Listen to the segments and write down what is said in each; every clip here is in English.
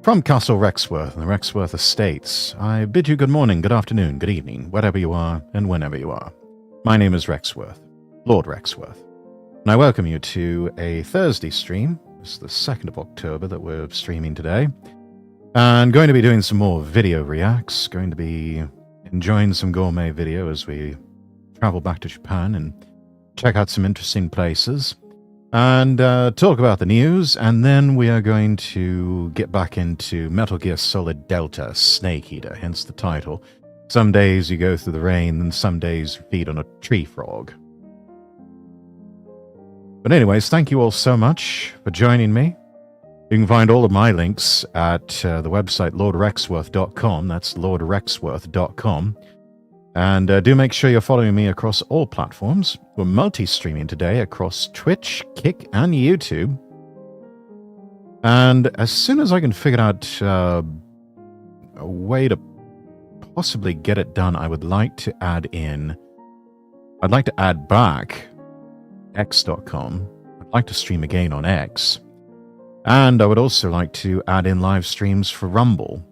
From Castle Rexworth and the Rexworth Estates, I bid you good morning, good afternoon, good evening, wherever you are and whenever you are. My name is Rexworth, Lord Rexworth, and I welcome you to a Thursday stream. It's the 2nd of October that we're streaming today, and going to be doing some more video reacts, going to be enjoying some gourmet video as we travel back to Japan and check out some interesting places. And talk about the news, and then we are going to get back into Metal Gear Solid Delta Snake Eater, hence the title. Some days you go through the rain, and some days you feed on a tree frog. But anyways, thank you all so much for joining me. You can find all of my links at the website lordrexworth.com. That's lordrexworth.com. And do make sure you're following me across all platforms. We're multi-streaming today across Twitch, Kick, and YouTube. And as soon as I can figure out a way to possibly get it done, I would like to add back x.com. I'd like to stream again on X. And I would also like to add in live streams for Rumble.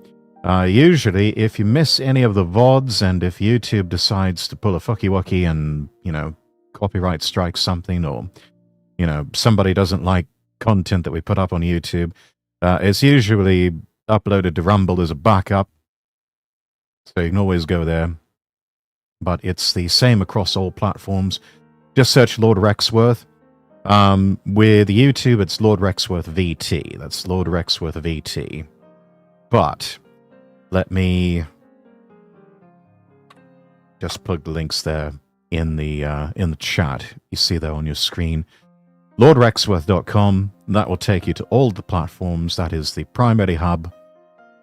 Usually, if you miss any of the VODs and if YouTube decides to pull a fucky-wucky and, copyright strike something or, somebody doesn't like content that we put up on YouTube, it's usually uploaded to Rumble as a backup. So you can always go there. But it's the same across all platforms. Just search Lord Rexworth. With YouTube, it's Lord Rexworth VT. That's Lord Rexworth VT. But let me just plug the links there in the chat. You see there on your screen. LordRexworth.com. That will take you to all the platforms. That is the primary hub.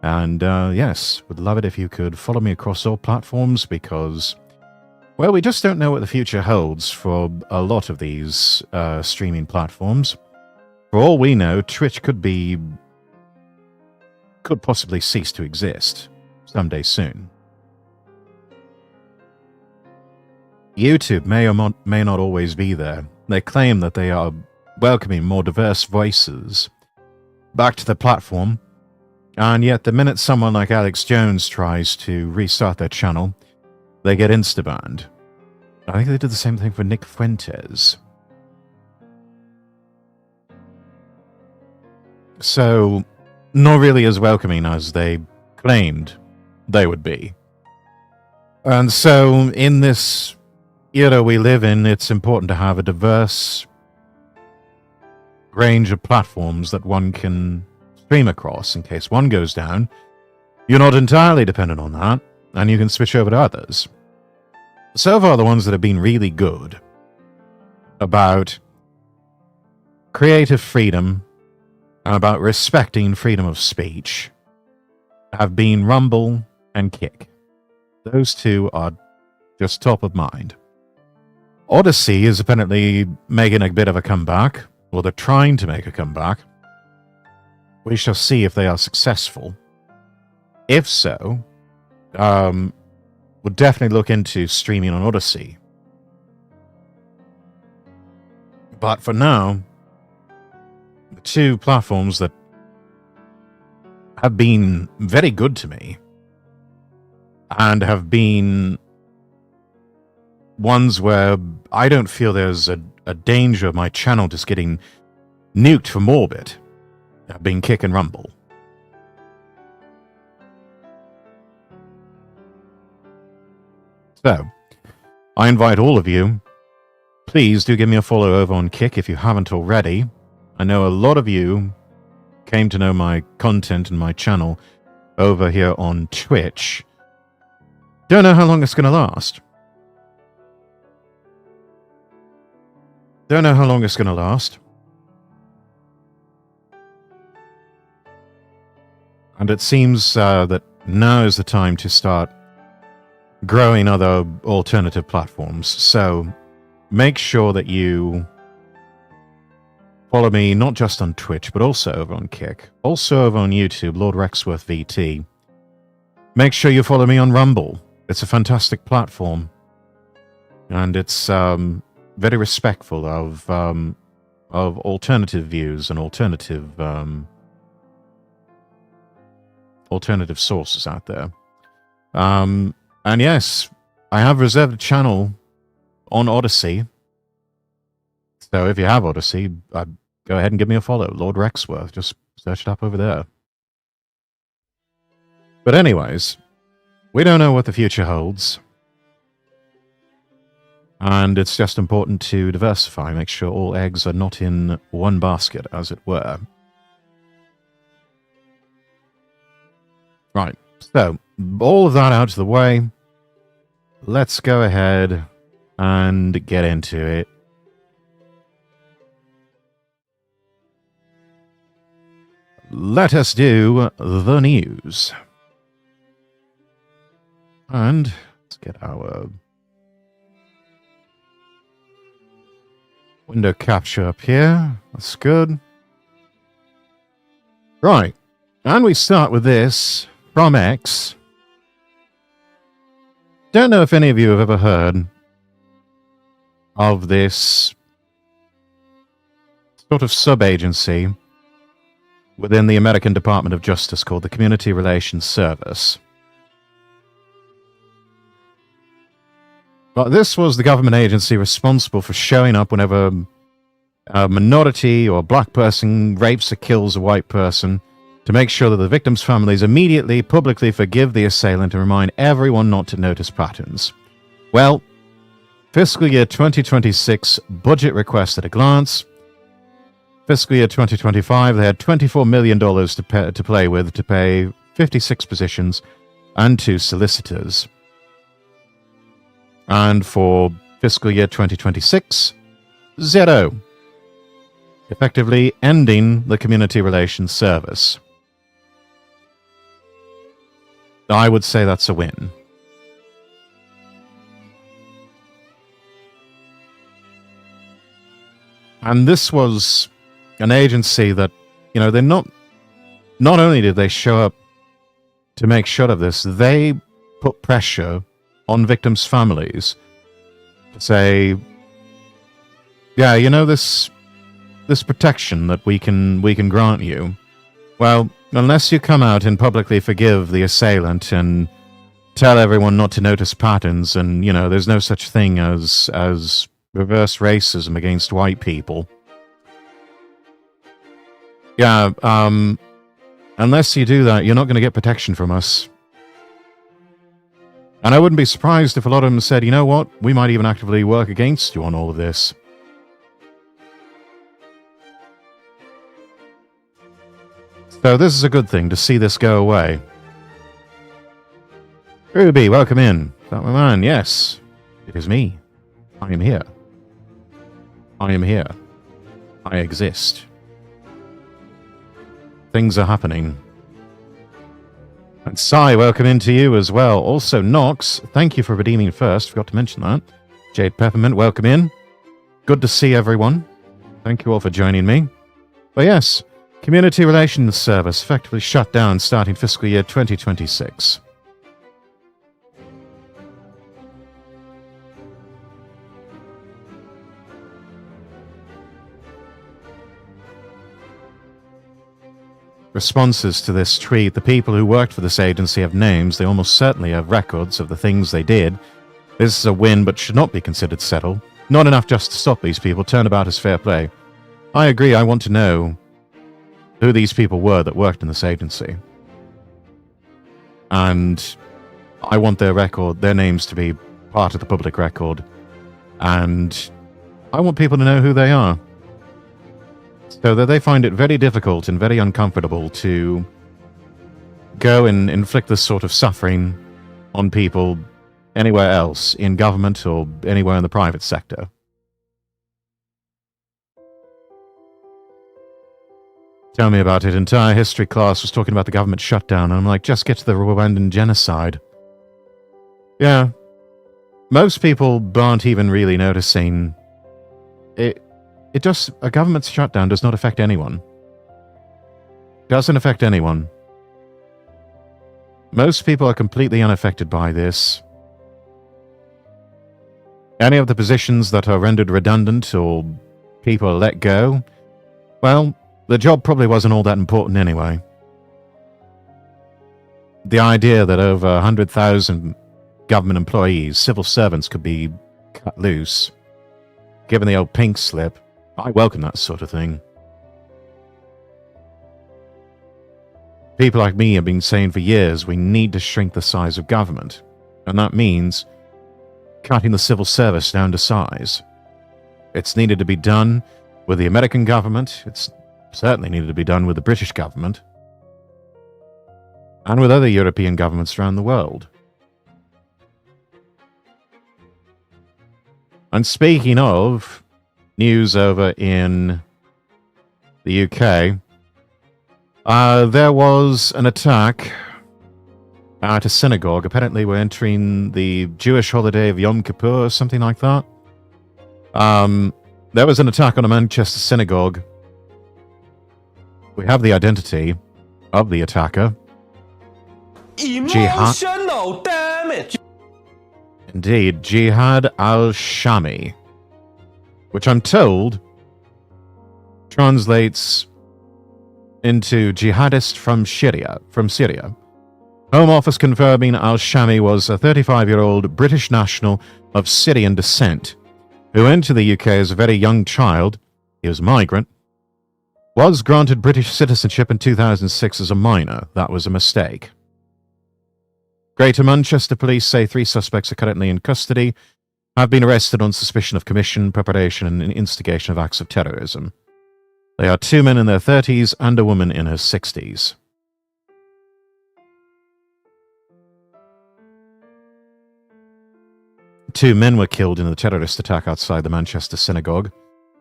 And yes, would love it if you could follow me across all platforms because, well, we just don't know what the future holds for a lot of these streaming platforms. For all we know, Twitch could possibly cease to exist someday soon. YouTube may or may not always be there. They claim that they are welcoming more diverse voices back to the platform, and yet the minute someone like Alex Jones tries to restart their channel, they get insta-banned. I think they did the same thing for Nick Fuentes. So, not really as welcoming as they claimed they would be. And so, in this era we live in, it's important to have a diverse range of platforms that one can stream across. In case one goes down, you're not entirely dependent on that, and you can switch over to others. So far, the ones that have been really good about creative freedom and about respecting freedom of speech have been Rumble and Kick. Those two are just top of mind. Odyssey is apparently making a bit of a comeback, or they're trying to make a comeback. We shall see if they are successful. If so, we'll definitely look into streaming on Odyssey. But for now, the two platforms that have been very good to me and have been ones where I don't feel there's a danger of my channel just getting nuked for Morbid have been Kick and Rumble. So, I invite all of you, please do give me a follow over on Kick if you haven't already. I know a lot of you came to know my content and my channel over here on Twitch. Don't know how long it's going to last. Don't know how long it's going to last. And it seems that now is the time to start growing other alternative platforms. So make sure that you follow me not just on Twitch, but also over on Kick. Also over on YouTube, Lord Rexworth VT. Make sure you follow me on Rumble. It's a fantastic platform. And it's very respectful of alternative views and alternative alternative sources out there. And yes, I have reserved a channel on Odyssey. So if you have Odyssey, go ahead and give me a follow. Lord Rexworth. Just search it up over there. But anyways, we don't know what the future holds. And it's just important to diversify, make sure all eggs are not in one basket, as it were. Right, so all of that out of the way, let's go ahead and get into it. Let us do the news. And let's get our window capture up here. That's good. Right. And we start with this from X. Don't know if any of you have ever heard of this sort of sub-agency within the American Department of Justice called the Community Relations Service. But this was the government agency responsible for showing up whenever a minority or black person rapes or kills a white person to make sure that the victims' families immediately, publicly forgive the assailant and remind everyone not to notice patterns. Well, fiscal year 2026 budget request at a glance. Fiscal year 2025, they had $24 million to play with to pay 56 positions and 2 solicitors. And for fiscal year 2026, 0. Effectively ending the Community Relations Service. I would say that's a win. And this was an agency that, you know, they're not only did they show up to make sure of this, they put pressure on victims' families to say, yeah, you know, this protection that we can grant you, well, unless you come out and publicly forgive the assailant and tell everyone not to notice patterns, and, you know, there's no such thing as reverse racism against white people. Yeah, unless you do that, you're not going to get protection from us. And I wouldn't be surprised if a lot of them said, you know what, we might even actively work against you on all of this. So this is a good thing, to see this go away. Ruby, welcome in. Is that my man? Yes, it is me. I am here. I am here. I exist. Things are happening. And Sai, welcome in to you as well. Also, Nox, thank you for redeeming first. Forgot to mention that. Jade Peppermint, welcome in. Good to see everyone. Thank you all for joining me. But yes, Community Relations Service effectively shut down starting fiscal year 2026. Responses to this tweet: the people who worked for this agency have names. They almost certainly have records of the things they did. This is a win, but should not be considered settled. Not enough just to stop these people. Turnabout is fair play. I agree. I want to know who these people were that worked in this agency. And I want their record, their names to be part of the public record. And I want people to know who they are, so that they find it very difficult and very uncomfortable to go and inflict this sort of suffering on people anywhere else, in government or anywhere in the private sector. Tell me about it. Entire history class was talking about the government shutdown, and I'm like, just get to the Rwandan genocide. Yeah. Most people aren't even really noticing it. A government shutdown does not affect anyone. Doesn't affect anyone. Most people are completely unaffected by this. Any of the positions that are rendered redundant or people are let go, well, the job probably wasn't all that important anyway. the idea that over 100,000 government employees, civil servants, could be cut loose, given the old pink slip, I welcome that sort of thing. People like me have been saying for years we need to shrink the size of government, and that means cutting the civil service down to size. It's needed to be done with the American government, it's certainly needed to be done with the British government, and with other European governments around the world. And speaking of news over in the UK, there was an attack at a synagogue. Apparently we're entering the Jewish holiday of Yom Kippur or something like that. There was an attack on a Manchester synagogue. We have the identity of the attacker. Emotional damage. Indeed, Jihad al-Shami, which I'm told translates into jihadist from Syria. Home Office confirming al-Shami was a 35-year-old British national of Syrian descent who entered the UK as a very young child. He was a migrant. Was granted British citizenship in 2006 as a minor. That was a mistake. Greater Manchester Police say 3 suspects are currently in custody, have been arrested on suspicion of commission, preparation, and instigation of acts of terrorism. They are 2 men in their 30s and a woman in her 60s. Two men were killed in the terrorist attack outside the Manchester synagogue,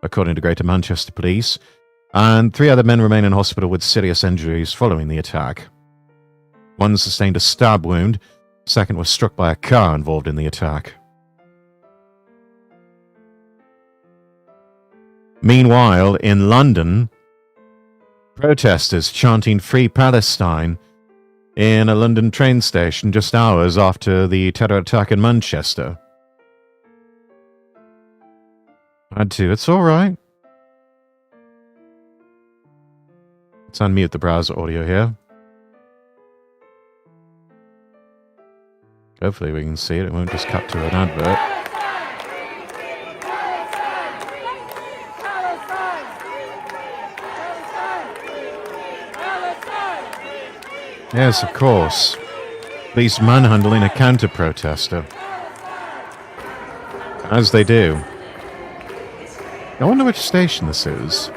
according to Greater Manchester Police, and 3 other men remain in hospital with serious injuries following the attack. One sustained a stab wound, second was struck by a car involved in the attack. Meanwhile, in London, protesters chanting Free Palestine in a London train station just hours after the terror attack in Manchester. Had to, it's alright. Let's unmute the browser audio here. Hopefully we can see it, it won't just cut to an advert. Yes, of course. Police manhandling a counter-protester. As they do. I wonder which station this is.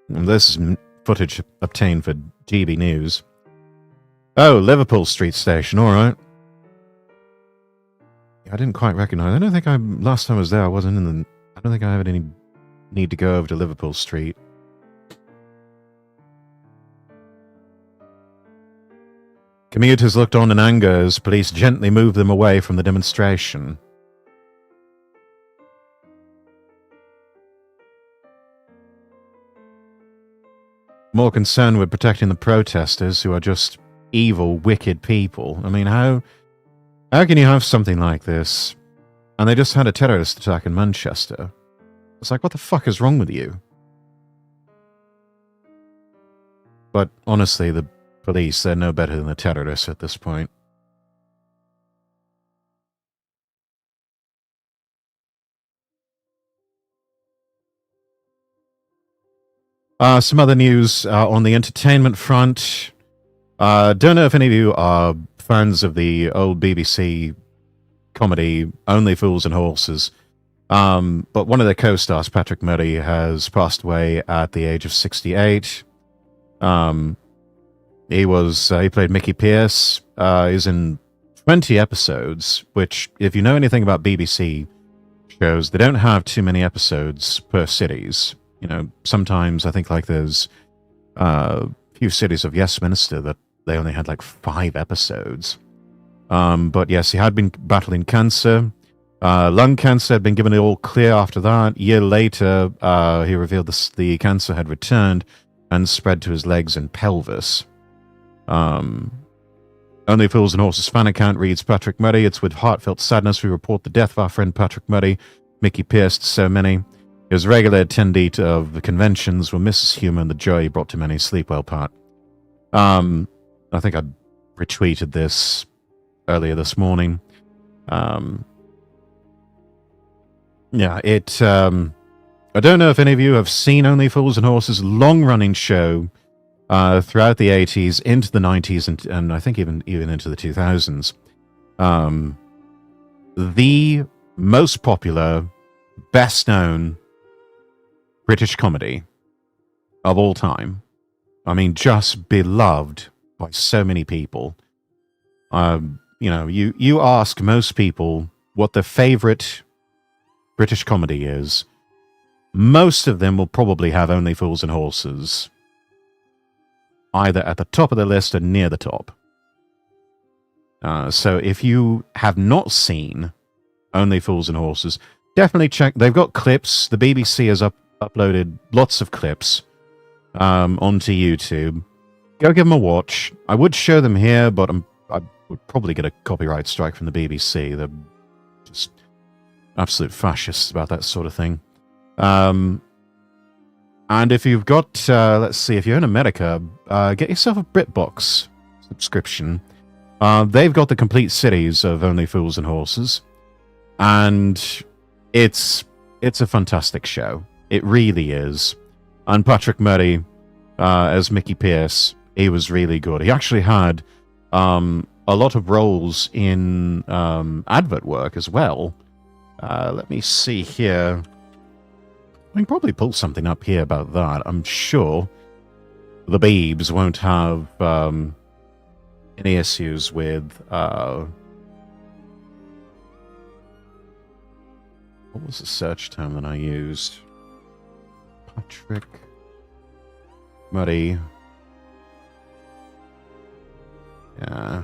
And this is footage obtained for GB News. Oh, Liverpool Street Station, alright. I didn't quite recognize. I don't think last time I was there, I wasn't in the. I don't think I had any need to go over to Liverpool Street. Commuters looked on in anger as police gently moved them away from the demonstration. More concerned with protecting the protesters who are just evil, wicked people. I mean, how can you have something like this? And they just had a terrorist attack in Manchester. It's like, what the fuck is wrong with you? But honestly, the police, they're no better than the terrorists at this point. Some other news on the entertainment front. Don't know if any of you are fans of the old BBC comedy Only Fools and Horses. But one of their co-stars, Patrick Murray, has passed away at the age of 68. He played Mickey Pearce. He's in 20 episodes, which, if you know anything about BBC shows, they don't have too many episodes per series. You know, sometimes I think like there's a few series of Yes Minister that they only had like 5 episodes. But yes, he had been battling cancer. Lung cancer, had been given it all clear after that. A year later, he revealed the cancer had returned and spread to his legs and pelvis. Only Fools and Horses fan account reads, Patrick Murray, it's with heartfelt sadness we report the death of our friend Patrick Murray. Mickey Pierce to so many. He was a regular attendee of the conventions, will miss his humor and the joy he brought to many. Sleep well, Pat. I think I retweeted this earlier this morning. Yeah, I don't know if any of you have seen Only Fools and Horses' long-running show throughout the 80s, into the 90s, and I think even into the 2000s. The most popular, best-known British comedy of all time. I mean, just beloved by so many people. You ask most people what their favorite British comedy is, most of them will probably have Only Fools and Horses either at the top of the list or near the top. So if you have not seen Only Fools and Horses, definitely check. They've got clips. The BBC has uploaded lots of clips onto YouTube. Go give them a watch. I would show them here, but I would probably get a copyright strike from the BBC. They're just absolute fascists about that sort of thing. And if you've got, let's see, if you're in America, get yourself a BritBox subscription. They've got the complete series of Only Fools and Horses, and it's a fantastic show. It really is. And Patrick Murray as Mickey Pierce, he was really good. He actually had a lot of roles in advert work as well. Let me see here. I can probably pull something up here about that. I'm sure the Beebs won't have any issues with... what was the search term that I used? Patrick Murray. Yeah.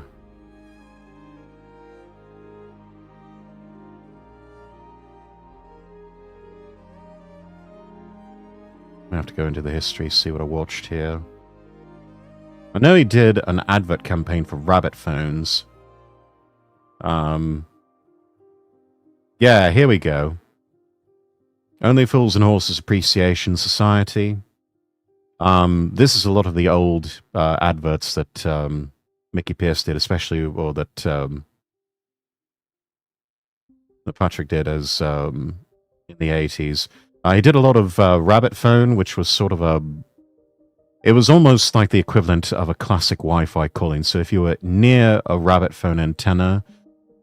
I have to go into the history, see what I watched here. I know he did an advert campaign for Rabbit phones. Yeah, here we go. Only Fools and Horses Appreciation Society. This is a lot of the old adverts that Mickey Pierce did, especially, or that Patrick did as in the 80s. He did a lot of Rabbit phone, which was sort of it was almost like the equivalent of a classic Wi-Fi calling. So if you were near a Rabbit phone antenna,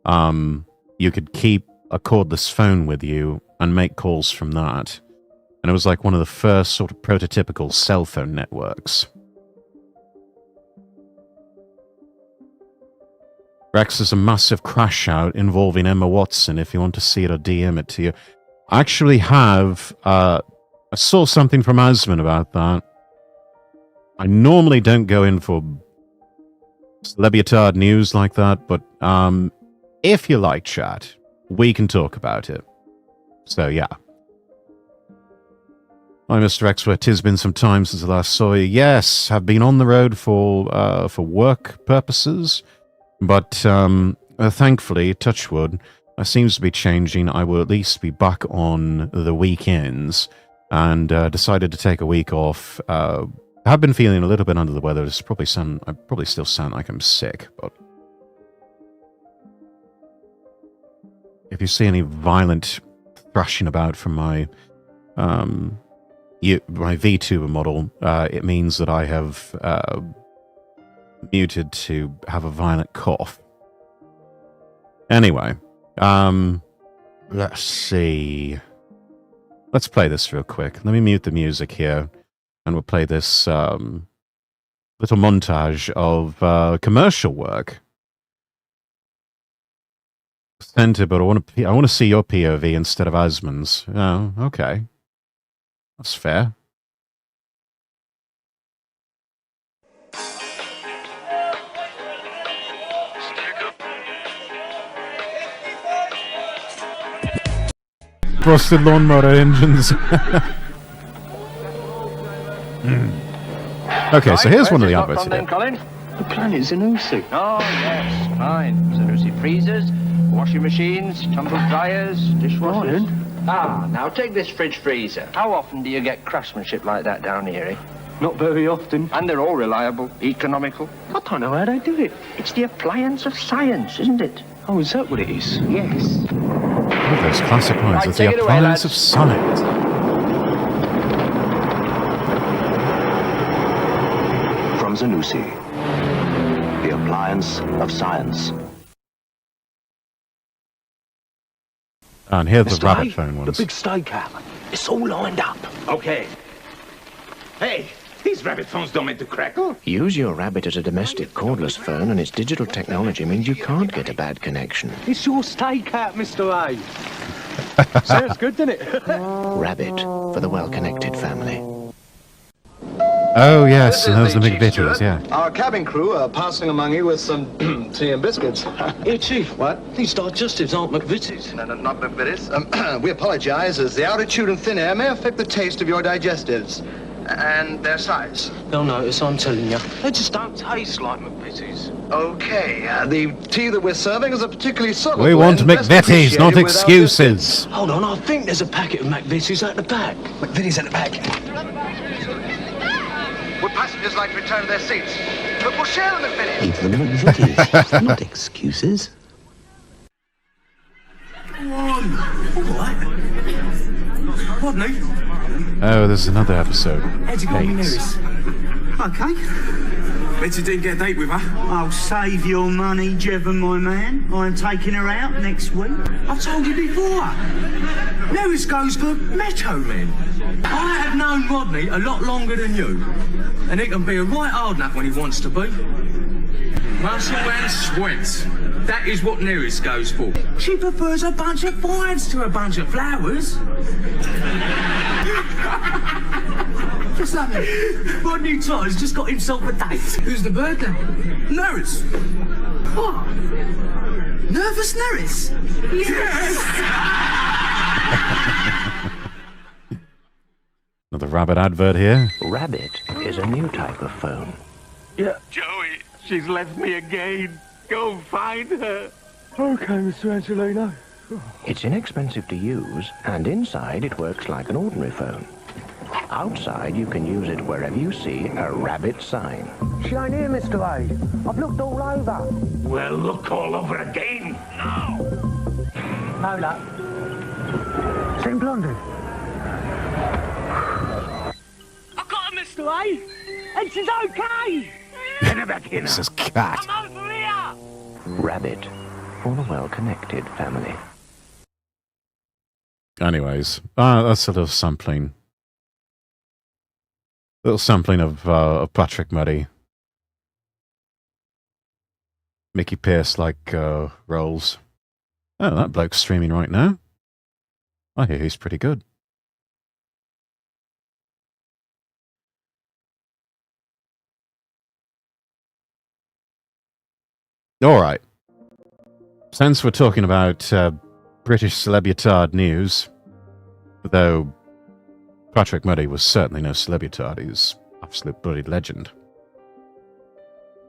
you could keep a cordless phone with you and make calls from that. And it was like one of the first sort of prototypical cell phone networks. Rex is a massive crash out involving Emma Watson. If you want to see it or DM it to you. I actually have, I saw something from Asman about that. I normally don't go in for celebritard news like that, but if you like chat, we can talk about it. So, yeah. Hi, Mr. Exworth. 'Tis been some time since I last saw you. Yes, have been on the road for work purposes, but thankfully, touch wood, seems to be changing. I will at least be back on the weekends, and decided to take a week off. I have been feeling a little bit under the weather. I probably still sound like I'm sick, but if you see any violent thrashing about from my VTuber model, it means that I have muted to have a violent cough. Anyway. Let's see. Let's play this real quick. Let me mute the music here, and we'll play this little montage of commercial work. Center, but I want to see your POV instead of Asman's. Oh, okay, that's fair. Frosted lawnmower engines. Okay, so here's one of the adverts here. planet Zanussi. Oh, yes, fine. Zanussi freezers, washing machines, tumble dryers, dishwashers. Ah, now take this fridge freezer. How often do you get craftsmanship like that down here, eh? Not very often. And they're all reliable, economical. I don't know how they do it. It's the appliance of science, isn't it? Oh, is that what it is? Yes. Oh, those classic lines Right, with the take it away, appliance lads. of science. From Zanussi, the appliance of science. And here the Mr. rabbit A, phone the ones. big steakhouse. It's all lined up. Okay. Hey, these rabbit phones don't make the crackle. Use your Rabbit as a domestic cordless phone, and its digital technology means you can't get a bad connection. It's your steakhouse, Mr. A. Sounds good, doesn't it? Rabbit, for the well-connected family. Oh, yes, and those are the big bitches, yeah. Our cabin crew are passing among you with some tea and biscuits. Here, Chief. What? These digestives aren't McVitie's. No, not McVitie's. We apologize as the altitude and thin air may affect the taste of your digestives and their size. They'll notice, I'm telling you. They just don't taste like McVitie's. Okay, the tea that we're serving is a particularly subtle We want blend, best McVitie's, not appreciated without excuses. Hold on, I think there's a packet of McVitie's at the back. McVitie's at the back. Would passengers like to return to their seats? But we'll share the McVitie's. Even the McVitie's, not excuses. Rodney, Oh, there's another episode. how'd you go with Dates. Neris? Okay. Bet you didn't get a date with her. I'll save your money, Jevon, my man. I'm taking her out next week. I've told you before. Neris goes for Metro Men. I have known Rodney a lot longer than you. And he can be a right hard nut when he wants to be. Muscle and sweat. That is what Neris goes for. She prefers a bunch of vines to a bunch of flowers. What's that mean? Rodney Todd has just got himself a date. Who's the bird then? Neris. What? Nervous Neris? Yes! Another rabbit advert here. Rabbit is a new type of phone. Joey, she's left me again. Go find her. Okay, Mr. Angelino. It's inexpensive to use, and inside it works like an ordinary phone. Outside, you can use it wherever you see a rabbit sign. She ain't here, Mr. A. I've looked all over. Well, look all over again now. No luck. St. Blondie. I got her, Mr. A. And she's okay. Get her back in. This is cat. I'm over here. Rabbit, for the well-connected family. Anyways, that's a little sampling. Little sampling of Patrick Muddy. Mickey Pierce like roles. Oh, that bloke's streaming right now. I hear he's pretty good. All right. Since we're talking about British celebutard news, though Patrick Muddy was certainly no celebutard, he's absolute bloody legend.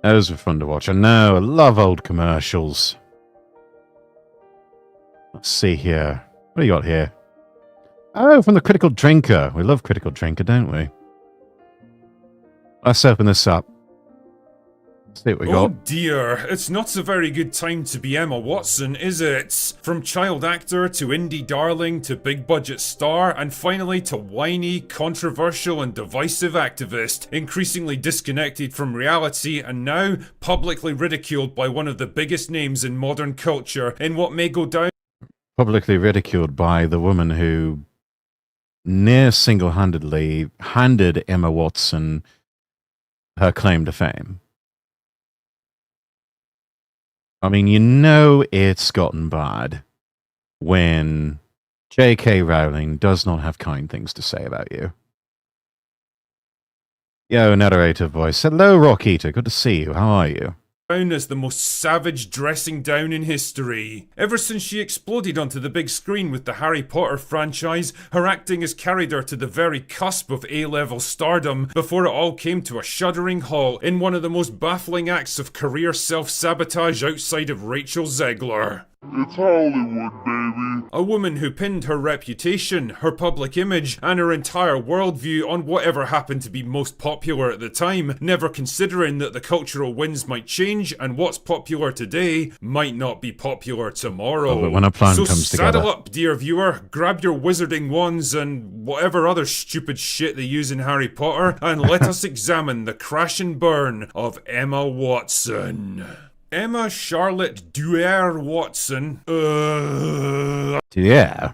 Those were fun to watch. And now, I love old commercials. Let's see here. What do you got here? Oh, from the Critical Drinker. We love Critical Drinker, don't we? Let's open this up. See what we Oh got. dear, it's not a very good time to be Emma Watson, is it? From child actor to indie darling to big budget star, and finally to whiny, controversial and divisive activist, increasingly disconnected from reality and now publicly ridiculed by one of the biggest names in modern culture in what may go down. Publicly ridiculed by the woman who near single-handedly handed Emma Watson her claim to fame. I mean, you know it's gotten bad when J.K. Rowling does not have kind things to say about you. Yo, narrator voice. Hello, Rock Eater. Good to see you. How are you? down as the most savage dressing down in history. Ever since she exploded onto the big screen with the Harry Potter franchise, her acting has carried her to the very cusp of A-level stardom before it all came to a shuddering halt in one of the most baffling acts of career self-sabotage outside of Rachel Zegler. It's Hollywood, baby. A woman who pinned her reputation, her public image, and her entire worldview on whatever happened to be most popular at the time, never considering that the cultural winds might change and what's popular today might not be popular tomorrow. Oh, but when a plan so comes saddle together. up, dear viewer, grab your wizarding wands and whatever other stupid shit they use in Harry Potter, and let us examine the crash and burn of Emma Watson. Emma Charlotte Duer Watson. Yeah,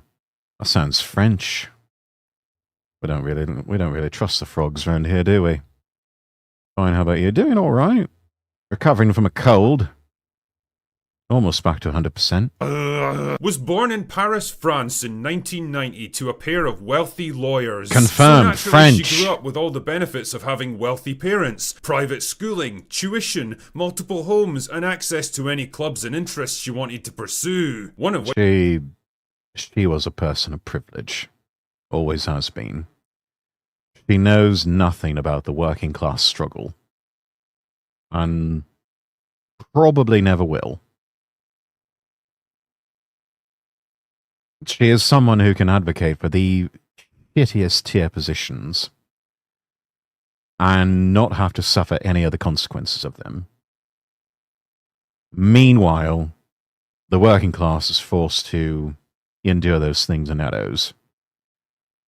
that sounds French. We don't really trust the frogs around here, do we? Fine, how about you? Doing all right. Recovering from a cold. Almost back to 100%. Was born in Paris, France in 1990 to a pair of wealthy lawyers. Confirmed, so French. She grew up with all the benefits of having wealthy parents. Private schooling, tuition, multiple homes, and access to any clubs and interests she wanted to pursue. One of which... She was a person of privilege. Always has been. She knows nothing about the working class struggle. And probably never will. She is someone who can advocate for the shittiest tier positions and not have to suffer any of the consequences of them. Meanwhile, the working class is forced to endure those things in shadows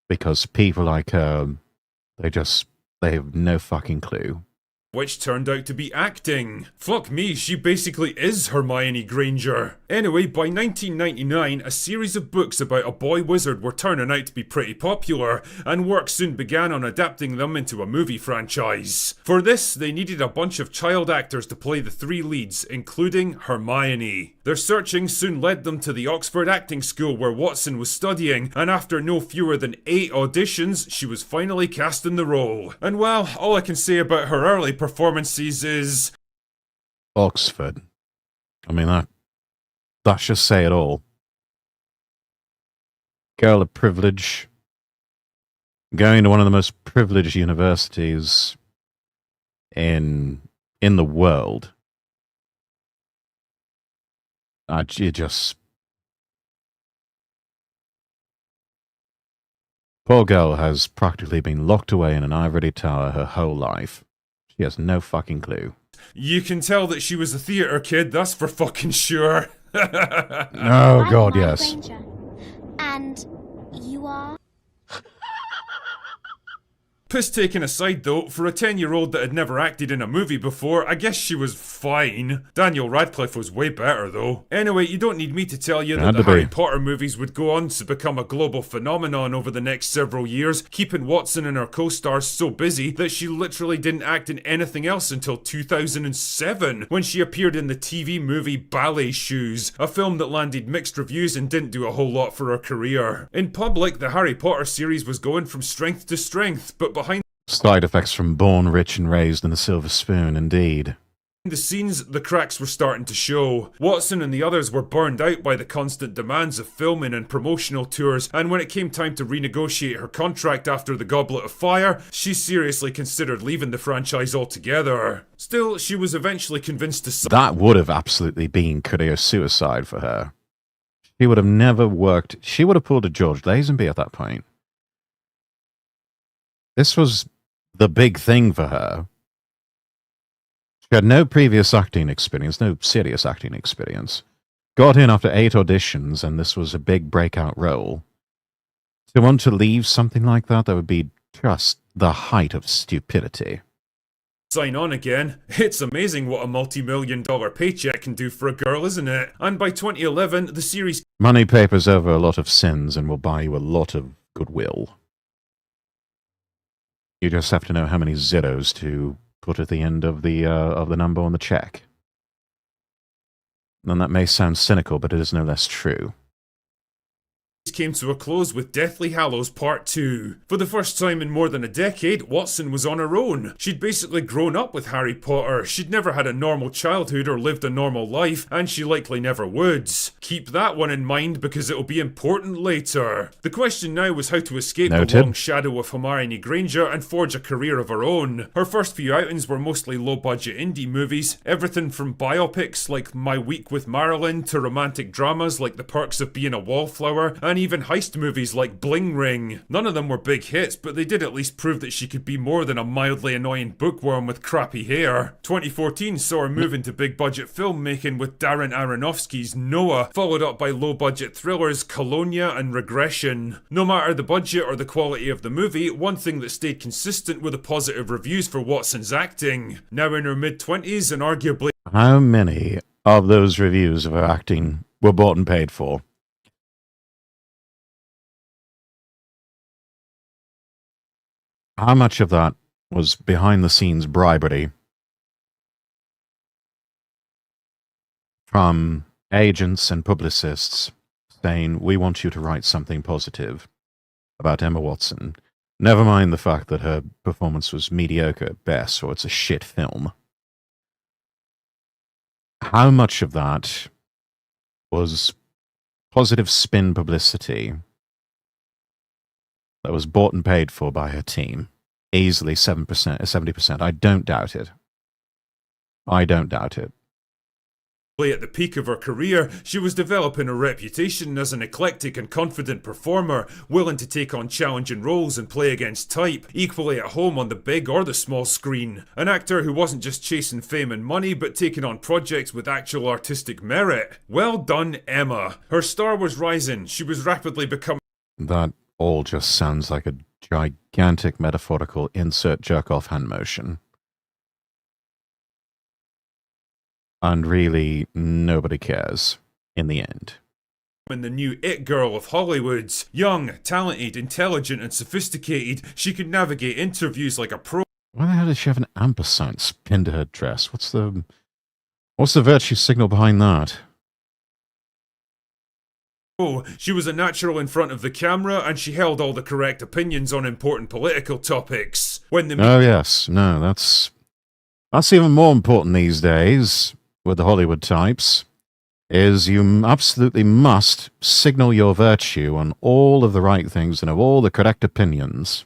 because people like her, they have no fucking clue. Which turned out to be acting. Fuck me, she basically is Hermione Granger. Anyway, by 1999, a series of books about a boy wizard were turning out to be pretty popular, and work soon began on adapting them into a movie franchise. For this, they needed a bunch of child actors to play the three leads, including Hermione. Their searching soon led them to the Oxford Acting School where Watson was studying, and after no fewer than 8 auditions, she was finally cast in the role. And well, all I can say about her early performances is... Oxford. I mean, that should say it all. Girl of privilege. Going to one of the most privileged universities in the world. You just... Poor girl has practically been locked away in an ivory tower her whole life. She has no fucking clue. You can tell that she was a theatre kid, that's for fucking sure. Oh god, yes. Granger. And you are? Piss taken aside though, for a 10-year-old that had never acted in a movie before, I guess she was fine. Daniel Radcliffe was way better though. Anyway, you don't need me to tell you that the Harry Potter movies would go on to become a global phenomenon over the next several years, keeping Watson and her co-stars so busy that she literally didn't act in anything else until 2007, when she appeared in the TV movie Ballet Shoes, a film that landed mixed reviews and didn't do a whole lot for her career. In public, the Harry Potter series was going from strength to strength, but behind side effects from Born Rich and Raised in a Silver Spoon, indeed. the scenes, the cracks were starting to show. Watson and the others were burned out by the constant demands of filming and promotional tours, and when it came time to renegotiate her contract after the Goblet of Fire, she seriously considered leaving the franchise altogether. Still, she was eventually convinced to... That would have absolutely been career suicide for her. She would have never worked... She would have pulled a George Lazenby at that point. This was the big thing for her. She had no previous acting experience, no serious acting experience. Got in after 8 auditions, and this was a big breakout role. To want to leave something like that, that would be just the height of stupidity. Sign on again. It's amazing what a multi-million-dollar paycheck can do for a girl, isn't it? And by 2011, the series... Money papers over a lot of sins and will buy you a lot of goodwill. You just have to know how many zeros to put at the end of the number on the check. And that may sound cynical, but it is no less true. came to a close with Deathly Hallows Part 2. For the first time in more than a decade, Watson was on her own. She'd basically grown up with Harry Potter, she'd never had a normal childhood or lived a normal life, and she likely never would. Keep that one in mind because it'll be important later. The question now was how to escape the long shadow of Hermione Granger and forge a career of her own. Her first few outings were mostly low-budget indie movies, everything from biopics like My Week with Marilyn to romantic dramas like The Perks of Being a Wallflower, and even heist movies like Bling Ring. None of them were big hits, but they did at least prove that she could be more than a mildly annoying bookworm with crappy hair. 2014 saw her move into big budget filmmaking with Darren Aronofsky's Noah, followed up by low budget thrillers Colonia and Regression. No matter the budget or the quality of the movie, one thing that stayed consistent were the positive reviews for Watson's acting. Now in her mid-20s and arguably... How many of those reviews of her acting were bought and paid for? How much of that was behind-the-scenes bribery from agents and publicists saying, we want you to write something positive about Emma Watson. Never mind the fact that her performance was mediocre at best, or it's a shit film. How much of that was positive spin publicity that was bought and paid for by her team? Easily 70%. I don't doubt it. I don't doubt it. At the peak of her career, she was developing a reputation as an eclectic and confident performer, willing to take on challenging roles and play against type, equally at home on the big or the small screen. An actor who wasn't just chasing fame and money, but taking on projects with actual artistic merit. Well done, Emma. Her star was rising. She was rapidly becoming... That all just sounds like a gigantic metaphorical insert jerk-off hand motion. And really, nobody cares in the end. And the new it girl of Hollywood. Young, talented, intelligent, and sophisticated, she could navigate interviews like a pro. Why the hell does she have an ampersand pinned to her dress? What's the virtue signal behind that? Oh, she was a natural in front of the camera, and she held all the correct opinions on important political topics. Oh yes, no, that's even more important these days. With the Hollywood types, is you absolutely must signal your virtue on all of the right things and have all the correct opinions.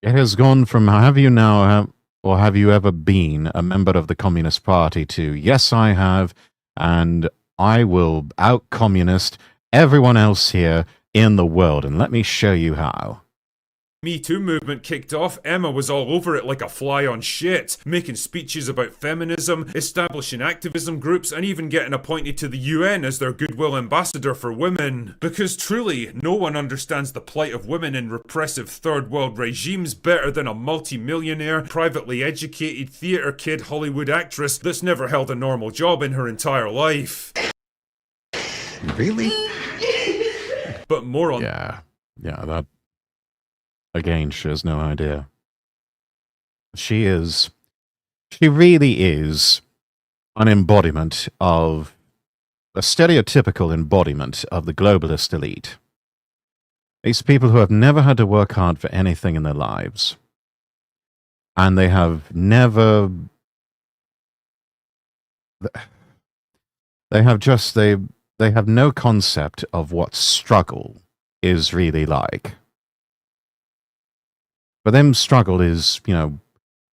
It has gone from have you ever been a member of the Communist Party to yes I have, and I will out-communist everyone else here in the world, and let me show you how. Me Too movement kicked off, Emma was all over it like a fly on shit, making speeches about feminism, establishing activism groups, and even getting appointed to the UN as their goodwill ambassador for women. Because truly, no one understands the plight of women in repressive third world regimes better than a multi-millionaire, privately educated, theatre kid Hollywood actress that's never held a normal job in her entire life. Really? But more on... Yeah, that... Again, she has no idea. She really is an embodiment of, a stereotypical embodiment of the globalist elite. These people who have never had to work hard for anything in their lives. And they have never... They have no concept of what struggle is really like. For them, struggle is,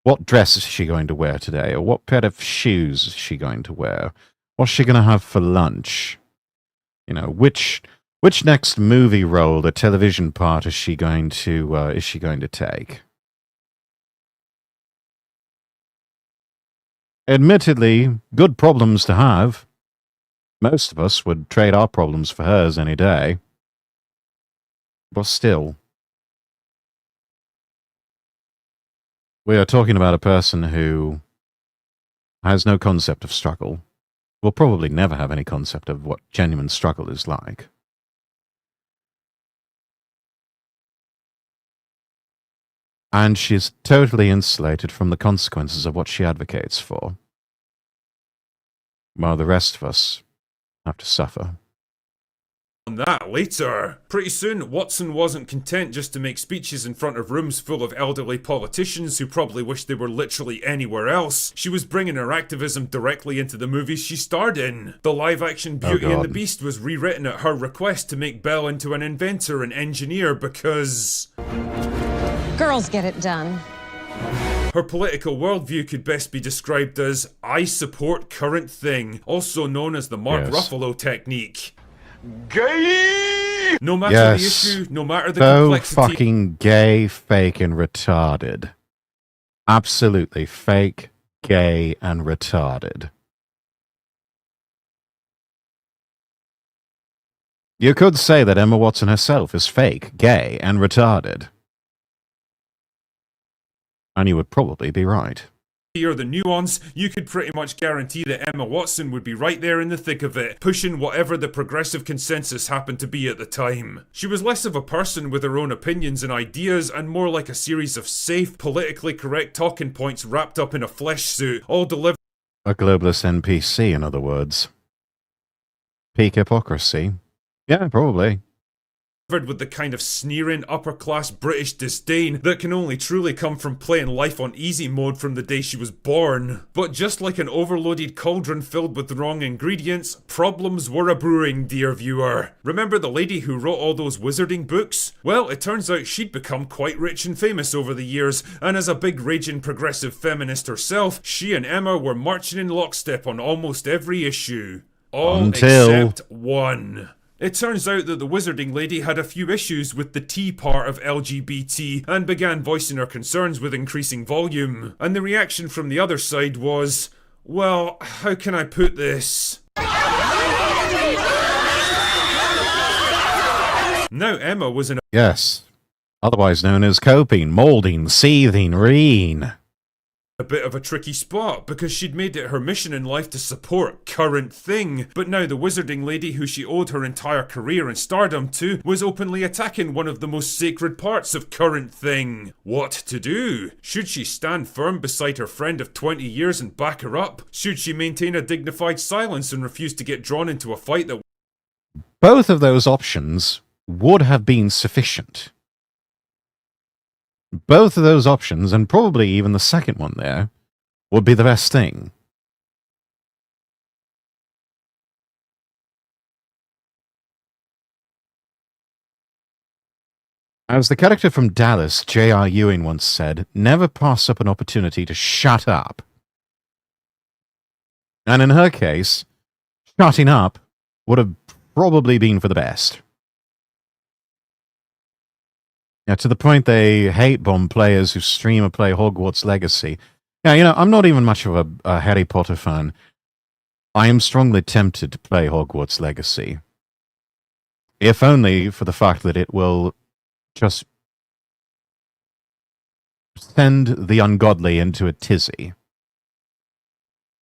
what dress is she going to wear today? Or what pair of shoes is she going to wear? What's she going to have for lunch? Which next movie role or television part is she going to take? Admittedly, good problems to have. Most of us would trade our problems for hers any day. But still... We are talking about a person who has no concept of struggle, will probably never have any concept of what genuine struggle is like. And she's totally insulated from the consequences of what she advocates for. While the rest of us have to suffer. On that later. Pretty soon, Watson wasn't content just to make speeches in front of rooms full of elderly politicians who probably wished they were literally anywhere else. She was bringing her activism directly into the movies she starred in. The live-action Beauty and the Beast was rewritten at her request to make Belle into an inventor and engineer because... girls get it done. Her political worldview could best be described as, I support current thing, also known as the Mark Ruffalo technique. Gay! No matter the issue, no matter the so complexity... fucking gay, fake, and retarded. Absolutely fake, gay, and retarded. You could say that Emma Watson herself is fake, gay, and retarded. And you would probably be right. Or the nuance, you could pretty much guarantee that Emma Watson would be right there in the thick of it, pushing whatever the progressive consensus happened to be at the time. She was less of a person with her own opinions and ideas, and more like a series of safe, politically correct talking points wrapped up in a flesh suit, all delivered... A globalist NPC, in other words. Peak hypocrisy. Yeah, probably. With the kind of sneering, upper-class British disdain that can only truly come from playing life on easy mode from the day she was born. But just like an overloaded cauldron filled with the wrong ingredients, problems were a-brewing, dear viewer. Remember the lady who wrote all those wizarding books? Well, it turns out she'd become quite rich and famous over the years, and as a big raging progressive feminist herself, she and Emma were marching in lockstep on almost every issue. All except one. It turns out that the wizarding lady had a few issues with the T part of LGBT and began voicing her concerns with increasing volume. And the reaction from the other side was, well, how can I put this? Now Emma was in a... Yes. Otherwise known as coping, molding, seething, reeing. A bit of a tricky spot, because she'd made it her mission in life to support current thing, but now the wizarding lady who she owed her entire career and stardom to was openly attacking one of the most sacred parts of current thing. What to do? Should she stand firm beside her friend of 20 years and back her up? Should she maintain a dignified silence and refuse to get drawn into a fight that... Both of those options would have been sufficient. Both of those options, and probably even the second one there, would be the best thing. As the character from Dallas, J.R. Ewing, once said, never pass up an opportunity to shut up. And in her case, shutting up would have probably been for the best. Yeah, to the point they hate bomb players who stream or play Hogwarts Legacy. Yeah, you know, I'm not even much of a Harry Potter fan. I am strongly tempted to play Hogwarts Legacy. If only for the fact that it will just send the ungodly into a tizzy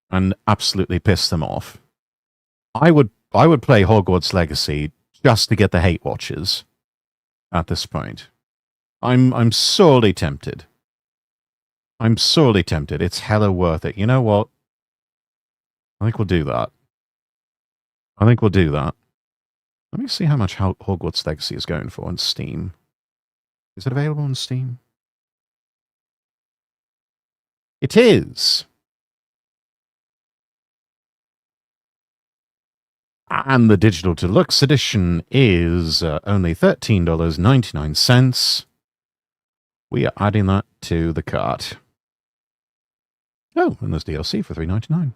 and absolutely piss them off. I would play Hogwarts Legacy just to get the hate watchers at this point. I'm sorely tempted. I'm sorely tempted. It's hella worth it. You know what? I think we'll do that. I think we'll do that. Let me see how much Hogwarts Legacy is going for on Steam. Is it available on Steam? It is. And the digital deluxe edition is only $13.99. We are adding that to the cart. Oh, and there's DLC for $3.99.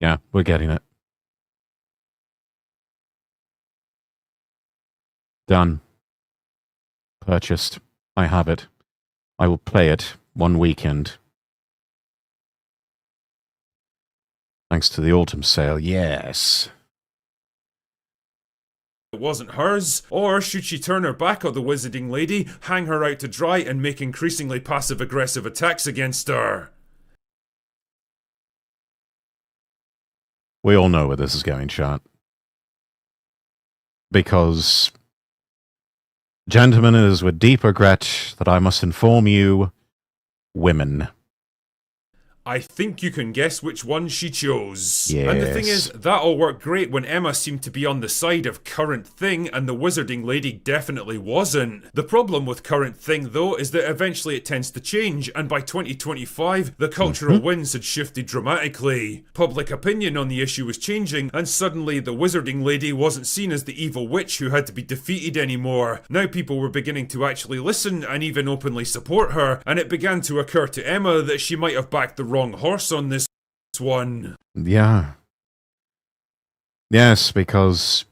Yeah, we're getting it. Done. Purchased. I have it. I will play it one weekend. Thanks to the autumn sale, yes. It wasn't hers, or should she turn her back on the wizarding lady, hang her out to dry, and make increasingly passive-aggressive attacks against her? We all know where this is going, chat. because, gentlemen, it is with deep regret that I must inform you, women. I think you can guess which one she chose. Yes. And the thing is, that all worked great when Emma seemed to be on the side of Current Thing and the Wizarding Lady definitely wasn't. The problem with Current Thing, though, is that eventually it tends to change, and by 2025, the cultural winds had shifted dramatically. Public opinion on the issue was changing, and suddenly the Wizarding Lady wasn't seen as the evil witch who had to be defeated anymore. Now people were beginning to actually listen and even openly support her, and it began to occur to Emma that she might have backed the wrong horse on this one. Yeah. Yes, because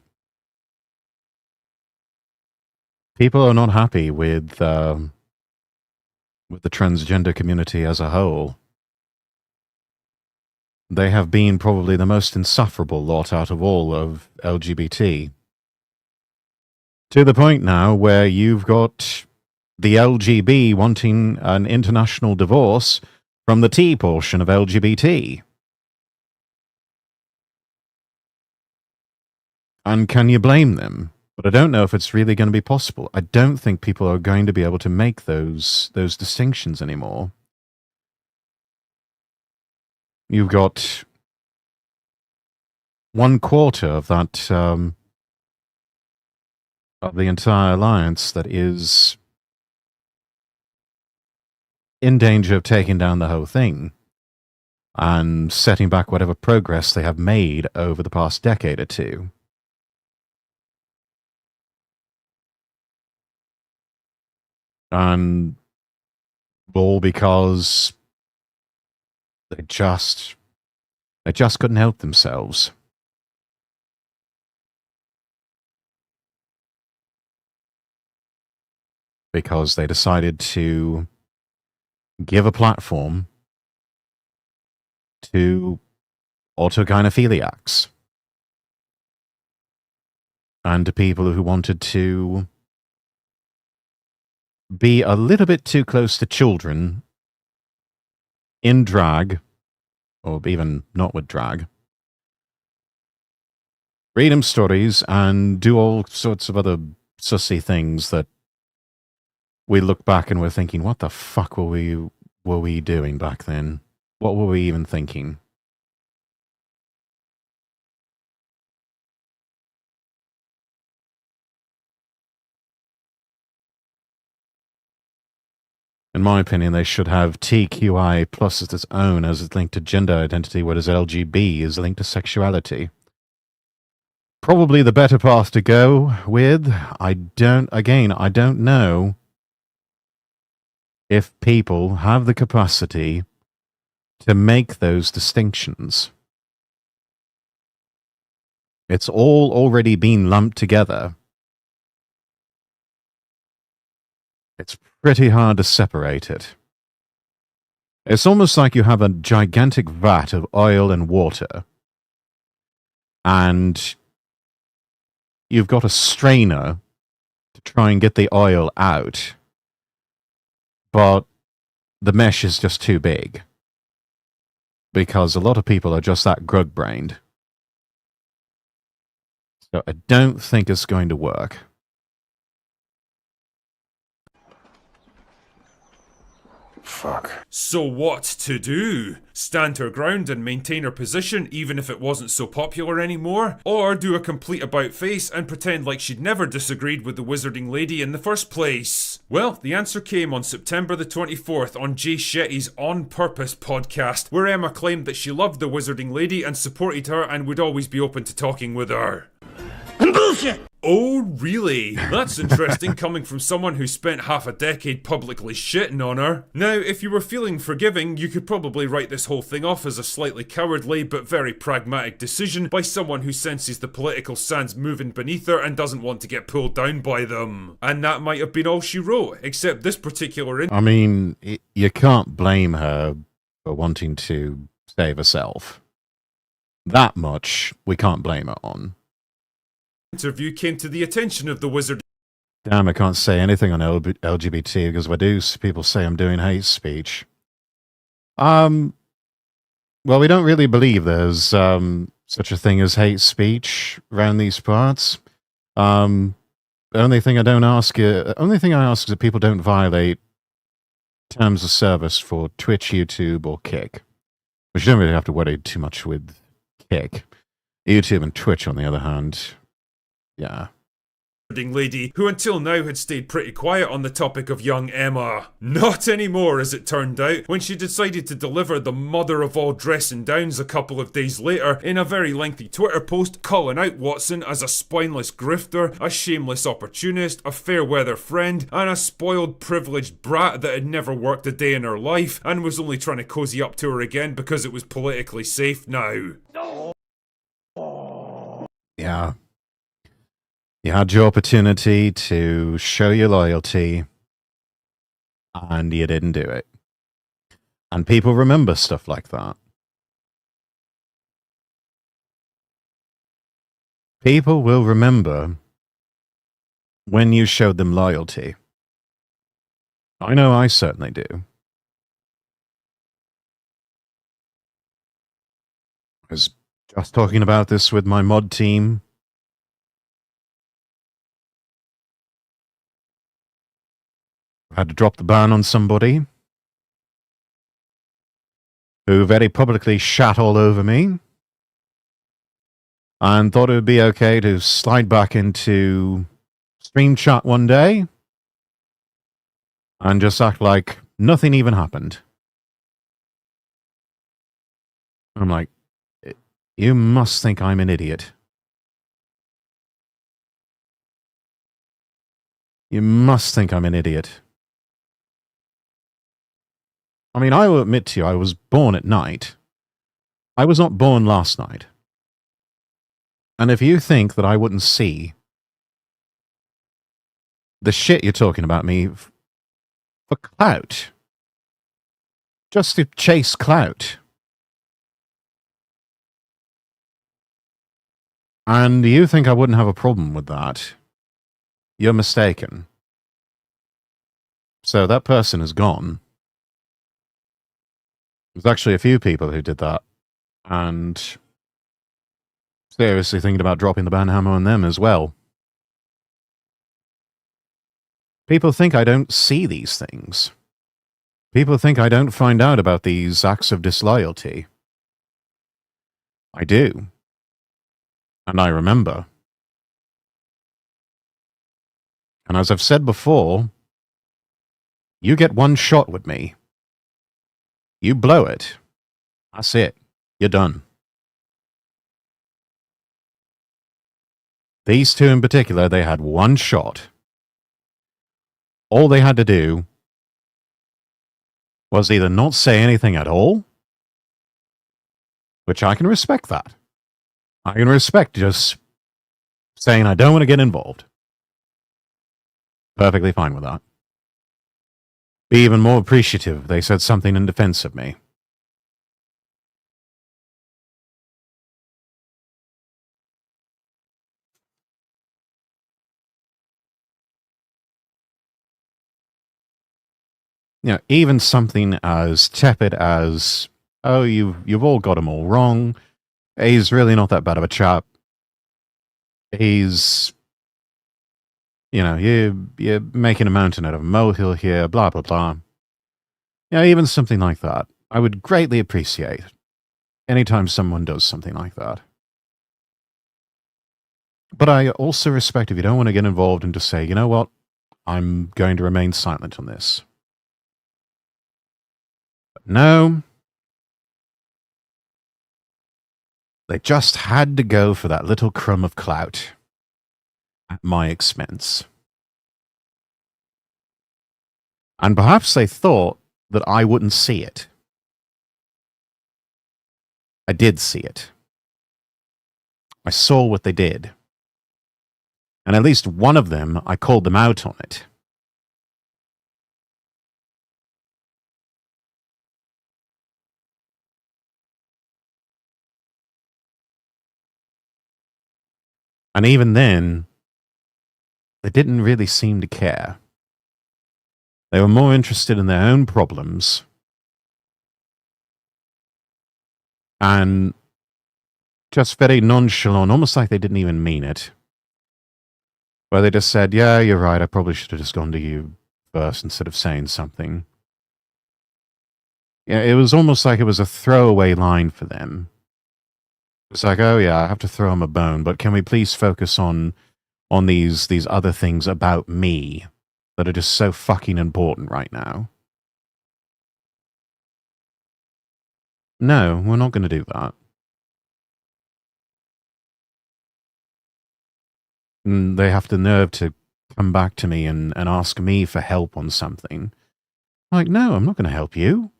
people are not happy with the transgender community as a whole. They have been probably the most insufferable lot out of all of LGBT. To the point now where you've got the LGB wanting an international divorce from the T portion of LGBT. And can you blame them? But I don't know if it's really going to be possible. I don't think people are going to be able to make those distinctions anymore. You've got 1/4 of that of the entire alliance that is in danger of taking down the whole thing and setting back whatever progress they have made over the past decade or two. And all because they just couldn't help themselves. Because they decided to give a platform to autogynephiliacs and to people who wanted to be a little bit too close to children in drag, or even not with drag, read them stories and do all sorts of other sussy things that we look back and we're thinking, what the fuck were we doing back then? What were we even thinking? In my opinion, they should have TQI plus as its own, as it's linked to gender identity, whereas LGB is linked to sexuality. Probably the better path to go with. I don't know if people have the capacity to make those distinctions. It's all already been lumped together. It's pretty hard to separate it. It's almost like you have a gigantic vat of oil and water, and you've got a strainer to try and get the oil out, but the mesh is just too big. Because a lot of people are just that grug-brained. So I don't think it's going to work. Fuck. So what to do? Stand her ground and maintain her position even if it wasn't so popular anymore? Or do a complete about-face and pretend like she'd never disagreed with the Wizarding Lady in the first place? Well, the answer came on September the 24th on Jay Shetty's On Purpose podcast, where Emma claimed that she loved the Wizarding Lady and supported her and would always be open to talking with her. Bullshit! Oh, really? That's interesting coming from someone who spent half a decade publicly shitting on her. Now, if you were feeling forgiving, you could probably write this whole thing off as a slightly cowardly but very pragmatic decision by someone who senses the political sands moving beneath her and doesn't want to get pulled down by them. And that might have been all she wrote, except this particular... I mean, you can't blame her for wanting to save herself. That much we can't blame her on. Interview came to the attention of the wizard. Damn, I can't say anything on LGBT because if I do, people say I'm doing hate speech. Well, we don't really believe there's such a thing as hate speech around these parts. The only thing I ask is that people don't violate terms of service for Twitch, YouTube, or Kick. Which you don't really have to worry too much with Kick. YouTube and Twitch, on the other hand, yeah. Lady who until now had stayed pretty quiet on the topic of young Emma. Not anymore, as it turned out, when she decided to deliver the mother of all dressing downs a couple of days later in a very lengthy Twitter post calling out Watson as a spineless grifter, a shameless opportunist, a fair weather friend, and a spoiled privileged brat that had never worked a day in her life and was only trying to cozy up to her again because it was politically safe now. Yeah. You had your opportunity to show your loyalty, and you didn't do it. And people remember stuff like that. People will remember when you showed them loyalty. I know I certainly do. I was just talking about this with my mod team. I had to drop the ban on somebody who very publicly shat all over me and thought it would be okay to slide back into stream chat one day and just act like nothing even happened. I'm like, you must think I'm an idiot. You must think I'm an idiot. I mean, I will admit to you, I was born at night. I was not born last night. And if you think that I wouldn't see the shit you're talking about me for clout, just to chase clout, and you think I wouldn't have a problem with that, you're mistaken. So that person is gone. There's actually a few people who did that, and seriously thinking about dropping the ban hammer on them as well. People think I don't see these things. People think I don't find out about these acts of disloyalty. I do. And I remember. And as I've said before, you get one shot with me. You blow it. That's it. You're done. These two in particular, they had one shot. All they had to do was either not say anything at all, which I can respect that. I can respect just saying I don't want to get involved. Perfectly fine with that. Be even more appreciative if they said something in defense of me. You know, even something as tepid as, oh, you've all got him all wrong. He's really not that bad of a chap. He's, you know, you're making a mountain out of a molehill here, blah, blah, blah. You know, even something like that, I would greatly appreciate anytime someone does something like that. But I also respect if you don't want to get involved and just say, you know what, I'm going to remain silent on this. But no, they just had to go for that little crumb of clout at my expense. And perhaps they thought that I wouldn't see it. I did see it. I saw what they did. And at least one of them, I called them out on it. And even then, they didn't really seem to care. They were more interested in their own problems and just very nonchalant, almost like they didn't even mean it. where they just said, yeah, you're right, I probably should have just gone to you first instead of saying something. Yeah, it was almost like it was a throwaway line for them. It's like, oh yeah, I have to throw him a bone, but can we please focus on these other things about me that are just so fucking important right now? No, we're not going to do that. And they have the nerve to come back to me and ask me for help on something. Like, no, I'm not going to help you.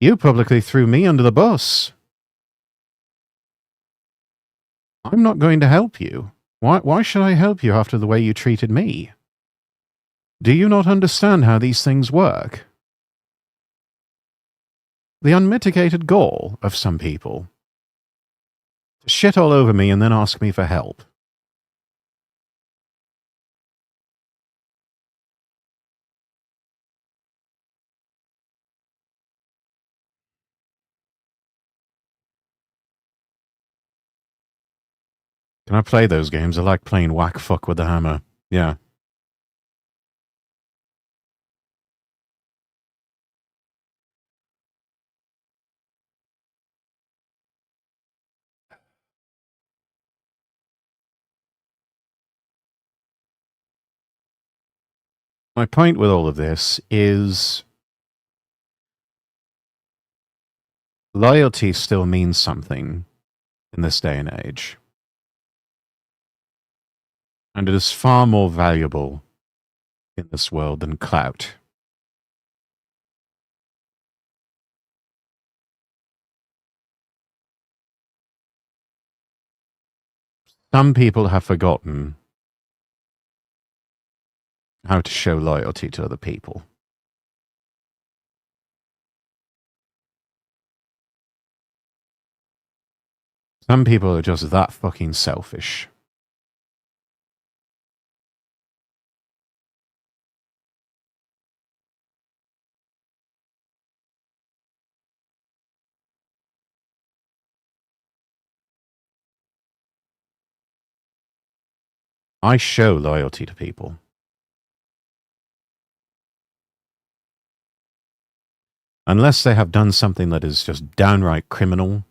You publicly threw me under the bus. I'm not going to help you. Why should I help you after the way you treated me? Do you not understand how these things work? The unmitigated gall of some people. To shit all over me and then ask me for help. Can I play those games? I like playing whack fuck with the hammer. Yeah. My point with all of this is loyalty still means something in this day and age. And it is far more valuable in this world than clout. Some people have forgotten how to show loyalty to other people. Some people are just that fucking selfish. I show loyalty to people. Unless they have done something that is just downright criminal.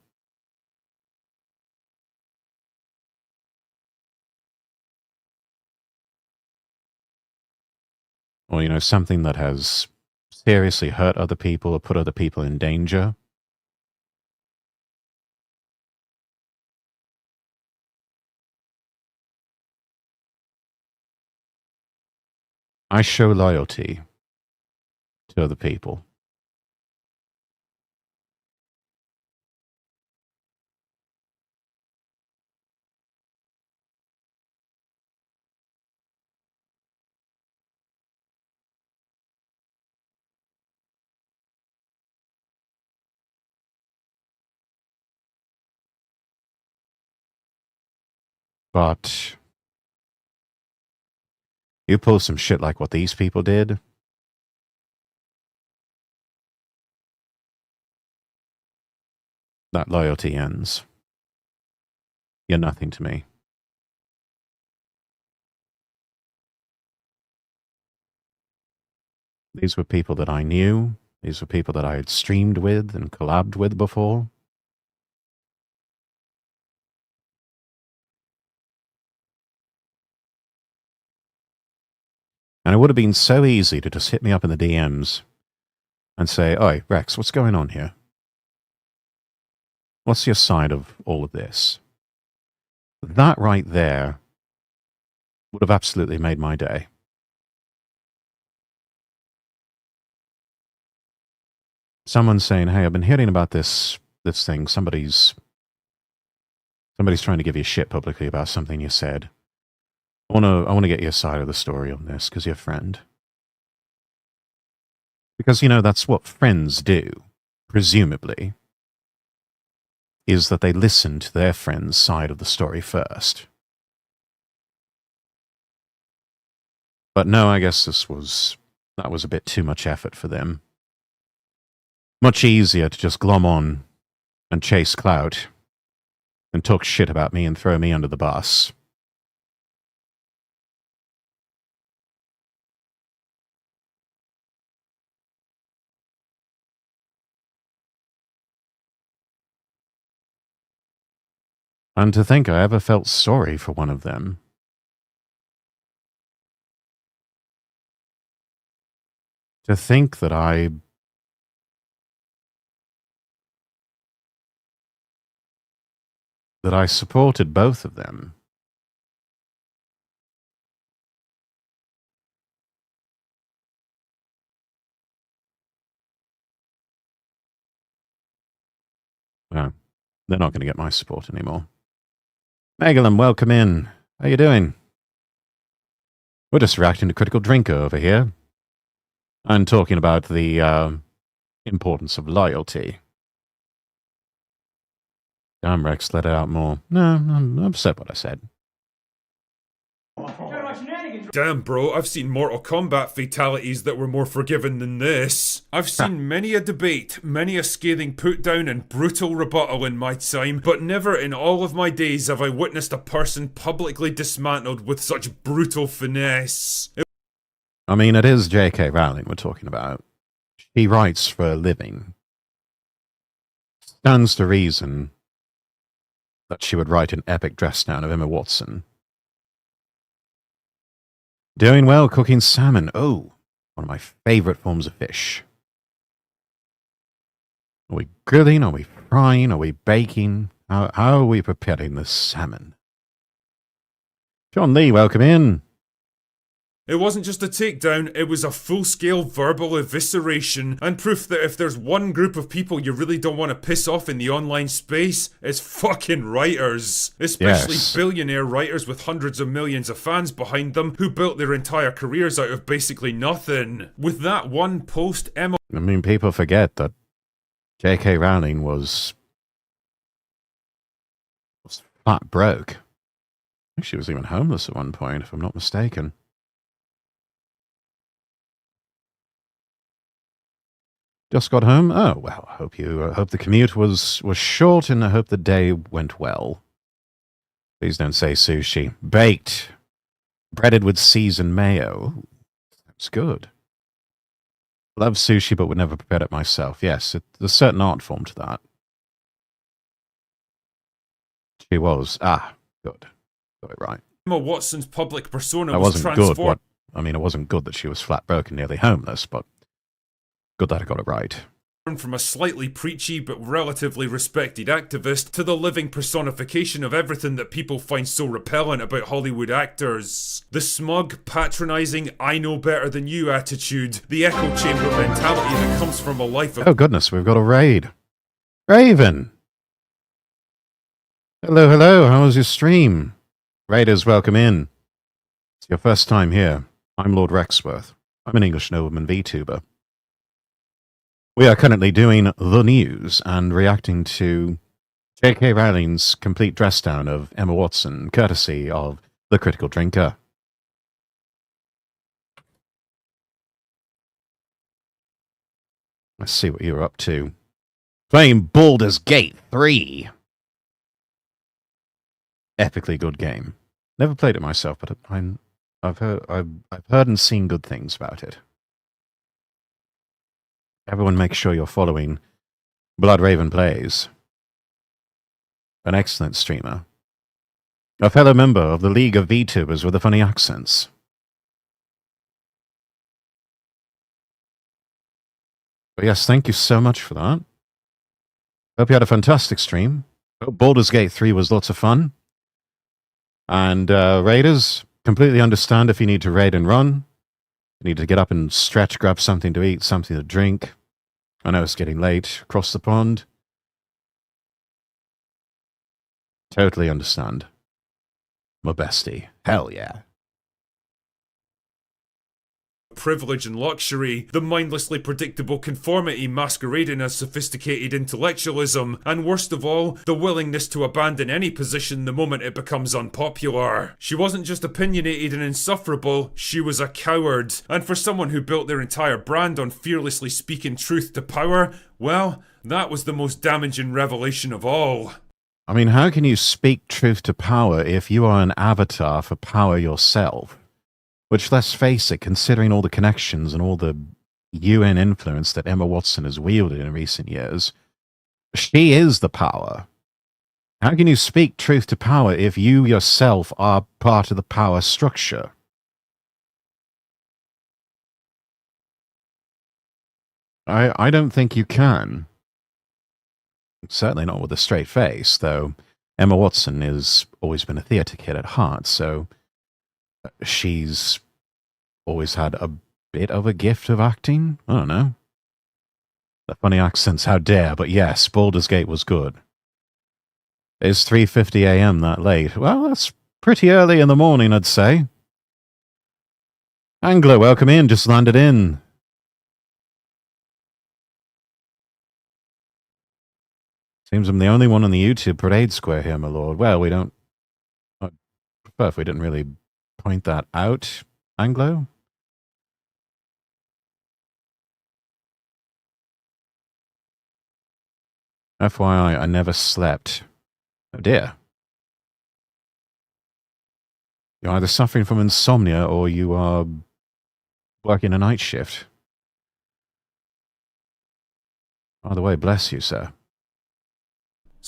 Or, you know, something that has seriously hurt other people or put other people in danger. I show loyalty to other people. But you pull some shit like what these people did, that loyalty ends. You're nothing to me. These were people that I knew. These were people that I had streamed with and collabed with before. And it would have been so easy to just hit me up in the DMs and say, "Oi, Rex, what's going on here? What's your side of all of this?" That right there would have absolutely made my day. Someone saying, "Hey, I've been hearing about this thing. Somebody's trying to give you shit publicly about something you said. I want to get your side of the story on this because you're a friend." Because, you know, that's what friends do, presumably, is that they listen to their friend's side of the story first. But no, I guess that was a bit too much effort for them. Much easier to just glom on and chase clout and talk shit about me and throw me under the bus. And to think I ever felt sorry for one of them. To think that I supported both of them. Well, they're not going to get my support anymore. Megalum, welcome in. How you doing? We're just reacting to Critical Drinker over here. I'm talking about the importance of loyalty. Damn, Rex, let it out more. No, I've said what I said. Damn, bro, I've seen Mortal Kombat fatalities that were more forgiving than this. I've seen many a debate, many a scathing put-down and brutal rebuttal in my time, but never in all of my days have I witnessed a person publicly dismantled with such brutal finesse. I mean, it is J.K. Rowling we're talking about. She writes for a living. Stands to reason that she would write an epic dress down of Emma Watson. Doing well, cooking salmon. Oh, one of my favorite forms of fish. Are we grilling? Are we frying? Are we baking? How are we preparing this salmon? John Lee, welcome in. It wasn't just a takedown, it was a full-scale verbal evisceration, and proof that if there's one group of people you really don't want to piss off in the online space, it's fucking writers. Especially billionaire writers with hundreds of millions of fans behind them who built their entire careers out of basically nothing. With that one post, Emma... I mean, people forget that J.K. Rowling was flat broke. I think she was even homeless at one point, if I'm not mistaken. Just got home? Oh, well, I hope the commute was short, and I hope the day went well. Please don't say sushi. Baked. Breaded with seasoned mayo. That's good. Love sushi, but would never prepare it myself. Yes, there's a certain art form to that. She was. Ah, good. Got it right. Emma Watson's public persona That was wasn't transformed. good. I mean, it wasn't good that she was flat broke and nearly homeless, but good that I got it right. From a slightly preachy but relatively respected activist to the living personification of everything that people find so repellent about Hollywood actors. The smug, patronising, I know better than you attitude, the echo chamber mentality that comes from a life of... Oh goodness, we've got a raid. Raven! Hello, hello, how was your stream? Raiders, welcome in. It's your first time here. I'm Lord Rexworth. I'm an English nobleman VTuber. We are currently doing the news and reacting to J.K. Rowling's complete dress down of Emma Watson, courtesy of The Critical Drinker. Let's see what you're up to. Playing Baldur's Gate 3. Epically good game. Never played it myself, but I've heard and seen good things about it. Everyone make sure you're following Bloodraven Plays. An excellent streamer. A fellow member of the League of VTubers with the funny accents. But yes, thank you so much for that. Hope you had a fantastic stream. Hope Baldur's Gate 3 was lots of fun. And Raiders, completely understand if you need to raid and run. You need to get up and stretch, grab something to eat, something to drink. I know it's getting late. Across the pond. Totally understand. My bestie. Hell yeah. privilege and luxury, the mindlessly predictable conformity masquerading as sophisticated intellectualism, and worst of all, the willingness to abandon any position the moment it becomes unpopular. She wasn't just opinionated and insufferable, she was a coward. And for someone who built their entire brand on fearlessly speaking truth to power, well, that was the most damaging revelation of all. I mean, how can you speak truth to power if you are an avatar for power yourself? Which, let's face it, considering all the connections and all the UN influence that Emma Watson has wielded in recent years, she is the power. How can you speak truth to power if you yourself are part of the power structure? I don't think you can. Certainly not with a straight face, though Emma Watson has always been a theatre kid at heart, so she's always had a bit of a gift of acting. I don't know. The funny accents, how dare, but yes, Baldur's Gate was good. Is 3:50 a.m. that late? Well, that's pretty early in the morning, I'd say. Angler, welcome in, just landed in. Seems I'm the only one on the YouTube parade square here, my lord. Well, we don't... I'd prefer if we didn't really point that out, Anglo. FYI, I never slept. Oh dear. You're either suffering from insomnia or you are working a night shift. By the way, bless you, sir.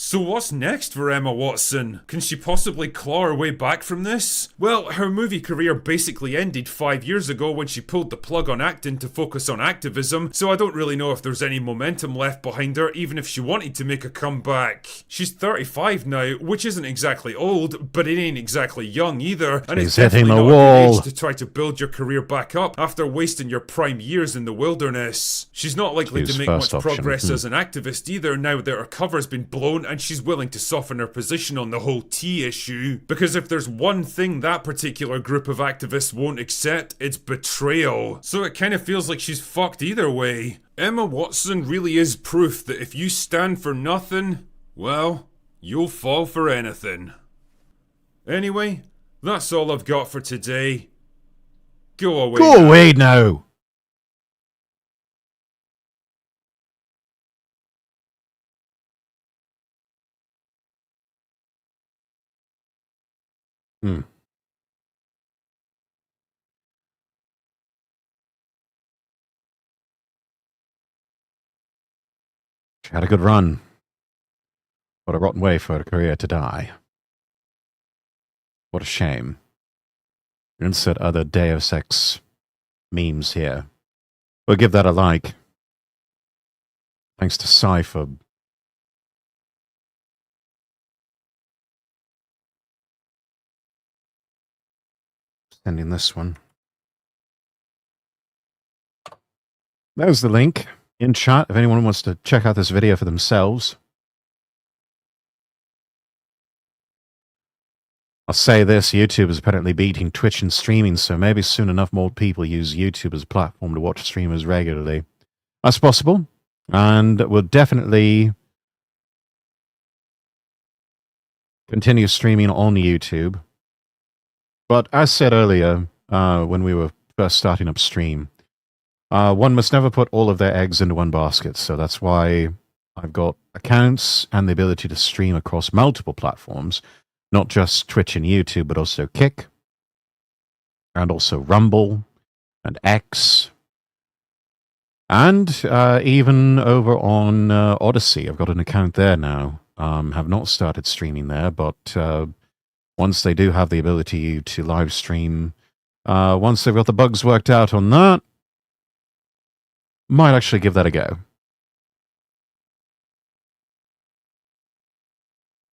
So what's next for Emma Watson? Can she possibly claw her way back from this? Well, her movie career basically ended 5 years ago when she pulled the plug on acting to focus on activism, so I don't really know if there's any momentum left behind her, even if she wanted to make a comeback. She's 35 now, which isn't exactly old, but it ain't exactly young either, and it's definitely not a good age to try to build your career back up after wasting your prime years in the wilderness. She's not likely to make much progress as an activist either now that her cover's been blown and she's willing to soften her position on the whole tea issue. Because if there's one thing that particular group of activists won't accept, it's betrayal. So it kind of feels like she's fucked either way. Emma Watson really is proof that if you stand for nothing, well, you'll fall for anything. Anyway, that's all I've got for today. Go away. Go away now. She had a good run. What a rotten way for her career to die. What a shame. Insert other Deus Ex memes here. We'll give that a like. Thanks to Sai for sending this one. There's the link in chat if anyone wants to check out this video for themselves. I'll say this, YouTube is apparently beating Twitch and streaming, so maybe soon enough more people use YouTube as a platform to watch streamers regularly. That's possible, and we'll definitely continue streaming on YouTube. But as said earlier, when we were first starting up stream, one must never put all of their eggs into one basket, so that's why I've got accounts and the ability to stream across multiple platforms. Not just Twitch and YouTube, but also Kick, and also Rumble, and X, and even over on Odyssey. I've got an account there now. Have not started streaming there, but once they do have the ability to live stream, once they've got the bugs worked out on that, might actually give that a go.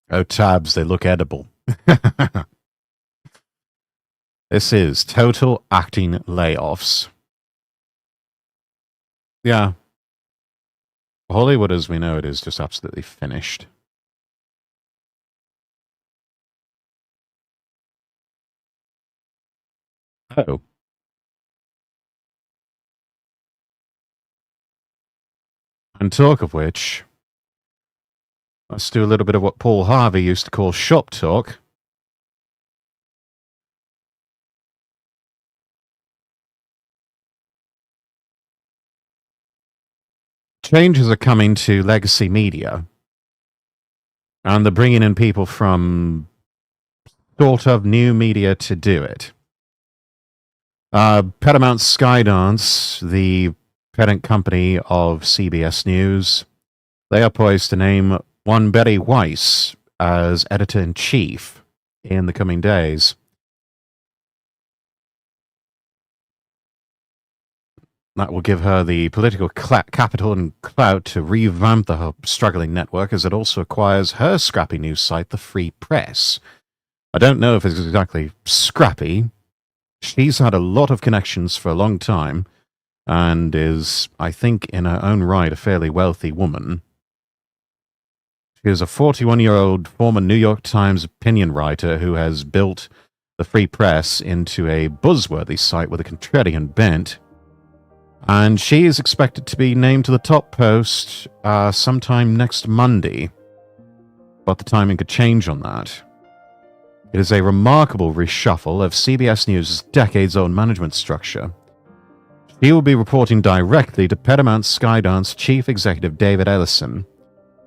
Oh, tabs, they look edible. This is total acting layoffs. Yeah. Hollywood, as we know it, is just absolutely finished. Oh. And talk of which, let's do a little bit of what Paul Harvey used to call shop talk. Changes are coming to legacy media, and they're bringing in people from sort of new media to do it. Paramount Skydance, the parent company of CBS News, they are poised to name one Betty Weiss as editor-in-chief in the coming days. That will give her the political capital and clout to revamp the struggling network, as it also acquires her scrappy news site, The Free Press. I don't know if it's exactly scrappy. She's had a lot of connections for a long time, and is, I think, in her own right, a fairly wealthy woman. She is a 41-year-old former New York Times opinion writer who has built the Free Press into a buzzworthy site with a contrarian bent, and she is expected to be named to the top post sometime next Monday, but the timing could change on that. It is a remarkable reshuffle of CBS News' decades-old management structure. She will be reporting directly to Paramount Skydance Chief Executive David Ellison,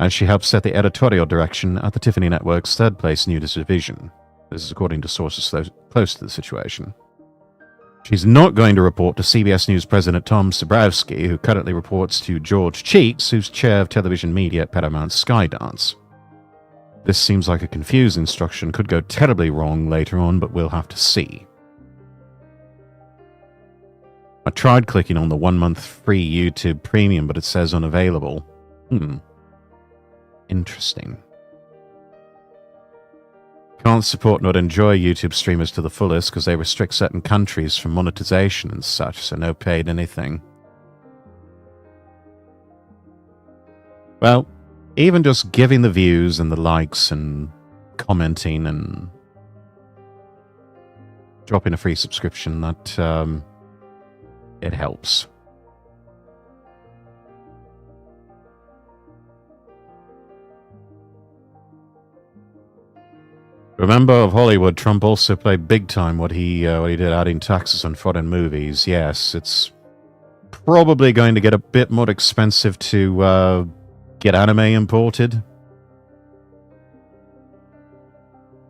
as she helps set the editorial direction at the Tiffany Network's third-place news division. This is according to sources close to the situation. She's not going to report to CBS News President Tom Sabrowski, who currently reports to George Cheeks, who's chair of television media at Paramount Skydance. This seems like a confused instruction, could go terribly wrong later on, but we'll have to see. I tried clicking on the 1-month free YouTube Premium, but it says unavailable. Interesting. Can't support nor enjoy YouTube streamers to the fullest because they restrict certain countries from monetization and such, so no paid anything. Well, even just giving the views and the likes and commenting and dropping a free subscription, that it helps. Remember of Hollywood, Trump also played big time what he did, adding taxes on foreign movies. Yes, it's probably going to get a bit more expensive to get anime imported.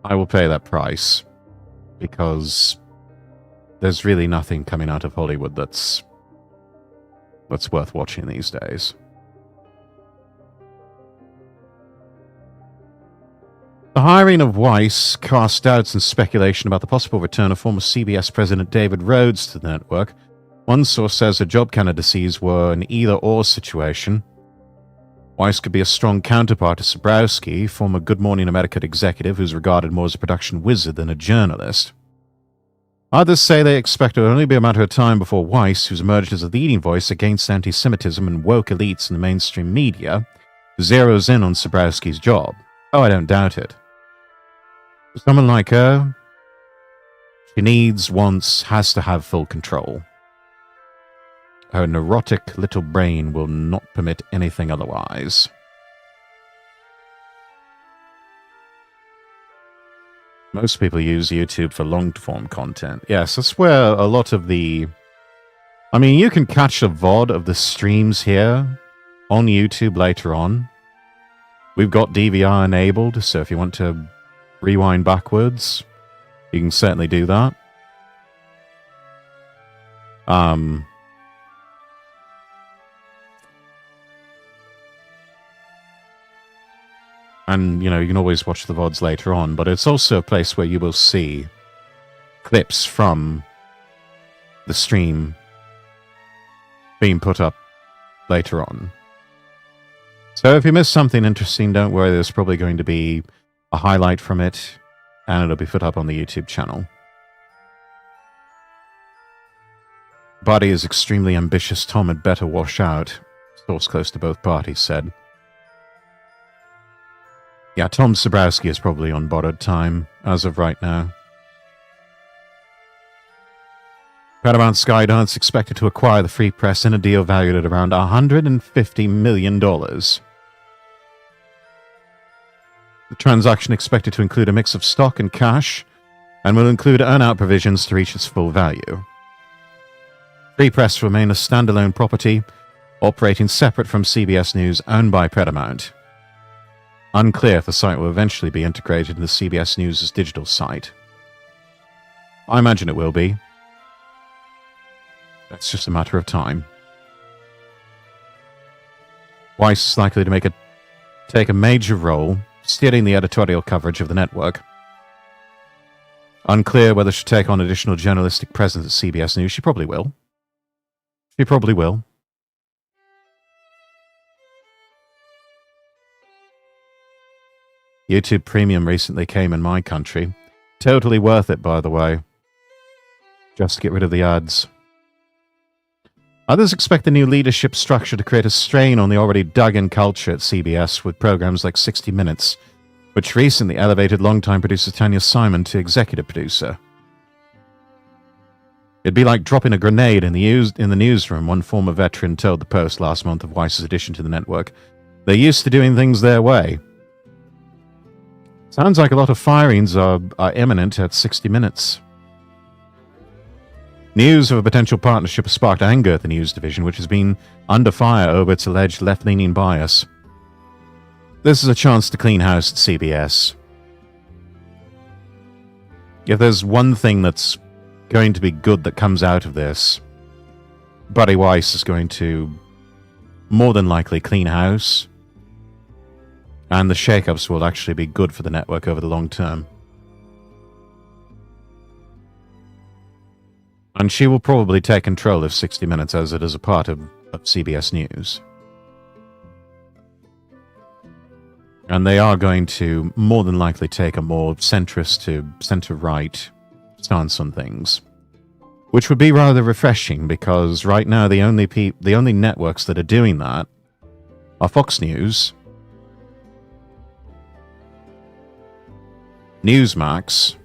I will pay that price because there's really nothing coming out of Hollywood that's worth watching these days. The hiring of Weiss cast doubts and speculation about the possible return of former CBS President David Rhodes to the network. One source says her job candidacies were an either-or situation. Weiss could be a strong counterpart to Sabrowski, former Good Morning America executive who's regarded more as a production wizard than a journalist. Others say they expect it will only be a matter of time before Weiss, who's emerged as a leading voice against anti-Semitism and woke elites in the mainstream media, zeroes in on Sabrowski's job. Oh, I don't doubt it. For someone like her, she needs, wants, has to have full control. Her neurotic little brain will not permit anything otherwise. Most people use YouTube for long-form content. Yes, that's where a lot of the... I mean, you can catch a VOD of the streams here on YouTube later on. We've got DVR enabled, so if you want to rewind backwards, you can certainly do that. And, you know, you can always watch the VODs later on, but it's also a place where you will see clips from the stream being put up later on. So if you miss something interesting, don't worry, there's probably going to be a highlight from it, and it'll be put up on the YouTube channel. Buddy is extremely ambitious. Tom had better wash out, source close to both parties said. Yeah, Tom Sabrowski is probably on borrowed time, as of right now. Paramount Skydance expected to acquire the Free Press in a deal valued at around $150 million. The transaction expected to include a mix of stock and cash, and will include earn-out provisions to reach its full value. Free Press will remain a standalone property, operating separate from CBS News, owned by Paramount. Unclear if the site will eventually be integrated into CBS News' digital site. I imagine it will be. That's just a matter of time. Weiss is likely to take a major role steering the editorial coverage of the network. Unclear whether she'll take on additional journalistic presence at CBS News. She probably will. She probably will. YouTube Premium recently came in my country. Totally worth it, by the way. Just to get rid of the ads. Others expect the new leadership structure to create a strain on the already dug-in culture at CBS with programs like 60 Minutes, which recently elevated longtime producer Tanya Simon to executive producer. It'd be like dropping a grenade in the newsroom, one former veteran told the Post last month of Weiss's addition to the network. They're used to doing things their way. Sounds like a lot of firings are imminent at 60 Minutes. News of a potential partnership has sparked anger at the news division, which has been under fire over its alleged left-leaning bias. This is a chance to clean house at CBS. If there's one thing that's going to be good that comes out of this, Buddy Weiss is going to more than likely clean house, and the shakeups will actually be good for the network over the long term. And she will probably take control of 60 Minutes as it is a part of CBS News. And they are going to more than likely take a more centrist to center-right stance on things. Which would be rather refreshing, because right now the only networks that are doing that are Fox News, Newsmax,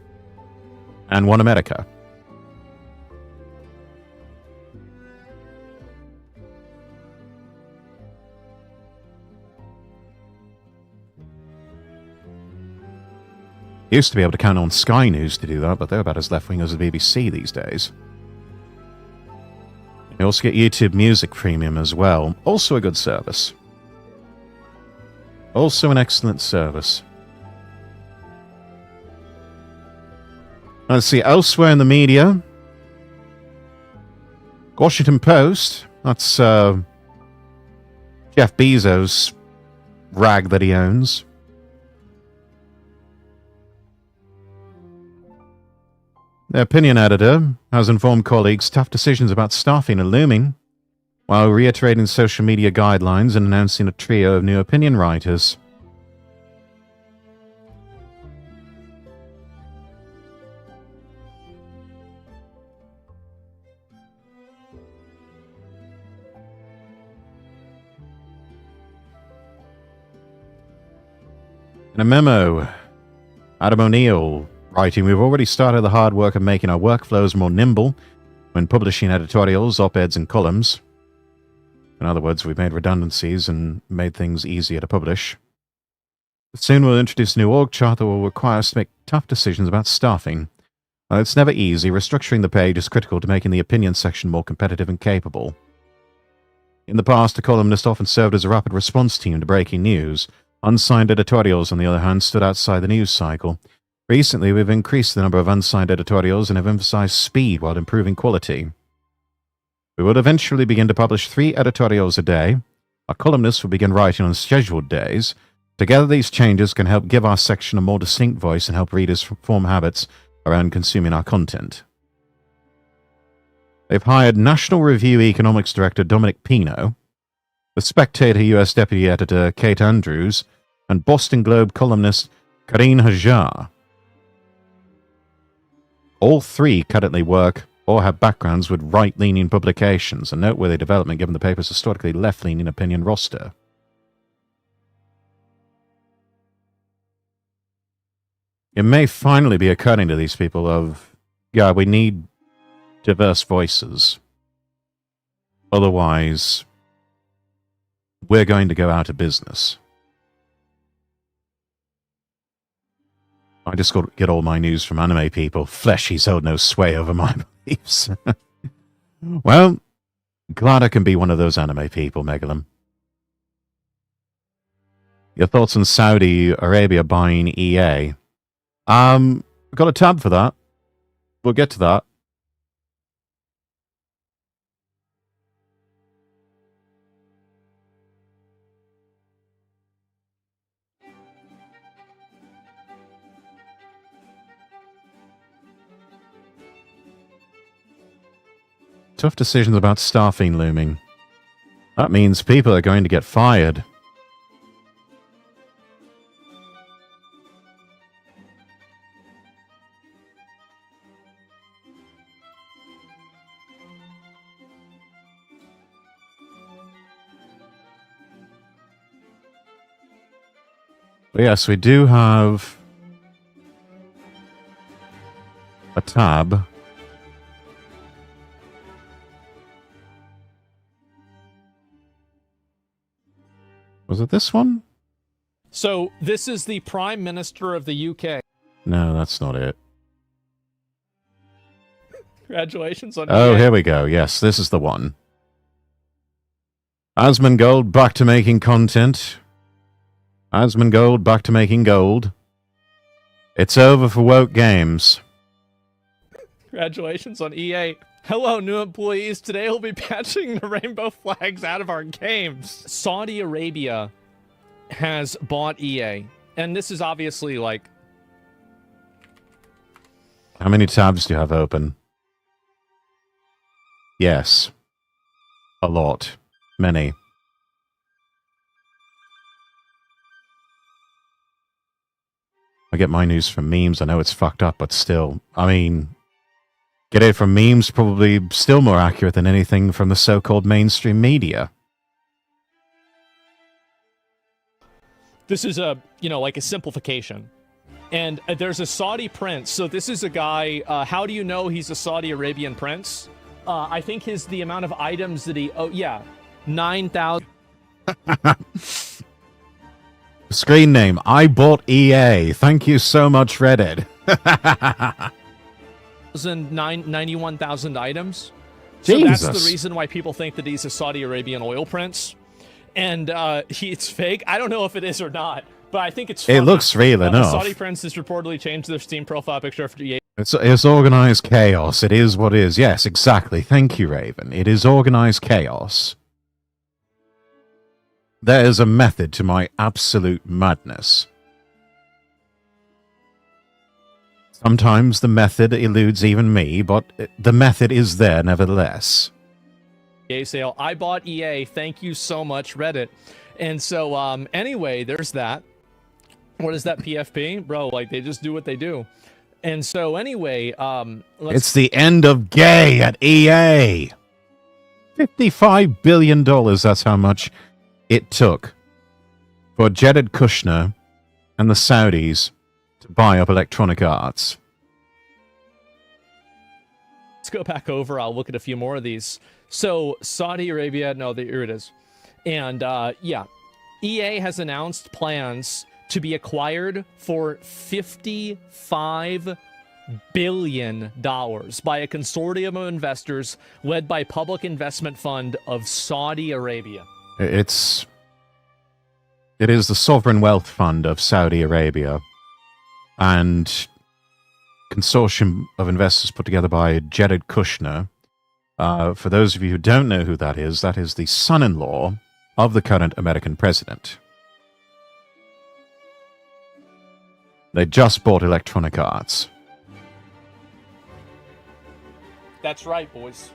and One America. Used to be able to count on Sky News to do that, but they're about as left-wing as the BBC these days. You also get YouTube Music Premium as well. Also a good service. Also an excellent service. Let's see, elsewhere in the media. Washington Post. That's Jeff Bezos' rag that he owns. The opinion editor has informed colleagues tough decisions about staffing are looming, while reiterating social media guidelines and announcing a trio of new opinion writers. In a memo, Adam O'Neill writing, we've already started the hard work of making our workflows more nimble when publishing editorials, op-eds, and columns. In other words, we've made redundancies and made things easier to publish. Soon we'll introduce a new org chart that will require us to make tough decisions about staffing. It's never easy. Restructuring the page is critical to making the opinion section more competitive and capable. In the past, a columnist often served as a rapid response team to breaking news. Unsigned editorials, on the other hand, stood outside the news cycle. Recently, we've increased the number of unsigned editorials and have emphasized speed while improving quality. We will eventually begin to publish 3 editorials a day. Our columnists will begin writing on scheduled days. Together, these changes can help give our section a more distinct voice and help readers form habits around consuming our content. They've hired National Review Economics Director Dominic Pino, the Spectator US Deputy Editor Kate Andrews, and Boston Globe columnist Karine Hajar. All 3 currently work or have backgrounds with right-leaning publications, a noteworthy development given the paper's historically left-leaning opinion roster. It may finally be occurring to these people of, yeah, we need diverse voices. Otherwise, we're going to go out of business. I just got to get all my news from anime people. Fleshy's held no sway over my beliefs. Well, glad I can be one of those anime people, Megalum. Your thoughts on Saudi Arabia buying EA? I've got a tab for that. We'll get to that. Tough decisions about staffing looming. That means people are going to get fired. But yes, we do have a tab. Was it this one? So, this is the Prime Minister of the UK. No, that's not it. Congratulations on Oh, EA. here we go. Yes, this is the one. Asmongold back to making content. Asmongold back to making gold. It's over for woke games. Congratulations on EA. Hello, new employees. Today we'll be patching the rainbow flags out of our games. Saudi Arabia has bought EA. And this is obviously like... How many tabs do you have open? Yes. A lot. Many. I get my news from memes. I know it's fucked up, but still. I mean... Get it from memes, probably still more accurate than anything from the so-called mainstream media. This is a, like a simplification. And there's a Saudi prince. So this is a guy, how do you know he's a Saudi Arabian prince? I think the amount of items that 9,000. Screen name, I bought EA. Thank you so much, Reddit. 91,000 items. Jesus. So that's the reason why people think that he's a Saudi Arabian oil prince. And it's fake. I don't know if it is or not, but I think it's funny. It looks real enough. The Saudi prince has reportedly changed their Steam profile picture after EA. It's organized chaos. It is what it is. Yes, exactly. Thank you, Raven. It is organized chaos. There is a method to my absolute madness. Sometimes the method eludes even me, but the method is there nevertheless. EA sale. I bought EA. Thank you so much, Reddit. And so, anyway, there's that. What is that, PFP? Bro, like, they just do what they do. And so, anyway, It's the end of gay at EA! $55 billion, that's how much it took for Jared Kushner and the Saudis to buy up Electronic Arts. Let's go back over. I'll look at a few more of these. So, Saudi Arabia, here it is. And, EA has announced plans to be acquired for $55 billion by a consortium of investors led by Public Investment Fund of Saudi Arabia. It is the Sovereign Wealth Fund of Saudi Arabia, and consortium of investors put together by Jared Kushner. For those of you who don't know who that is the son-in-law of the current American president. They just bought Electronic Arts. That's right, boys.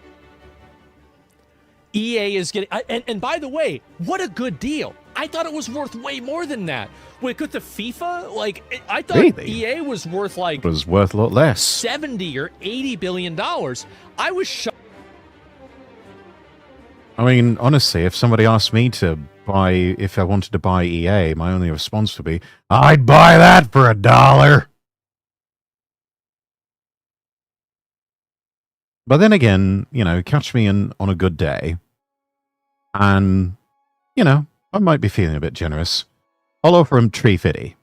EA is getting... And by the way, what a good deal. I thought it was worth way more than that. Wait, with the FIFA? Like, I thought really? EA was worth like... It was worth a lot less. 70 or 80 billion dollars. I was shocked. I mean, honestly, if somebody asked me if I wanted to buy EA, my only response would be, I'd buy that for $1. But then again, you know, catch me on a good day, and, you know, I might be feeling a bit generous. I'll offer him $350.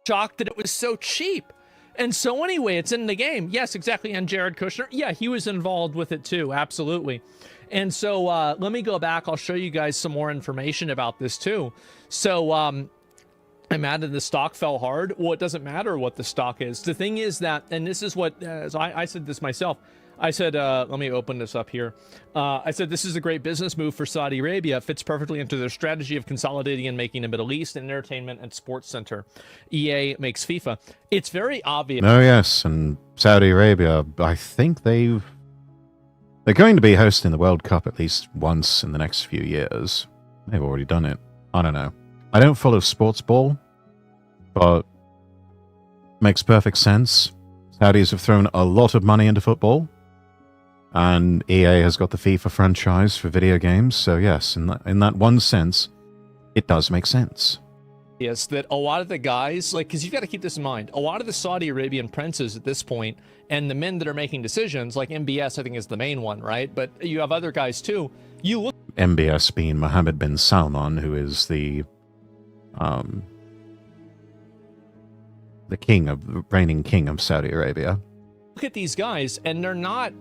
Shocked that it was so cheap. And so anyway, it's in the game. Yes, exactly. And Jared Kushner, yeah, he was involved with it too. Absolutely. And so let me go back. I'll show you guys some more information about this too. So I'm mad that the stock fell hard. Well, it doesn't matter what the stock is. The thing is that, and this is what, I said this myself. I said, let me open this up here. I said, this is a great business move for Saudi Arabia. It fits perfectly into their strategy of consolidating and making the Middle East an entertainment and sports center. EA makes FIFA. It's very obvious. Oh, yes. And Saudi Arabia, I think they're going to be hosting the World Cup at least once in the next few years. They've already done it. I don't know. I don't follow sports ball, but makes perfect sense. Saudis have thrown a lot of money into football. And EA has got the FIFA franchise for video games, so yes, in that one sense, it does make sense. Yes, that a lot of the guys, like, because you've got to keep this in mind, a lot of the Saudi Arabian princes at this point, and the men that are making decisions, like MBS, I think is the main one, right? But you have other guys too. You look. MBS being Mohammed bin Salman, who is the reigning king of Saudi Arabia. Look at these guys, and they're not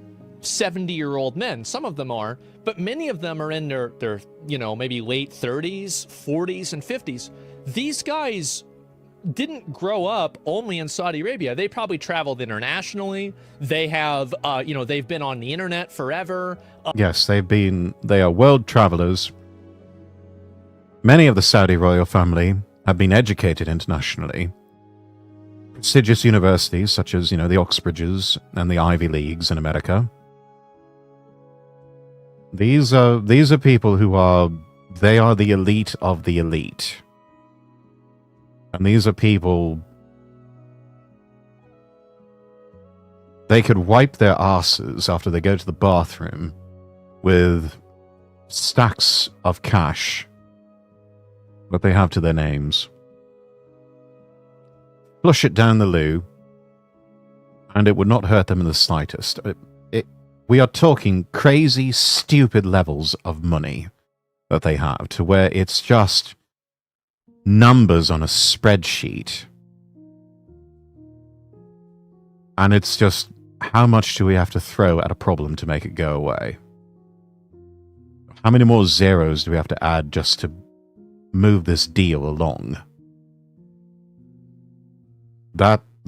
70-year-old men. Some of them are, but many of them are in their you know, maybe late 30s, 40s, and 50s. These guys didn't grow up only in Saudi Arabia. They probably traveled internationally. They have, you know, they've been on the internet forever. Yes, they are world travelers. Many of the Saudi royal family have been educated internationally. Prestigious universities such as, you know, the Oxbridges and the Ivy Leagues in America. These are people who are the elite of the elite. And these are people, they could wipe their asses after they go to the bathroom with stacks of cash that they have to their names. Flush it down the loo, and it would not hurt them in the slightest. We are talking crazy, stupid levels of money that they have, to where it's just numbers on a spreadsheet. And it's just, how much do we have to throw at a problem to make it go away? How many more zeros do we have to add just to move this deal along?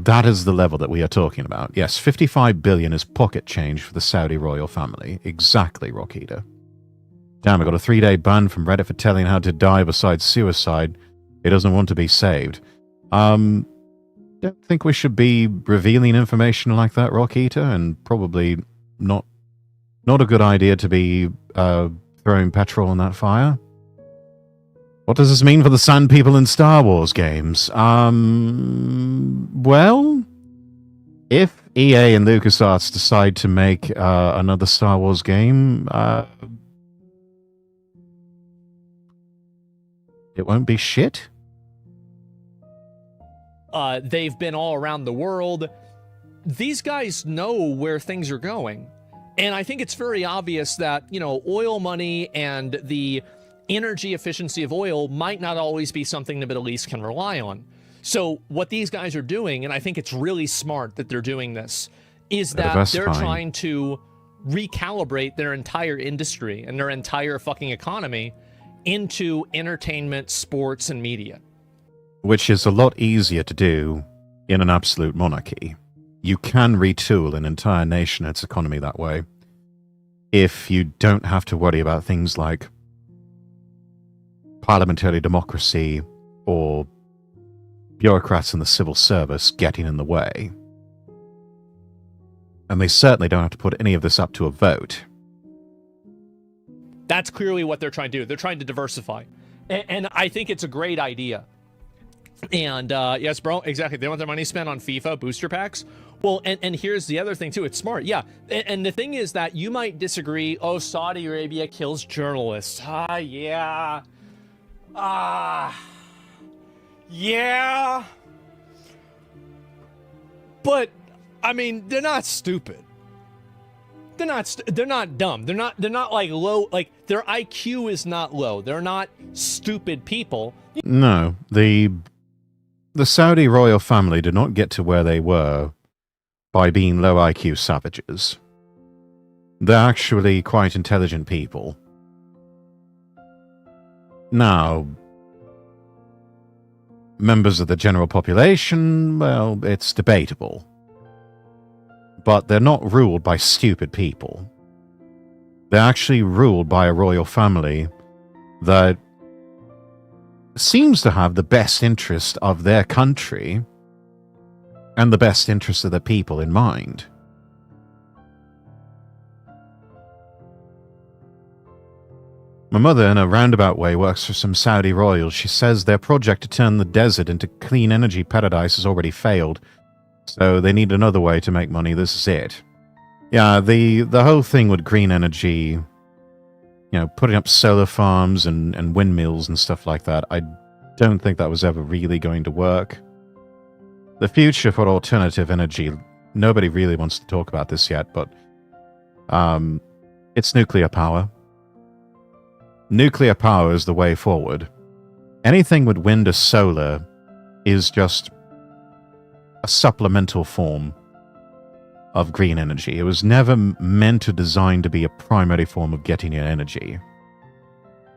That is the level that we are talking about. Yes, 55 billion is pocket change for the Saudi royal family. Exactly, Rockita. Damn, I got a 3-day ban from Reddit for telling how to die besides suicide. He doesn't want to be saved. Don't think we should be revealing information like that, Rockita, and probably not a good idea to be throwing petrol on that fire. What does this mean for the Sand People in Star Wars games? Well, if EA and LucasArts decide to make another Star Wars game, it won't be shit. They've been all around the world. These guys know where things are going. And I think it's very obvious that, you know, oil money and the energy efficiency of oil might not always be something the Middle East can rely on. So what these guys are doing, and I think it's really smart that they're doing this, is that they're trying to recalibrate their entire industry and their entire fucking economy into entertainment, sports, and media. Which is a lot easier to do in an absolute monarchy. You can retool an entire nation and its economy that way, if you don't have to worry about things like parliamentary democracy or bureaucrats in the civil service getting in the way. And they certainly don't have to put any of this up to a vote. That's clearly what they're trying to do. They're trying to diversify. And I think it's a great idea. And yes, bro, exactly. They want their money spent on FIFA booster packs. Well, and here's the other thing too. It's smart. Yeah. And the thing is that you might disagree. Oh, Saudi Arabia kills journalists. Yeah. Yeah. But, I mean, they're not stupid. they're not dumb. They're not like low, like their IQ is not low. They're not stupid people. No, the Saudi royal family did not get to where they were by being low IQ savages. They're actually quite intelligent people. Now, members of the general population, well, it's debatable. But they're not ruled by stupid people. They're actually ruled by a royal family that seems to have the best interest of their country and the best interest of the people in mind. My mother, in a roundabout way, works for some Saudi royals. She says their project to turn the desert into clean energy paradise has already failed, so they need another way to make money. This is it. Yeah, the whole thing with green energy, putting up solar farms and windmills and stuff like that, I don't think that was ever really going to work. The future for alternative energy, nobody really wants to talk about this yet, but it's nuclear power. Nuclear power is the way forward. Anything with wind or solar is just a supplemental form of green energy. It was never meant or designed to be a primary form of getting your energy.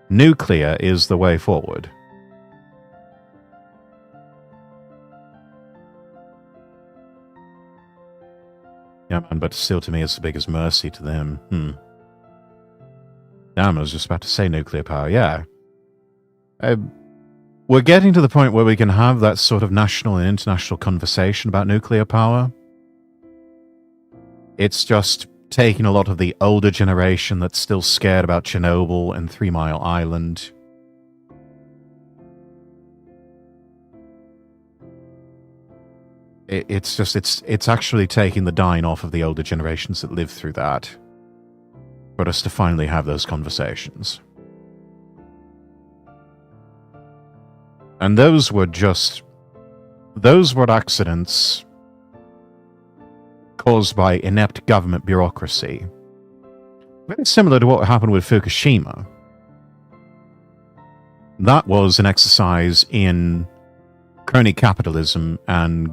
Nuclear is the way forward. Yeah, man, but still to me it's the biggest mercy to them. Damn, I was just about to say nuclear power, yeah. We're getting to the point where we can have that sort of national and international conversation about nuclear power. It's just taking a lot of the older generation that's still scared about Chernobyl and 3 Mile Island. It's actually taking the dine off of the older generations that lived through that, for us to finally have those conversations. And those were accidents caused by inept government bureaucracy. Very similar to what happened with Fukushima. That was an exercise in crony capitalism and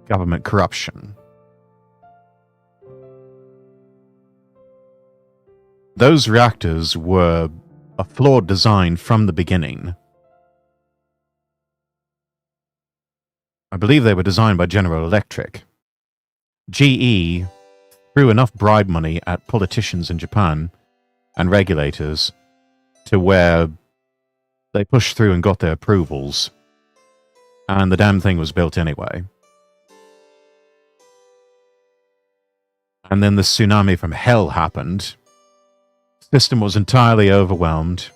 government corruption. Those reactors were a flawed design from the beginning. I believe they were designed by General Electric. GE threw enough bribe money at politicians in Japan and regulators to where they pushed through and got their approvals, and the damn thing was built anyway. And then the tsunami from hell happened. The system was entirely overwhelmed.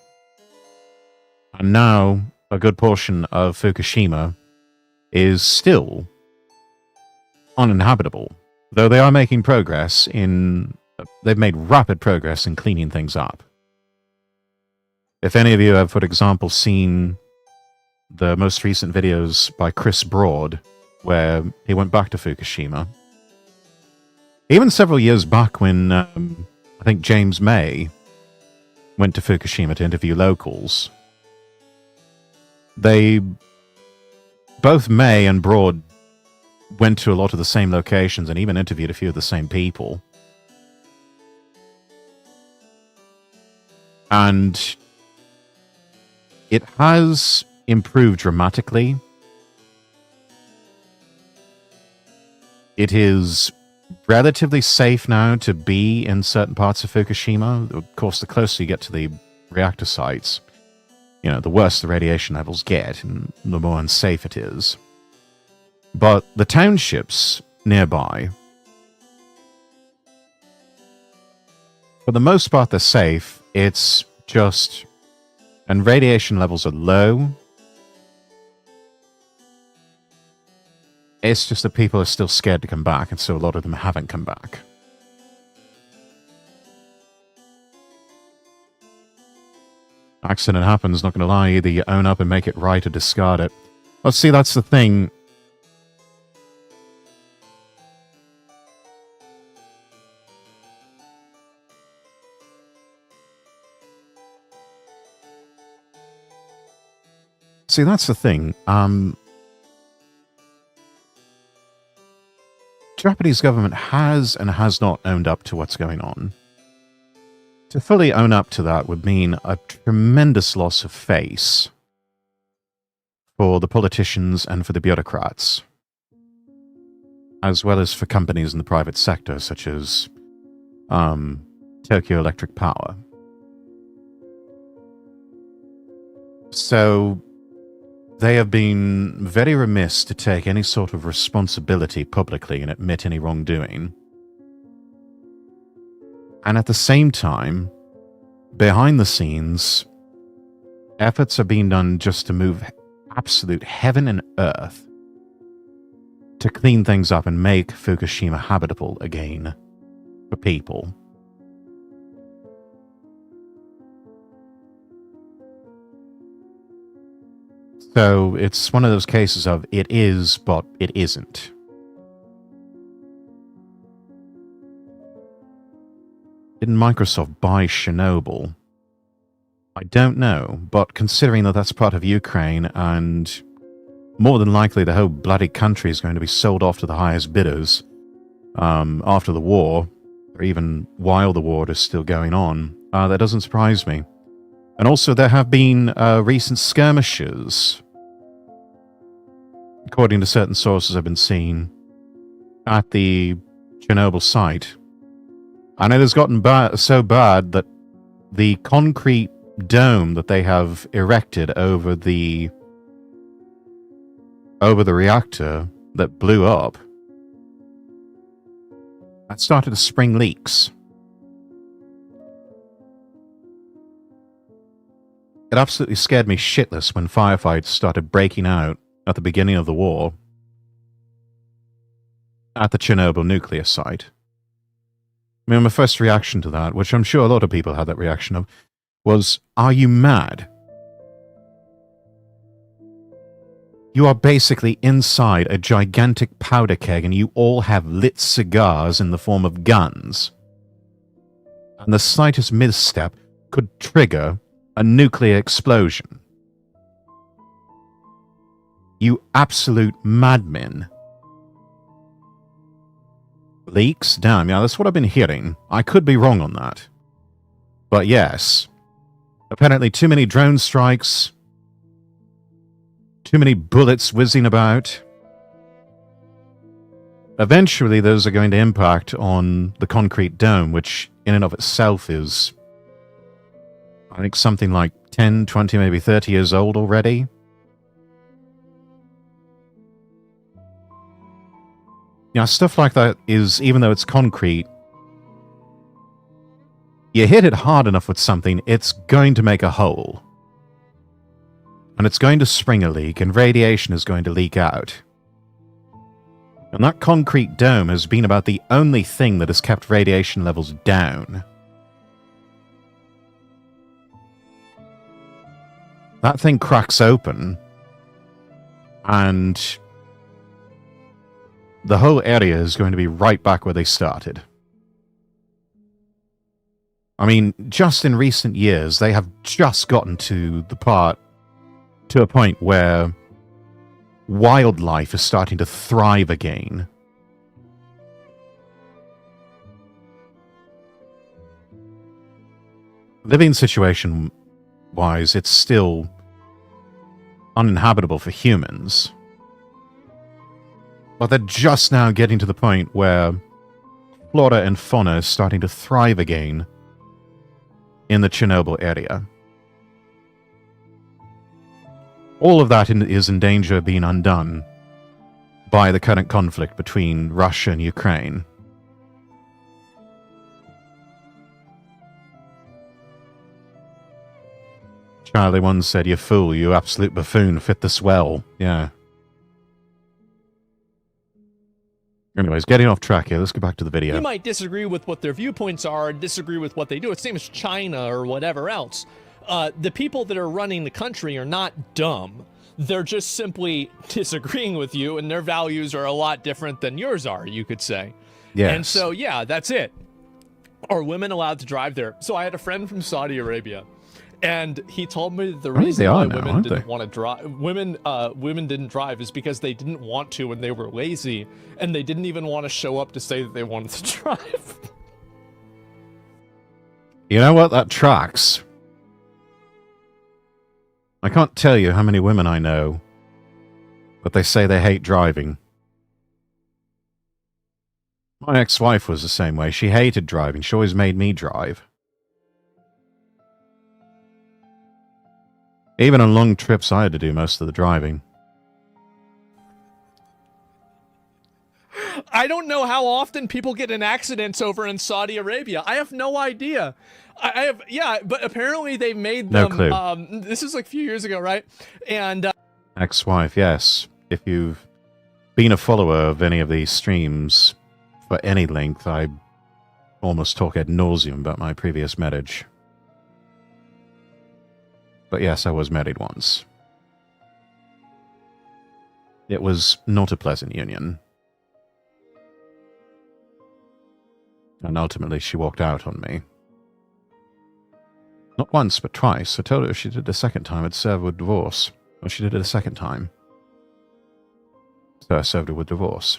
And now a good portion of Fukushima is still uninhabitable. Though they are making progress they've made rapid progress in cleaning things up. If any of you have, for example, seen the most recent videos by Chris Broad, where he went back to Fukushima, even several years back when I think James May went to Fukushima to interview locals, both May and Broad went to a lot of the same locations and even interviewed a few of the same people. And it has improved dramatically. It is relatively safe now to be in certain parts of Fukushima. Of course, the closer you get to the reactor sites, the worse the radiation levels get and the more unsafe it is. But the townships nearby, for the most part, they're safe. It's just... and radiation levels are low. It's just that people are still scared to come back, and so a lot of them haven't come back. Accident happens, not going to lie. Either you own up and make it right or discard it. Well, see, that's the thing. See, that's the thing. Japanese government has and has not owned up to what's going on. To fully own up to that would mean a tremendous loss of face for the politicians and for the bureaucrats, as well as for companies in the private sector, such as Tokyo Electric Power. So they have been very remiss to take any sort of responsibility publicly and admit any wrongdoing. And at the same time, behind the scenes, efforts are being done just to move absolute heaven and earth to clean things up and make Fukushima habitable again for people. So it's one of those cases of it is, but it isn't. Didn't Microsoft buy Chernobyl? I don't know, but considering that that's part of Ukraine and more than likely the whole bloody country is going to be sold off to the highest bidders after the war, or even while the war is still going on, that doesn't surprise me. And also there have been recent skirmishes, according to certain sources I've been seeing, at the Chernobyl site. And it has gotten so bad that the concrete dome that they have erected over the reactor that blew up, that started to spring leaks. It absolutely scared me shitless when firefights started breaking out at the beginning of the war at the Chernobyl nuclear site. I mean, my first reaction to that, which I'm sure a lot of people had that reaction of, was, are you mad? You are basically inside a gigantic powder keg and you all have lit cigars in the form of guns. And the slightest misstep could trigger a nuclear explosion. You absolute madmen. Leaks? Damn, yeah, that's what I've been hearing. I could be wrong on that. But yes, apparently too many drone strikes, too many bullets whizzing about. Eventually those are going to impact on the concrete dome, which in and of itself is, I think, something like 10, 20, maybe 30 years old already. Yeah, stuff like that is, even though it's concrete, you hit it hard enough with something, it's going to make a hole. And it's going to spring a leak, and radiation is going to leak out. And that concrete dome has been about the only thing that has kept radiation levels down. That thing cracks open, and the whole area is going to be right back where they started. I mean, just in recent years, they have just gotten to a point where wildlife is starting to thrive again. Living situation-wise, it's still uninhabitable for humans. But they're just now getting to the point where flora and fauna is starting to thrive again in the Chernobyl area. All of that is in danger of being undone by the current conflict between Russia and Ukraine. Charlie once said, "You fool, you absolute buffoon, fit this well." Yeah. Anyways, getting off track here, let's get back to the video. You might disagree with what their viewpoints are, disagree with what they do. It's the same as China or whatever else. The people that are running the country are not dumb. They're just simply disagreeing with you, and their values are a lot different than yours are, you could say. Yes. And so, yeah, that's it. Are women allowed to drive there? So I had a friend from Saudi Arabia, And he told me the I think reason they why are now, women aren't didn't they? want to drive, women didn't drive is because they didn't want to and they were lazy, and they didn't even want to show up to say that they wanted to drive. You know what? That tracks. I can't tell you how many women I know, but they say they hate driving. My ex-wife was the same way. She hated driving. She always made me drive. Even on long trips, I had to do most of the driving. I don't know how often people get in accidents over in Saudi Arabia. I have no idea. I have, yeah, but apparently they made No them. clue. This is like a few years ago, right? And Ex-wife, yes. If you've been a follower of any of these streams for any length, I almost talk ad nauseum about my previous marriage. But yes, I was married once. It was not a pleasant union. And ultimately she walked out on me. Not once, but twice. I told her if she did it a second time, I'd serve her with divorce. Well, she did it a second time. So I served her with divorce.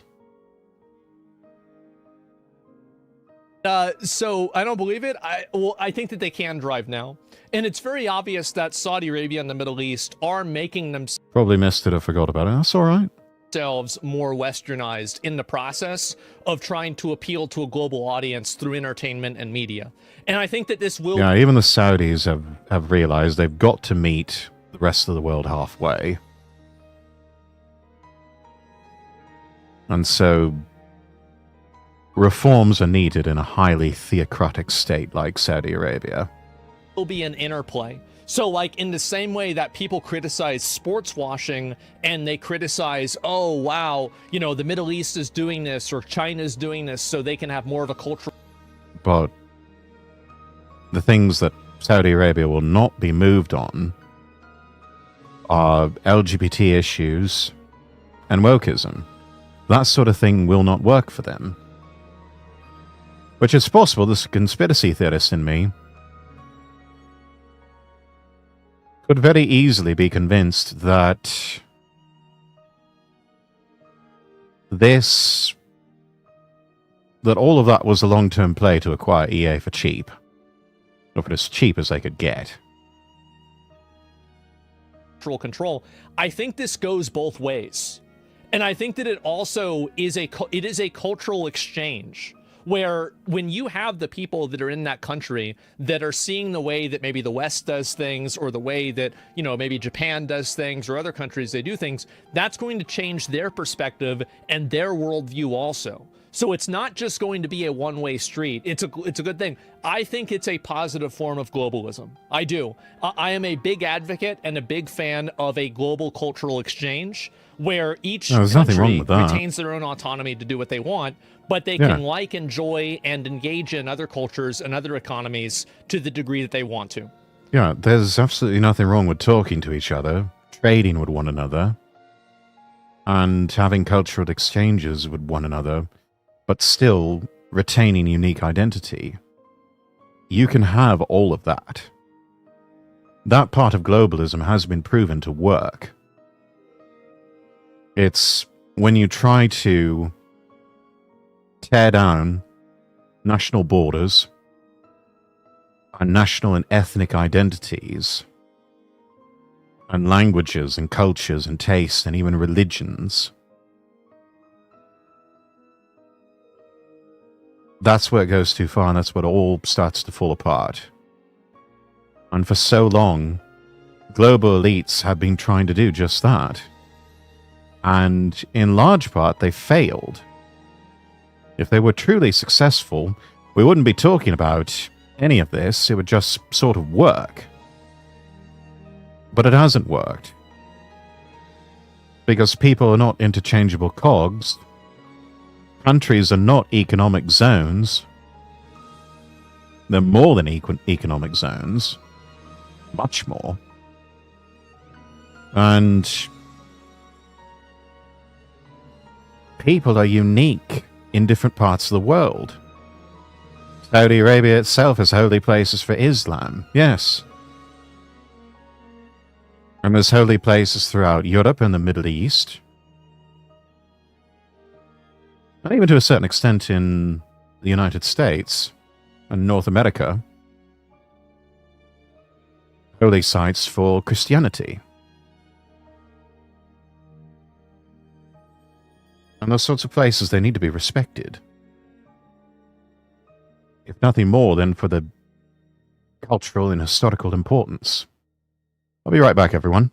So I don't believe it. I think that they can drive now. And it's very obvious that Saudi Arabia and the Middle East are making Probably missed it or forgot about it. That's alright. themselves more westernized in the process of trying to appeal to a global audience through entertainment and media. And I think that this will... Yeah, even the Saudis have realized they've got to meet the rest of the world halfway. And so reforms are needed in a highly theocratic state like Saudi Arabia. will be an interplay. So like in the same way that people criticize sports washing and they criticize, oh wow, you know, the Middle East is doing this or China's doing this so they can have more of a cultural... But the things that Saudi Arabia will not be moved on are LGBT issues and wokeism. That sort of thing will not work for them. Which is possible, this conspiracy theorist in me could very easily be convinced that all of that was a long-term play to acquire EA for cheap. Or for as cheap as they could get. control. I think this goes both ways. And I think that it also is a cultural exchange where when you have the people that are in that country that are seeing the way that maybe the West does things or the way that, you know, maybe Japan does things or other countries they do things, that's going to change their perspective and their worldview also. So it's not just going to be a one-way street. It's a good thing. I think it's a positive form of globalism. I do. I am a big advocate and a big fan of a global cultural exchange where each country retains their own autonomy to do what they want, but they can like, enjoy, and engage in other cultures and other economies to the degree that they want to. Yeah, there's absolutely nothing wrong with talking to each other, trading with one another, and having cultural exchanges with one another, but still retaining unique identity. You can have all of that. That part of globalism has been proven to work. It's when you try to tear down national borders and national and ethnic identities and languages and cultures and tastes and even religions. That's where it goes too far, and that's where it all starts to fall apart. And for so long, global elites have been trying to do just that. And in large part, they failed. If they were truly successful, we wouldn't be talking about any of this. It would just sort of work. But it hasn't worked. Because people are not interchangeable cogs. Countries are not economic zones. They're more than economic zones. Much more. And people are unique in different parts of the world. Saudi Arabia itself has holy places for Islam, yes. And there's holy places throughout Europe and the Middle East. And even to a certain extent in the United States and North America. Holy sites for Christianity. And those sorts of places, they need to be respected. If nothing more than for the cultural and historical importance. I'll be right back, everyone.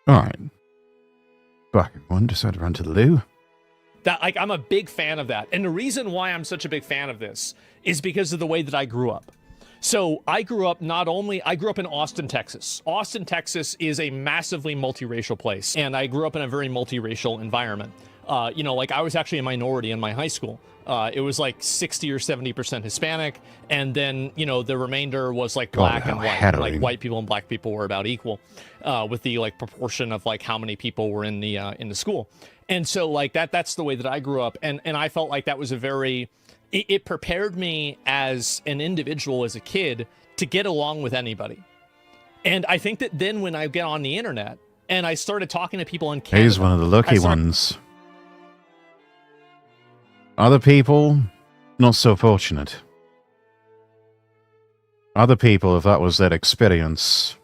Alright. Back, everyone. Decided to run to the loo. That, like, I'm a big fan of that. And the reason why I'm such a big fan of this is because of the way that I grew up. So I grew up in Austin, Texas. Austin, Texas is a massively multiracial place. And I grew up in a very multiracial environment. You know, like I was actually a minority in my high school. It was like 60 or 70% Hispanic. And then, you know, the remainder was like black and white. Like white people and black people were about equal with the like proportion of like how many people were in the school. And so like that's the way that I grew up. And I felt like that was a very, it prepared me as an individual, as a kid, to get along with anybody. And I think that then when I get on the internet and I started talking to people in Canada. He's one of the lucky ones. Other people, not so fortunate. Other people, if that was their experience,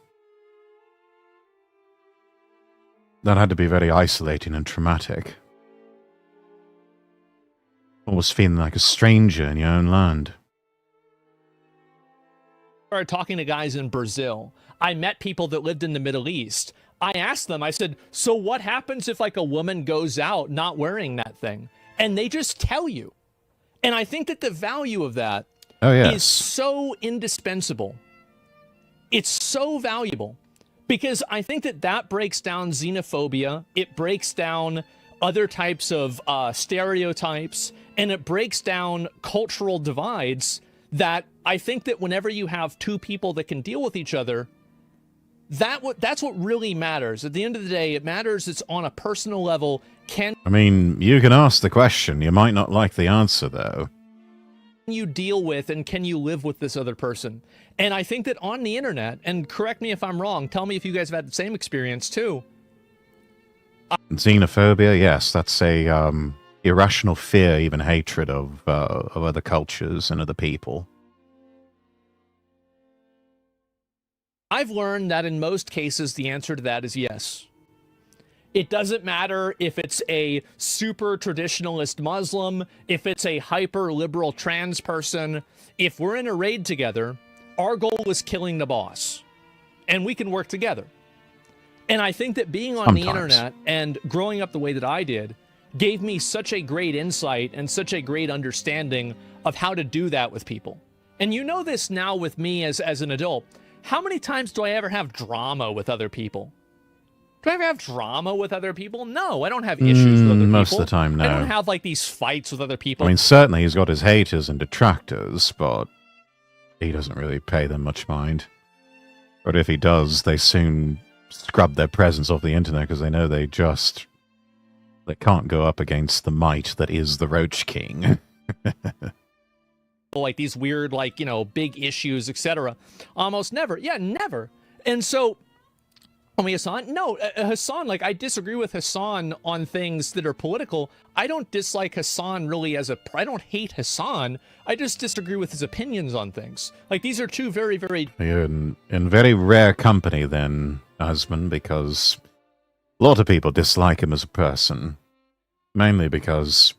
that had to be very isolating and traumatic. Almost feeling like a stranger in your own land. I started talking to guys in Brazil. I met people that lived in the Middle East. I asked them, I said, so what happens if like a woman goes out not wearing that thing? And they just tell you. And I think that the value of that is so indispensable. It's so valuable because I think that that breaks down xenophobia. It breaks down other types of stereotypes, and it breaks down cultural divides that I think that whenever you have two people that can deal with each other, that's what really matters. At the end of the day, it matters it's on a personal level. I mean, you can ask the question. You might not like the answer, though. Can you deal with and can you live with this other person? And I think that on the internet, and correct me if I'm wrong, tell me if you guys have had the same experience too. Xenophobia, yes, that's a irrational fear, even hatred of other cultures and other people. I've learned that in most cases, the answer to that is yes. It doesn't matter if it's a super traditionalist Muslim, if it's a hyper liberal trans person. If we're in a raid together, our goal is killing the boss, and we can work together. And I think that being on the internet and growing up the way that I did gave me such a great insight and such a great understanding of how to do that with people. And you know this now with me as an adult. How many times do I ever have drama with other people? Do I ever have drama with other people? No, I don't have issues with other people. Most of the time, no. I don't have like these fights with other people. I mean, certainly he's got his haters and detractors, but he doesn't really pay them much mind. But if he does, they soon scrub their presence off the internet because they know they can't go up against the might that is the Roach King. Like these weird, like, you know, big issues, etc. Almost never. Yeah, never. And so Homie Hassan? No, Hassan, like, I disagree with Hassan on things that are political. I don't dislike Hassan really I don't hate Hassan. I just disagree with his opinions on things. Like, these are two very, very... You're in very rare company then, Asman, because a lot of people dislike him as a person. Mainly because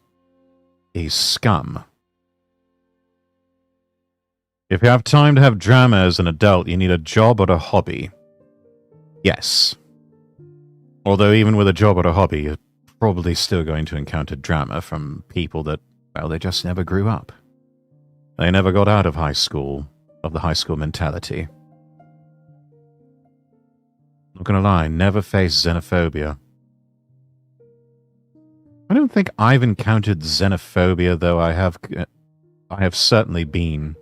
he's scum. If you have time to have drama as an adult, you need a job or a hobby. Yes. Although even with a job or a hobby, you're probably still going to encounter drama from people that, well, they just never grew up. They never got out of high school, of the high school mentality. Not gonna lie, never faced xenophobia. I don't think I've encountered xenophobia, though I have certainly been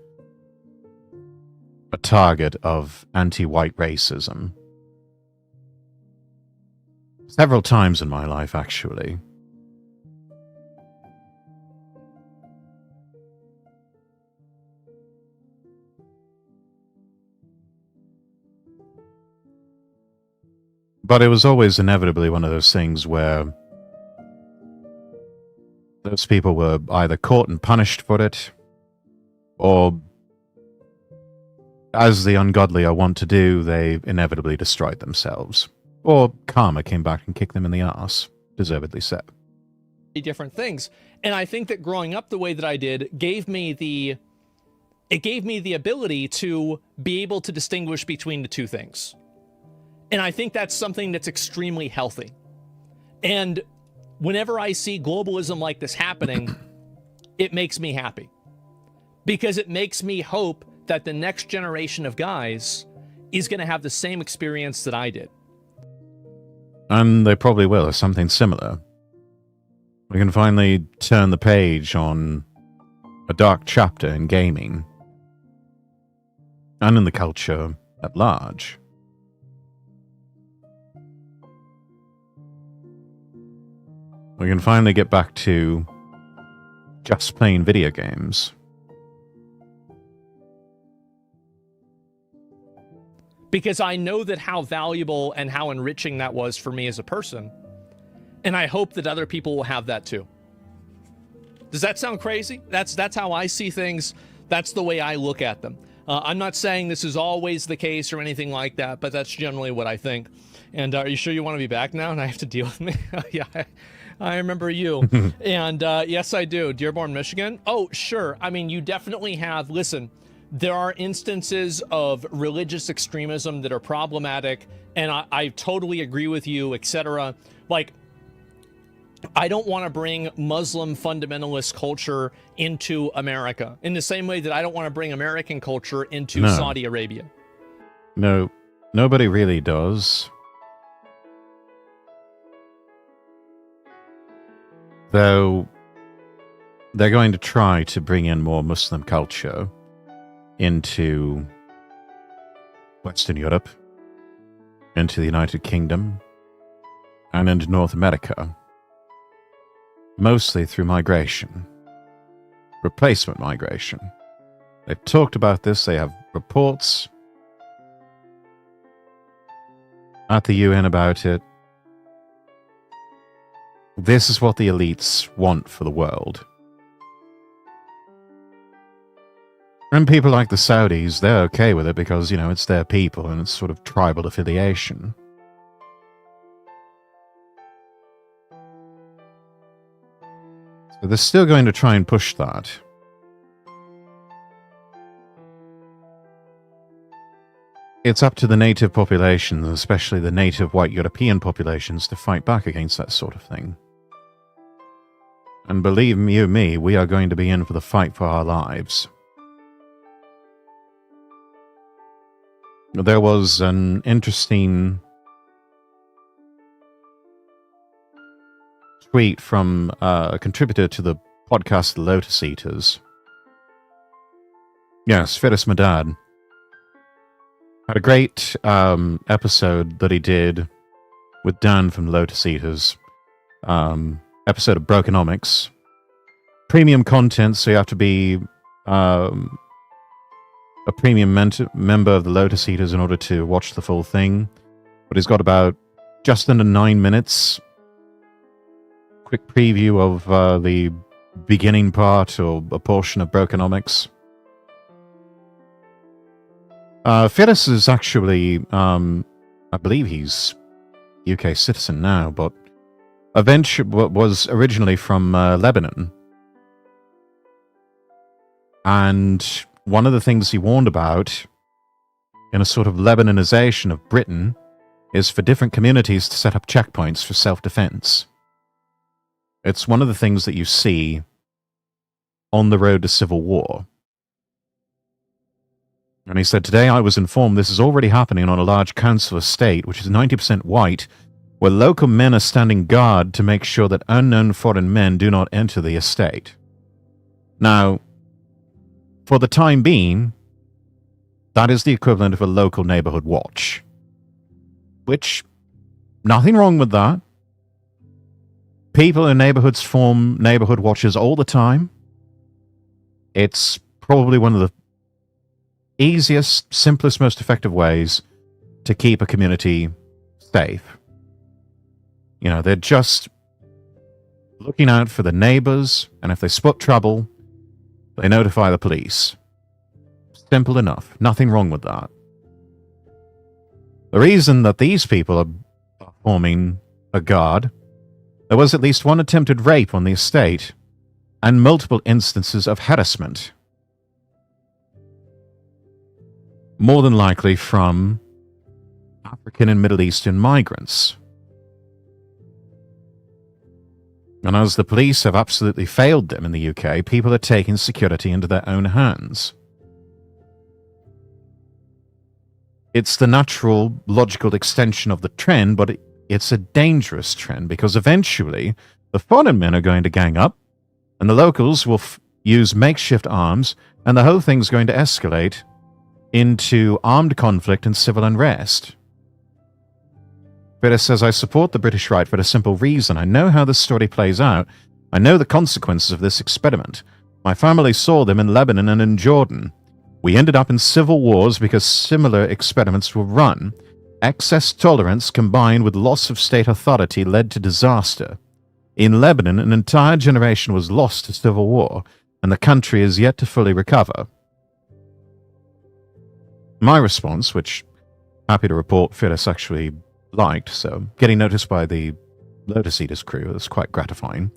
a target of anti-white racism. Several times in my life, actually. But it was always inevitably one of those things where those people were either caught and punished for it, or, as the ungodly are wont to do, they inevitably destroyed themselves. Or karma came back and kicked them in the arse, deservedly so. Different things. And I think that growing up the way that I did gave me the ability to be able to distinguish between the two things. And I think that's something that's extremely healthy. And whenever I see globalism like this happening, it makes me happy. Because it makes me hope that the next generation of guys is going to have the same experience that I did. And they probably will, or something similar. We can finally turn the page on a dark chapter in gaming. And in the culture at large. We can finally get back to just playing video games. Because I know that how valuable and how enriching that was for me as a person. And I hope that other people will have that too. Does that sound crazy? That's how I see things. That's the way I look at them. I'm not saying this is always the case or anything like that, but that's generally what I think. And are you sure you want to be back now and I have to deal with me? Yeah, I remember you. And yes, I do. Dearborn, Michigan? Oh, sure. I mean, you definitely have. Listen, there are instances of religious extremism that are problematic, and I totally agree with you, etc. Like, I don't want to bring Muslim fundamentalist culture into America in the same way that I don't want to bring American culture into Saudi Arabia. No, nobody really does. Though they're going to try to bring in more Muslim culture into Western Europe, into the United Kingdom, and into North America. Mostly through migration. Replacement migration. They've talked about this, they have reports at the UN about it. This is what the elites want for the world. And people like the Saudis, they're okay with it because, you know, it's their people and it's sort of tribal affiliation. So they're still going to try and push that. It's up to the native populations, especially the native white European populations, to fight back against that sort of thing. And believe you me, we are going to be in for the fight for our lives. There was an interesting tweet from a contributor to the podcast The Lotus Eaters. Yes, Firas Madad had a great episode that he did with Dan from Lotus Eaters. Episode of Brokenomics. Premium content, so you have to be a premium member of the Lotus Eaters in order to watch the full thing. but he's got about just under 9 minutes. Quick preview of the beginning part or a portion of Brokenomics. Firas is actually, I believe he's UK citizen now, but was originally from Lebanon. And one of the things he warned about in a sort of Lebanonization of Britain is for different communities to set up checkpoints for self-defense. It's one of the things that you see on the road to civil war. And he said, today I was informed this is already happening on a large council estate, which is 90% white, where local men are standing guard to make sure that unknown foreign men do not enter the estate. Now, for the time being, that is the equivalent of a local neighborhood watch. Which, nothing wrong with that. People in neighborhoods form neighborhood watches all the time. It's probably one of the easiest, simplest, most effective ways to keep a community safe. You know, they're just looking out for the neighbors, and if they spot trouble, they notify the police. Simple enough. Nothing wrong with that. The reason that these people are forming a guard, there was at least one attempted rape on the estate and multiple instances of harassment. More than likely from African and Middle Eastern migrants. And as the police have absolutely failed them in the UK, people are taking security into their own hands. It's the natural, logical extension of the trend, but it's a dangerous trend because eventually the foreign men are going to gang up and the locals will use makeshift arms and the whole thing's going to escalate into armed conflict and civil unrest. Firas says, I support the British right for a simple reason. I know how this story plays out. I know the consequences of this experiment. My family saw them in Lebanon and in Jordan. We ended up in civil wars because similar experiments were run. Excess tolerance combined with loss of state authority led to disaster. In Lebanon, an entire generation was lost to civil war, and the country is yet to fully recover. My response, which happy to report Firas actually liked, so getting noticed by the Lotus Eaters crew is quite gratifying.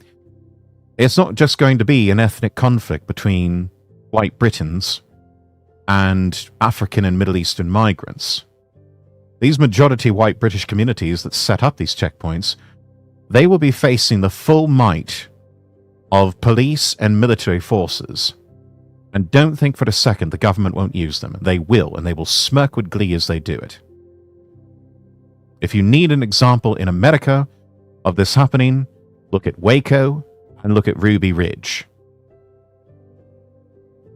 It's not just going to be an ethnic conflict between white Britons and African and Middle Eastern migrants. These majority white British communities that set up these checkpoints, they will be facing the full might of police and military forces. And don't think for a second the government won't use them. They will, and they will smirk with glee as they do it. If you need an example in America of this happening, look at Waco and look at Ruby Ridge.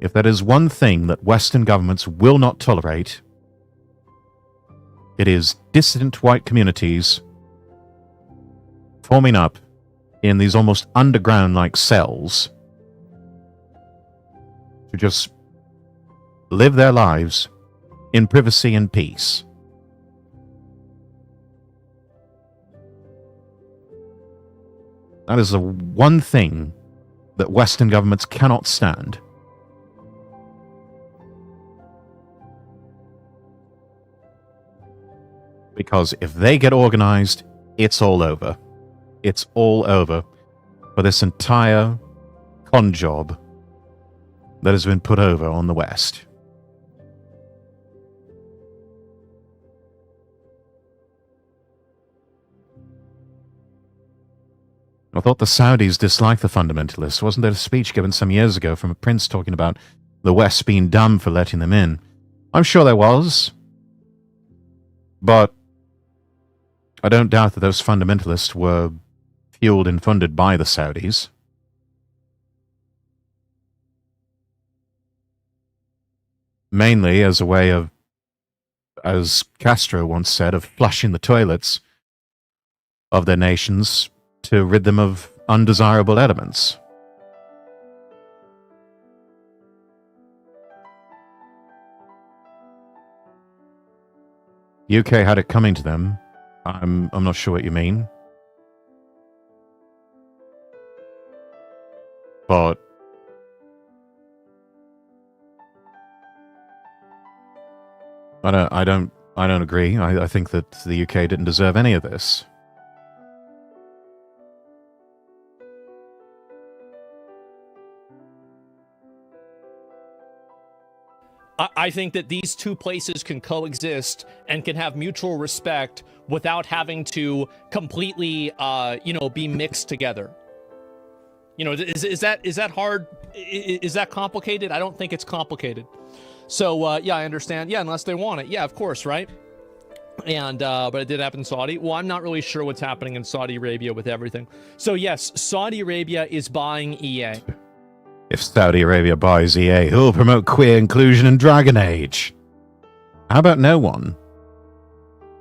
If there is one thing that Western governments will not tolerate, it is dissident white communities forming up in these almost underground-like cells to just live their lives in privacy and peace. That is the one thing that Western governments cannot stand. Because if they get organized, it's all over. It's all over for this entire con job that has been put over on the West. I thought the Saudis disliked the fundamentalists. Wasn't there a speech given some years ago from a prince talking about the West being dumb for letting them in? I'm sure there was. But I don't doubt that those fundamentalists were fueled and funded by the Saudis. Mainly as a way of, as Castro once said, of flushing the toilets of their nations to rid them of undesirable elements. UK had it coming to them I'm not sure what you mean. But I don't agree. I think that the UK didn't deserve any of this. I think that these two places can coexist and can have mutual respect without having to completely, be mixed together. Is that hard? Is that complicated? I don't think it's complicated. So, yeah, I understand. Yeah, unless they want it. Yeah, of course, right? And, but it did happen in Saudi. Well, I'm not really sure what's happening in Saudi Arabia with everything. So, yes, Saudi Arabia is buying EA. If Saudi Arabia buys EA, who'll promote queer inclusion in Dragon Age? How about no one?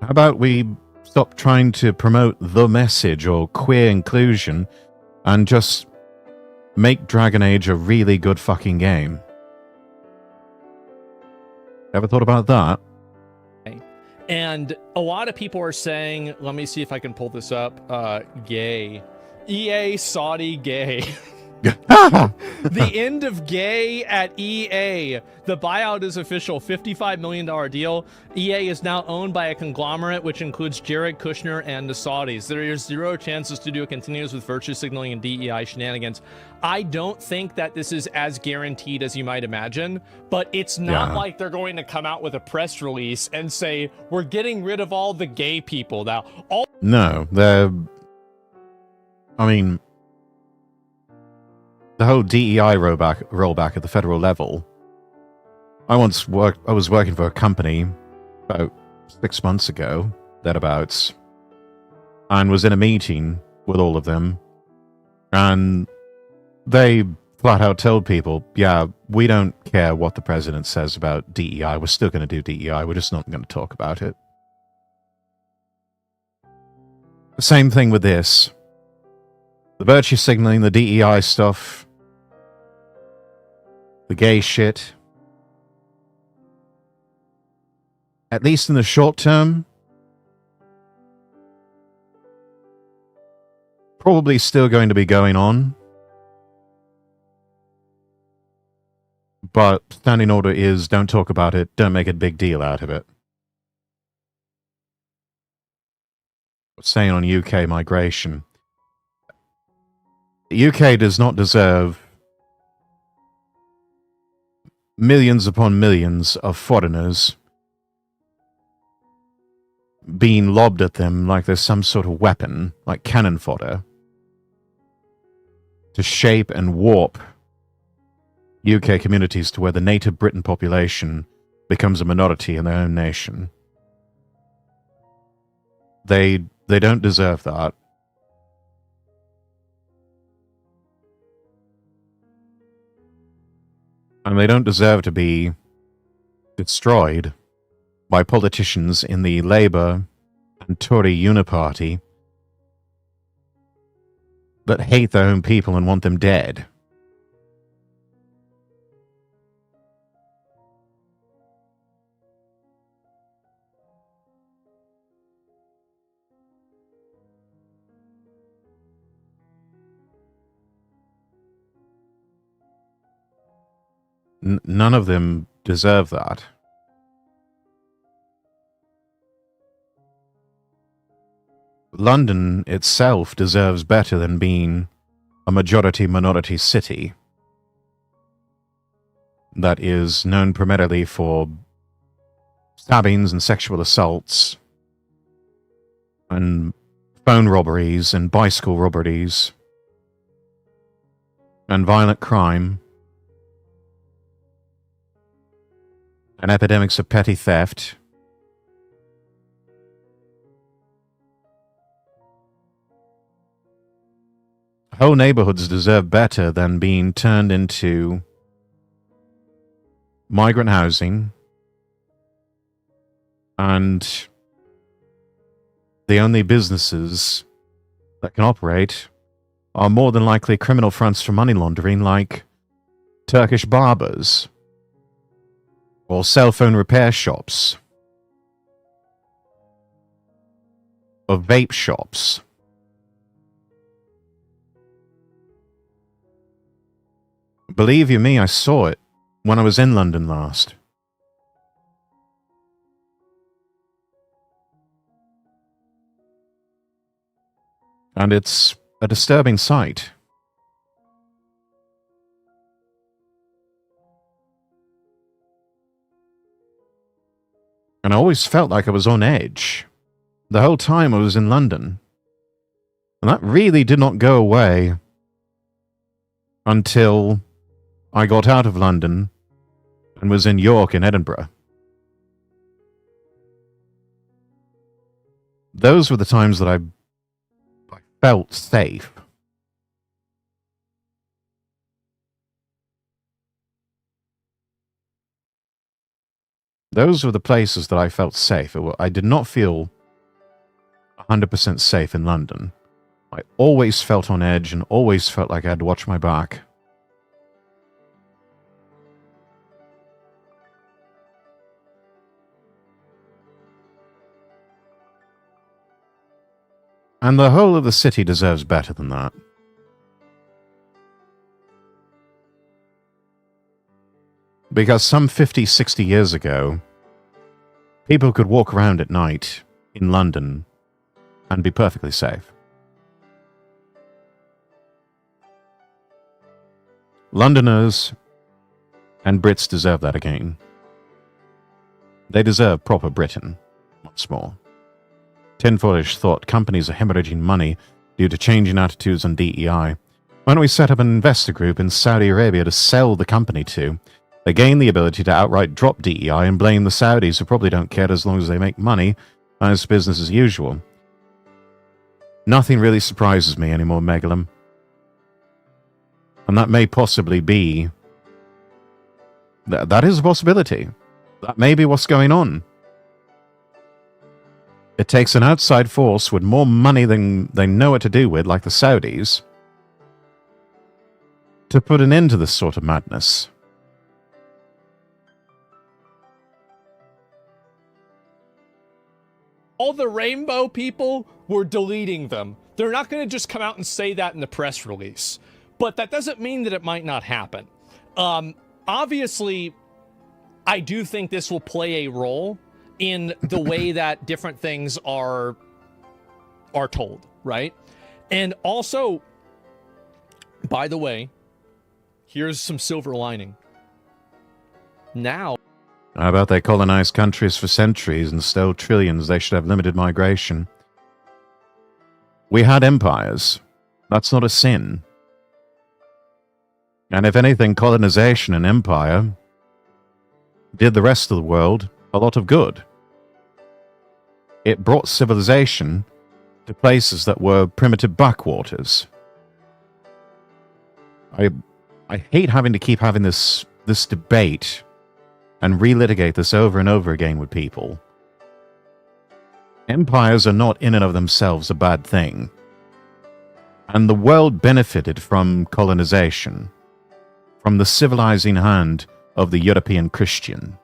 How about we stop trying to promote the message or queer inclusion and just make Dragon Age a really good fucking game? Ever thought about that? And a lot of people are saying, let me see if I can pull this up, gay. EA Saudi gay. The end of gay at EA. The buyout is official. $55 million deal. EA is now owned by a conglomerate which includes Jared Kushner and the Saudis. There is zero chance the studio continues with virtue signaling and DEI shenanigans. I don't think that this is as guaranteed as you might imagine, but it's not like they're going to come out with a press release and say, we're getting rid of all the gay people now. No, the whole DEI rollback at the federal level. I was working for a company about 6 months ago, thereabouts, and was in a meeting with all of them, and they flat out told people, yeah, we don't care what the president says about DEI, we're still going to do DEI, we're just not going to talk about it. The same thing with this. The virtue signaling, the DEI stuff, the gay shit. At least in the short term, probably still going to be going on. But standing order is don't talk about it, don't make a big deal out of it. Saying on UK migration. The UK does not deserve millions upon millions of foreigners being lobbed at them like there's some sort of weapon, like cannon fodder, to shape and warp UK communities to where the native Briton population becomes a minority in their own nation. They don't deserve that. And they don't deserve to be destroyed by politicians in the Labour and Tory uniparty that hate their own people and want them dead. None of them deserve that. London itself deserves better than being a majority-minority city that is known primarily for stabbings and sexual assaults and phone robberies and bicycle robberies and violent crime and epidemics of petty theft. Whole neighborhoods deserve better than being turned into migrant housing, and the only businesses that can operate are more than likely criminal fronts for money laundering, like Turkish barbers or cell phone repair shops. of vape shops. Believe you me, I saw it when I was in London last. And it's a disturbing sight. And I always felt like I was on edge the whole time I was in London. And that really did not go away until I got out of London and was in York and Edinburgh. Those were the times that I felt safe. Those were the places that I felt safe. I did not feel 100% safe in London. I always felt on edge and always felt like I had to watch my back. And the whole of the city deserves better than that. Because some 50, 60 years ago, people could walk around at night in London and be perfectly safe. Londoners and Brits deserve that again. They deserve proper Britain, once more. Tinfoilish thought companies are hemorrhaging money due to changing attitudes on DEI. Why don't we set up an investor group in Saudi Arabia to sell the company to? They gain the ability to outright drop DEI and blame the Saudis, who probably don't care as long as they make money, as business as usual. Nothing really surprises me anymore, Megalum. And that may possibly be... That is a possibility. That may be what's going on. It takes an outside force with more money than they know what to do with, like the Saudis, to put an end to this sort of madness. All the rainbow people were deleting them. They're not going to just come out and say that in the press release. But that doesn't mean that it might not happen. Obviously, I do think this will play a role in the way that different things are told, right? And also, by the way, here's some silver lining. Now... How about they colonized countries for centuries and stole trillions? They should have limited migration. We had empires. That's not a sin. And if anything, colonization and empire did the rest of the world a lot of good. It brought civilization to places that were primitive backwaters. I hate having to keep having this debate and relitigate this over and over again with people. Empires are not in and of themselves a bad thing. And the world benefited from colonization, from the civilizing hand of the European Christian.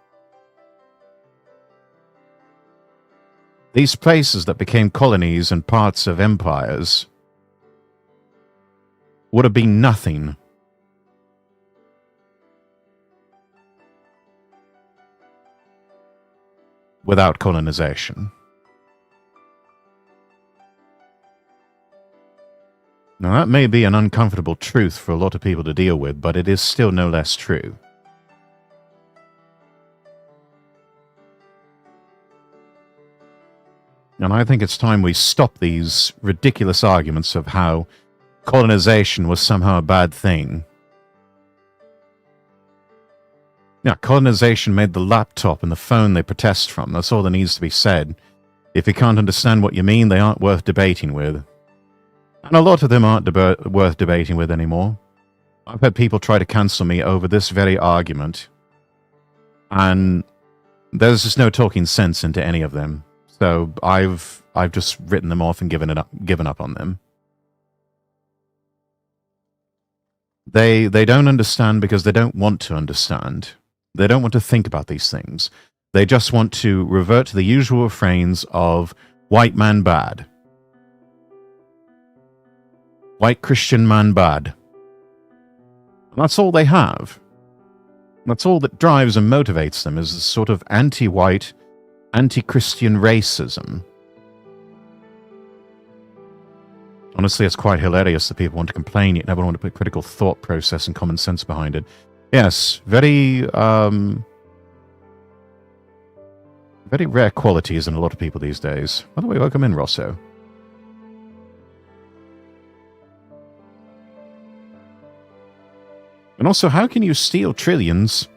These places that became colonies and parts of empires would have been nothing without colonization. Now, that may be an uncomfortable truth for a lot of people to deal with, but it is still no less true. And I think it's time we stop these ridiculous arguments of how colonization was somehow a bad thing. Yeah, colonization made the laptop and the phone they protest from. That's all that needs to be said. If you can't understand what you mean, they aren't worth debating with. And a lot of them aren't worth debating with anymore. I've had people try to cancel me over this very argument. And there's just no talking sense into any of them. So I've just written them off and given up on them. They don't understand because they don't want to understand. They don't want to think about these things. They just want to revert to the usual refrains of white man bad, White Christian man bad. And that's all they have. That's all that drives and motivates them, is this sort of anti-white, anti-Christian racism. Honestly, it's quite hilarious that people want to complain, yet never want to put critical thought process and common sense behind it. Yes, very rare qualities in a lot of people these days. By the way, welcome in, Rosso. And also, how can you steal trillions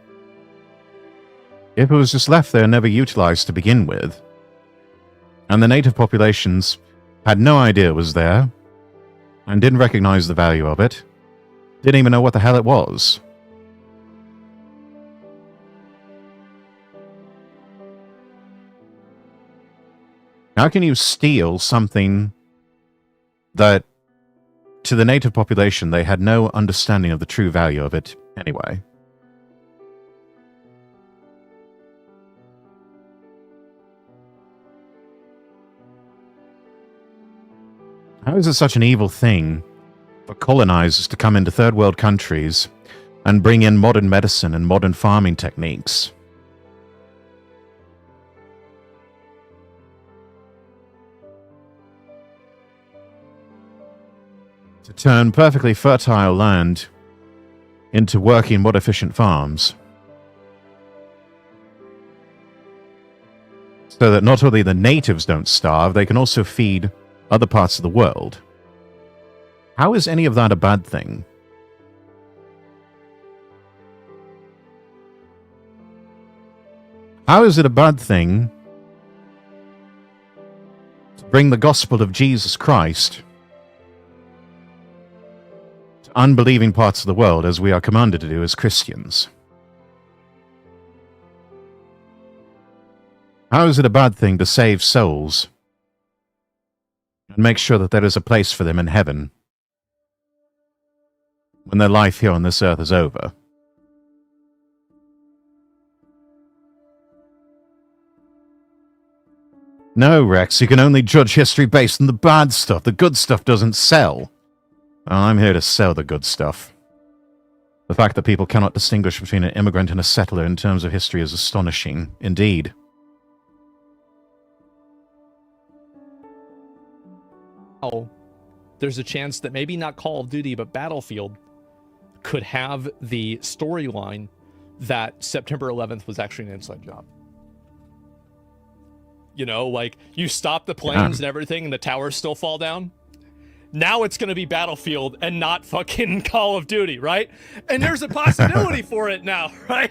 if it was just left there and never utilized to begin with? And the native populations had no idea it was there, and didn't recognize the value of it, didn't even know what the hell it was. How can you steal something that, to the native population, they had no understanding of the true value of it anyway? How is it such an evil thing for colonizers to come into third world countries and bring in modern medicine and modern farming techniques? To turn perfectly fertile land into working, more efficient farms. So that not only the natives don't starve, they can also feed other parts of the world. How is any of that a bad thing? How is it a bad thing to bring the gospel of Jesus Christ to unbelieving parts of the world, as we are commanded to do as Christians? How is it a bad thing to save souls and make sure that there is a place for them in heaven when their life here on this earth is over? No, Rex, you can only judge history based on the bad stuff. The good stuff doesn't sell. Well, I'm here to sell the good stuff. The fact that people cannot distinguish between an immigrant and a settler in terms of history is astonishing, indeed. There's a chance that maybe not Call of Duty, but Battlefield could have the storyline that September 11th was actually an inside job. You know, like, you stop the planes and everything and the towers still fall down. Now it's going to be Battlefield and not fucking Call of Duty, right? And there's a possibility for it now, right?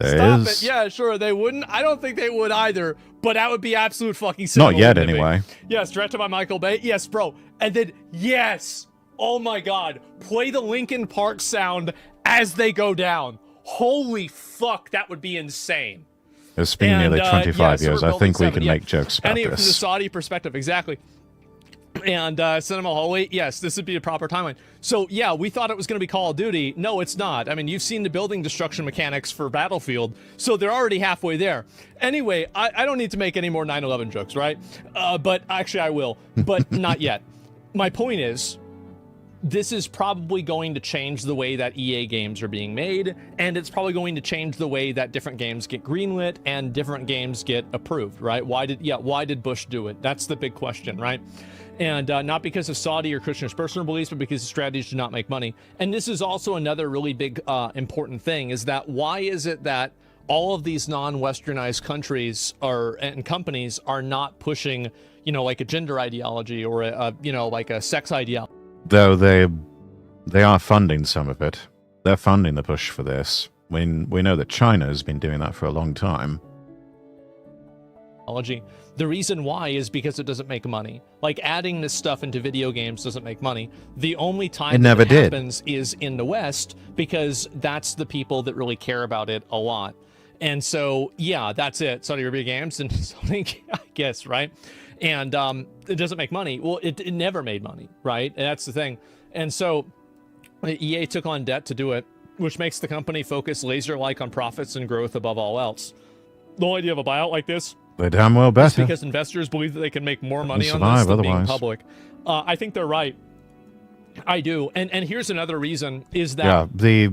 Stop it. Yeah, sure, they wouldn't. I don't think they would either, but that would be absolute fucking simple. Not yet, anyway. Yes, directed by Michael Bay. Yes, bro. And then, yes, oh my god, play the Linkin Park sound as they go down. Holy fuck, that would be insane. It's been nearly 25 years. I think we can make jokes about this. From the this. Saudi perspective, exactly. And Cinema Hallway, yes, this would be a proper timeline. So, yeah, we thought it was going to be Call of Duty. No, it's not. I mean, you've seen the building destruction mechanics for Battlefield, so they're already halfway there. Anyway, I don't need to make any more 9/11 jokes, right? But actually, I will, but not yet. My point is, this is probably going to change the way that EA games are being made, and it's probably going to change the way that different games get greenlit and different games get approved, right? Why did Bush do it? That's the big question, right? And not because of Saudi or Kushner's personal beliefs, but because the strategies do not make money. And this is also another really big important thing, is that why is it that all of these non-Westernized countries and companies are not pushing, you know, like a gender ideology or like a sex ideology? Though they are funding some of it. They're funding the push for this. We know that China has been doing that for a long time. The reason why is because it doesn't make money. Like, adding this stuff into video games doesn't make money. The only time it happens is in the West, because that's the people that really care about it a lot. And so, yeah, that's it. Saudi Arabia Games and Sony, I guess, right? And it doesn't make money. Well, it never made money, right? And that's the thing. And so EA took on debt to do it, which makes the company focus laser-like on profits and growth above all else. The whole idea of a buyout like this, they damn well better. Because investors believe that they can make more money on this than being public. I think they're right. I do. And here's another reason is that... Yeah,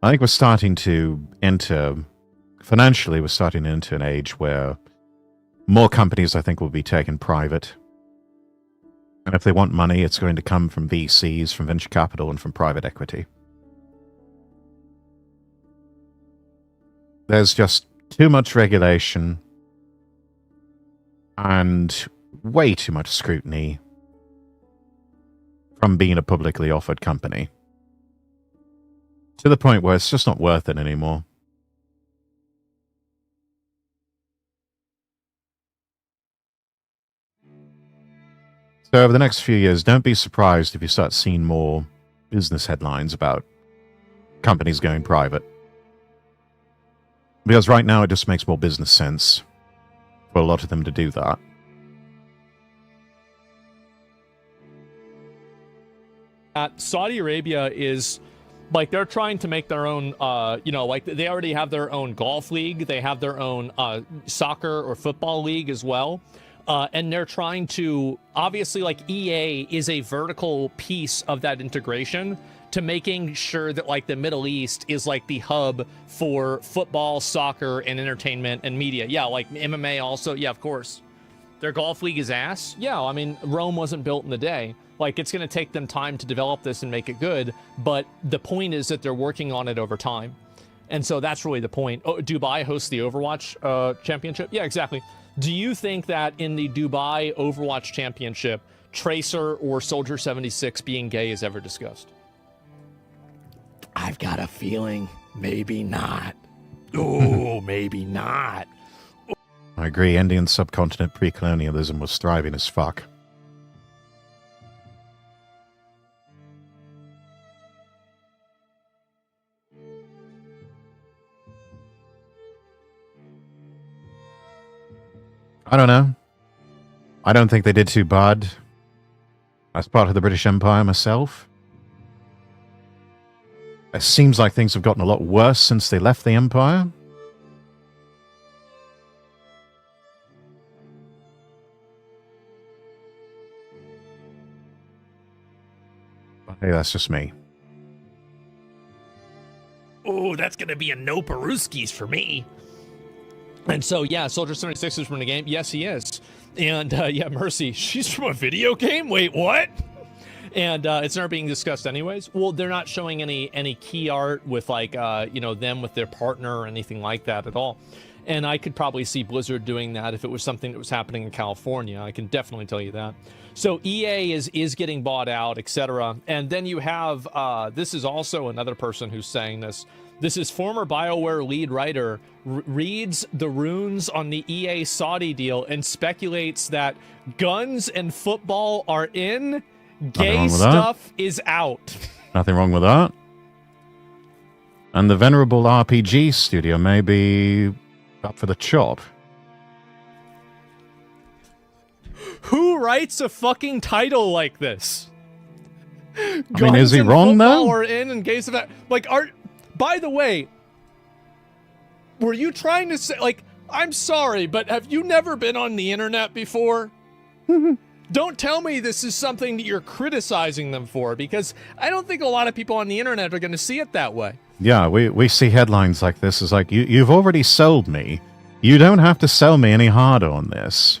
I think we're starting to enter... Financially, we're starting to enter an age where more companies, I think, will be taken private. And if they want money, it's going to come from VCs, from venture capital, and from private equity. There's just too much regulation and way too much scrutiny from being a publicly offered company. To the point where it's just not worth it anymore. So over the next few years, don't be surprised if you start seeing more business headlines about companies going private. Because right now it just makes more business sense for a lot of them to do that. Saudi Arabia is, like, they're trying to make their own, like, they already have their own golf league. They have their own soccer or football league as well. And they're trying to, obviously, like, EA is a vertical piece of that integration to making sure that, like, the Middle East is, like, the hub for football, soccer, and entertainment and media. Yeah, like MMA also. Yeah, of course. Their golf league is ass. Yeah, I mean, Rome wasn't built in a day. Like, it's going to take them time to develop this and make it good. But the point is that they're working on it over time. And so that's really the point. Oh, Dubai hosts the Overwatch championship? Yeah, exactly. Do you think that in the Dubai Overwatch Championship, Tracer or Soldier 76 being gay is ever discussed? I've got a feeling maybe not. Oh, maybe not. I agree. Indian subcontinent pre-colonialism was thriving as fuck. I don't know. I don't think they did too bad as part of the British Empire myself. It seems like things have gotten a lot worse since they left the Empire. But hey, that's just me. Oh, that's going to be a no Peruskis for me. And so, yeah, Soldier 76 is from the game. Yes, he is. And, yeah, Mercy, she's from a video game? Wait, what? And it's never being discussed anyways. Well, they're not showing any key art with, like, them with their partner or anything like that at all. And I could probably see Blizzard doing that if it was something that was happening in California. I can definitely tell you that. So EA is getting bought out, etc. And then you have, this is also another person who's saying this. This is former BioWare lead writer, reads the runes on the EA Saudi deal and speculates that guns and football are in, gay stuff is out. Nothing wrong with that. And the venerable RPG studio may be up for the chop. Who writes a fucking title like this? I mean, is he wrong though? Or in and gay stuff. Like, by the way, were you trying to say, like, I'm sorry, but have you never been on the internet before? Don't tell me this is something that you're criticizing them for, because I don't think a lot of people on the internet are going to see it that way. Yeah, we see headlines like this. It's like, you've already sold me. You don't have to sell me any harder on this.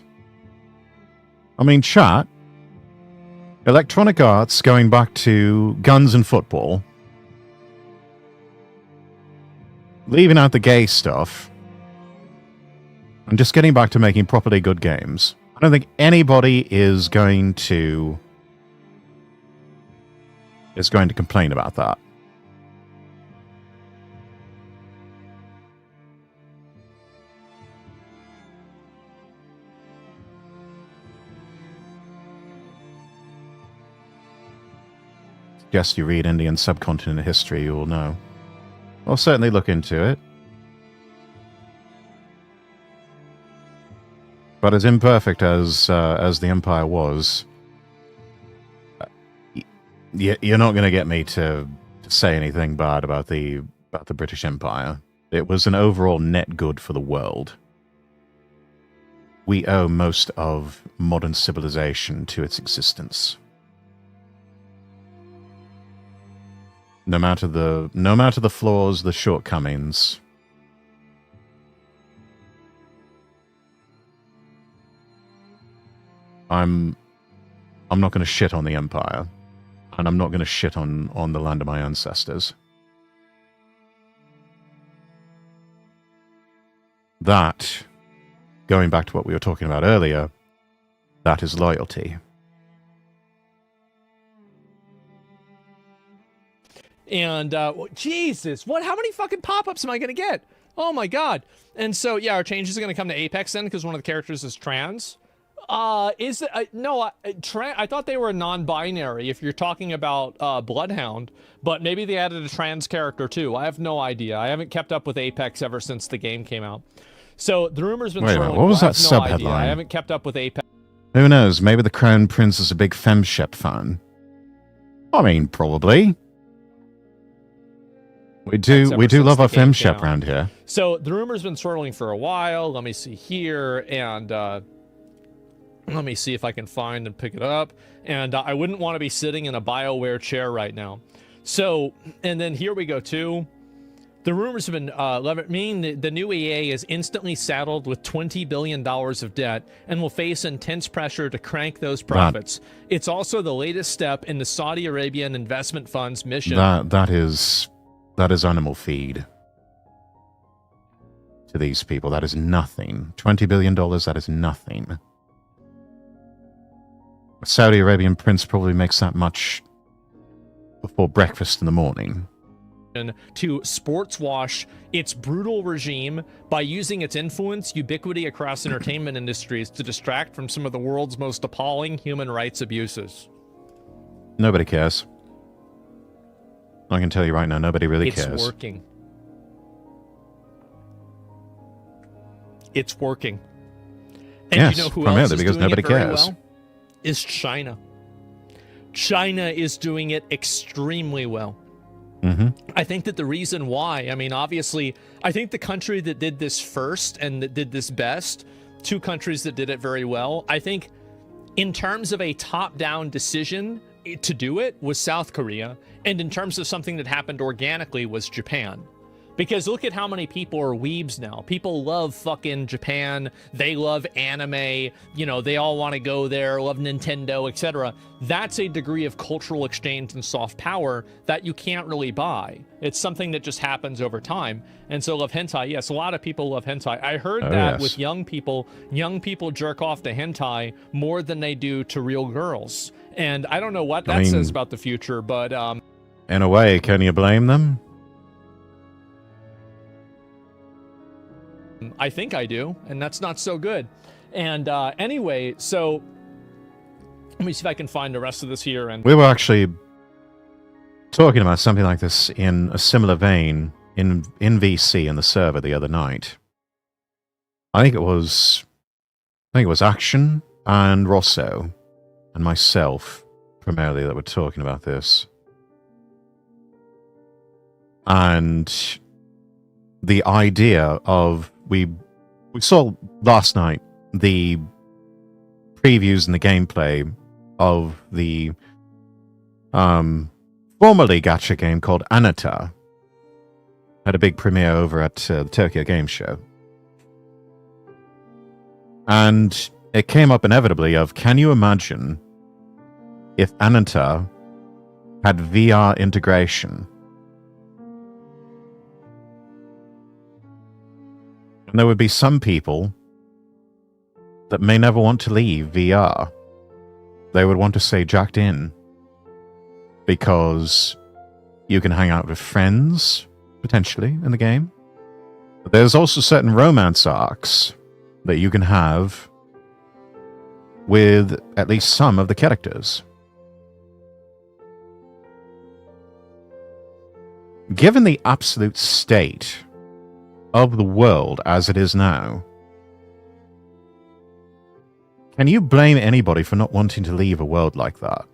I mean, chat, Electronic Arts going back to guns and football, leaving out the gay stuff, and just getting back to making properly good games. I don't think anybody is going to complain about that. Suggest you read Indian subcontinent history, you will know. I'll certainly look into it. But as imperfect as the Empire was, you're not going to get me to say anything bad about the British Empire. It was an overall net good for the world. we owe most of modern civilization to its existence. No matter the flaws, the shortcomings. I'm not going to shit on the Empire, and I'm not going to shit on the land of my ancestors. That, going back to what we were talking about earlier, that is loyalty. And Jesus, how many fucking pop-ups am I gonna get? Oh my god! And so yeah, our changes are gonna come to Apex then because one of the characters is trans. Is it no? I thought they were non-binary. If you're talking about Bloodhound, but maybe they added a trans character too. I have no idea. I haven't kept up with Apex ever since the game came out. So the rumor's been. Wait a minute, what was that sub-headline? I haven't kept up with Apex. Who knows? Maybe the Crown Prince is a big FemShep fan. I mean, probably. We do love our FemShep around here. So the rumor's been swirling for a while. Let me see here, and let me see if I can find and pick it up. And I wouldn't want to be sitting in a BioWare chair right now. So, and then here we go too. The rumors have been meaning the new EA is instantly saddled with $20 billion of debt and will face intense pressure to crank those profits. It's also the latest step in the Saudi Arabian investment fund's mission. That is animal feed to these people. That is nothing. $20 billion, that is nothing. A Saudi Arabian prince probably makes that much before breakfast in the morning. To sports wash its brutal regime by using its influence, ubiquity across entertainment industries to distract from some of the world's most appalling human rights abuses. Nobody cares. I can tell you right now, nobody really cares. It's working. It's working. And yes, you know who primarily else is because doing nobody it very cares. well? Is China. China is doing it extremely well. Mm-hmm. I think that the reason why, I mean, obviously, I think the country that did this first and that did this best, two countries that did it very well, I think in terms of a top-down decision to do it was South Korea, and in terms of something that happened organically was Japan. Because look at how many people are weebs now. People love fucking Japan. They love anime. You know, they all want to go there, love Nintendo, etc. That's a degree of cultural exchange and soft power that you can't really buy. It's something that just happens over time. And so love hentai. Yes, a lot of people love hentai. I heard that with young people jerk off to hentai more than they do to real girls. And I don't know what that says about the future, but in a way, can you blame them? I think I do, and that's not so good. And anyway, so let me see if I can find the rest of this here. And we were actually talking about something like this in a similar vein in VC in the server the other night. I think it was Action and Rosso and myself primarily that were talking about this. And the idea of we saw last night the previews and the gameplay of the formerly gacha game called Anata. Had a big premiere over at the Tokyo Game Show. And it came up inevitably of, can you imagine if Anata had VR integration? And there would be some people that may never want to leave VR. They would want to stay jacked in because you can hang out with friends, potentially, in the game. But there's also certain romance arcs that you can have with at least some of the characters. Given the absolute state of the world as it is now, can you blame anybody for not wanting to leave a world like that?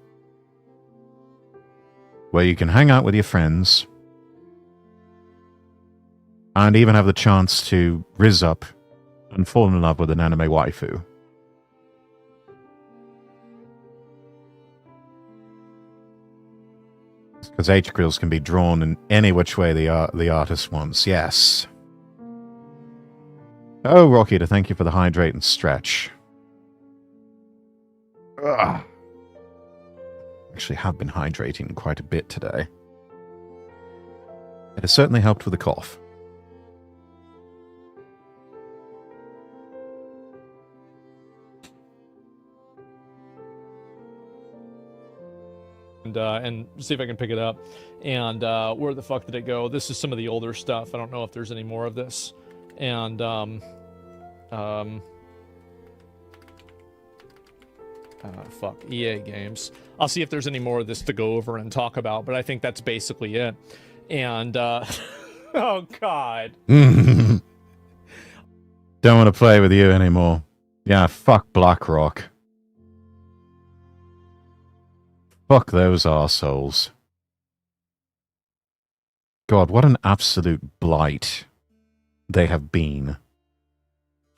Where you can hang out with your friends and even have the chance to rizz up and fall in love with an anime waifu. Because H-grills can be drawn in any which way the artist wants, yes. Oh, Rocky, to thank you for the hydrate and stretch. Ugh. Actually have been hydrating quite a bit today. It has certainly helped with the cough. And see if I can pick it up. And where the fuck did it go? This is some of the older stuff. I don't know if there's any more of this. And fuck, EA games. I'll see if there's any more of this to go over and talk about, but I think that's basically it. And oh god. Don't want to play with you anymore. Yeah, fuck BlackRock. Fuck those arseholes. God, what an absolute blight they have been.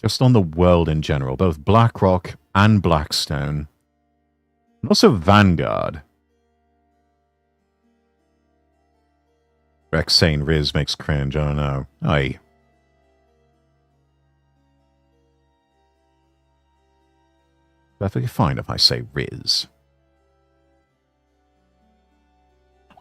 Just on the world in general, both BlackRock and Blackstone. And also Vanguard. Rex saying Riz makes cringe, I don't know. Aye. Perfectly fine if I say Riz.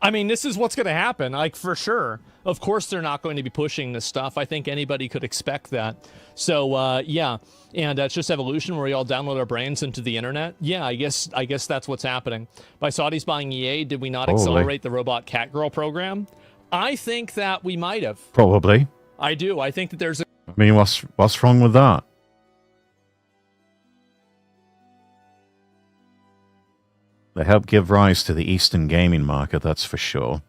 I mean, this is what's going to happen, like, for sure. Of course they're not going to be pushing this stuff. I think anybody could expect that. So, yeah. And it's just evolution where we all download our brains into the internet. Yeah, I guess that's what's happening. By Saudis buying EA, did we not accelerate the Robot Catgirl program? I think that we might have. Probably. I do. I think that there's a... I mean, what's wrong with that? They help give rise to the Eastern gaming market, that's for sure.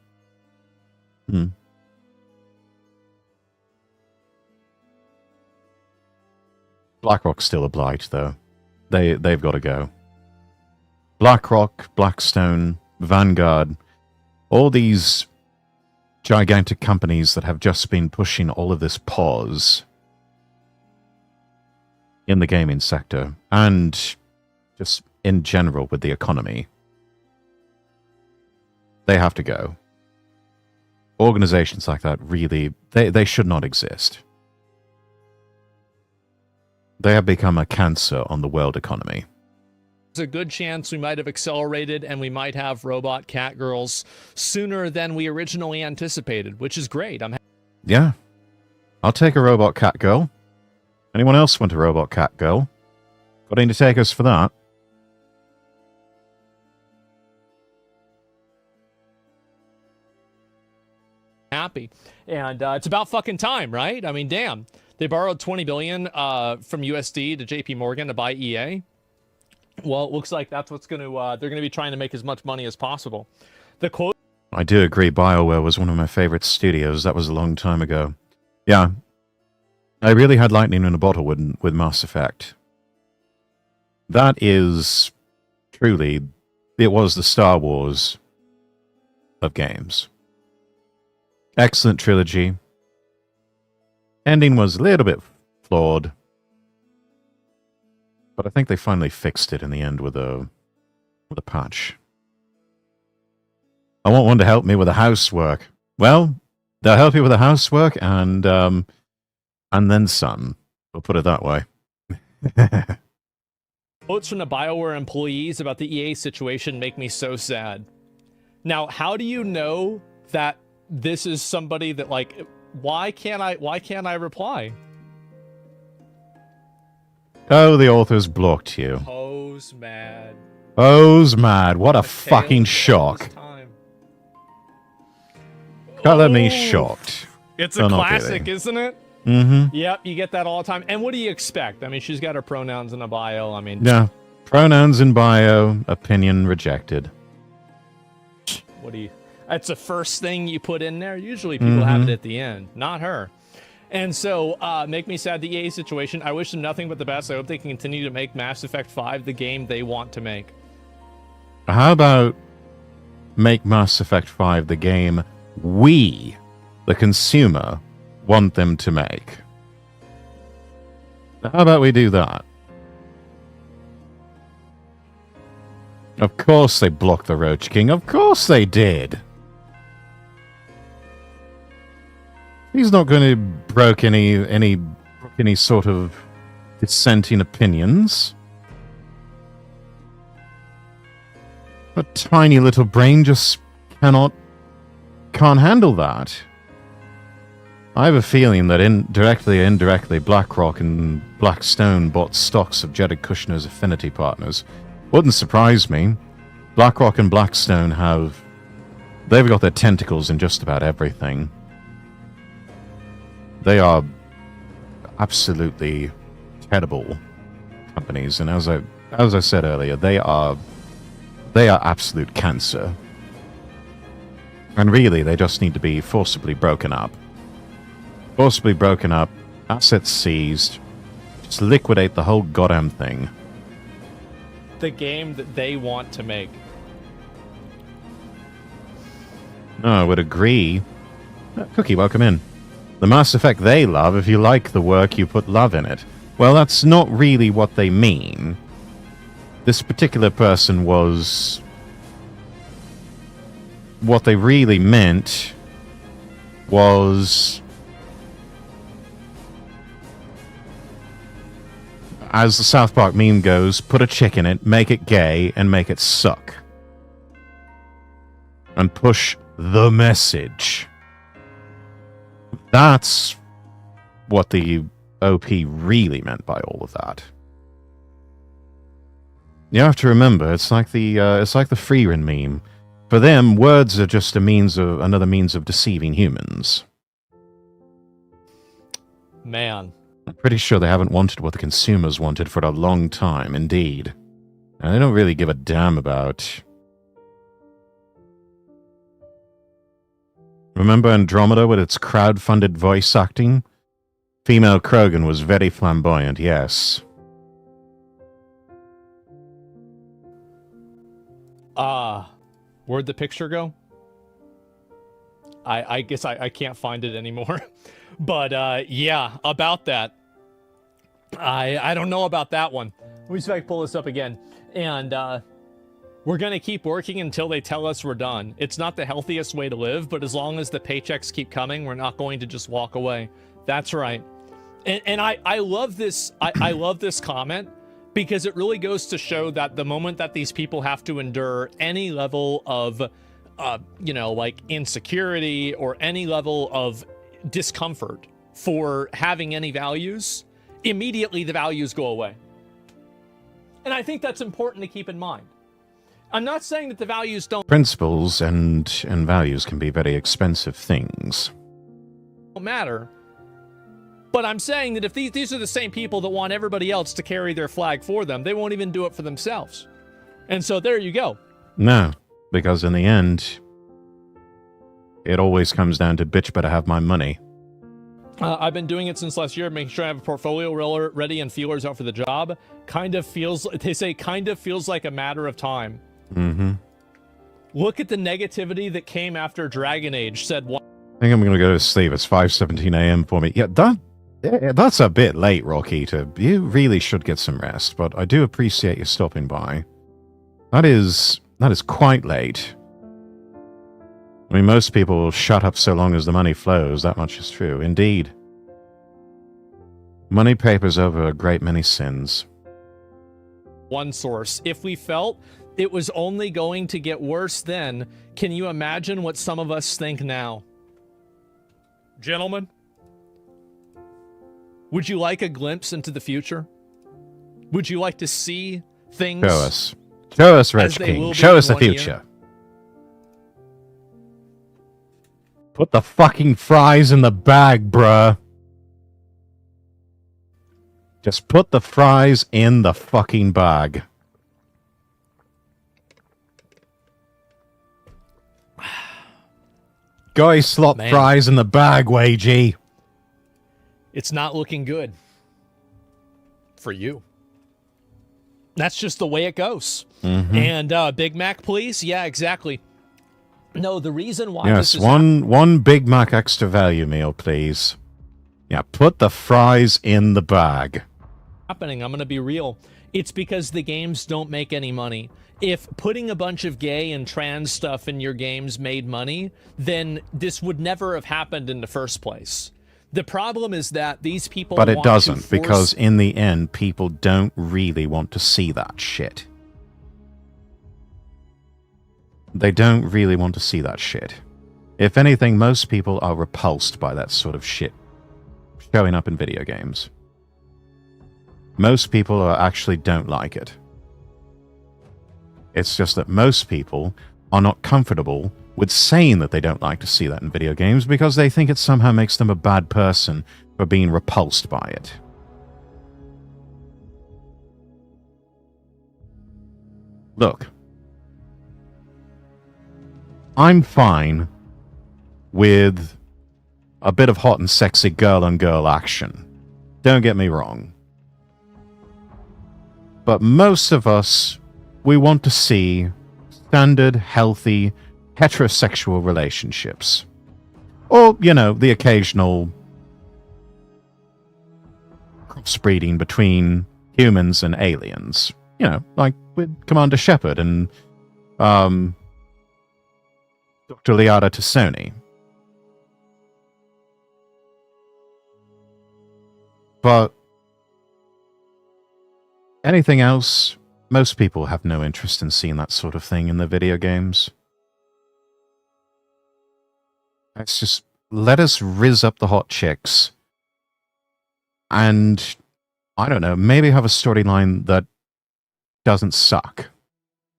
BlackRock's still a blight, though. They've got to go. BlackRock, Blackstone, Vanguard, all these gigantic companies that have just been pushing all of this pause in the gaming sector, and just in general with the economy. They have to go. Organizations like that really, they should not exist. They have become a cancer on the world economy. There's a good chance we might have accelerated and we might have Robot Catgirls sooner than we originally anticipated, which is great. Yeah. I'll take a Robot Catgirl. Anyone else want a Robot Catgirl? Got any takers for that? Happy. And it's about fucking time, right? I mean, damn. They borrowed $20 billion from USD to JP Morgan to buy EA. Well, it looks like that's what's going to... they're going to be trying to make as much money as possible. The quote... I do agree. BioWare was one of my favorite studios. That was a long time ago. Yeah. I really had lightning in a bottle with Mass Effect. That is truly... It was the Star Wars of games. Excellent trilogy. Ending was a little bit flawed. But I think they finally fixed it in the end with a patch. I want one to help me with the housework. Well, they'll help you with the housework and then some. We'll put it that way. Quotes from the BioWare employees about the EA situation make me so sad. Now, how do you know that this is somebody that, like, why can't I reply? Oh, the author's blocked you. Poe's mad. Poe's mad. What a fucking shock. Can't let me shocked. It's a classic, isn't it? Mm-hmm. Yep, you get that all the time. And what do you expect? I mean, she's got her pronouns in a bio. I mean... Yeah. Pronouns in bio, opinion rejected. What do you... That's the first thing you put in there. Usually people have it at the end, not her. And so, make me sad, the EA situation. I wish them nothing but the best. I hope they can continue to make Mass Effect 5 the game they want to make. How about make Mass Effect 5 the game we, the consumer, want them to make? How about we do that? Of course they blocked the Roach King. Of course they did. He's not going to broke any sort of dissenting opinions. A tiny little brain just can't handle that. I have a feeling that directly or indirectly BlackRock and Blackstone bought stocks of Jared Kushner's affinity partners. Wouldn't surprise me. BlackRock and Blackstone they've got their tentacles in just about everything. They are absolutely terrible companies, and as I said earlier, they are absolute cancer. And really, they just need to be forcibly broken up. Forcibly broken up, assets seized, just liquidate the whole goddamn thing. The game that they want to make. No, I would agree. Cookie, welcome in. The Mass Effect they love, if you like the work, you put love in it. Well, that's not really what they mean. This particular person was... What they really meant was... As the South Park meme goes, put a chick in it, make it gay, and make it suck. And push the message. That's what the OP really meant by all of that. You have to remember, it's like the Freerin meme. For them, words are just another means of deceiving humans. Man. I'm pretty sure they haven't wanted what the consumers wanted for a long time, indeed. And they don't really give a damn about... Remember Andromeda with its crowd-funded voice acting? Female Krogan was very flamboyant, yes. Where'd the picture go? I guess I can't find it anymore. But, yeah, about that. I don't know about that one. Let me see if I can pull this up again. And, we're gonna keep working until they tell us we're done. It's not the healthiest way to live, but as long as the paychecks keep coming, we're not going to just walk away. That's right. And I love this. I love this comment because it really goes to show that the moment that these people have to endure any level of, like insecurity or any level of discomfort for having any values, immediately the values go away. And I think that's important to keep in mind. I'm not saying that the values don't... Principles and values can be very expensive things. ...matter. But I'm saying that if these are the same people that want everybody else to carry their flag for them, they won't even do it for themselves. And so there you go. No, because in the end, it always comes down to bitch better have my money. I've been doing it since last year, making sure I have a portfolio ready and feelers out for the job. They say kind of feels like a matter of time. Mm-hmm. Look at the negativity that came after Dragon Age, said one. I think I'm going to go to sleep. It's 5:17 a.m. for me. Yeah, that's a bit late, Rocky. You really should get some rest, but I do appreciate you stopping by. That is quite late. I mean, most people will shut up so long as the money flows. That much is true. Indeed. Money papers over a great many sins. One source. If we felt it was only going to get worse then, can you imagine what some of us think now? Gentlemen, would you like a glimpse into the future? Would you like to see things? Show us. Show us, Rich King. Show us the future. Put the fucking fries in the bag, bruh. Just put the fries in the fucking bag. Guy slop fries in the bag, Wagey. It's not looking good. For you. That's just the way it goes. Mm-hmm. And Big Mac, please? Yeah, exactly. No, the reason why yes, this is one Big Mac extra value meal, please. Yeah, put the fries in the bag. happening. I'm going to be real. It's because the games don't make any money. If putting a bunch of gay and trans stuff in your games made money, then this would never have happened in the first place. The problem is that these people But it want to doesn't, force... because in the end, people don't really want to see that shit. They don't really want to see that shit. If anything, most people are repulsed by that sort of shit showing up in video games. Most people actually don't like it. It's just that most people are not comfortable with saying that they don't like to see that in video games because they think it somehow makes them a bad person for being repulsed by it. Look, I'm fine with a bit of hot and sexy girl-on-girl action. Don't get me wrong. But most of us, we want to see standard, healthy, heterosexual relationships. Or, you know, the occasional crossbreeding between humans and aliens. You know, like with Commander Shepard and Dr. Liara Tassoni. But anything else, most people have no interest in seeing that sort of thing in the video games. It's just, let us rizz up the hot chicks. And, I don't know, maybe have a storyline that doesn't suck.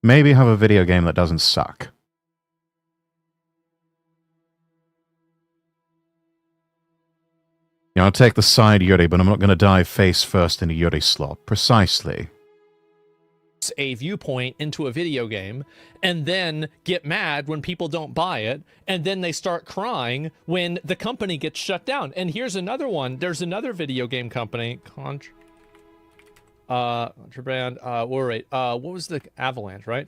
Maybe have a video game that doesn't suck. You know, I'll take the side Yuri, but I'm not going to dive face first into Yuri slot. Precisely. A viewpoint into a video game and then get mad when people don't buy it, and then they start crying when the company gets shut down. And here's another one. There's another video game company, Contraband, what was the Avalanche, right?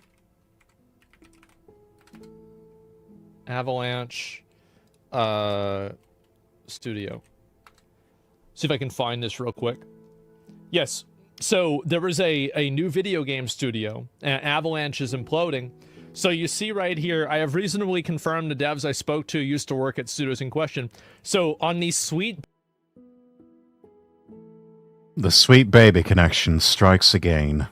Avalanche Studio. See if I can find this real quick. Yes. So there was a new video game studio, and Avalanche is imploding. So you see right here, I have reasonably confirmed the devs I spoke to used to work at studios in question. So on these sweet... The Sweet Baby connection strikes again.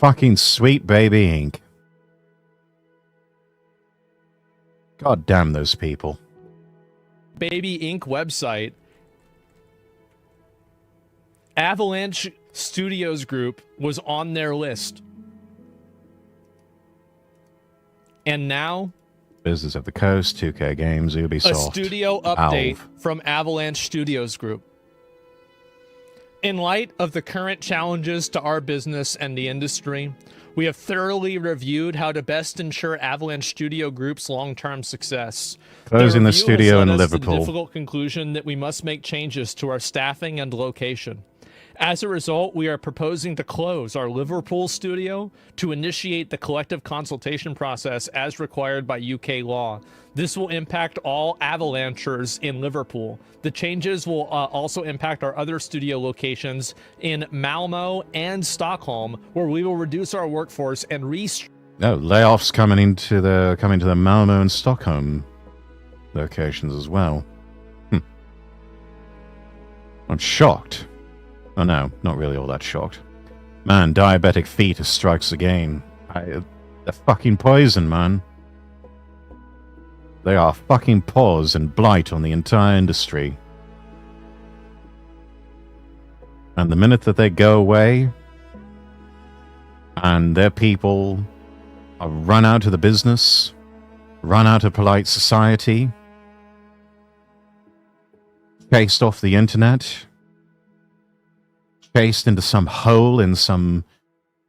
Fucking Sweet Baby Inc. God damn those people. Baby Inc. website, Avalanche Studios Group was on their list. And now... Business of the Coast, 2K Games, Ubisoft. A studio update Valve. from Avalanche Studios Group. In light of the current challenges to our business and the industry, we have thoroughly reviewed how to best ensure Avalanche Studio Group's long-term success. Closing the review studio has in led us to Liverpool. the difficult conclusion that we must make changes to our staffing and location. As a result, we are proposing to close our Liverpool studio to initiate the collective consultation process as required by UK law. This will impact all Avalanchers in Liverpool. The changes will also impact our other studio locations in Malmo and Stockholm, where we will reduce our workforce and No, layoffs coming to the Malmo and Stockholm locations as well. I'm shocked. Oh no, not really all that shocked. Man, diabetic fetus strikes again. They're fucking poison, man. They are fucking pause and blight on the entire industry. And the minute that they go away, and their people are run out of the business, run out of polite society, chased off the internet, chased into some hole in some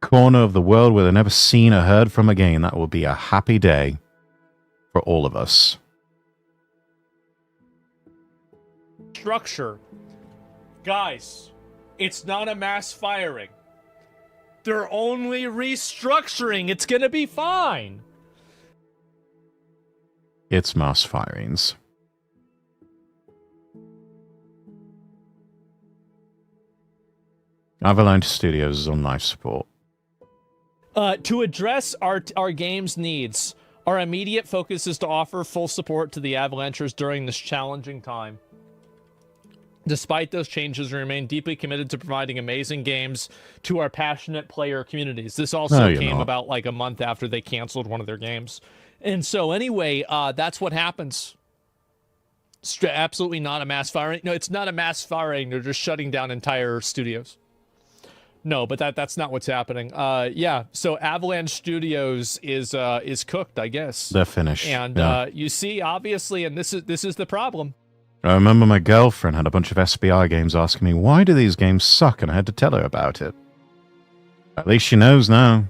corner of the world where they're never seen or heard from again, that will be a happy day for all of us. structure. Guys, it's not a mass firing. They're only restructuring. It's gonna be fine. It's mass firings. Avalanche Studios is on life support. To address our game's needs, our immediate focus is to offer full support to the Avalanchers during this challenging time. Despite those changes, we remain deeply committed to providing amazing games to our passionate player communities. This also came about like a month after they canceled one of their games. And so anyway, that's what happens. Absolutely not a mass firing. No, it's not a mass firing. They're just shutting down entire studios. No, but that's not what's happening. Yeah, so Avalanche Studios is cooked, I guess. They're finished. And you see, obviously, and this is the problem. I remember my girlfriend had a bunch of SBI games asking me, why do these games suck? And I had to tell her about it. At least she knows now.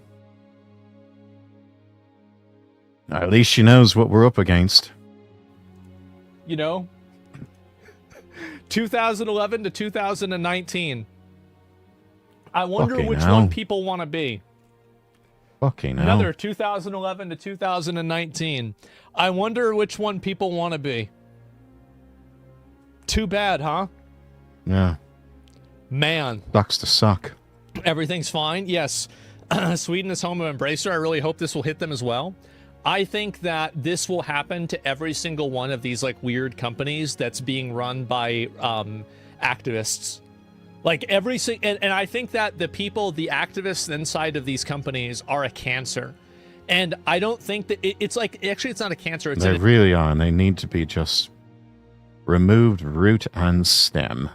At least she knows what we're up against. You know? 2011 to 2019. I wonder Fucking which hell. one people want to be. Fucking hell. Another 2011 to 2019. I wonder which one people want to be. Too bad, huh? Yeah. Man. Sucks to suck. Everything's fine. Yes. Sweden is home of Embracer. I really hope this will hit them as well. I think that this will happen to every single one of these like weird companies that's being run by activists. Like and I think that the activists inside of these companies are a cancer. And I don't think that it's like, actually it's not a cancer. They really are, and they need to be just removed root and stem.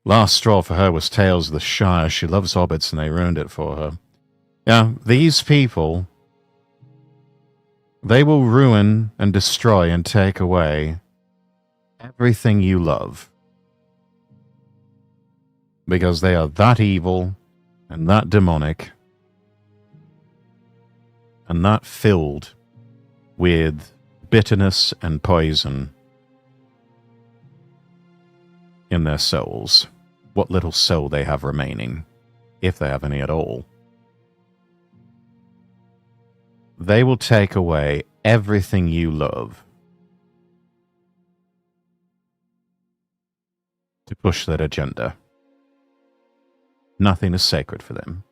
Last straw for her was Tales of the Shire. She loves hobbits and they ruined it for her. Yeah, these people, they will ruin and destroy and take away everything you love. Because they are that evil and that demonic and that filled with bitterness and poison in their souls. What little soul they have remaining, if they have any at all. They will take away everything you love to push their agenda. Nothing is sacred for them.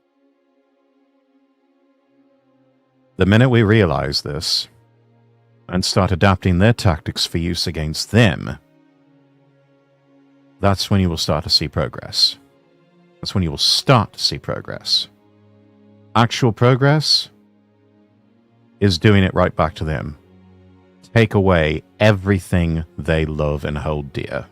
The minute we realize this and start adapting their tactics for use against them, that's when you will start to see progress. That's when you will start to see progress. Actual progress is doing it right back to them. Take away everything they love and hold dear.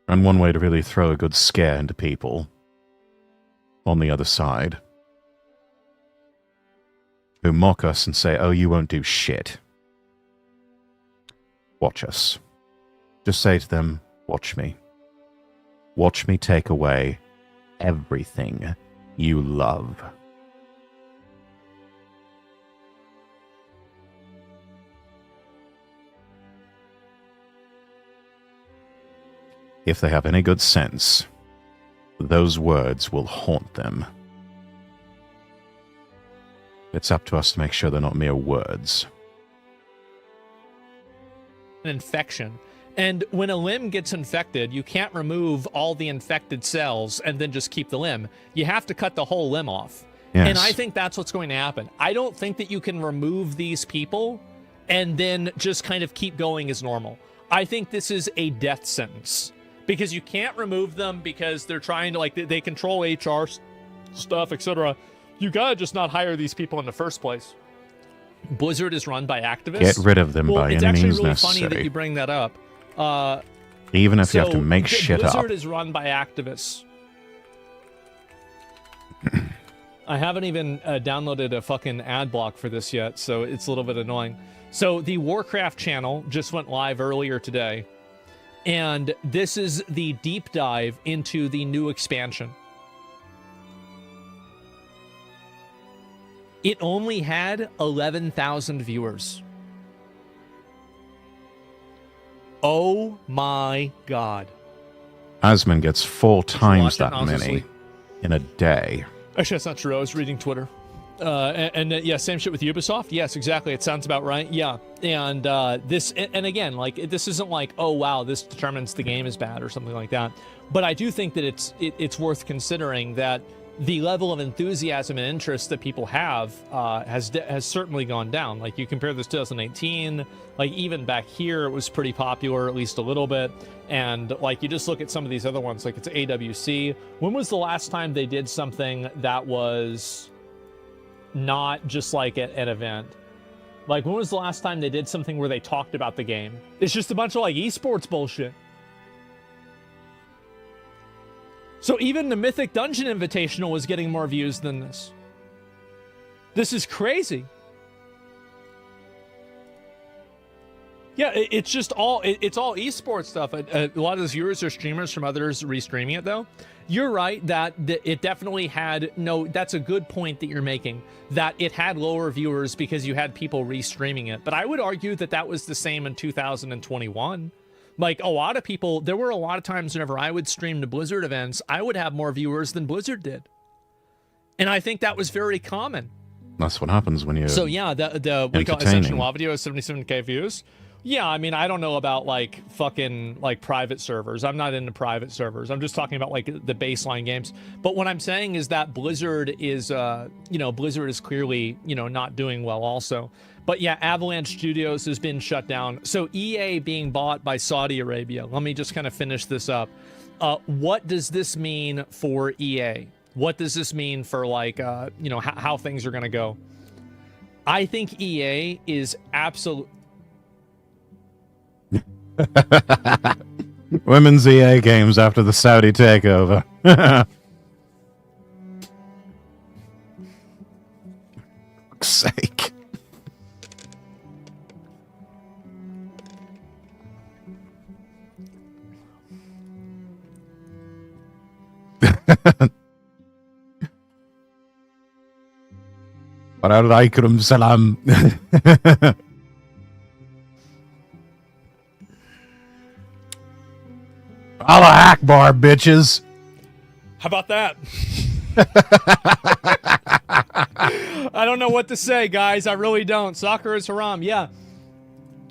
And one way to really throw a good scare into people on the other side who mock us and say, oh, you won't do shit. Watch us. Just say to them, watch me. Watch me take away everything you love. If they have any good sense, those words will haunt them. It's up to us to make sure they're not mere words. An infection. And when a limb gets infected, you can't remove all the infected cells and then just keep the limb. You have to cut the whole limb off. Yes. And I think that's what's going to happen. I don't think that you can remove these people and then just kind of keep going as normal. I think this is a death sentence. Because you can't remove them because they're trying to, like, they control HR stuff, etc. You gotta just not hire these people in the first place. Blizzard is run by activists. Get rid of them by any means necessary. It's actually really funny that you bring that up. Even if you have to make shit up. Blizzard is run by activists. I haven't even downloaded a fucking ad block for this yet, so it's a little bit annoying. So the Warcraft channel just went live earlier today. And this is the deep dive into the new expansion. It only had 11,000 viewers. Oh my god. Asmon gets 4 times Watch it that many. honestly. in a day. Actually, that's not true. I was reading Twitter. Yeah, same shit with Ubisoft. Yes, exactly. It sounds about right. Yeah. And this, and again, like, this isn't like, oh, wow, this determines the game is bad or something like that. But I do think that it's worth considering that the level of enthusiasm and interest that people have has certainly gone down. Like, you compare this to 2018, like, even back here, it was pretty popular, at least a little bit. And, like, you just look at some of these other ones, like it's AWC. When was the last time they did something that was not just like an event? Like, when was the last time they did something where they talked about the game? It's just a bunch of, like, esports bullshit. So even the Mythic Dungeon Invitational was getting more views than this. This is crazy. Yeah, it's just all, it's all esports stuff. A lot of those viewers are streamers from others restreaming it, though. You're right that it definitely had, no, that's a good point that you're making, that it had lower viewers because you had people restreaming it. But I would argue that that was the same in 2021. Like, a lot of people, there were a lot of times whenever I would stream to Blizzard events, I would have more viewers than Blizzard did. And I think that was very common. That's what happens when you're So yeah, the we call Ascension Law video is 77k views. Yeah, I mean, I don't know about, like, fucking, like, private servers. I'm not into private servers. I'm just talking about, like, the baseline games. But what I'm saying is that Blizzard is, Blizzard is clearly, not doing well also. But yeah, Avalanche Studios has been shut down. So EA being bought by Saudi Arabia. Let me just kind of finish this up. What does this mean for EA? What does this mean for, like, how things are going to go? I think EA is absolute. Women's EA games after the Saudi takeover. Fuck's sake. Alaikum salam. Allah Akbar, bitches. How about that? I don't know what to say, guys. I really don't. Soccer is haram. Yeah.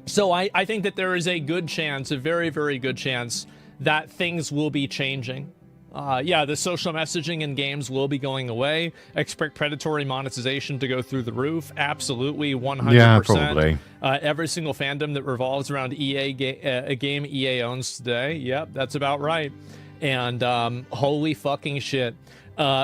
So I think that there is a good chance, a very, very good chance, that things will be changing. Yeah, the social messaging in games will be going away. Expect predatory monetization to go through the roof. Absolutely, 100%. Yeah, probably. Every single fandom that revolves around a game EA owns today. Yep, that's about right. And holy fucking shit.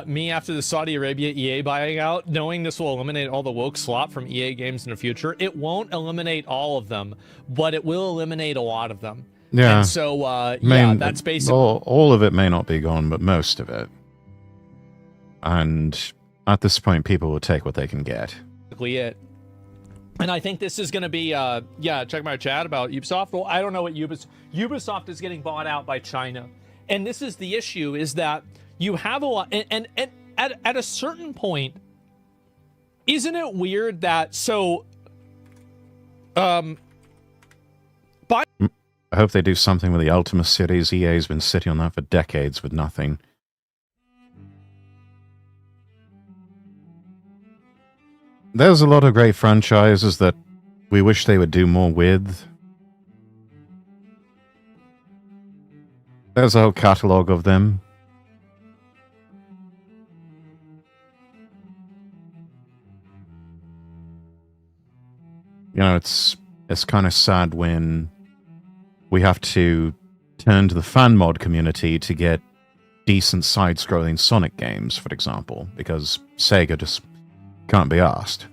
Me after the Saudi Arabia EA buying out, knowing this will eliminate all the woke slop from EA games in the future, it won't eliminate all of them, but it will eliminate a lot of them. Yeah. And so, yeah, that's basically... All of it may not be gone, but most of it. And at this point, people will take what they can get. It. And I think this is going to be, yeah, check my chat about Ubisoft. Well, I don't know what Ubisoft is getting bought out by China. And this is the issue, is that you have a lot... And at a certain point, isn't it weird that... So, I hope they do something with the Ultima series. EA's been sitting on that for decades with nothing. There's a lot of great franchises that we wish they would do more with. There's a whole catalogue of them. You know, it's kind of sad when we have to turn to the fan mod community to get decent side-scrolling Sonic games, for example, because Sega just can't be asked.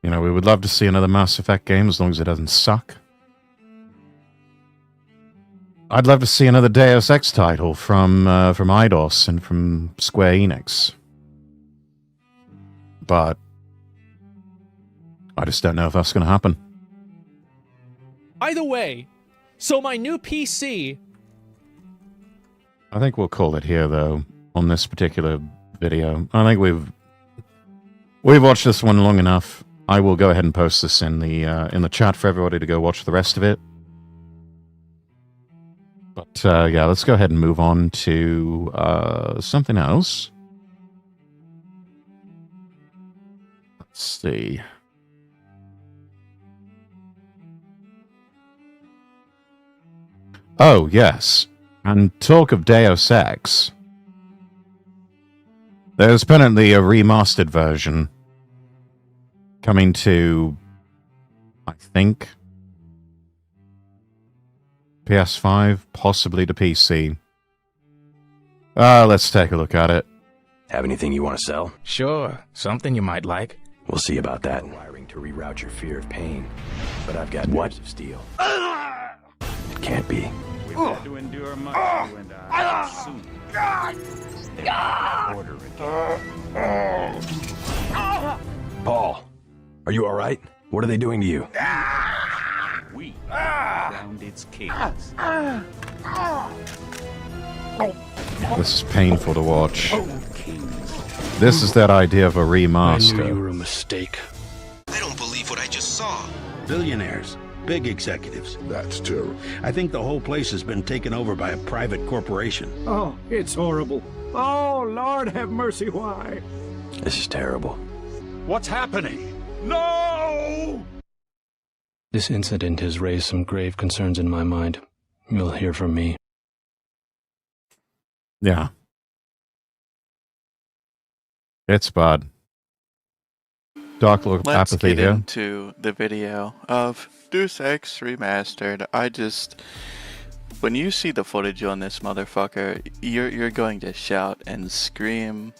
You know, we would love to see another Mass Effect game as long as it doesn't suck. I'd love to see another Deus Ex title from Eidos and from Square Enix. But I just don't know if that's going to happen. Either way, so my new PC... I think we'll call it here, though, on this particular video. I think we've We've watched this one long enough. I will go ahead and post this in the chat for everybody to go watch the rest of it. But yeah, let's go ahead and move on to something else. Let's see. Oh, yes. And talk of Deus Ex. There's apparently a remastered version coming to, I think, PS5, possibly to PC. Let's take a look at it. Have anything you want to sell? Sure, something you might like. We'll see about that. Wiring to reroute your fear of pain, but I've got nerves of steel. It can't be. We've had to endure much, you and I. Soon. Order again. Paul, are you all right? What are they doing to you? We found its cadence. This is painful to watch. This is that idea of a remaster. I knew you were a mistake. I don't believe what I just saw. Billionaires. Big executives. That's terrible. I think the whole place has been taken over by a private corporation. Oh, it's horrible. Oh, Lord have mercy, why? This is terrible. What's happening? No! This incident has raised some grave concerns in my mind. You'll hear from me. Yeah. It's bad. Dark Lord Let's Apathy get here. into the video of Deus Ex Remastered. When you see the footage on this motherfucker, you're going to shout and scream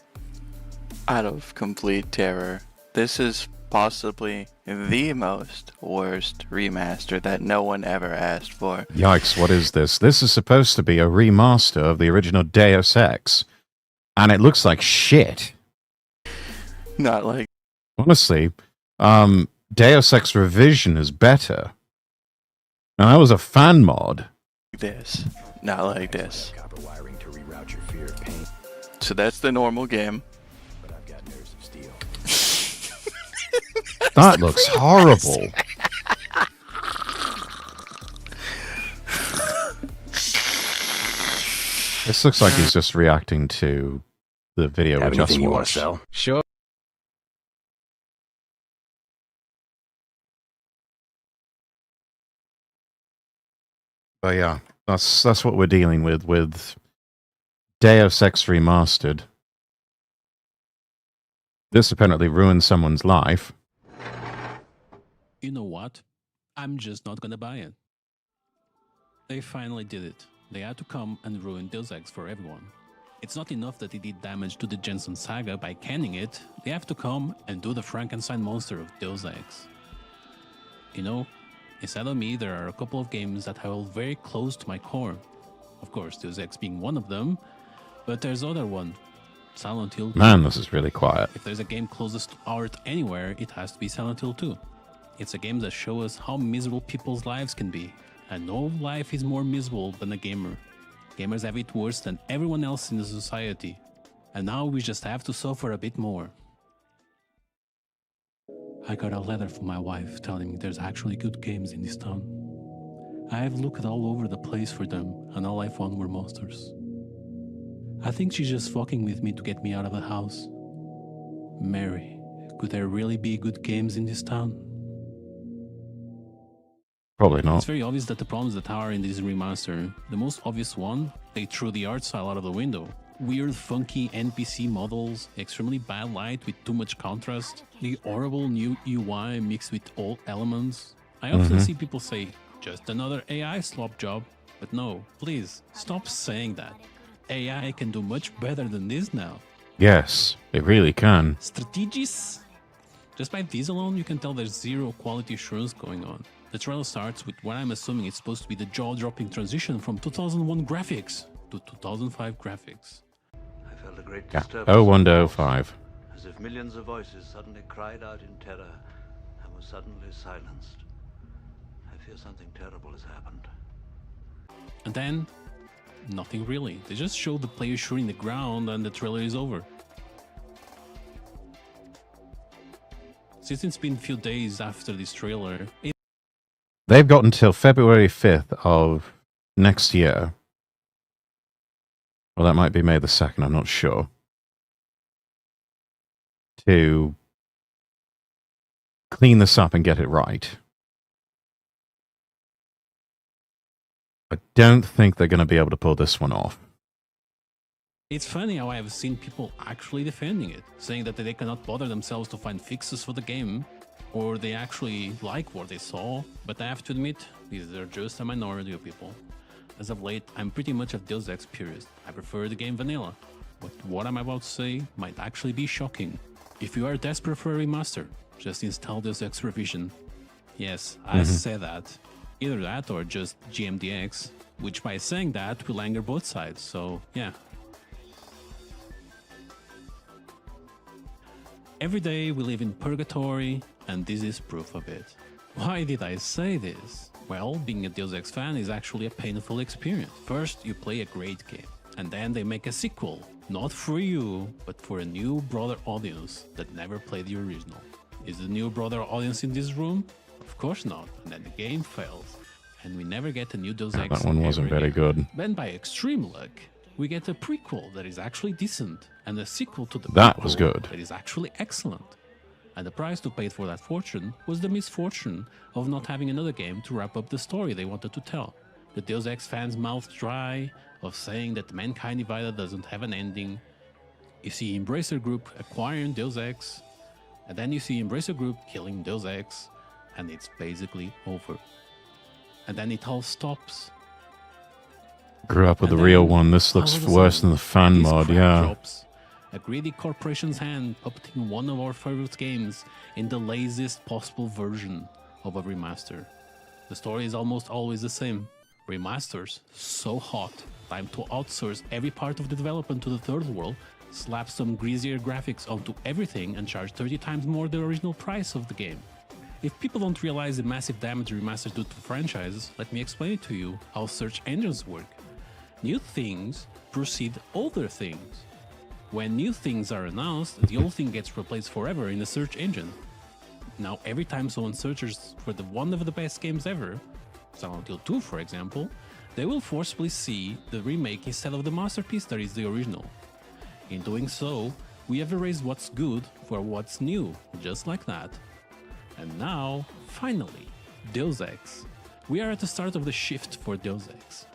out of complete terror. This is possibly the most worst remaster that no one ever asked for. Yikes, what is this? This is supposed to be a remaster of the original Deus Ex, and it looks like shit. Not like... Honestly, Deus Ex Revision is better. And that was a fan mod. this, not like this. So that's the normal game. That looks horrible. This looks like he's just reacting to the video we just watched. Sure. But yeah, that's what we're dealing with Deus Ex Remastered. This apparently ruined someone's life. You know what? I'm just not gonna buy it. They finally did it. They had to come and ruin Deus Ex for everyone. It's not enough that they did damage to the Jensen saga by canning it, they have to come and do the Frankenstein monster of Deus Ex. You know, inside of me there are a couple of games that hold very close to my core. Of course, Deus Ex being one of them, but there's other one. Silent Hill 2. Man, this is really quiet. If there's a game closest to art anywhere, it has to be Silent Hill 2. It's a game that shows us how miserable people's lives can be, and no life is more miserable than a gamer. Gamers have it worse than everyone else in the society, and now we just have to suffer a bit more. I got a letter from my wife telling me there's actually good games in this town. I have looked all over the place for them, and all I found were monsters. I think she's just fucking with me to get me out of the house. Mary, could there really be good games in this town? Probably not. It's very obvious that the problems that are in this remaster, the most obvious one, they threw the art style out of the window. Weird, funky NPC models, extremely bad light with too much contrast, the horrible new UI mixed with old elements. I often see people say, just another AI slop job, but no, please, stop saying that. AI can do much better than this now. Yes, it really can. Strategies? Just by these alone, you can tell there's zero quality assurance going on. The trailer starts with what I'm assuming is supposed to be the jaw-dropping transition from 2001 graphics to 2005 graphics. I felt a great Yeah, disturbance. 01 to 05. As if millions of voices suddenly cried out in terror and were suddenly silenced. I fear something terrible has happened. And then, nothing really. They just show the player shooting the ground and the trailer is over. since it's been a few days after this trailer, They've got until February 5th of next year. Well, that might be May the 2nd, I'm not sure. To clean this up and get it right. I don't think they're going to be able to pull this one off. it's funny how I have seen people actually defending it, saying that they cannot bother themselves to find fixes for the game, or they actually like what they saw, but I have to admit, these are just a minority of people. As of late, I'm pretty much a Deus Ex purist. I prefer the game vanilla, but what I'm about to say might actually be shocking. If you are desperate for a remaster, just install Deus Ex Revision. Yes, I said that. Either that or just GMDX, which by saying that will anger both sides, so yeah. Every day we live in purgatory, and this is proof of it. Why did I say this? Well, being a Deus Ex fan is actually a painful experience. First, you play a great game, and then they make a sequel. Not for you, but for a new broader audience that never played the original. Is the new broader audience in this room? Of course not, and then the game fails. And we never get a new Deus Ex. That one wasn't very good. Then by extreme luck, we get a prequel that is actually decent, and a sequel to the That was good. that is actually excellent. And the price to pay for that fortune was the misfortune of not having another game to wrap up the story they wanted to tell. The Deus Ex fans' mouths dry of saying that Mankind Divided doesn't have an ending. You see Embracer Group acquiring Deus Ex, and then you see Embracer Group killing Deus Ex, and it's basically over. And then it all stops. Grew up with And the real then, one. This all looks of a worse sudden, than the fan this mod, crap yeah. drops. A greedy corporation's hand puppeting one of our favorite games in the laziest possible version of a remaster. The story is almost always the same. Remasters, so hot, time to outsource every part of the development to the third world, slap some greasier graphics onto everything and charge 30 times more the original price of the game. If people don't realize the massive damage remasters do to franchises, let me explain it to you how search engines work. New things precede older things. When new things are announced, the old thing gets replaced forever in the search engine. Now, every time someone searches for one of the best games ever, Silent Hill 2 for example, they will forcibly see the remake instead of the masterpiece that is the original. In doing so, we have erased what's good for what's new, just like that. And now, finally, Deus Ex. We are at the start of the shift for Deus Ex.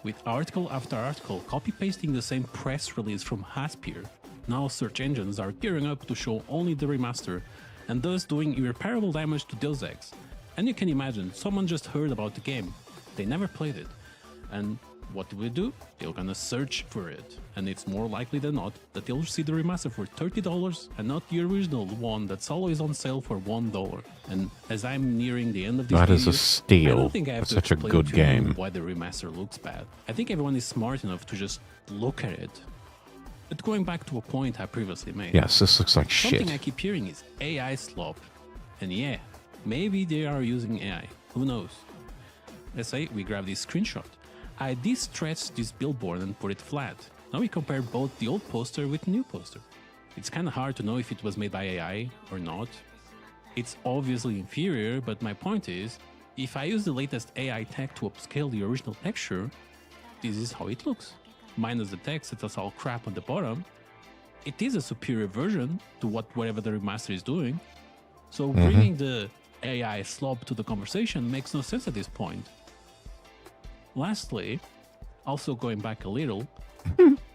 With article after article copy-pasting the same press release from Haspir, now search engines are gearing up to show only the remaster, and thus doing irreparable damage to Deus Ex. And you can imagine, someone just heard about the game, they never played it, and what do? They're gonna search for it, and it's more likely than not that they'll see the remaster for $30 and not the original one that's always on sale for $1. And as I'm nearing the end of this That is video, a steal. I don't think I have That's to such a explain good to you game. why the remaster looks bad. I think everyone is smart enough to just look at it. But going back to a point I previously made. Yes, this looks like Something shit. I keep hearing is AI slop. And yeah, maybe they are using AI. Who knows? Let's say we grab this screenshot. I de-stretched this billboard and put it flat. Now we compare both the old poster with the new poster. It's kinda hard to know if it was made by AI or not. It's obviously inferior, but my point is, if I use the latest AI tech to upscale the original texture, this is how it looks. Minus the text that's all crap on the bottom, it is a superior version to whatever the remaster is doing. So bringing the AI slop to the conversation makes no sense at this point. Lastly, also going back a little,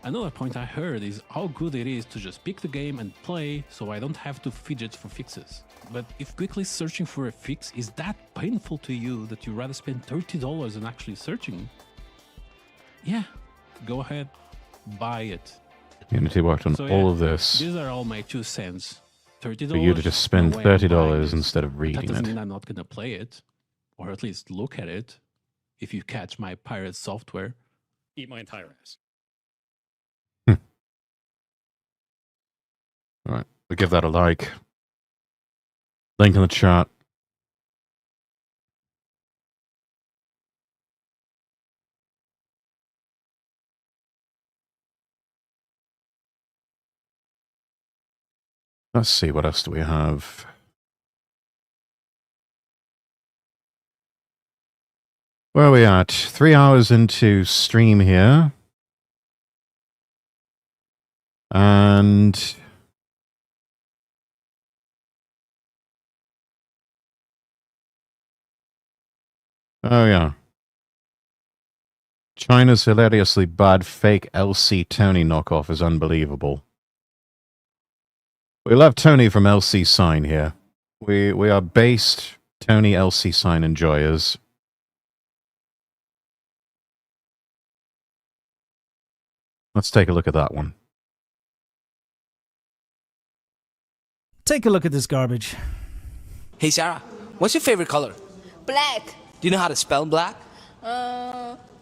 another point I heard is how good it is to just pick the game and play so I don't have to fidget for fixes. But if quickly searching for a fix is that painful to you that you'd rather spend $30 than actually searching, yeah, go ahead, buy it. Unity worked on So, all yeah, of this These are all my 2 cents. $30. for you to just spend no way I'm buying $30 this. instead of But reading that doesn't it. mean I'm not gonna play it, or at least look at it. If you catch my pirate software. Eat my entire ass. All right, we'll give that a like. Link in the chat. Let's see, what else do we have? Where are we at? 3 hours into stream here. And oh yeah. China's hilariously bad fake LC Tony knockoff is unbelievable. We love Tony from LC Sign here. We are based Tony LC Sign enjoyers. Let's take a look at that one. Take a look at this garbage. Hey Sarah, what's your favorite color? Black. Do you know how to spell black?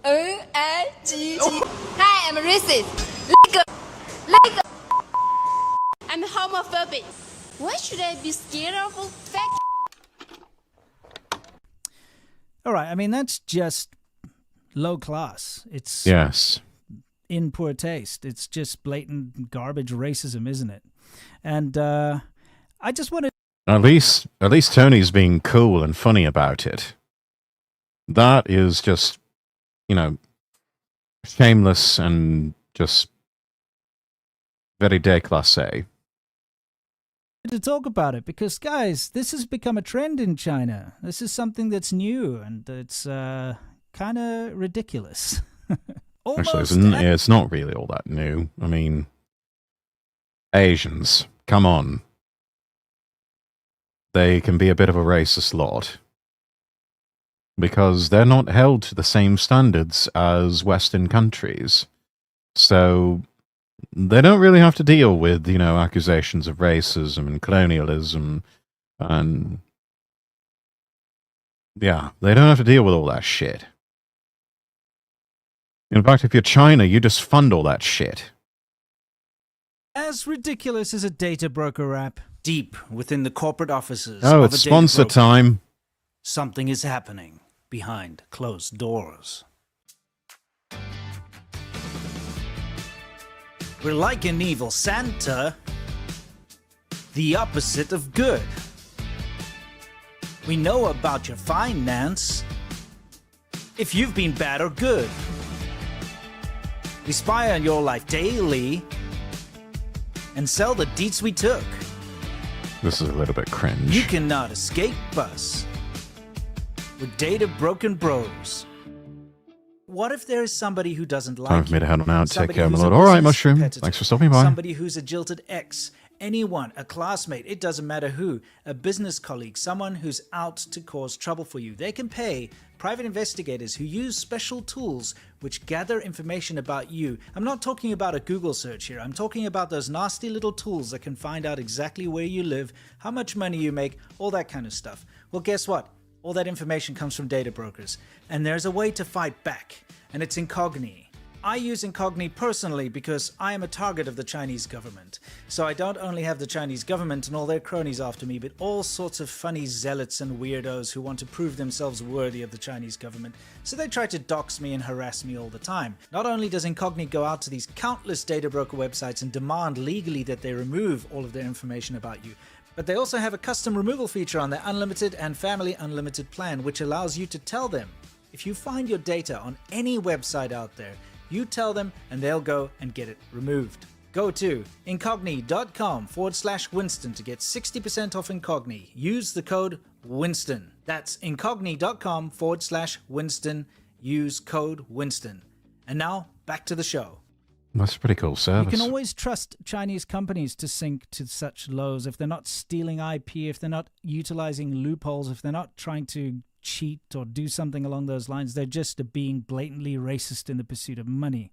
N-I-G-G. Hi, I'm racist. Like I'm homophobic. Why should I be scared of a fact? All right, I mean, that's just low class. It's yes, in poor taste. It's just blatant garbage racism, isn't it? And I just want to... At least Tony's being cool and funny about it. That is just, you know, shameless and just very déclassé. To talk about it because, guys, this has become a trend in China. This is something that's new and it's kind of ridiculous. Actually, it's not really all that new. I mean, Asians, come on. They can be a bit of a racist lot. Because they're not held to the same standards as Western countries. So they don't really have to deal with, you know, accusations of racism and colonialism and... yeah, they don't have to deal with all that shit. In fact, if you're China, you just fund all that shit. As ridiculous as a data broker app, deep within the corporate offices Oh, of it's a data sponsor broker, time. something is happening behind closed doors. We're like an evil Santa, the opposite of good. We know about your finance, if you've been bad or good. We spy on your life daily and sell the deets we took. This is a little bit cringe. You cannot escape us. We're data broken bros. What if there is somebody who doesn't like Time for me to head on out. Take somebody care, my who's a lord. All right, business Mushroom. competitor, Thanks for stopping by. Somebody who's a jilted ex, anyone, a classmate, it doesn't matter who, a business colleague, someone who's out to cause trouble for you. They can pay private investigators who use special tools which gather information about you. I'm not talking about a Google search here. I'm talking about those nasty little tools that can find out exactly where you live, how much money you make, all that kind of stuff. Well, guess what? All that information comes from data brokers. And there's a way to fight back, and it's Incogni. I use Incogni personally because I am a target of the Chinese government. So I don't only have the Chinese government and all their cronies after me, but all sorts of funny zealots and weirdos who want to prove themselves worthy of the Chinese government. So they try to dox me and harass me all the time. Not only does Incogni go out to these countless data broker websites and demand legally that they remove all of their information about you, but they also have a custom removal feature on their Unlimited and Family Unlimited plan, which allows you to tell them, if you find your data on any website out there, you tell them and they'll go and get it removed. Go to incogni.com/Winston to get 60% off Incogni. Use the code Winston. That's incogni.com/Winston. Use code Winston. And now, back to the show. That's a pretty cool service. You can always trust Chinese companies to sink to such lows if they're not stealing IP, if they're not utilizing loopholes, if they're not trying to cheat or do something along those lines. They're just being blatantly racist in the pursuit of money.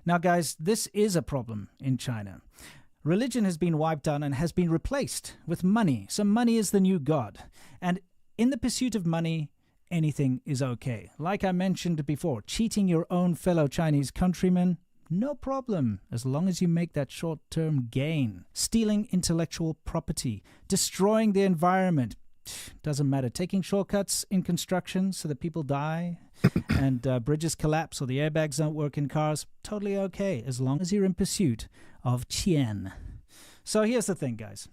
Now, guys, this is a problem in China. Religion has been wiped out and has been replaced with money. So money is the new god. And in the pursuit of money, anything is okay. Like I mentioned before, cheating your own fellow Chinese countrymen, no problem, as long as you make that short-term gain. Stealing intellectual property, destroying the environment, doesn't matter. Taking shortcuts in construction so that people die and bridges collapse or the airbags don't work in cars, totally okay, as long as you're in pursuit of Qian. So here's the thing, guys.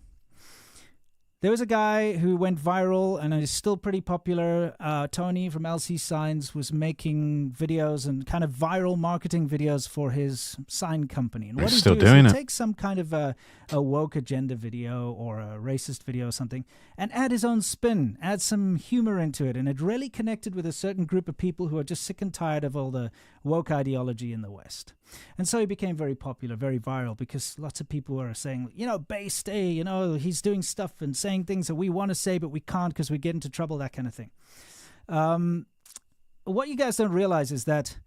There was a guy who went viral and is still pretty popular. Tony from LC Signs was making videos and kind of viral marketing videos for his sign company. And what He's he'd still do is doing he'd it. take some kind of a woke agenda video or a racist video or something and add his own spin, add some humor into it. And it really connected with a certain group of people who are just sick and tired of all the woke ideology in the West. And so he became very popular, very viral, because lots of people were saying, Bay stay, he's doing stuff and saying things that we want to say, but we can't because we get into trouble, that kind of thing. What you guys don't realize is that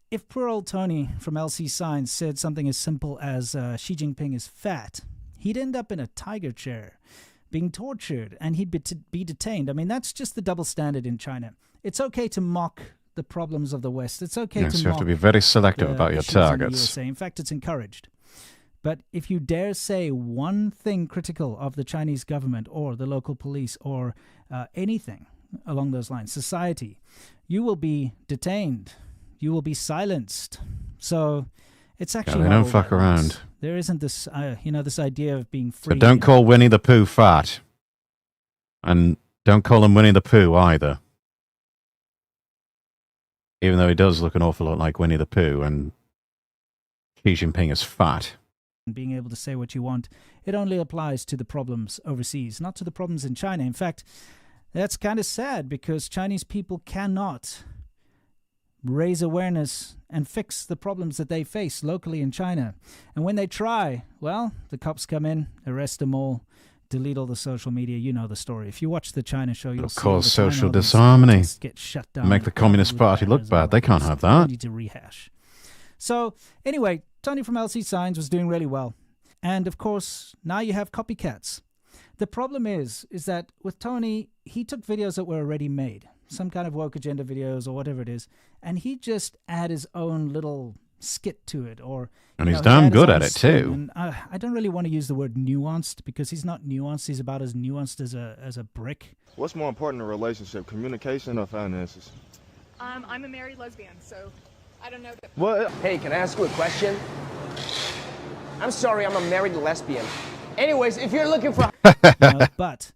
if poor old Tony from LC Signs said something as simple as Xi Jinping is fat, he'd end up in a tiger chair, being tortured, and he'd be detained. I mean, that's just the double standard in China. It's okay to mock the problems of the West. It's okay Yes, to you mock have to be very selective about your issues in the targets. USA. In fact, it's encouraged. But if you dare say one thing critical of the Chinese government or the local police or anything along those lines, society, you will be detained. You will be silenced. So it's actually they not don't all fuck that around. nice. There isn't this, this idea of being free. But don't call Winnie the Pooh fat. And don't call him Winnie the Pooh either. Even though he does look an awful lot like Winnie the Pooh, and Xi Jinping is fat. Being able to say what you want, it only applies to the problems overseas, not to the problems in China. In fact, that's kind of sad because Chinese people cannot raise awareness and fix the problems that they face locally in China. And when they try, well, the cops come in, arrest them all, delete all the social media. You know the story. If you watch the China show, you'll see all Cause the time social all these disharmony. protests get shut down. Make the Communist Party look bad. They can't have that. Need to rehash. So anyway, Tony from LC Signs was doing really well. And of course, now you have copycats. The problem is that with Tony, he took videos that were already made, some kind of woke agenda videos or whatever it is, and he just add his own little skit to it. And he's damn good at it too. And I don't really want to use the word nuanced because he's not nuanced. He's about as nuanced as a brick. What's more important in a relationship, communication or finances? I'm a married lesbian, so I don't know. What? Hey, can I ask you a question? I'm sorry, I'm a married lesbian. Anyways, if you're looking for... But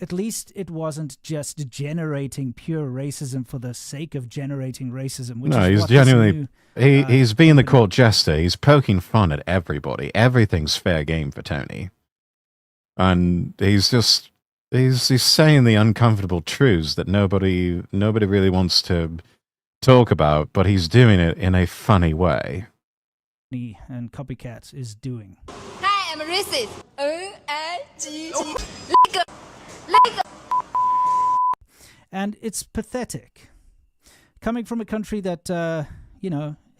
at least it wasn't just generating pure racism for the sake of generating racism. Which No, is he's what this genuinely... new, he's being the court jester. He's poking fun at everybody. Everything's fair game for Tony. And he's just... He's saying the uncomfortable truths that nobody really wants to talk about, but he's doing it in a funny way. And copycats is doing. Hi, I'm racist. And it's pathetic. Coming from a country that,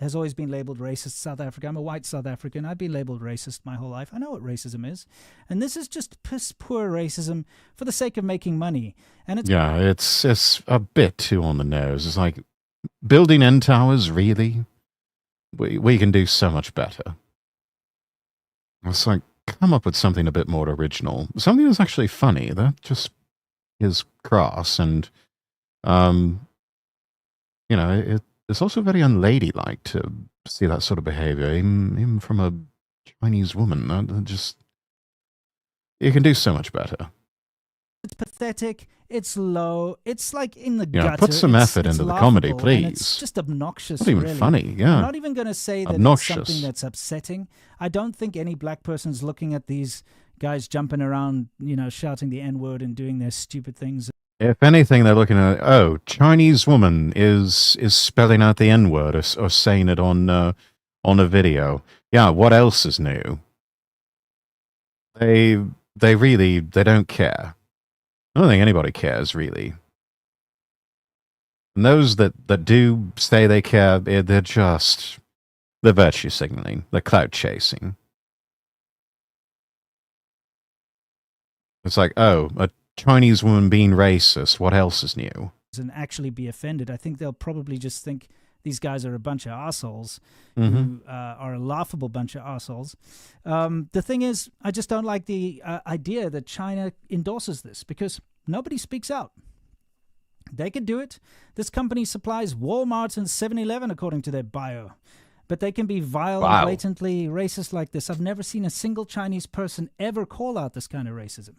has always been labeled racist, South Africa. I'm a white South African. I've been labeled racist my whole life. I know what racism is. And this is just piss poor racism for the sake of making money. And it's a bit too on the nose. It's like, building end towers, really? We can do so much better. It's like, come up with something a bit more original. Something that's actually funny. That just is crass. And, it's also very unladylike to see that sort of behavior, even from a Chinese woman. You can do so much better. It's pathetic. It's low. It's like in the Yeah, gutter. put some effort it's into the comedy, laughable, and please. It's just obnoxious. Not even really. funny, yeah. I'm not even going to say that Obnoxious. it's something that's upsetting. I don't think any black person's looking at these guys jumping around, shouting the N-word and doing their stupid things. If anything, they're looking at, Chinese woman is spelling out the N-word or saying it on a video. Yeah, what else is new? They don't care. I don't think anybody cares, really. And those that do say they care, they're virtue signaling, they're clout chasing. It's like, a Chinese woman being racist, what else is new? And actually be offended. I think they'll probably just think these guys are a bunch of assholes Mm-hmm. who are a laughable bunch of assholes. The thing is, I just don't like the idea that China endorses this because nobody speaks out. They could do it. This company supplies Walmart and 7-Eleven according to their bio. but they can be vile and blatantly racist like this. I've never seen a single Chinese person ever call out this kind of racism,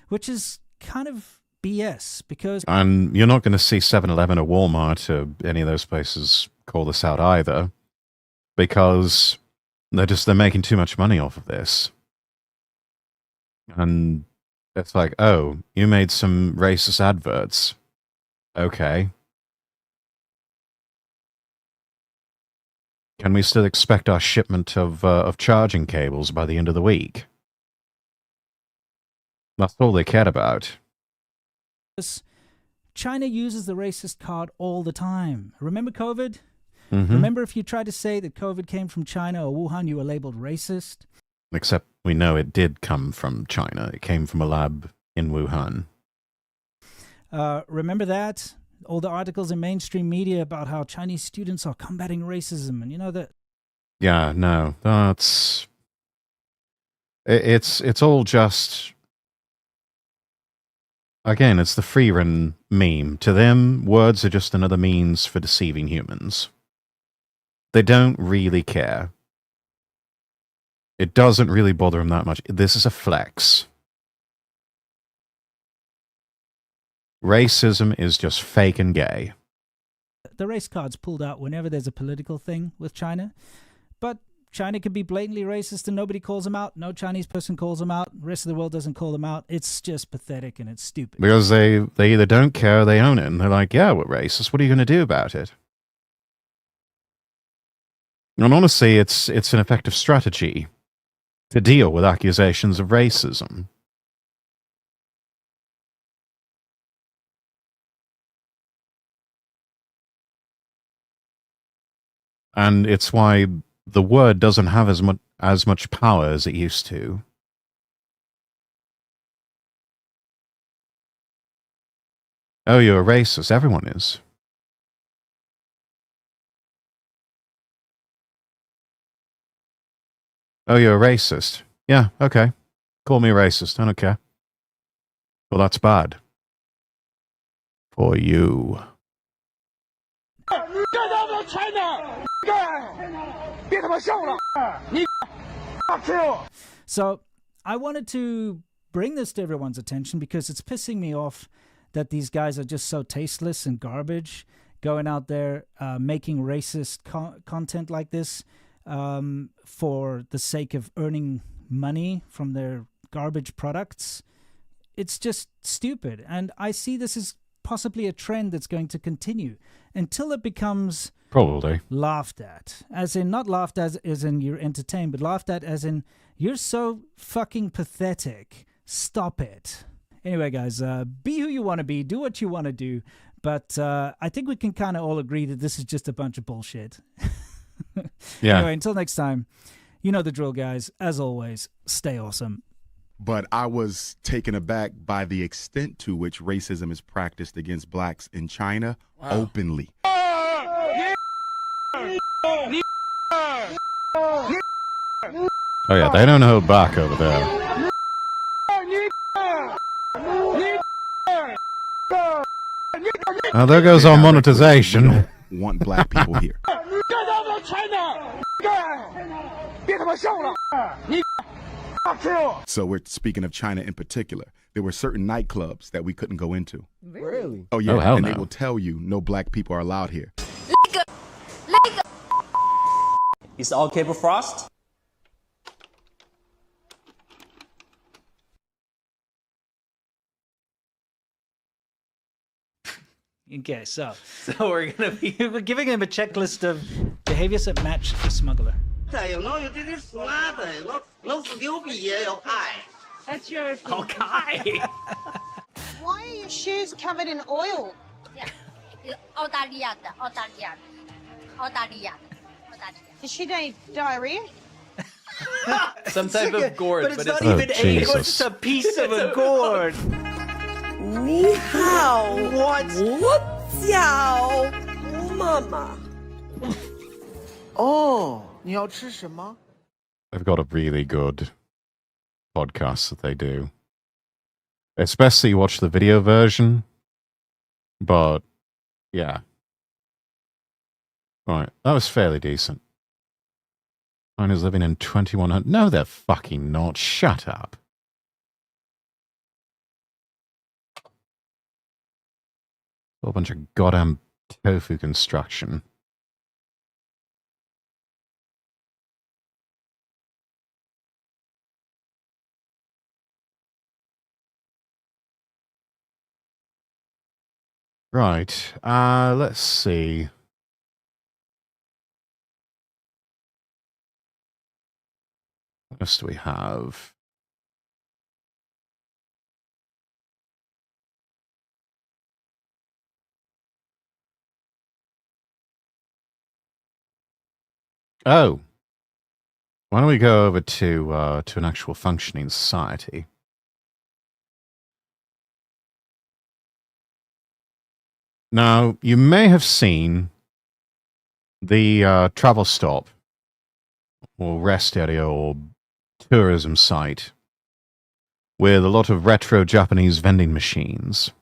which is kind of BS because... And you're not going to see 7-Eleven or Walmart or any of those places call this out either, because they're making too much money off of this. And it's like, oh, you made some racist adverts. Okay. Can we still expect our shipment of charging cables by the end of the week? That's all they cared about. China uses the racist card all the time. Remember COVID? Mm-hmm. Remember if you tried to say that COVID came from China or Wuhan, you were labeled racist? Except we know it did come from China. It came from a lab in Wuhan. Remember that? All the articles in mainstream media about how Chinese students are combating racism, and you know that... Yeah, no, that's... It's all just... Again, it's the Freeran meme. To them, words are just another means for deceiving humans. They don't really care. It doesn't really bother them that much. This is a flex. Racism is just fake and gay. The race card's pulled out whenever there's a political thing with China, but China can be blatantly racist and nobody calls them out. No Chinese person calls them out. The rest of the world doesn't call them out. It's just pathetic and it's stupid. Because they either don't care or they own it. And they're like, yeah, we're racist. What are you going to do about it? And honestly, it's an effective strategy to deal with accusations of racism. And it's why the word doesn't have as much power as it used to. Oh, you're a racist. Everyone is. Oh, you're a racist. Yeah, okay. Call me a racist. I don't care. Well, that's bad. For you. So I wanted to bring this to everyone's attention because it's pissing me off that these guys are just so tasteless and garbage, going out there making racist content like this for the sake of earning money from their garbage products. It's just stupid. And I see this as possibly a trend that's going to continue until it becomes probably laughed at. As in, not laughed as in you're entertained, but laughed at as in you're so fucking pathetic. Stop it. Anyway, guys, be who you want to be, do what you want to do, but I think we can kind of all agree that this is just a bunch of bullshit. Yeah. Anyway, until next time, you know the drill, guys. As always, stay awesome. But I was taken aback by the extent to which racism is practiced against blacks in China openly. Oh yeah, they don't hold back over there. Oh, there goes our monetization. Want black people here. So we're speaking of China in particular. There were certain nightclubs that we couldn't go into. Really? Oh yeah, Oh, hell and no. they will tell you no black people are allowed here. Is all cable frost? Okay, so we're giving him a checklist of behaviors that match the smuggler. That's yours. Okay. Why are your shoes covered in oil? Does she need diarrhea? Some type of gourd, but it's not Oh, even a gourd, Jesus. it's a piece of a gourd. 你好，我叫妈妈。哦，你要吃什么？ They've got a really good podcast that they do. Especially watch the video version. But, yeah. Right, that was fairly decent. China's living in 2100. No, they're fucking not. Shut up. A whole bunch of goddamn tofu construction. Right. Let's see. What else do we have? Oh. Why don't we go over to an actual functioning society? Now, you may have seen the travel stop or rest area or tourism site with a lot of retro Japanese vending machines.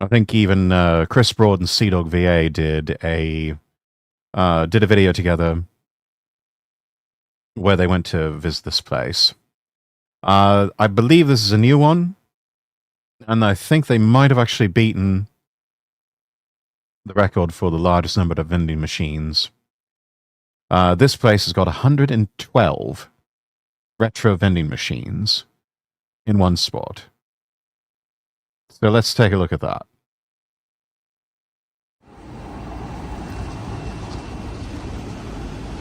I think even Chris Broad and Sea-Dog VA did a video together where they went to visit this place. I believe this is a new one, and I think they might have actually beaten the record for the largest number of vending machines. This place has got 112 retro vending machines in one spot. So let's take a look at that.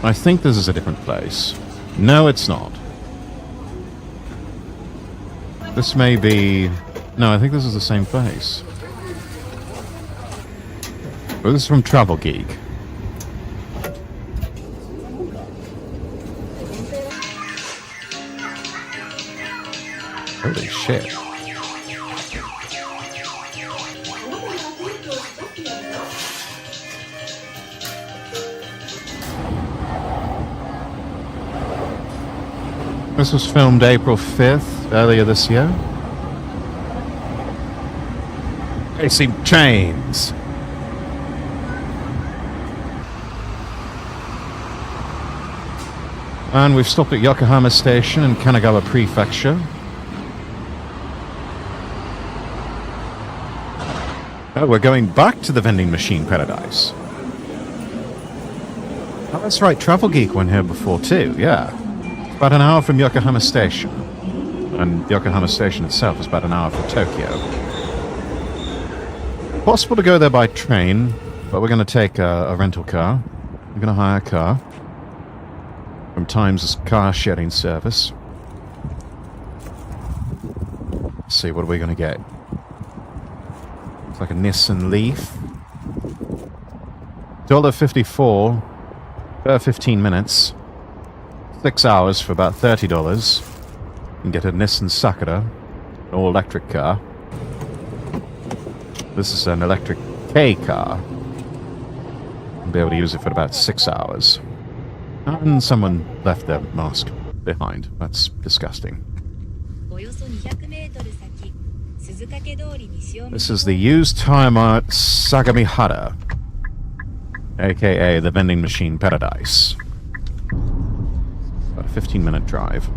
I think this is a different place. No, it's not. This may be... No, I think this is the same place. Oh, this is from Travel Geek. Holy shit. This was filmed April 5th, earlier this year. Racing trains. And we've stopped at Yokohama Station in Kanagawa Prefecture. Oh, we're going back to the vending machine paradise. Oh, that's right, Travel Geek went here before too, yeah. It's about an hour from Yokohama Station. And Yokohama Station itself is about an hour from Tokyo. Possible to go there by train, but we're going to take a rental car. We're going to hire a car from Times' car sharing service. Let's see, what are we going to get? It's like a Nissan Leaf. $1.54 per 15 minutes. 6 hours for about $30. You can get a Nissan Sakura, an all-electric car. This is an electric K car. You'll be able to use it for about 6 hours. And someone left their mask behind. That's disgusting. This is the used tire mart Sagamihara, aka the vending machine paradise. About a 15-minute drive.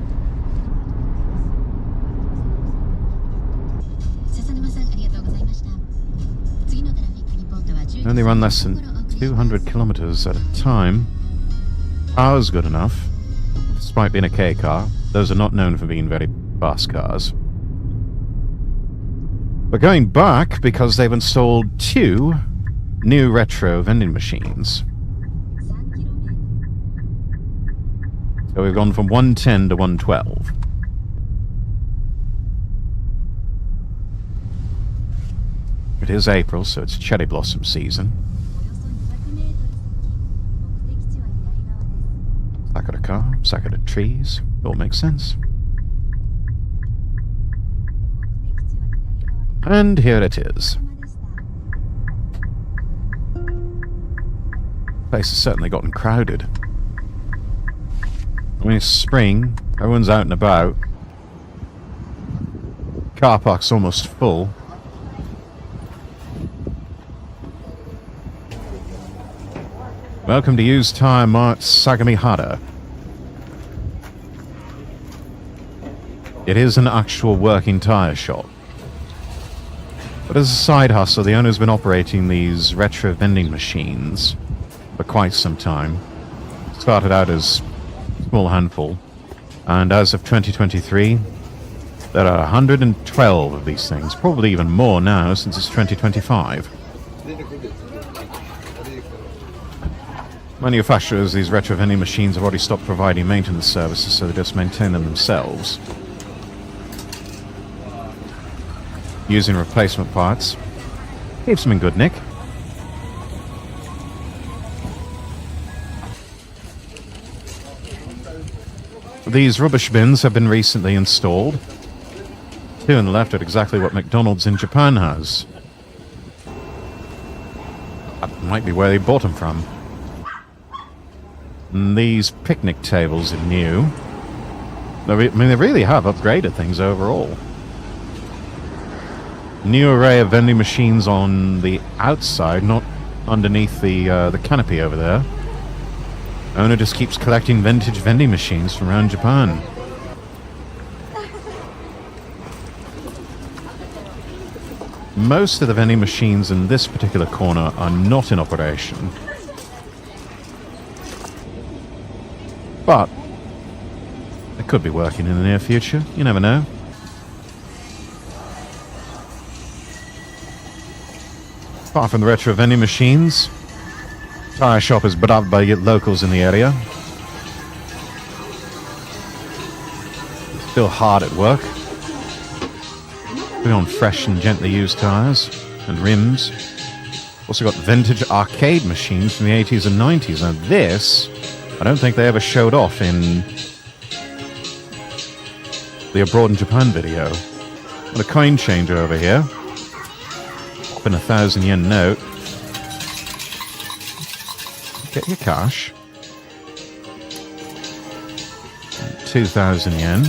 Only run less than 200 kilometers at a time. Power's good enough, despite being a K car. Those are not known for being very fast cars. We're going back because they've installed 2 new retro vending machines. So we've gone from 110 to 112. It is April, so it's cherry blossom season. Sakura car, Sakura trees, all makes sense. And here it is. The place has certainly gotten crowded. I mean, it's spring, everyone's out and about. Car park's almost full. Welcome to Used Tire Mart Sagamihara. It is an actual working tire shop. But as a side hustle, the owner's been operating these retro vending machines for quite some time. Started out as a small handful, and as of 2023, there are 112 of these things, probably even more now since it's 2025. Manufacturers of these retro vending machines have already stopped providing maintenance services, so they just maintain them themselves, using replacement parts. Keeps them in good nick. These rubbish bins have been recently installed. Two on the left are exactly what McDonald's in Japan has. That might be where they bought them from. And these picnic tables are new. I mean, they really have upgraded things overall. New array of vending machines on the outside, not underneath the canopy over there. Owner just keeps collecting vintage vending machines from around Japan. Most of the vending machines in this particular corner are not in operation. But they could be working in the near future. You never know. Apart from the retro vending machines, tire shop is beloved by locals in the area. Still hard at work. Putting on fresh and gently used tires and rims. Also got vintage arcade machines from the 80s and 90s. Now this, I don't think they ever showed off in the Abroad in Japan video. Got a coin changer over here. Been a 1,000 yen note. Get your cash. 2,000 yen.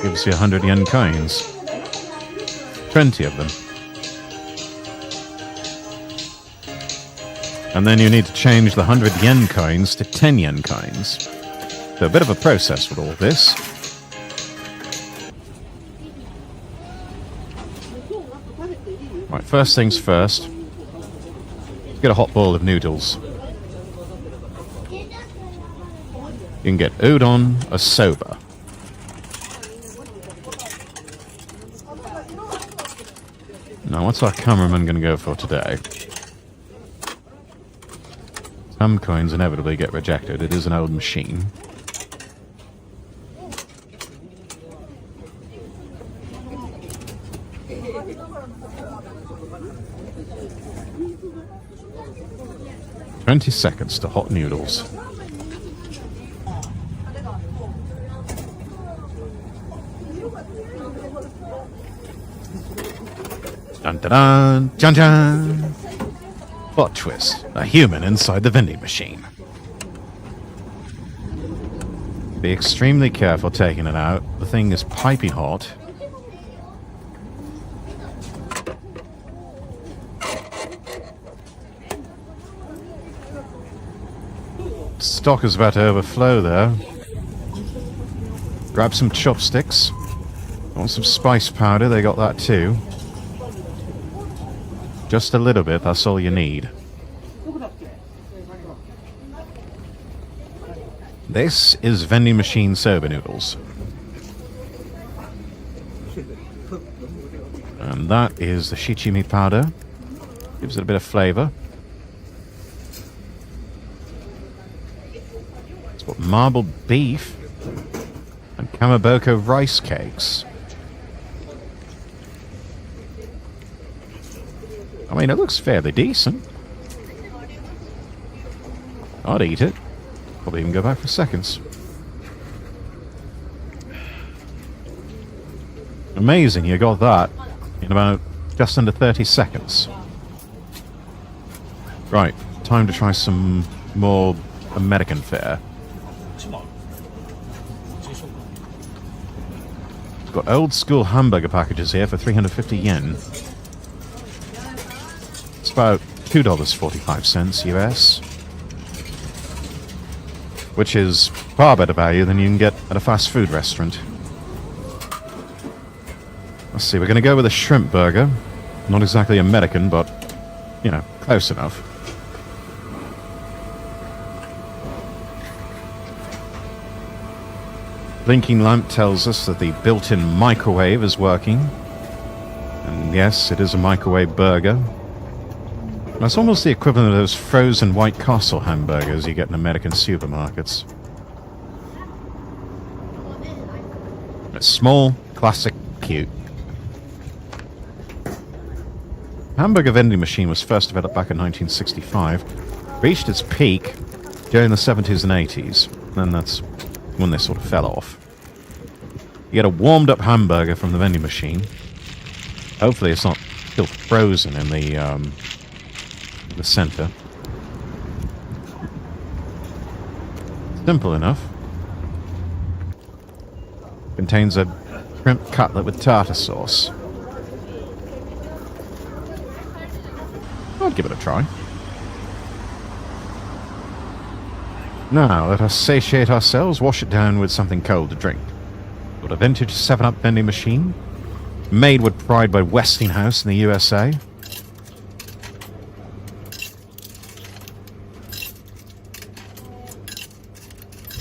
Gives you 100 yen coins. 20 of them. And then you need to change the 100 yen coins to 10 yen coins. So a bit of a process with all this. Right, first things first. Get a hot bowl of noodles. You can get udon or soba. Now, what's our cameraman going to go for today? Some coins inevitably get rejected. It is an old machine. "20 seconds to hot noodles." Dun dun dun! Jan jan! Plot twist: a human inside the vending machine. Be extremely careful taking it out. The thing is piping hot. Stock is about to overflow there. Grab some chopsticks. Want some spice powder? They got that too. Just a little bit, that's all you need. This is vending machine soba noodles. And that is the shichimi powder. Gives it a bit of flavor. It's got marbled beef and kamaboko rice cakes. I mean, it looks fairly decent. I'd eat it. Probably even go back for seconds. Amazing, you got that in about just under 30 seconds. Right, time to try some more American fare. We've got old school hamburger packages here for 350 yen. It's about $2.45 US. which is far better value than you can get at a fast food restaurant. Let's see, we're going to go with a shrimp burger. Not exactly American, but, you know, close enough. Blinking lamp tells us that the built-in microwave is working. And yes, it is a microwave burger. That's almost the equivalent of those frozen White Castle hamburgers you get in American supermarkets. It's small, classic, cute. Hamburger vending machine was first developed back in 1965. Reached its peak during the 70s and 80s. And that's when they sort of fell off. You get a warmed up hamburger from the vending machine. Hopefully it's not still frozen in the center. Simple enough. Contains a shrimp cutlet with tartar sauce. I'd give it a try. Now, let us satiate ourselves, wash it down with something cold to drink. Got a vintage 7-Up vending machine, made with pride by Westinghouse in the USA.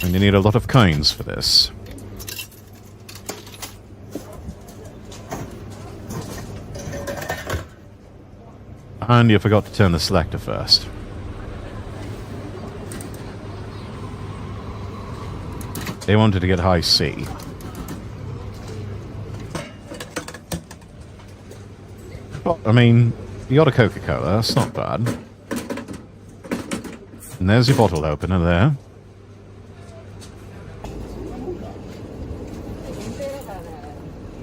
And you need a lot of coins for this. And you forgot to turn the selector first. They wanted to get high C. But, I mean, you got a Coca-Cola, that's not bad. And there's your bottle opener there.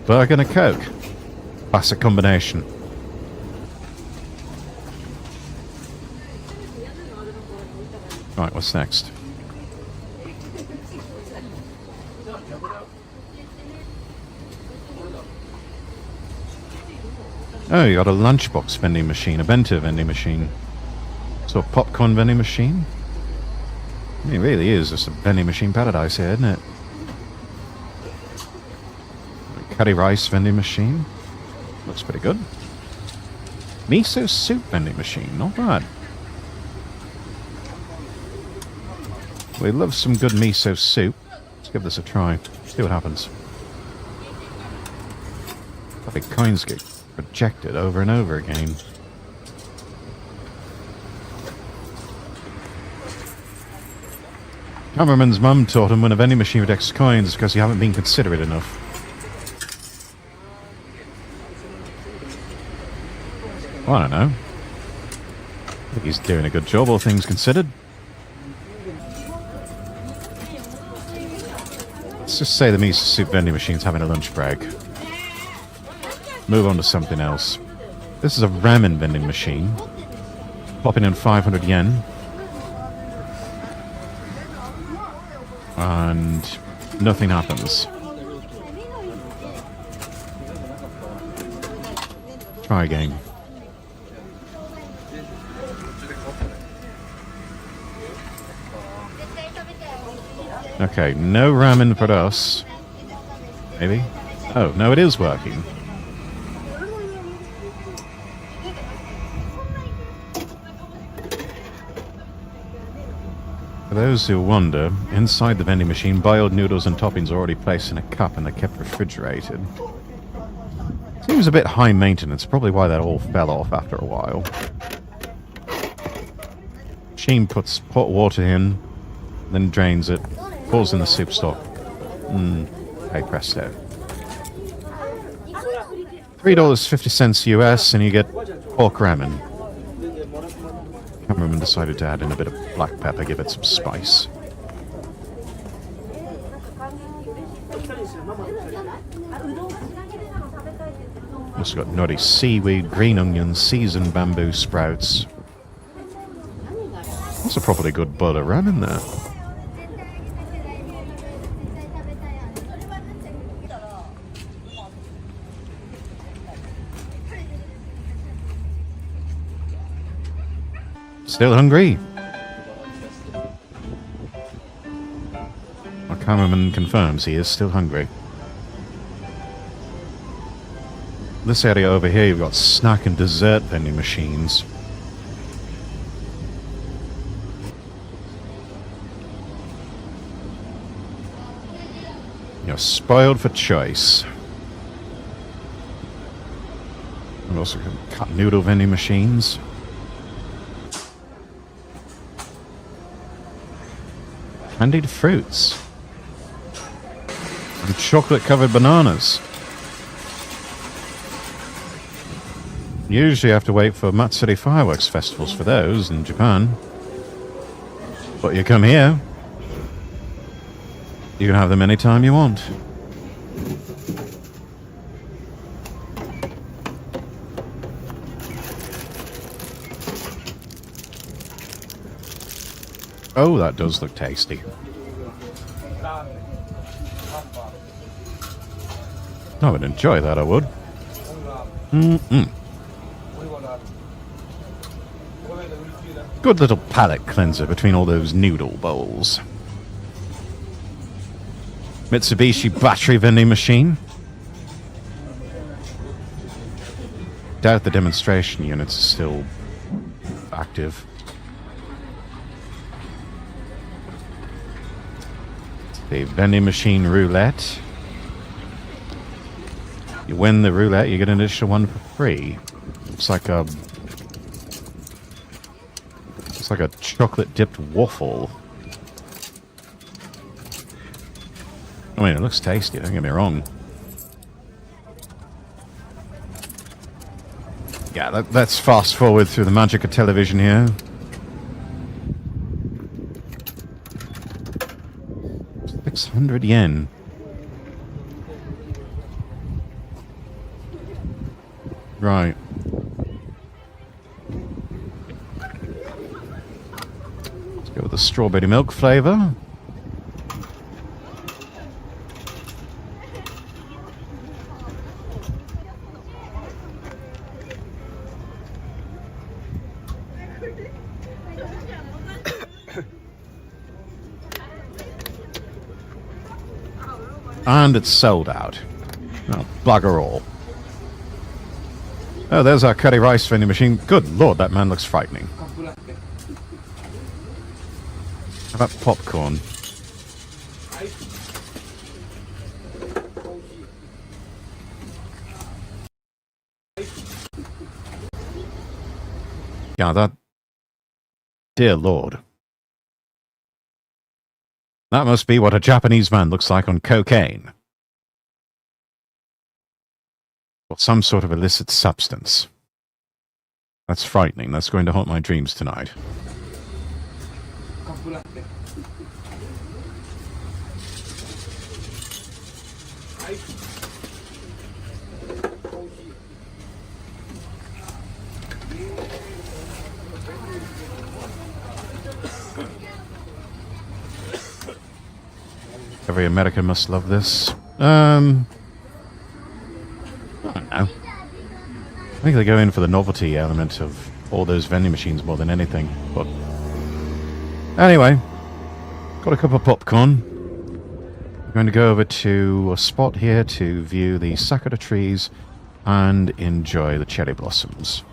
Burger and a Coke. Classic combination. Right, what's next? Oh, you got a lunchbox vending machine, a bento vending machine. So a popcorn vending machine? I mean, it really is just a vending machine paradise here, isn't it? Curry rice vending machine. Looks pretty good. Miso soup vending machine, not bad. We love some good miso soup. Let's give this a try. See what happens. I think coins get projected over and over again. Cameraman's mum taught him when a vending machine rejects coins because you haven't been considerate enough. Well, I don't know. I think he's doing a good job, all things considered. Let's just say the miso soup vending machine's having a lunch break. Move on to something else. This is a ramen vending machine. Popping in 500 yen. And nothing happens. Try again. Okay, no ramen for us. Maybe? Oh, no, it is working. For those who wonder, inside the vending machine, boiled noodles and toppings are already placed in a cup and they're kept refrigerated. Seems a bit high maintenance, probably why that all fell off after a while. Machine puts hot water in, then drains it, pours in the soup stock. Hey presto. $3.50 US and you get pork ramen. Cameraman decided to add in a bit of black pepper, give it some spice. Also got nutty seaweed, green onions, seasoned bamboo sprouts. That's a properly good bowl of ramen there. Still hungry? Cameraman confirms he is still hungry. This area over here, you've got snack and dessert vending machines. You're spoiled for choice. I've also got cut noodle vending machines. Candied fruits. And chocolate-covered bananas. Usually you have to wait for Matsuri fireworks festivals for those in Japan. But you come here, you can have them anytime you want. Oh, that does look tasty. I would enjoy that, I would. Good little palate cleanser between all those noodle bowls. Mitsubishi battery vending machine. Doubt the demonstration units are still active. The vending machine roulette. You win the roulette, you get an additional one for free. It's like a chocolate dipped waffle. I mean, it looks tasty, don't get me wrong. Yeah, let's fast forward through the magic of television here. $600. Right. Let's go with the strawberry milk flavor. And it's sold out. Oh, bugger all. Oh, there's our curry rice vending machine. Good lord, that man looks frightening. How about popcorn? Yeah, that... Dear lord. That must be what a Japanese man looks like on cocaine. Or some sort of illicit substance. That's frightening. That's going to haunt my dreams tonight. Every American must love this. I don't know. I think they go in for the novelty element of all those vending machines more than anything. But anyway, got a cup of popcorn. We're going to go over to a spot here to view the sakura trees and enjoy the cherry blossoms.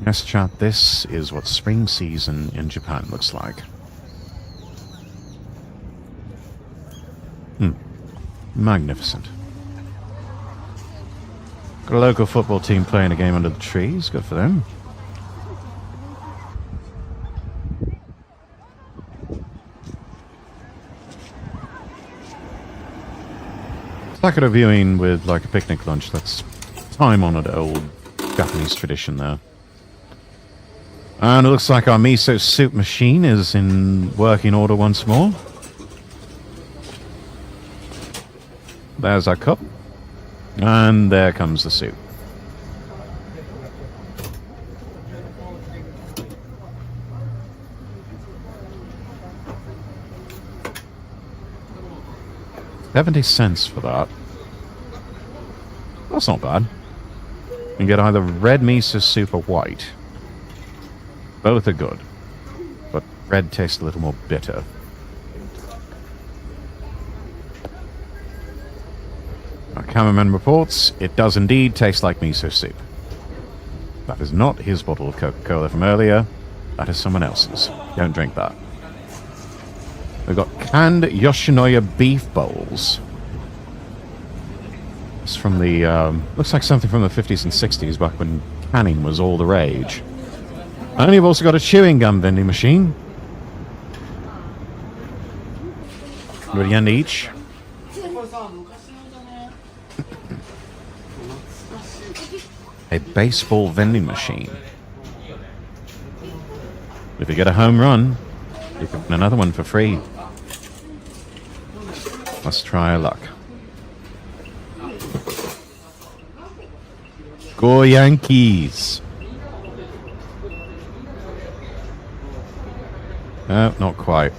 Yes, chat, this is what spring season in Japan looks like. Magnificent. Got a local football team playing a game under the trees. Good for them. Sakura viewing with like a picnic lunch. That's time-honored old Japanese tradition there. And it looks like our miso soup machine is in working order once more. There's our cup. And there comes the soup. $0.70 for that. That's not bad. You get either red miso soup or white. Both are good, but red tastes a little more bitter. Our cameraman reports it does indeed taste like miso soup. That is not his bottle of Coca-Cola from earlier. That is someone else's. Don't drink that. We've got canned Yoshinoya beef bowls. It's from the, looks like something from the 50s and 60s, back when canning was all the rage. And you've also got a chewing gum vending machine. 100 yen each. A baseball vending machine. If you get a home run, you can win another one for free. Let's try our luck. Go Yankees! No, not quite.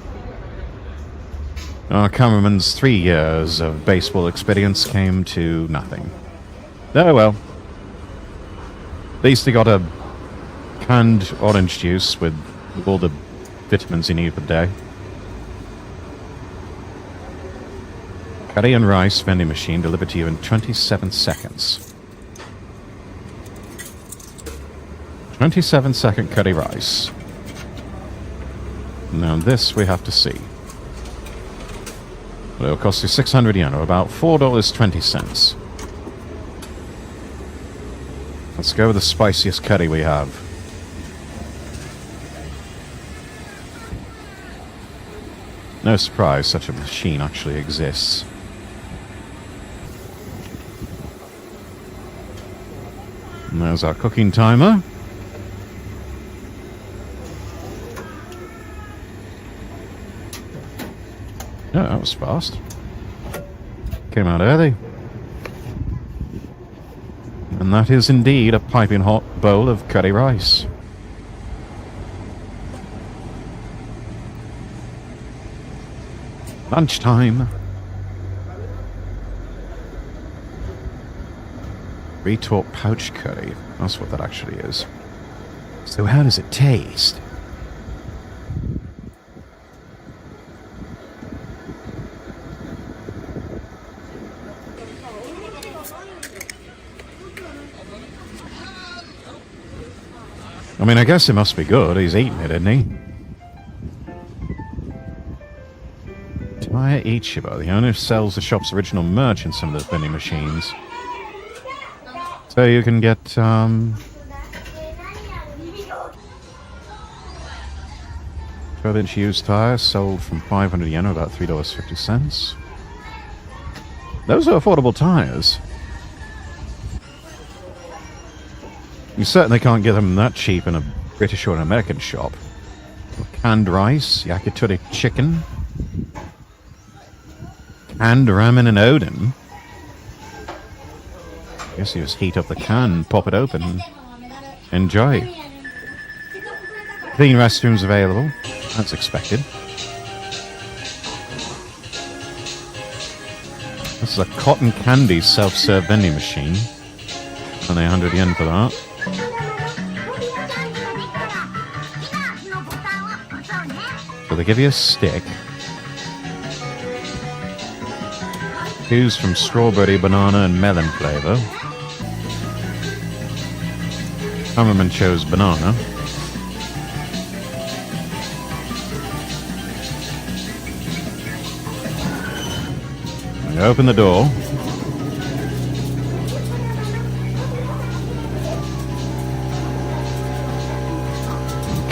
Our cameraman's 3 years of baseball experience came to nothing. Oh well. At least he got a canned orange juice with all the vitamins you need for the day. Curry and rice vending machine delivered to you in 27 seconds. 27-second curry rice. Now this we have to see. It'll cost you 600 yen, or about $4.20. Let's go with the spiciest curry we have. No surprise, such a machine actually exists. And there's our cooking timer. Oh, that was fast. Came out early. And that is indeed a piping hot bowl of curry rice. Lunchtime. Retort pouch curry. That's what that actually is. So how does it taste? I mean, I guess it must be good. He's eating it, isn't he? Taya Ichiba, the owner, sells the shop's original merch in some of the vending machines. So you can get, 12-inch used tires sold from 500 yen, or about $3.50. Those are affordable tires. You certainly can't get them that cheap in a British or an American shop. Canned rice, yakitori chicken, canned ramen and oden. I guess you just heat up the can, pop it open, and enjoy. Clean restrooms available. That's expected. This is a cotton candy self-serve vending machine. Only 100 yen for that. So they give you a stick. Choose from strawberry, banana, and melon flavor. Cameraman chose banana. You open the door.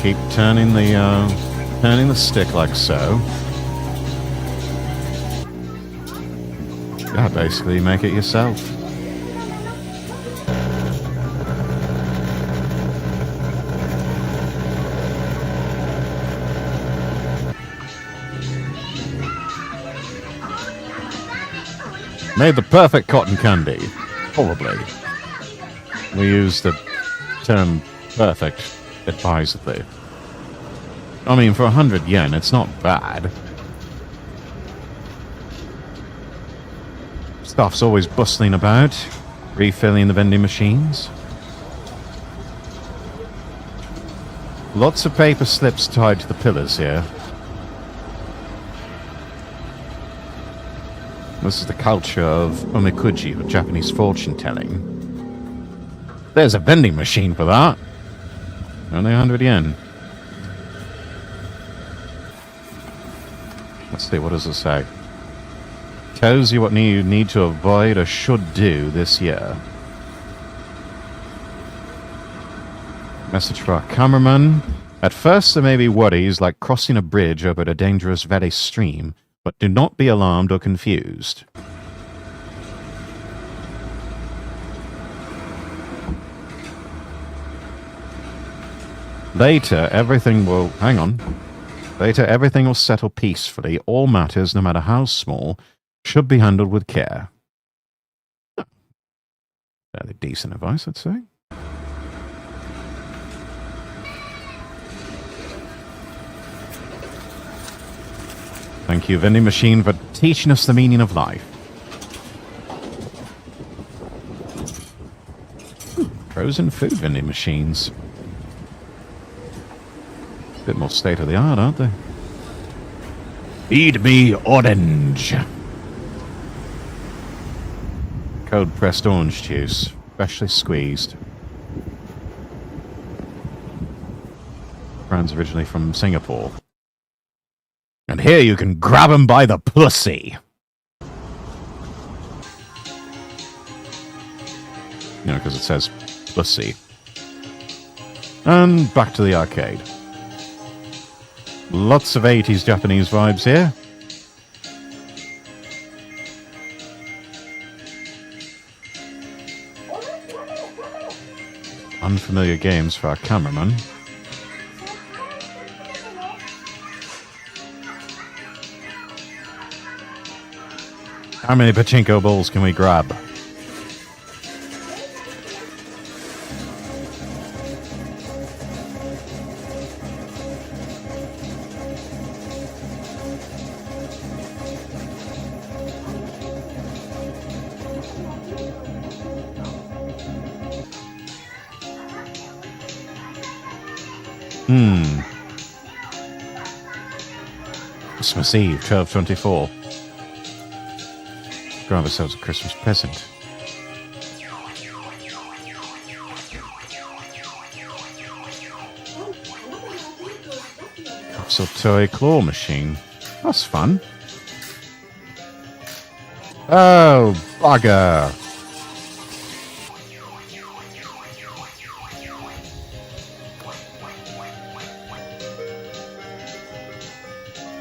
Keep turning the stick like so. Yeah, basically make it yourself. Made the perfect cotton candy. Probably. We use the term perfect advisedly. I mean, for 100 yen, it's not bad. Staff's always bustling about, refilling the vending machines. Lots of paper slips tied to the pillars here. This is the culture of omikuji, or Japanese fortune telling. There's a vending machine for that. Only 100 yen. Let's see, what does it say? Tells you what you need to avoid or should do this year. Message for our cameraman. At first there may be worries like crossing a bridge over a dangerous valley stream, but do not be alarmed or confused. Later, everything will... Hang on. Later, everything will settle peacefully. All matters, no matter how small, should be handled with care. Fairly decent advice, I'd say. Thank you, vending machine, for teaching us the meaning of life. Frozen food vending machines. Bit more state of the art, aren't they? Feed me orange. Cold pressed orange juice, freshly squeezed. Brand's originally from Singapore. And here you can grab him by the pussy. You know, because it says pussy. And back to the arcade. Lots of 80s Japanese vibes here. Unfamiliar games for our cameraman. How many pachinko balls can we grab? Christmas Eve, 12/24. Grab ourselves a Christmas present. Capsule toy claw machine. That's fun. Oh, bugger.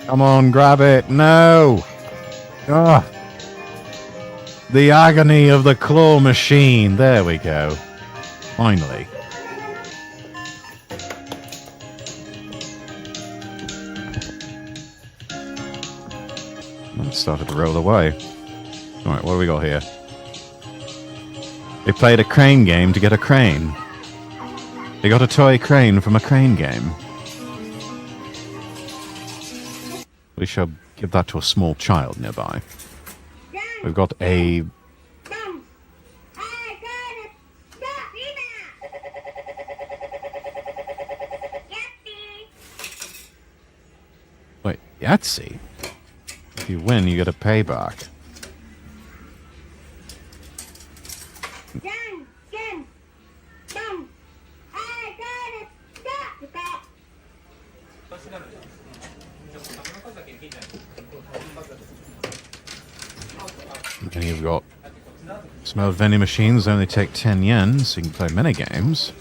Come on, grab it. No. Ah. The agony of the claw machine. There we go. Finally. It started to roll away. Alright, what do we got here? They played a crane game to get a crane. They got a toy crane from a crane game. We shall give that to a small child nearby. We've got a... Wait, Yahtzee? If you win, you get a payback. And you've got small vending machines, only take 10 yen, so you can play mini games.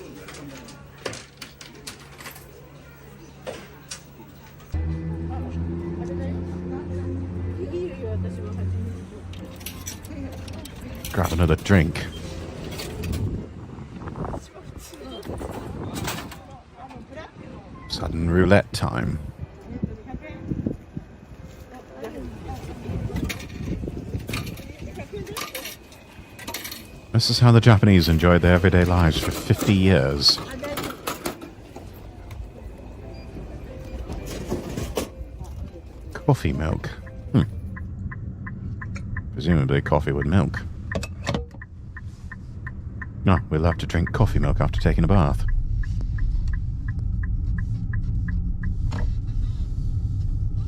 Grab another drink. Sudden roulette time. This is how the Japanese enjoyed their everyday lives for 50 years. Coffee milk. Presumably coffee with milk. No, we'll have to drink coffee milk after taking a bath.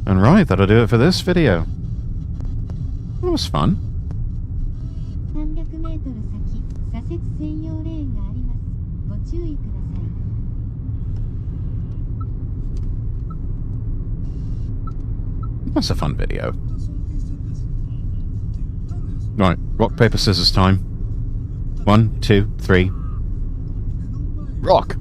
And right, that'll do it for this video. It was fun. 300メートル先、左折専用レーンがあります。ご注意ください。That's a fun video. Right, rock, paper, scissors time. 1, 2, 3. Rock!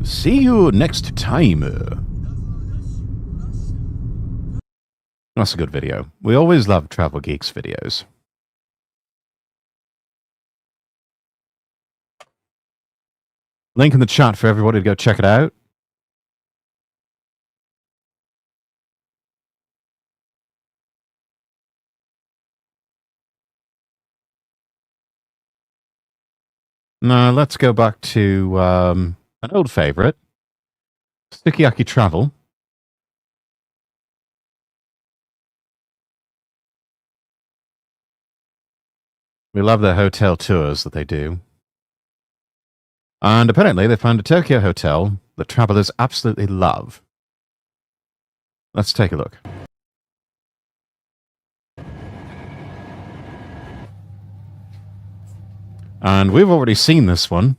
See you next time. That's a good video. We always love Travel Geeks videos. Link in the chat for everybody to go check it out. Now let's go back to an old favorite, Sukiyaki Travel. We love their hotel tours that they do. And apparently they found a Tokyo hotel that travelers absolutely love. Let's take a look. And we've already seen this one.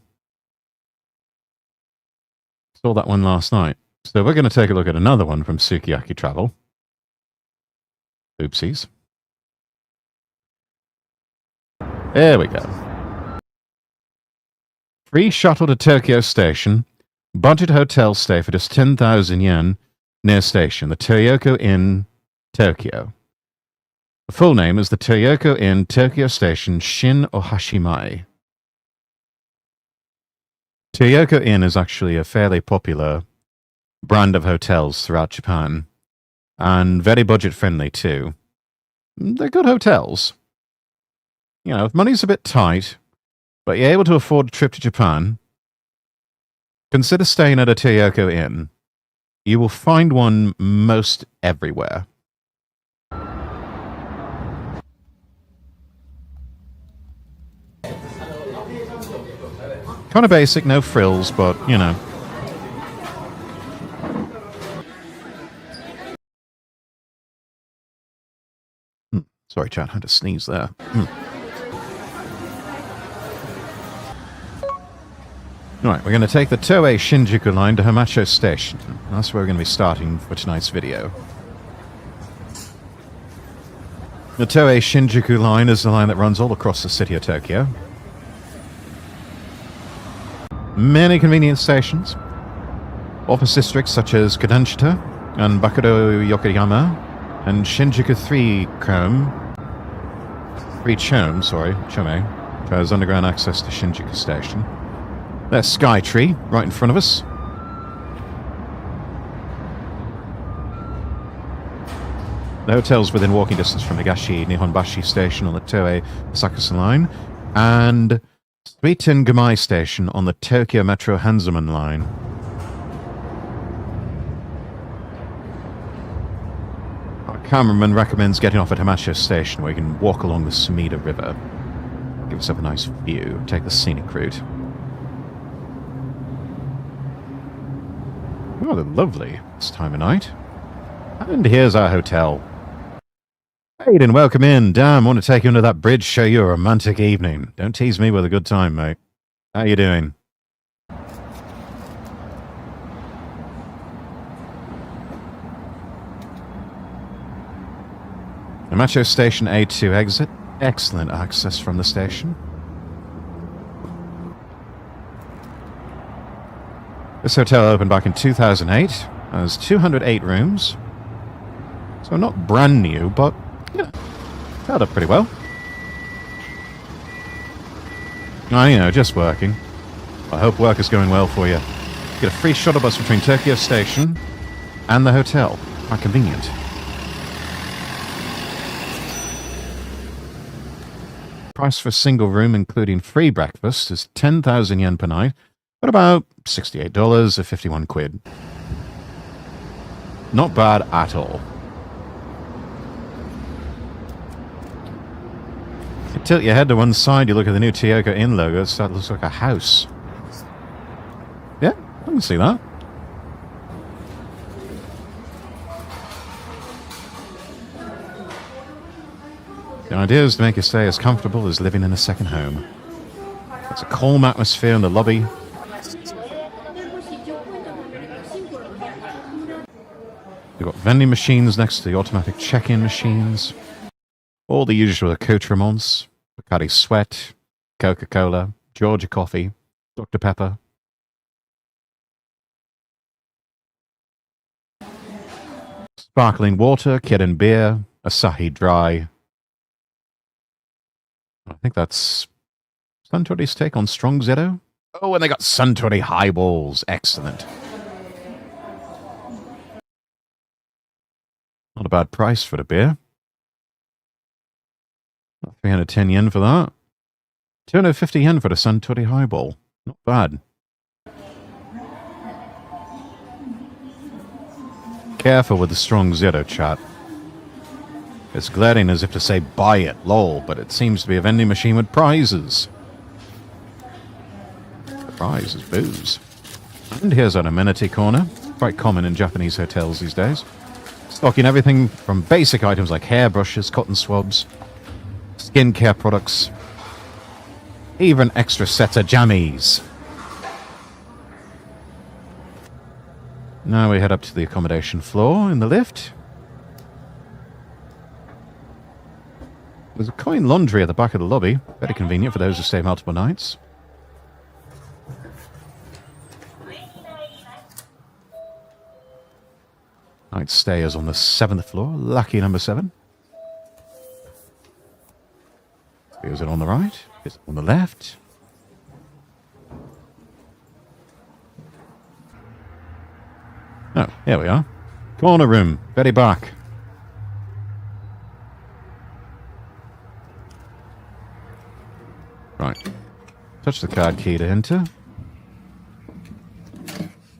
Saw that one last night. So we're going to take a look at another one from Sukiyaki Travel. Oopsies. There we go. Free shuttle to Tokyo Station. Budget hotel stay for just 10,000 yen near station. The Toyoko Inn, Tokyo. The full name is the Toyoko Inn, Tokyo Station, Shin Ohashimai. Toyoko Inn is actually a fairly popular brand of hotels throughout Japan. And very budget friendly too. They're good hotels. You know, if money's a bit tight, but you're able to afford a trip to Japan, consider staying at a Toyoko Inn. You will find one most everywhere. Kind of basic, no frills, but, you know. Sorry, chat, I had to sneeze there. Alright, we're going to take the Toei Shinjuku line to Hamacho Station. That's where we're going to be starting for tonight's video. The Toei Shinjuku line is the line that runs all across the city of Tokyo. Many convenient stations. Office districts such as Kodanshita and Bakuro Yokoyama and Shinjuku 3 Chome, has underground access to Shinjuku Station. There's Skytree, right in front of us. The hotel's within walking distance from Higashi Nihonbashi Station on the Toei Asakusa line, and Suiten Gumai Station on the Tokyo Metro Hanzaman line. Our cameraman recommends getting off at Hamacho Station where you can walk along the Sumida River. Give yourself a nice view, take the scenic route. Oh, they're lovely this time of night. And here's our hotel. Aiden, welcome in. Damn, I want to take you under that bridge, show you a romantic evening. Don't tease me with a good time, mate. How you doing? Hamacho Station A2 exit. Excellent access from the station. This hotel opened back in 2008. Has 208 rooms. So not brand new, but yeah, held up pretty well. You know, just working. I hope work is going well for you. Get a free shuttle bus between Tokyo Station and the hotel. How convenient. Price for a single room, including free breakfast, is 10,000 yen per night, at about $68 or 51 quid. Not bad at all. Tilt your head to one side, you look at the new Toyota Inn logo, it looks like a house. Yeah, I can see that. The idea is to make your stay as comfortable as living in a second home. There's a calm atmosphere in the lobby. You've got vending machines next to the automatic check-in machines. All the usual accoutrements. Bacardi Sweat, Coca-Cola, Georgia Coffee, Dr. Pepper. Sparkling water, Kirin beer, Asahi Dry. I think that's Suntory's take on Strong Zero. Oh, and they got Suntory highballs. Excellent. Not a bad price for the beer. 310 yen for that. 250 yen for the Suntory highball. Not bad. Careful with the Strong Zero, chat. It's glaring as if to say, buy it, lol, but it seems to be a vending machine with prizes. The prize is booze. And here's an amenity corner. Quite common in Japanese hotels these days. Stocking everything from basic items like hairbrushes, cotton swabs, skincare products, even extra sets of jammies. Now we head up to the accommodation floor in the lift. There's a coin laundry at the back of the lobby. Very convenient for those who stay multiple nights. Night stay is on the 7th floor. Lucky number 7. Is it on the right? Is it on the left? Oh, here we are. Corner room. Very back. Right. Touch the card key to enter.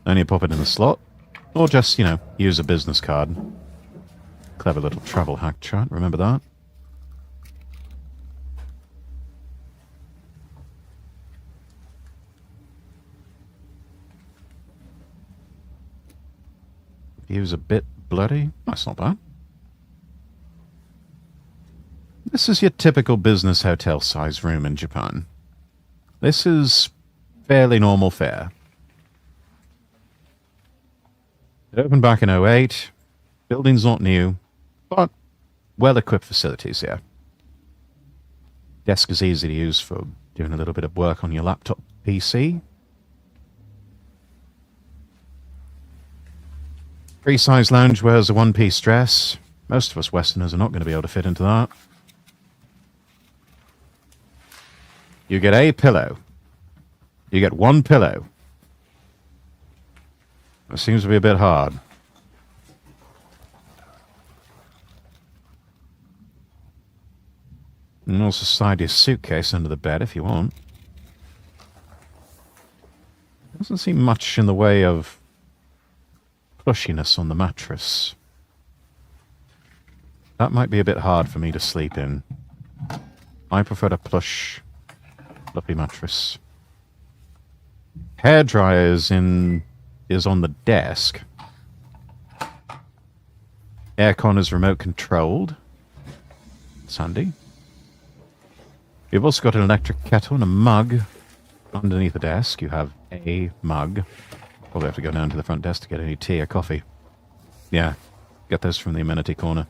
Then you pop it in the slot. Or just, you know, use a business card. Clever little travel hack chat. Remember that? View's a bit bloody. That's not bad. This is your typical business hotel size room in Japan. This is fairly normal fare. It opened back in 08. Building's not new, but well-equipped facilities here. Desk is easy to use for doing a little bit of work on your laptop PC. Free-size lounge wears a one-piece dress. Most of us Westerners are not going to be able to fit into that. You get a pillow. You get one pillow. It seems to be a bit hard. You can also slide your suitcase under the bed if you want. Doesn't seem much in the way of plushiness on the mattress. That might be a bit hard for me to sleep in. I prefer a plush, fluffy mattress. Hairdryer is on the desk. Aircon is remote controlled. It's handy. You've also got an electric kettle and a mug. Underneath the desk, you have a mug. Probably have to go down to the front desk to get any tea or coffee. Yeah, get those from the amenity corner.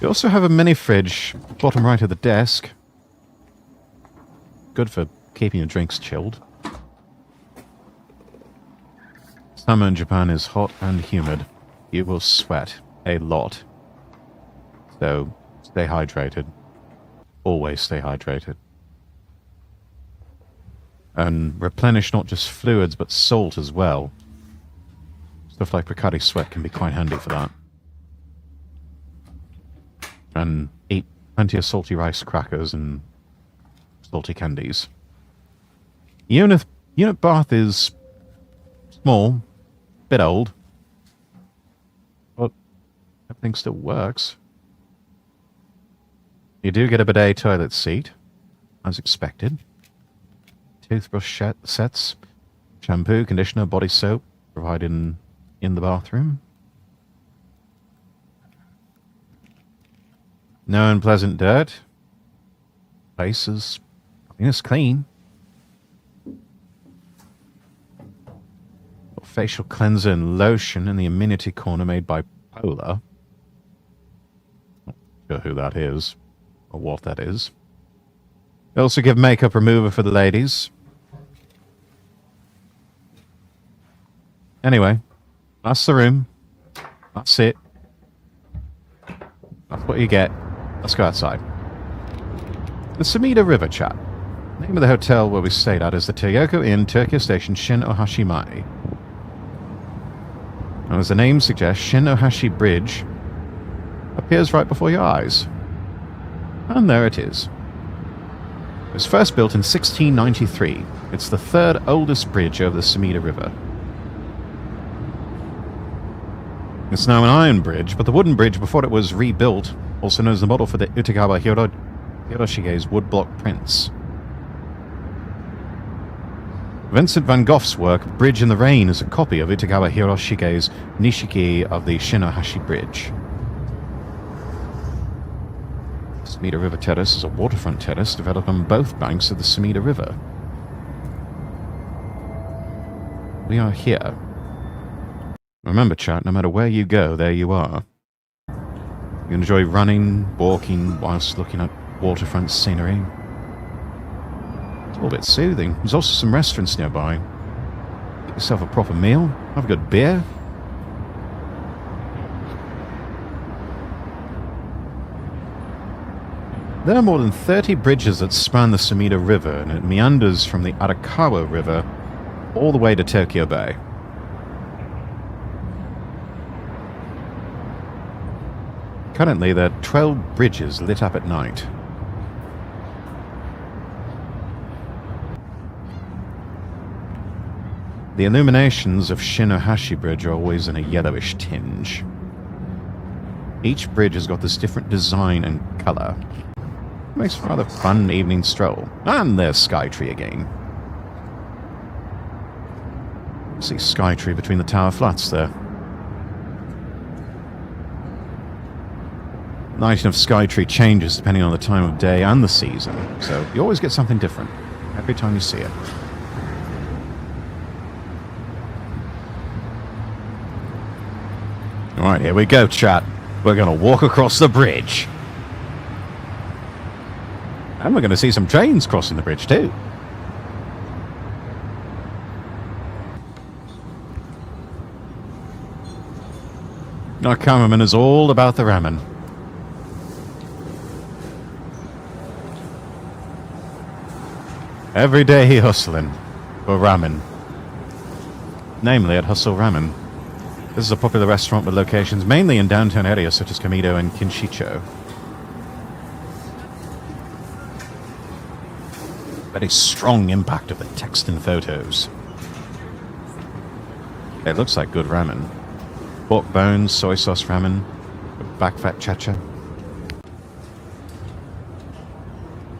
You also have a mini fridge, bottom right of the desk. Good for keeping your drinks chilled. Summer in Japan is hot and humid. You will sweat a lot. So, stay hydrated. Always stay hydrated. And replenish not just fluids, but salt as well. Stuff like Bacardi Sweat can be quite handy for that. And eat plenty of salty rice crackers and salty candies. Unit bath is small, bit old, but Thing still works. You do get a bidet toilet seat, as expected. Toothbrush sets, shampoo, conditioner, body soap, provided in the bathroom. No unpleasant dirt. Place is, it's clean. Facial cleanser and lotion in the amenity corner made by Polar. Not sure who that is, or what that is. They also give makeup remover for the ladies. Anyway, that's the room. That's it. That's what you get. Let's go outside. The Sumida River, chat. The name of the hotel where we stayed at is the Toyoko Inn, Tokyo Station, Shin Ohashi Mai. And as the name suggests, Shin Ohashi Bridge appears right before your eyes. And there it is. It was first built in 1693. It's the third oldest bridge over the Sumida River. It's now an iron bridge, but the wooden bridge before it was rebuilt, also known as the model for the Utagawa Hiroshige's woodblock prints. Vincent van Gogh's work, Bridge in the Rain, is a copy of Utagawa Hiroshige's Nishiki of the Shinohashi Bridge. Sumida River Terrace is a waterfront terrace developed on both banks of the Sumida River. We are here. Remember, chat, no matter where you go, there you are. You enjoy running, walking, whilst looking at waterfront scenery. It's a little bit soothing. There's also some restaurants nearby. Get yourself a proper meal, have a good beer. There are more than 30 bridges that span the Sumida River, and it meanders from the Arakawa River all the way to Tokyo Bay. Currently, there are 12 bridges lit up at night. The illuminations of Shinohashi Bridge are always in a yellowish tinge. Each bridge has got this different design and colour. It makes for a rather fun evening stroll. And there's Skytree again. See Skytree between the tower flats there. Lighting of Skytree changes depending on the time of day and the season, so you always get something different every time you see it. Alright, here we go, chat. We're going to walk across the bridge. And we're going to see some trains crossing the bridge too. Our cameraman is all about the ramen. Every day he hustling for ramen. Namely at Hustle Ramen. This is a popular restaurant with locations mainly in downtown areas such as Kamido and Kinshicho. Very strong impact of the text and photos. It looks like good ramen. Pork bones, soy sauce ramen, back fat chacha.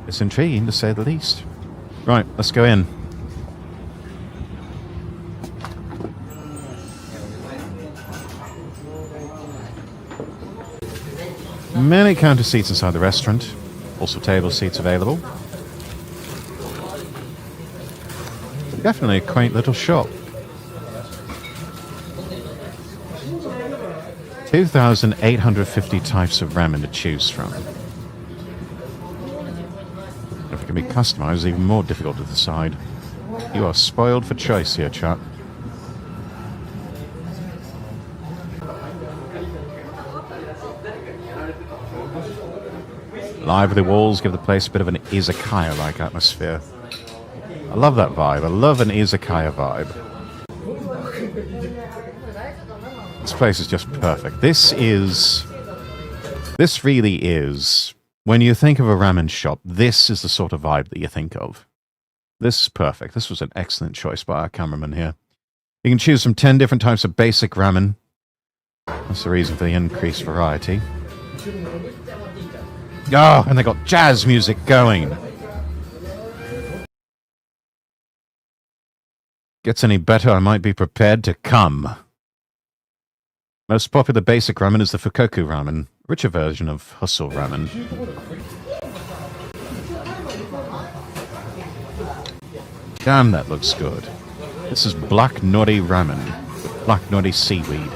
It's intriguing to say the least. Right, let's go in. Many counter seats inside the restaurant. Also table seats available. Definitely a quaint little shop. 2,850 types of ramen to choose from. If it can be customized, it's even more difficult to decide. You are spoiled for choice here, chat. Lively walls give the place a bit of an izakaya-like atmosphere. I love that vibe. I love an izakaya vibe. This place is just perfect. This really is, when you think of a ramen shop, this is the sort of vibe that you think of. This is perfect. This was an excellent choice by our cameraman here. You can choose from 10 different types of basic ramen. That's the reason for the increased variety. Oh, and they got jazz music going. Gets any better, I might be prepared to come. Most popular basic ramen is the Fukoku ramen, richer version of hustle ramen. Damn, that looks good. This is black nori ramen with black nori seaweed.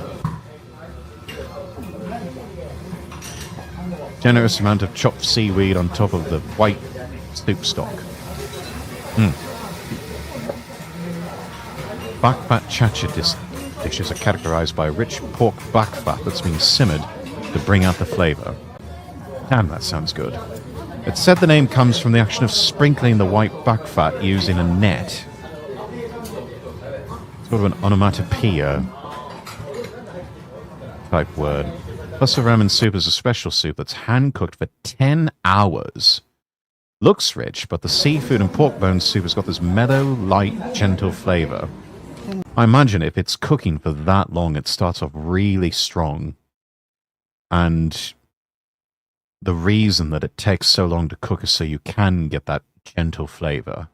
Generous amount of chopped seaweed on top of the white soup stock. Back fat chacha dishes are categorized by rich pork back fat that's been simmered to bring out the flavor. Damn, that sounds good. It's said the name comes from the action of sprinkling the white back fat using a net. Sort of an onomatopoeia type word. Hustle ramen soup is a special soup that's hand-cooked for 10 hours. Looks rich, but the seafood and pork bone soup has got this mellow, light, gentle flavor. I imagine if it's cooking for that long, it starts off really strong. And the reason that it takes so long to cook is so you can get that gentle flavor.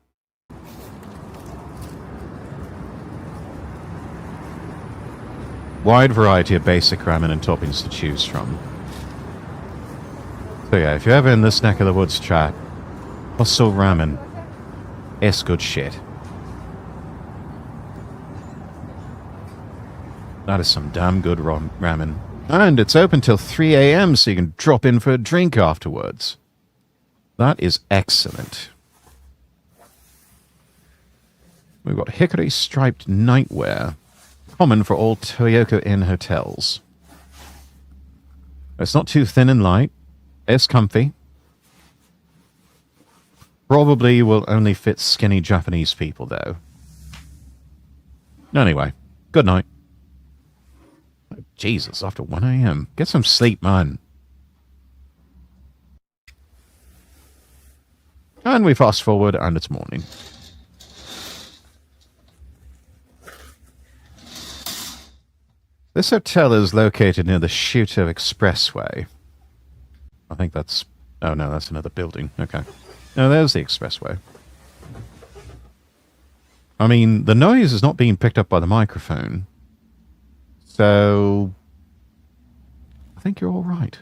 Wide variety of basic ramen and toppings to choose from. So yeah, if you're ever in this neck of the woods, chat, hustle ramen. It's good shit. That is some damn good ramen. And it's open till 3 a.m. so you can drop in for a drink afterwards. That is excellent. We've got hickory striped nightwear. Common for all Toyoko Inn hotels. It's not too thin and light. It's comfy. Probably will only fit skinny Japanese people, though. Anyway, good night. Oh, Jesus, after 1 a.m. Get some sleep, man. And we fast forward, and it's morning. This hotel is located near the Shuto Expressway. I think that's... Oh, no, that's another building. Okay. No, there's the expressway. I mean, the noise is not being picked up by the microphone. So... I think you're all right.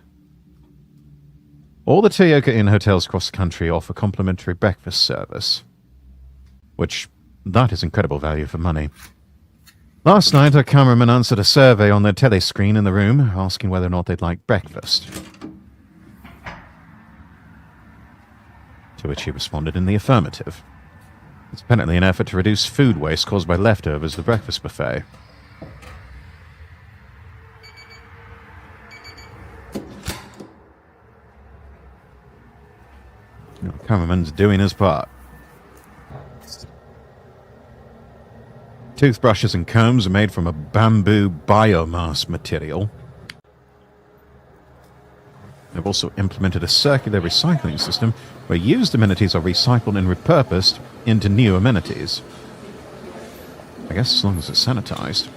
All the Toyoko Inn hotels across the country offer complimentary breakfast service. Which, that is incredible value for money. Last night, a cameraman answered a survey on their telescreen in the room, asking whether or not they'd like breakfast. To which he responded in the affirmative. It's apparently an effort to reduce food waste caused by leftovers at the breakfast buffet. The cameraman's doing his part. Toothbrushes and combs are made from a bamboo biomass material. They've also implemented a circular recycling system where used amenities are recycled and repurposed into new amenities. I guess as long as it's sanitized.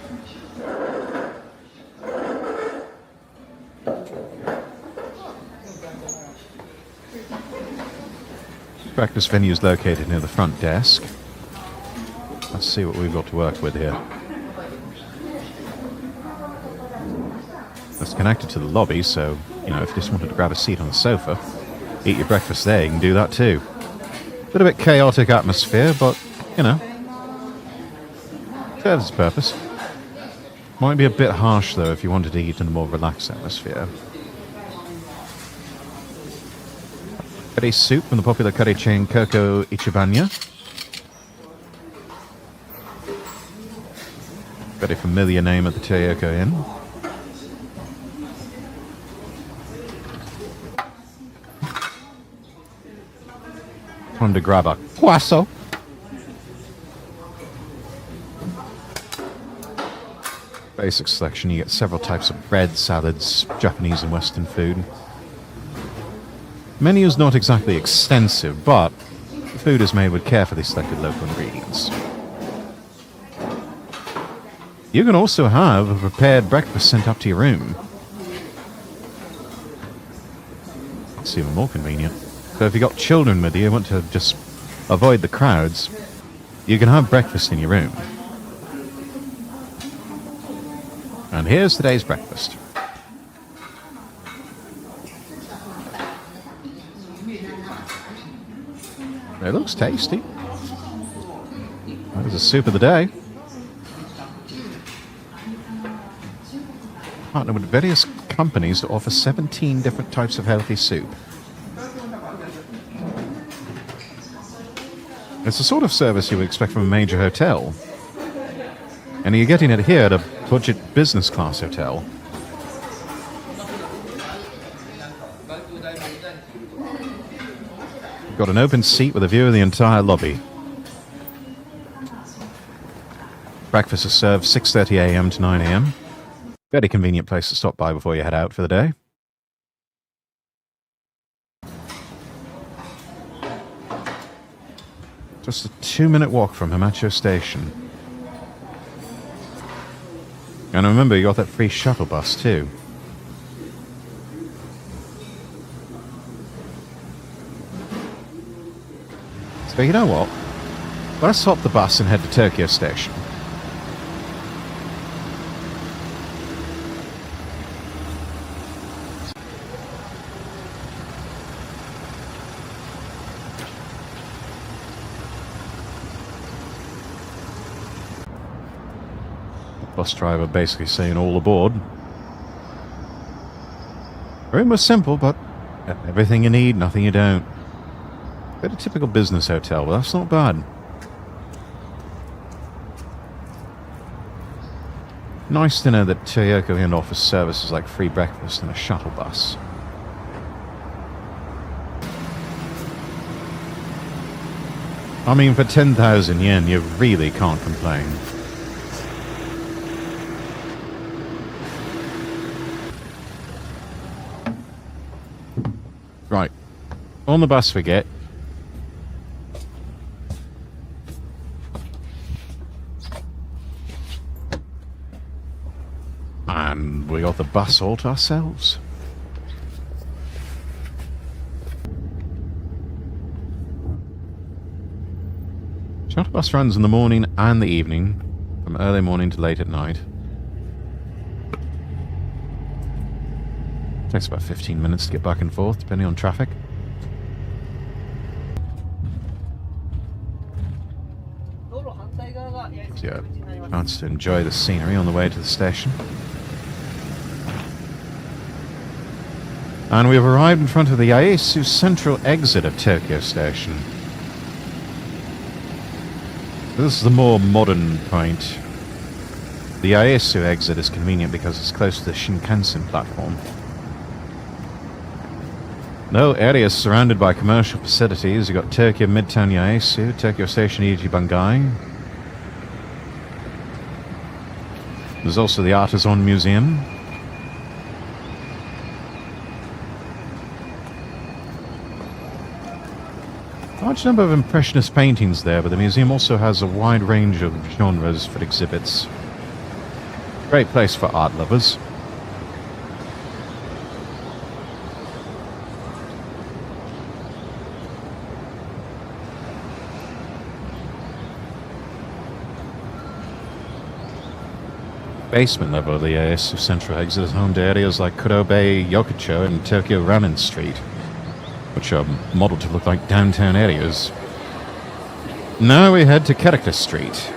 Breakfast venue is located near the front desk. Let's see what we've got to work with here. It's connected to the lobby, so, you know, if you just wanted to grab a seat on the sofa, eat your breakfast there, you can do that too. Bit of a chaotic atmosphere, but, you know, serves its purpose. Might be a bit harsh, though, if you wanted to eat in a more relaxed atmosphere. Curry soup from the popular curry chain Koko Ichibanya. Very familiar name at the Toyoko Inn. Time to grab a kwaso. Basic selection, you get several types of bread, salads, Japanese and Western food. Menu is not exactly extensive, but the food is made with carefully selected local ingredients. You can also have a prepared breakfast sent up to your room. It's even more convenient. So if you've got children with you, want to just avoid the crowds, you can have breakfast in your room. And here's today's breakfast. It looks tasty. That was the soup of the day. Partner with various companies to offer 17 different types of healthy soup. It's the sort of service you would expect from a major hotel. And you're getting it here at a budget business class hotel. You've got an open seat with a view of the entire lobby. Breakfast is served 6:30 a.m. to 9 a.m. Very convenient place to stop by before you head out for the day. Just a 2-minute walk from Hamacho Station. And remember, you got that free shuttle bus too. So you know what? Let's hop the bus and head to Tokyo Station. Bus driver basically saying all aboard. Room was simple, but everything you need, nothing you don't. Bit of typical business hotel, but that's not bad. Nice to know that Toyoko Inn offers services like free breakfast and a shuttle bus. I mean, for 10,000 yen, you really can't complain. Right. On the bus we get. And we got the bus all to ourselves. Shuttle bus runs in the morning and the evening, from early morning to late at night. Takes about 15 minutes to get back and forth, depending on traffic. So yeah, chance to enjoy the scenery on the way to the station. And we have arrived in front of the Yaesu Central exit of Tokyo Station. This is the more modern point. The Yaesu exit is convenient because it's close to the Shinkansen platform. No areas surrounded by commercial facilities. You've got Tokyo Midtown Yaesu, Tokyo Station Ichibangai. There's also the Artisan Museum. Large number of impressionist paintings there, but the museum also has a wide range of genres for exhibits. Great place for art lovers. Basement level of the Yaesu Central exit is home to areas like Kurobe Yokocho and Tokyo Ramen Street, which are modeled to look like downtown areas. Now we head to Character Street.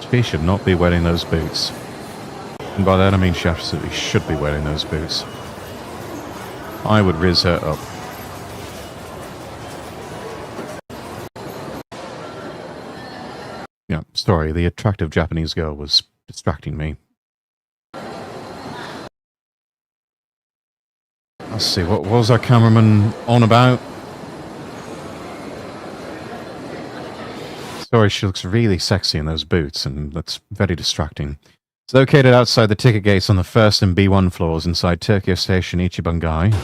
She should not be wearing those boots. And by that I mean she absolutely should be wearing those boots. I would riz her up. Yeah, sorry, the attractive Japanese girl was distracting me. Let's see, what was our cameraman on about? Sorry, she looks really sexy in those boots, and that's very distracting. It's located outside the ticket gates on the 1st and B1 floors inside Tokyo Station Ichibangai.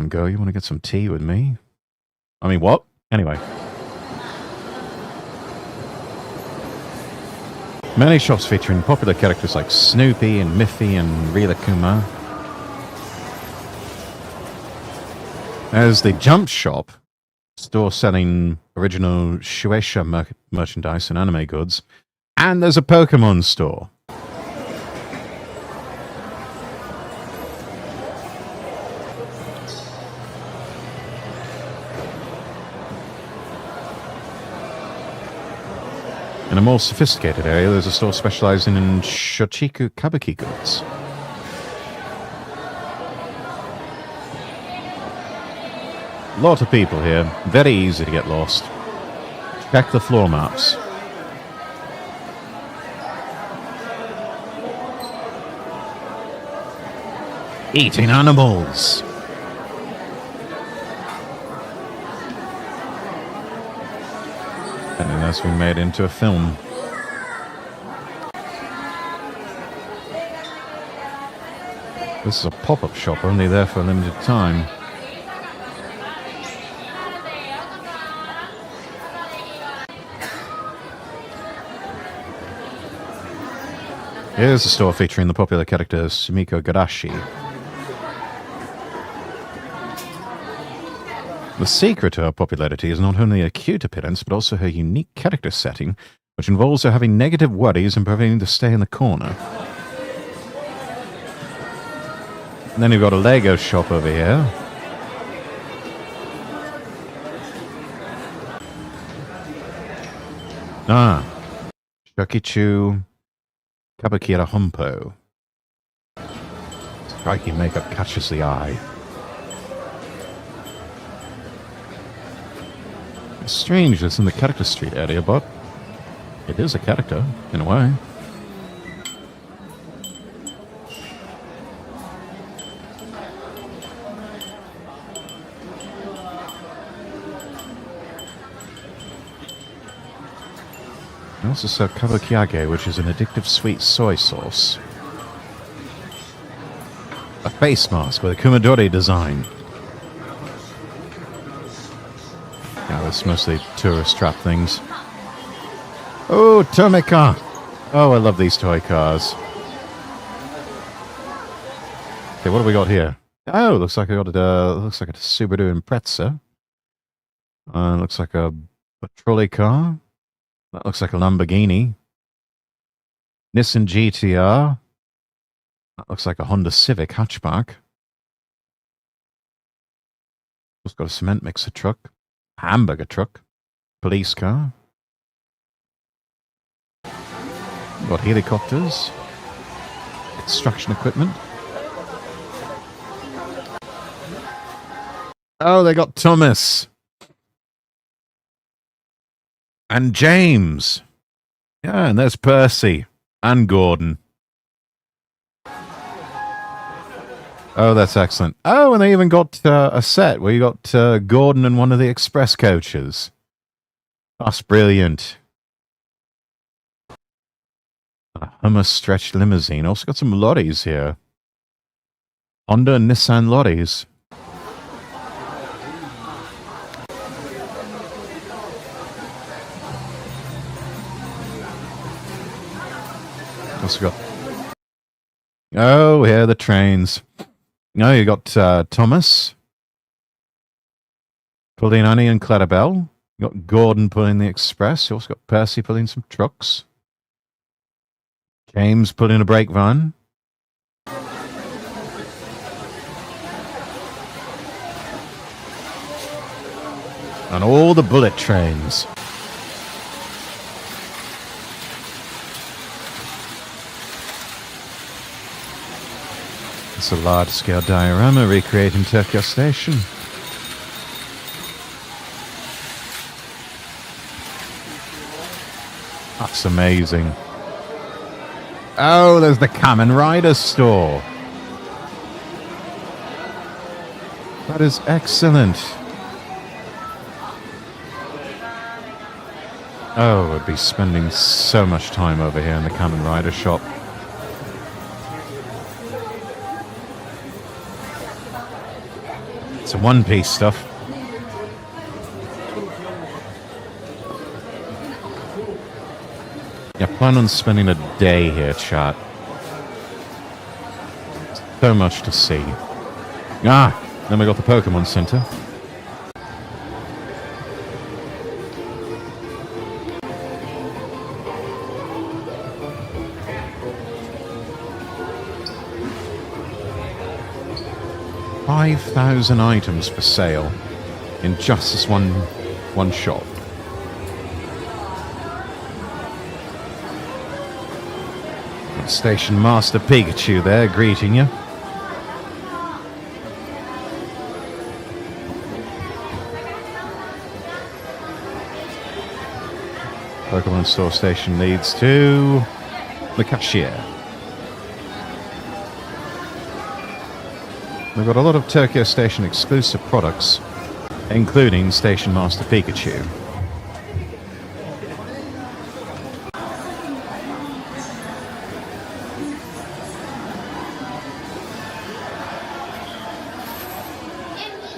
Girl, you want to get some tea with me? I mean, what? Anyway. Many shops featuring popular characters like Snoopy and Miffy and Rila Kuma. There's the Jump Shop, store selling original Shueisha merchandise and anime goods. And there's a Pokemon store. In a more sophisticated area, there's a store specializing in Shochiku Kabuki goods. A lot of people here. Very easy to get lost. Check the floor maps. Eating animals. And then that's been made into a film. This is a pop-up shop, only there for a limited time. Here's a store featuring the popular character Sumiko Garashi. The secret to her popularity is not only her cute appearance, but also her unique character setting, which involves her having negative worries and preferring to stay in the corner. And then you've got a Lego shop over here. Shokichu Kabakira Humpo. Striking makeup catches the eye. It's strange it's in the character street area, but it is a character, in a way. They also sell kabukiage, which is an addictive sweet soy sauce. A face mask with a Kumadori design. Yeah, that's mostly tourist trap things. Oh, Tomika! Oh, I love these toy cars. Okay, what have we got here? Oh, looks like I got looks like a Subaru Impreza. Looks like a trolley car. That looks like a Lamborghini. Nissan GTR. That looks like a Honda Civic hatchback. It's got a cement mixer truck. Hamburger truck. Police car. Got helicopters. Construction equipment. Oh, they got Thomas. And James. Yeah, and there's Percy. And Gordon. Oh, that's excellent. Oh, and they even got a set where you got Gordon and one of the express coaches. That's brilliant. A Hummer stretch limousine. Also got some lorries here. Honda and Nissan lorries. Also got... Oh, here are the trains. Oh, you got Thomas. Pulling Annie and Clarabelle. You got Gordon pulling the express. You also got Percy pulling some trucks. James pulling a brake van. And all the bullet trains. It's a large-scale diorama recreating Tokyo Station. That's amazing. Oh, there's the Kamen Rider store. That is excellent. Oh, I'd be spending so much time over here in the Kamen Rider shop. It's Some One Piece stuff. Yeah, plan on spending a day here, chat. So much to see. Ah, then we got the Pokemon Center. $5,000 items for sale in just this one shop. Got Station Master Pikachu there greeting you. Pokemon Store Station leads to the cashier. We've got a lot of Tokyo Station exclusive products, including Station Master Pikachu.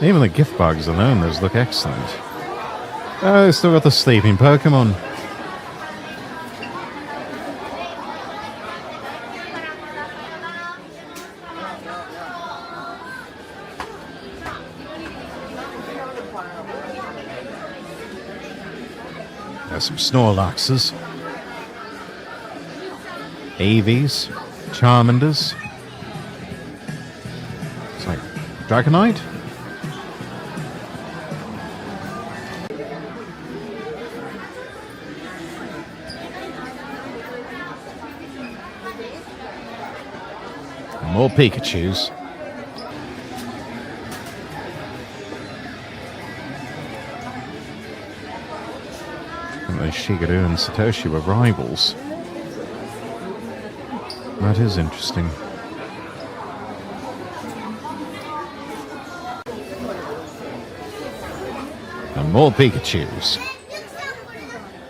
Even the gift bags alone, those look excellent. Oh, still got the sleeping Pokemon. There's some Snorlaxes, Eevees, Charmanders. It's like Dragonite? More Pikachus. Shigeru and Satoshi were rivals. That is interesting. And more Pikachus.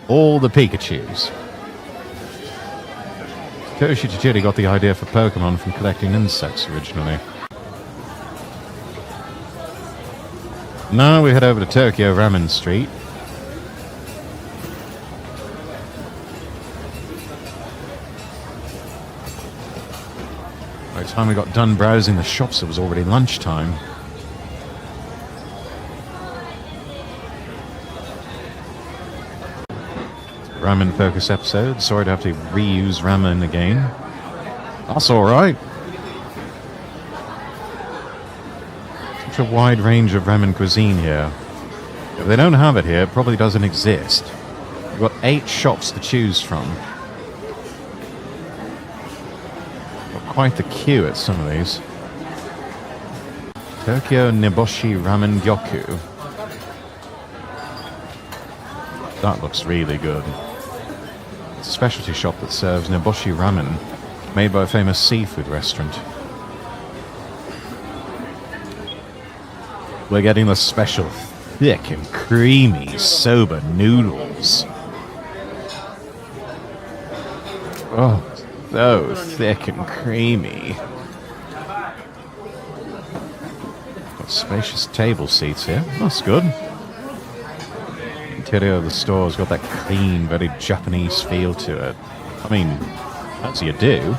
All the Pikachus. Satoshi Tajiri got the idea for Pokemon from collecting insects originally. Now we head over to Tokyo Ramen Street. By the time we got done browsing the shops, it was already lunchtime. Ramen focus episode. Sorry to have to reuse ramen again. That's alright. Such a wide range of ramen cuisine here. If they don't have it here, it probably doesn't exist. We've got 8 shops to choose from. Quite the queue at some of these. Tokyo Niboshi Ramen Gyoku. That looks really good. It's a specialty shop that serves Niboshi Ramen, made by a famous seafood restaurant. We're getting the special thick and creamy soba noodles. Oh, so thick and creamy. Got spacious table seats here. That's good. Interior of the store has got that clean, very Japanese feel to it. I mean, as you do.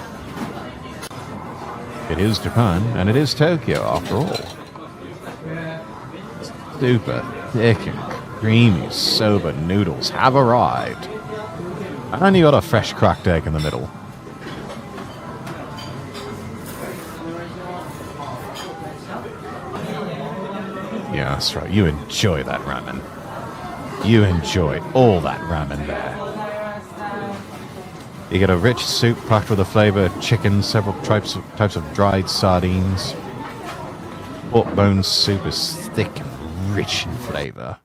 It is Japan, and it is Tokyo after all. Super thick and creamy soba noodles have arrived. And you got a fresh cracked egg in the middle. Yeah, that's right. You enjoy that ramen. You enjoy all that ramen there. You get a rich soup packed with a flavor of chicken, several types of dried sardines. Pork bone soup is thick and rich in flavor.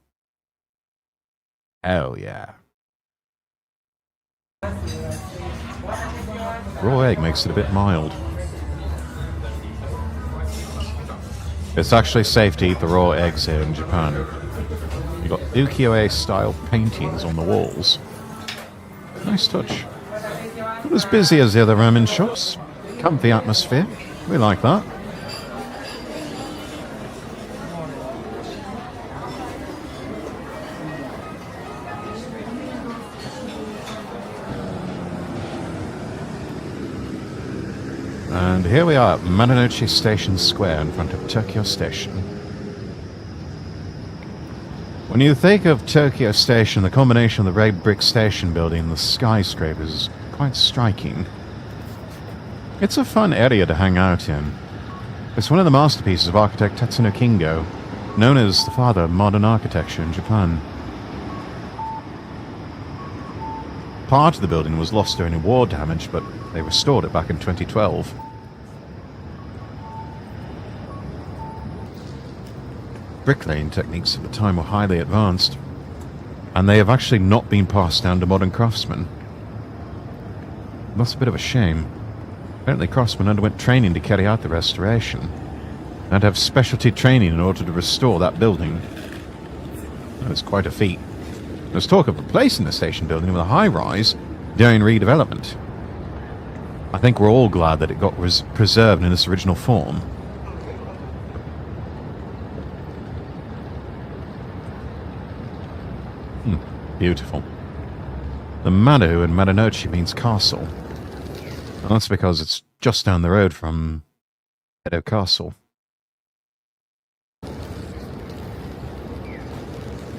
Hell yeah. Raw egg makes it a bit mild. It's actually safe to eat the raw eggs here in Japan. You've got ukiyo-e-style paintings on the walls. Nice touch. Not as busy as the other ramen shops. Comfy atmosphere. We like that. And here we are at Marunouchi Station Square in front of Tokyo Station. When you think of Tokyo Station, the combination of the red brick station building and the skyscrapers is quite striking. It's a fun area to hang out in. It's one of the masterpieces of architect Tetsuno Kingo, known as the father of modern architecture in Japan. Part of the building was lost during war damage, but they restored it back in 2012. Bricklaying techniques at the time were highly advanced, and they have actually not been passed down to modern craftsmen. That's a bit of a shame. Apparently craftsmen underwent training to carry out the restoration, and have specialty training in order to restore that building. That was quite a feat. There's talk of replacing the station building with a high-rise during redevelopment. I think we're all glad that it got preserved in its original form. Beautiful. The Mado in Marunouchi means castle. And that's because it's just down the road from Edo Castle,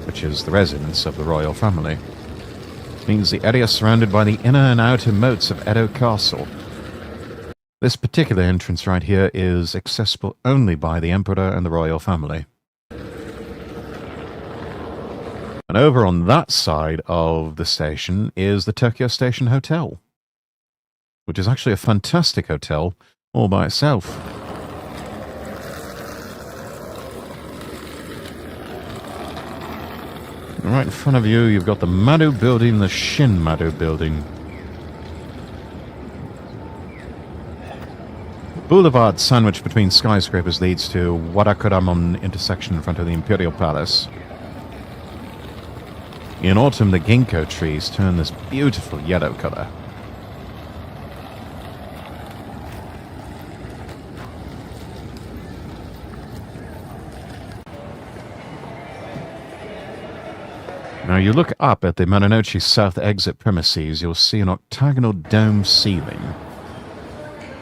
which is the residence of the royal family. It means the area surrounded by the inner and outer moats of Edo Castle. This particular entrance right here is accessible only by the emperor and the royal family. And over on that side of the station is the Tokyo Station Hotel, which is actually a fantastic hotel all by itself. Right in front of you, you've got the Mado building, the Shin Mado building. The boulevard sandwiched between skyscrapers leads to Warakuramon intersection in front of the Imperial Palace. In autumn, the ginkgo trees turn this beautiful yellow color. Now you look up at the Marunouchi South exit premises, you'll see an octagonal dome ceiling.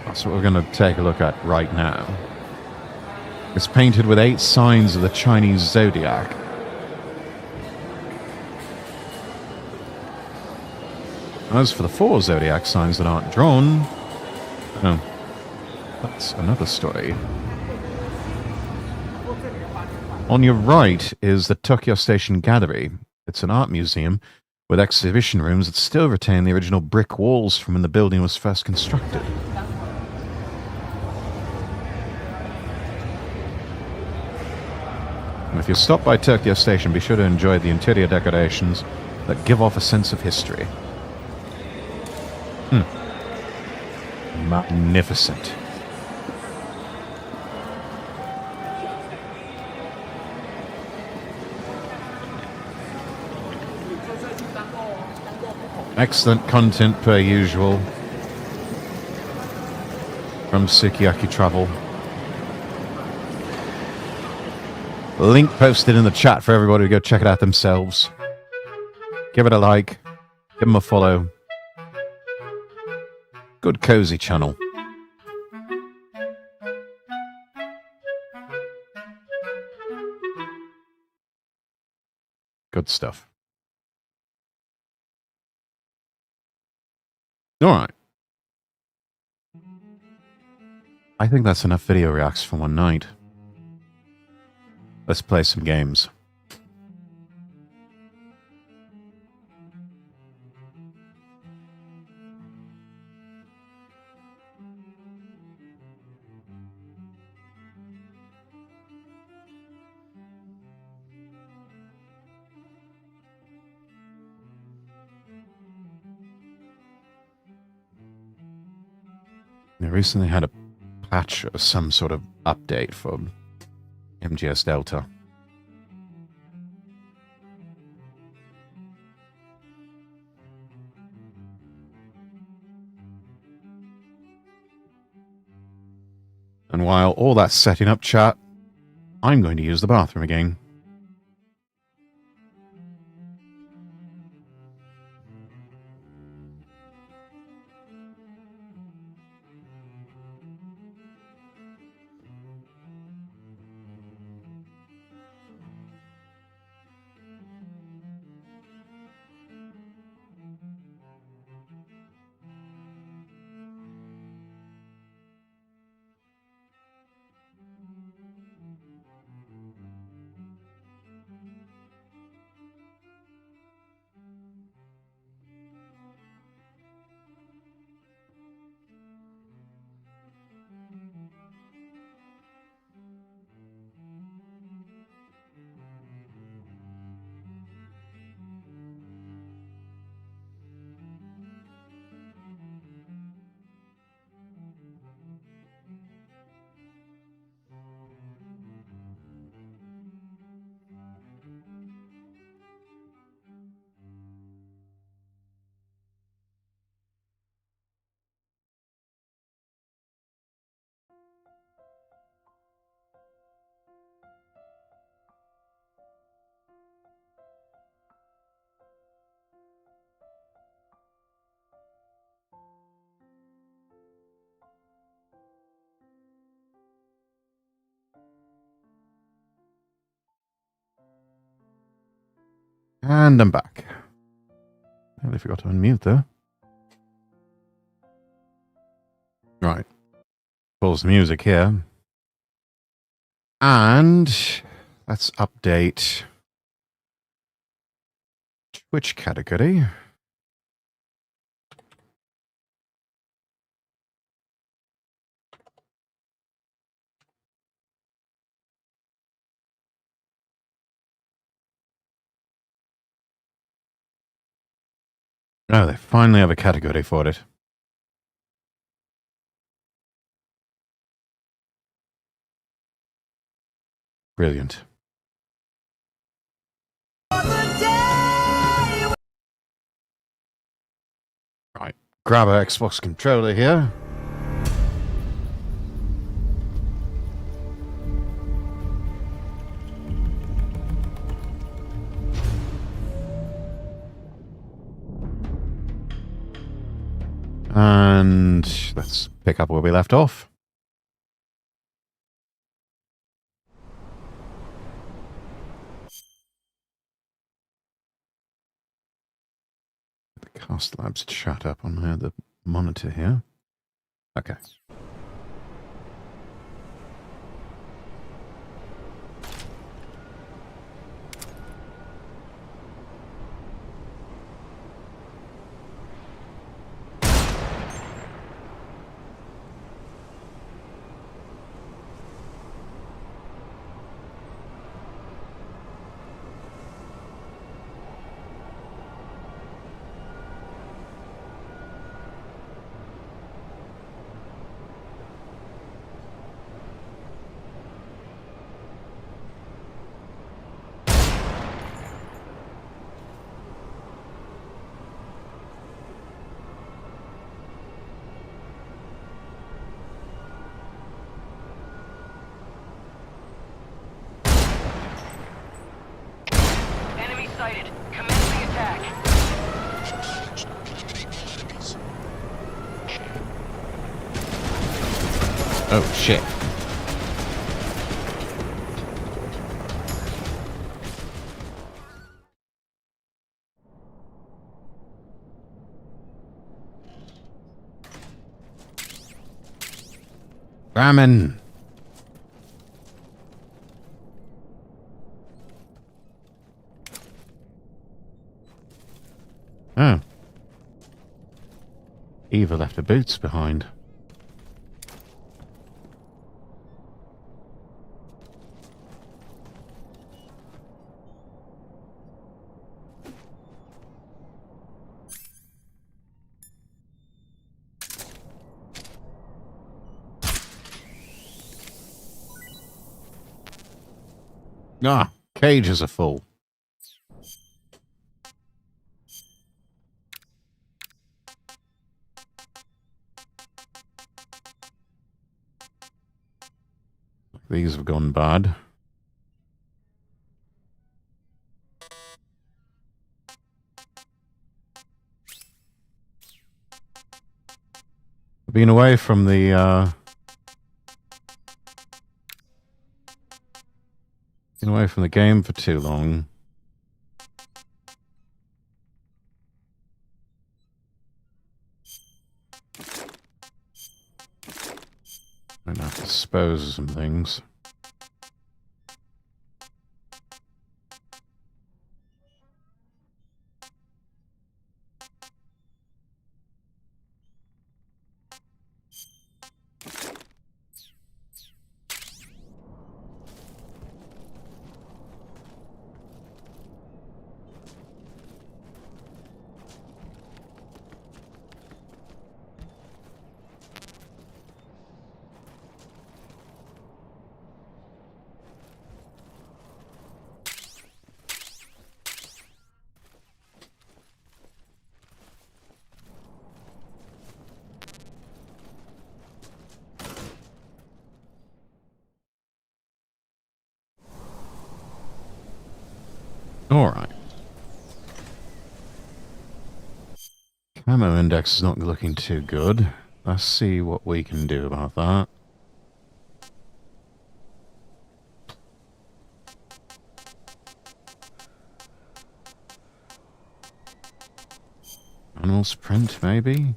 That's what we're going to take a look at right now. It's painted with 8 signs of the Chinese zodiac. As for the 4 zodiac signs that aren't drawn, oh, that's another story. On your right is the Tokyo Station Gallery. It's an art museum with exhibition rooms that still retain the original brick walls from when the building was first constructed. And if you stop by Tokyo Station, be sure to enjoy the interior decorations that give off a sense of history. Magnificent. Excellent content per usual from Sukiyaki Travel. Link posted in the chat for everybody to go check it out themselves. Give it a like. Give them a follow. Good cozy channel. Good stuff. Alright. I think that's enough video reacts for one night. Let's play some games. They recently had a patch or some sort of update for MGS Delta. And while all that's setting up, chat, I'm going to use the bathroom again. And I'm back. I forgot to unmute there. Right. Pause the music here. And let's update Twitch category. Oh, they finally have a category for it. Brilliant. Right, grab our Xbox controller here. And let's pick up where we left off. The Cast Labs chat up on the monitor here. Okay. Oh, shit. Ramen. Oh. Eva left her boots behind. Ah, cages are full. These have gone bad. I've been away from the been away from the game for too long. I'm gonna have to dispose of some things. Alright. Camo index is not looking too good. Let's see what we can do about that. False print, maybe?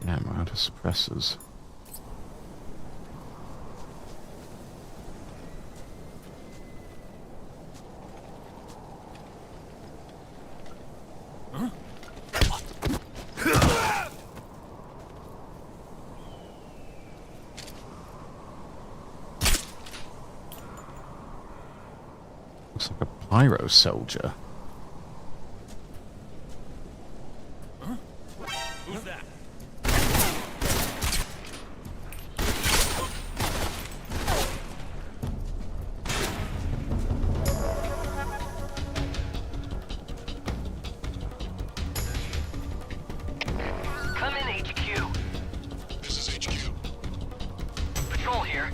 Damn, we're out of suppressors. Looks like a pyro soldier. Who's that? Come in, HQ. This is HQ. Patrol here.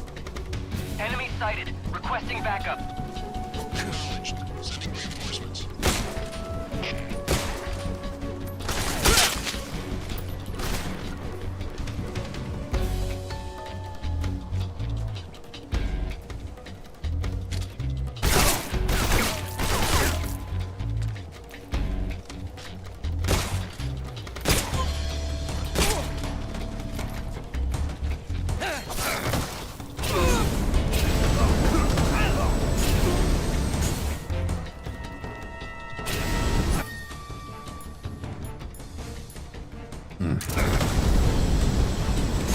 Enemy sighted. Requesting backup. Acknowledged. Sending reinforcements.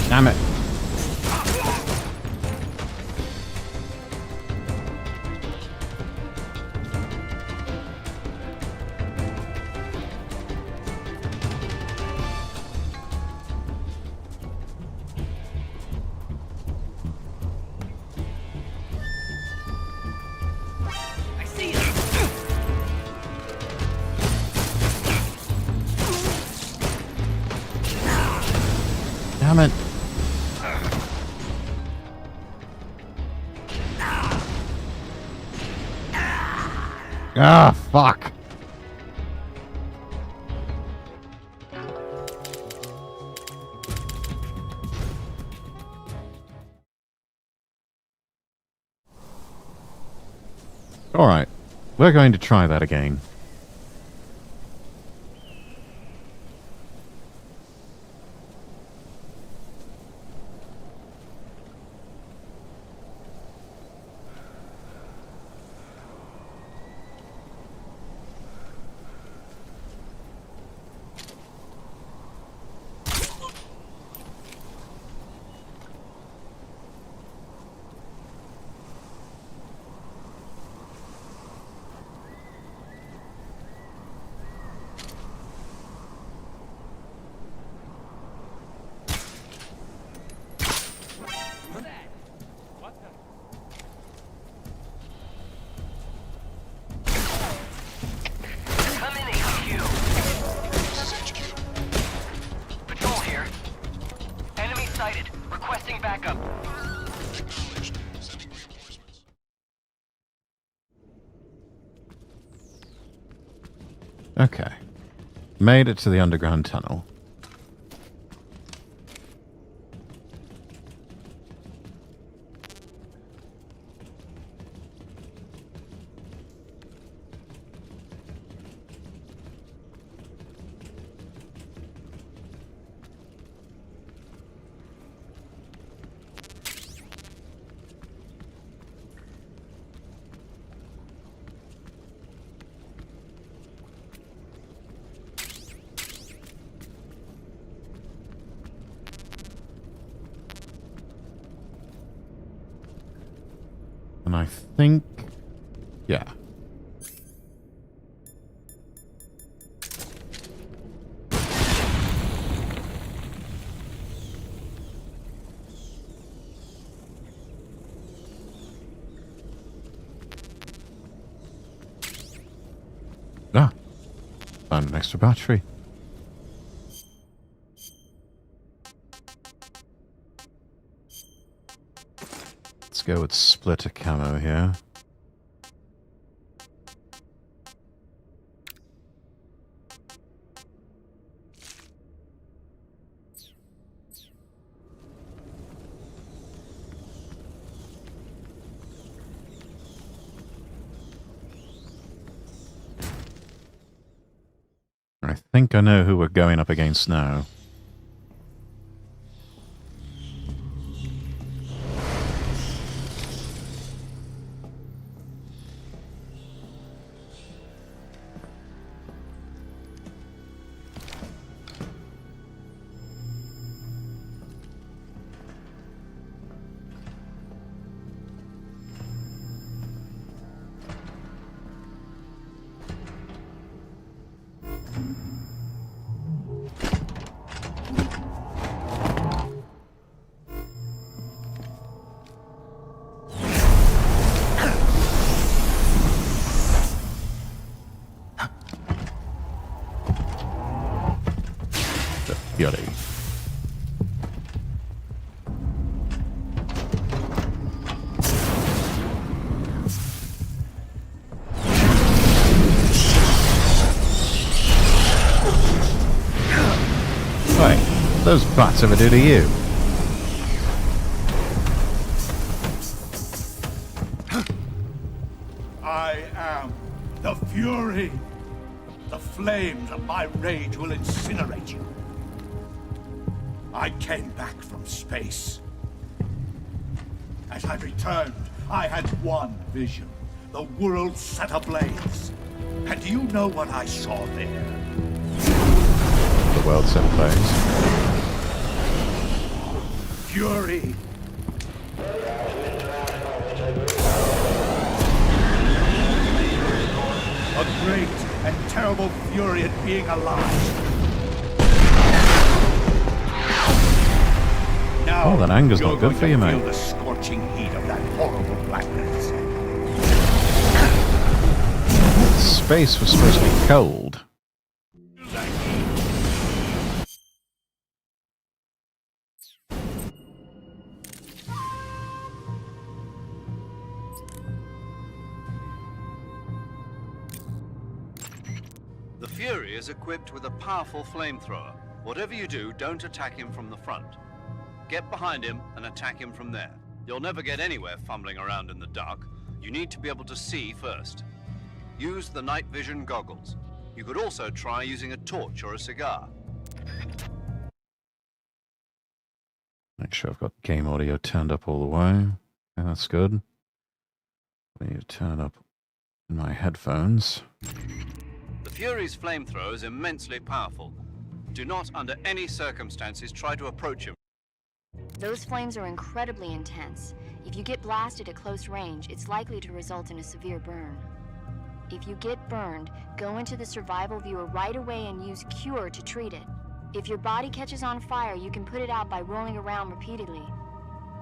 Damn it. I see you. Damn it. Ah, fuck. Alright, we're going to try that again. Come in, HQ. This is HQ. Patrol here. Enemy sighted. Requesting backup. Acknowledged. Sending reinforcements. Okay. Made it to the underground tunnel. And I think... yeah. Ah. Found an extra battery. Let's go with splitter camo here. I think I know who we're going up against now. Fury. Right, those butts ever do to you? I am the Fury. The flames of my rage will incinerate you. I came back from space. As I returned, I had one vision. The world set ablaze. And do you know what I saw there? The world set ablaze. Fury. A great and terrible fury at being alive. Now, Oh, that anger's not good for you, mate. feel the scorching heat of that horrible blackness. Space was supposed to be cold. The Fury is equipped with a powerful flamethrower. Whatever you do, don't attack him from the front. Get behind him and attack him from there. You'll never get anywhere fumbling around in the dark. You need to be able to see first. Use the night vision goggles. You could also try using a torch or a cigar. Make sure I've got game audio turned up all the way. Okay, that's good. I need to turn up my headphones. The Fury's flamethrower is immensely powerful. Do not, under any circumstances, try to approach him. Those flames are incredibly intense. If you get blasted at close range, it's likely to result in a severe burn. If you get burned, go into the survival viewer right away and use Cure to treat it. If your body catches on fire, you can put it out by rolling around repeatedly.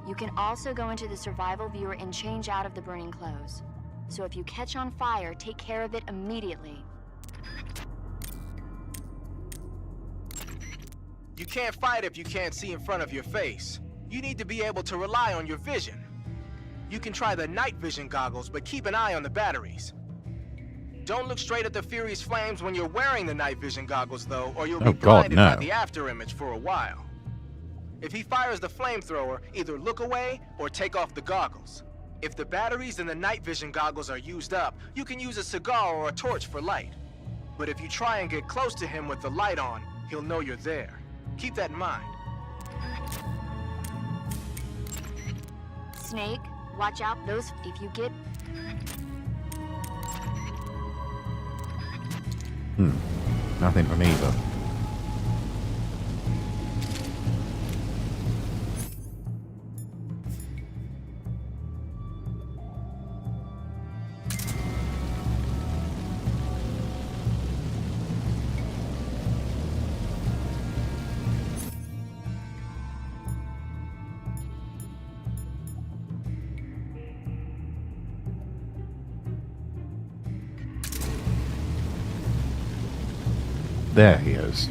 You can also go into the survival viewer and change out of the burning clothes. So if you catch on fire, take care of it immediately. You can't fight if you can't see in front of your face. You need to be able to rely on your vision. You can try the night vision goggles, but keep an eye on the batteries. Don't look straight at the Fury's flames when you're wearing the night vision goggles, though, or you'll be blinded by the after image for a while. If he fires the flamethrower, either look away or take off the goggles. If the batteries in the night vision goggles are used up, you can use a cigar or a torch for light. But if you try and get close to him with the light on, he'll know you're there. Keep that in mind. Snake, watch out. Those, if you get... Nothing from either. There he is.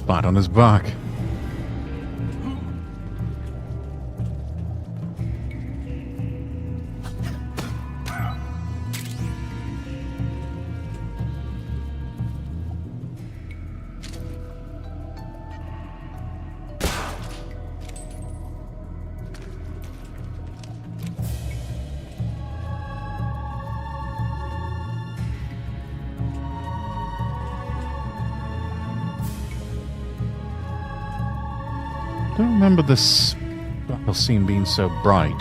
Flat on his back. I don't remember this battle scene being so bright.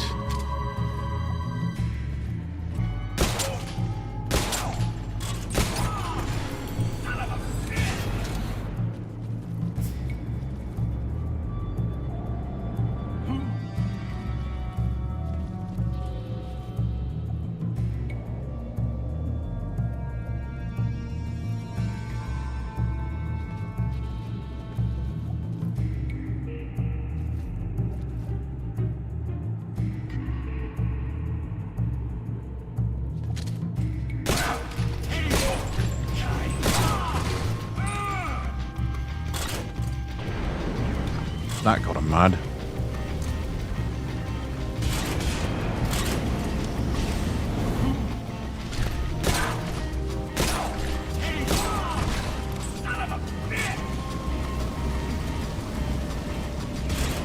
That got him mad.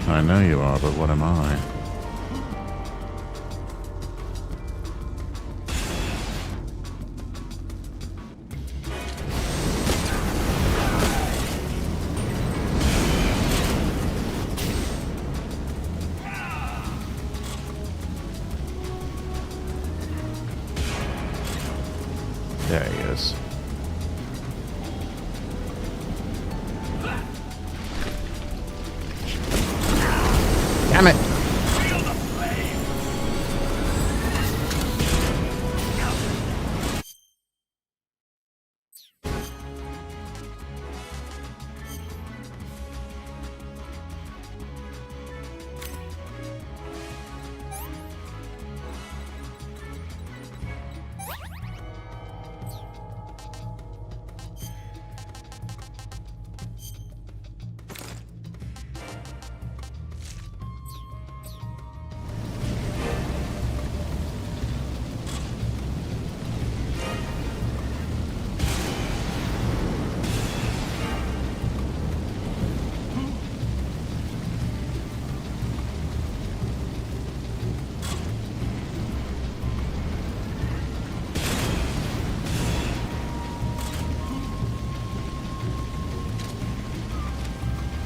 I know you are, but what am I? There he is. Damn it!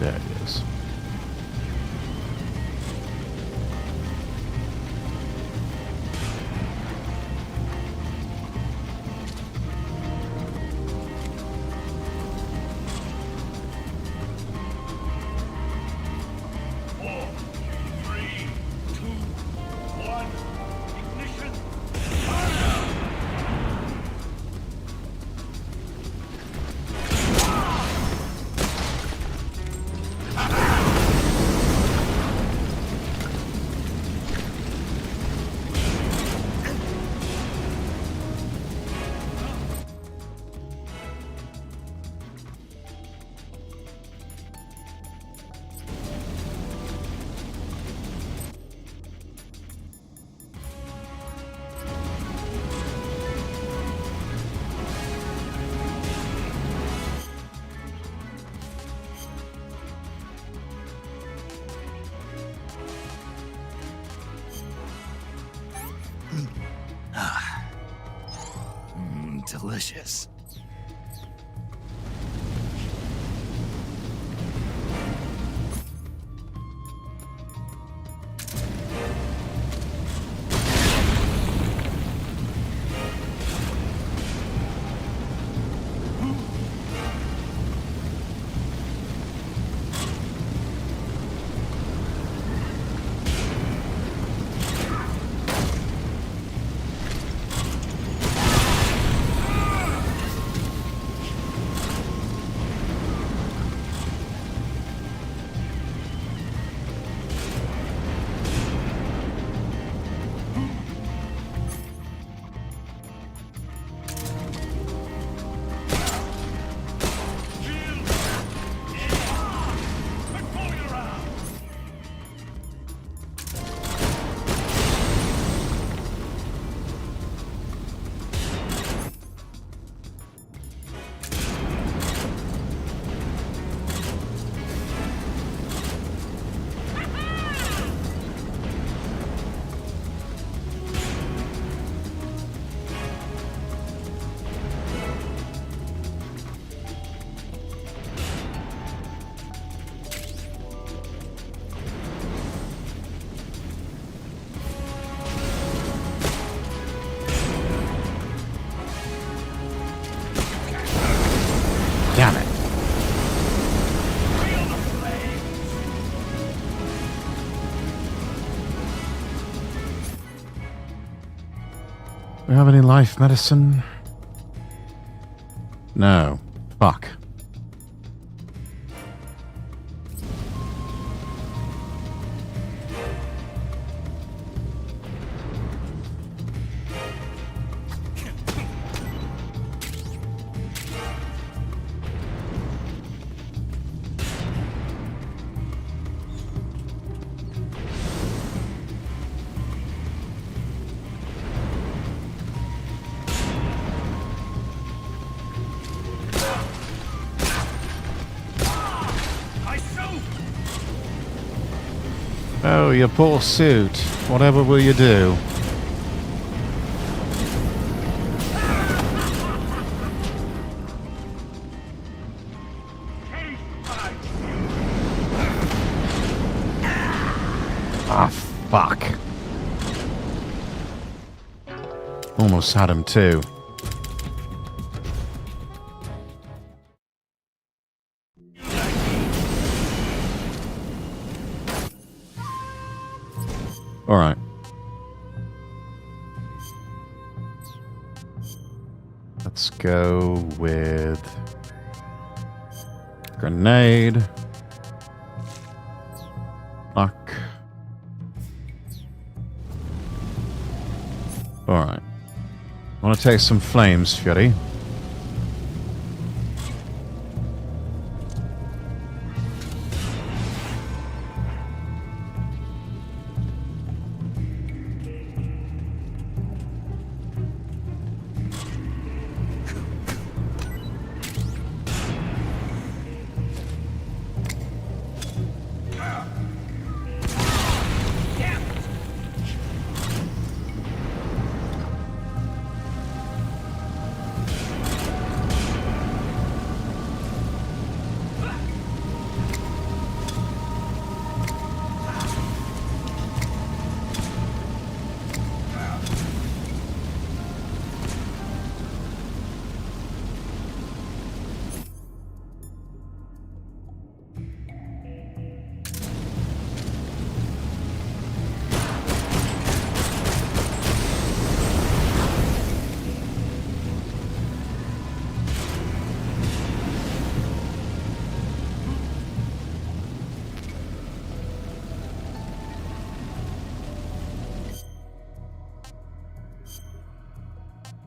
There it is. Delicious. we have any life medicine? No. Fuck. Oh, your poor suit. Whatever will you do? Ah, fuck. Almost had him too. Alright. Let's go with grenade. Fuck. Alright. I want to take some flames, Fury.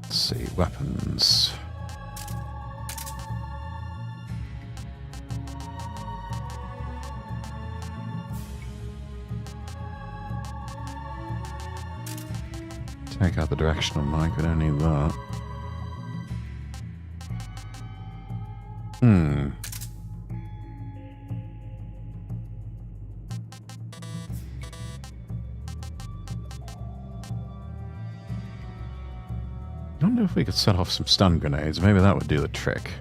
Let's see, weapons. Take out the directional mic, we don't need that. I wonder if we could set off some stun grenades. Maybe that would do the trick.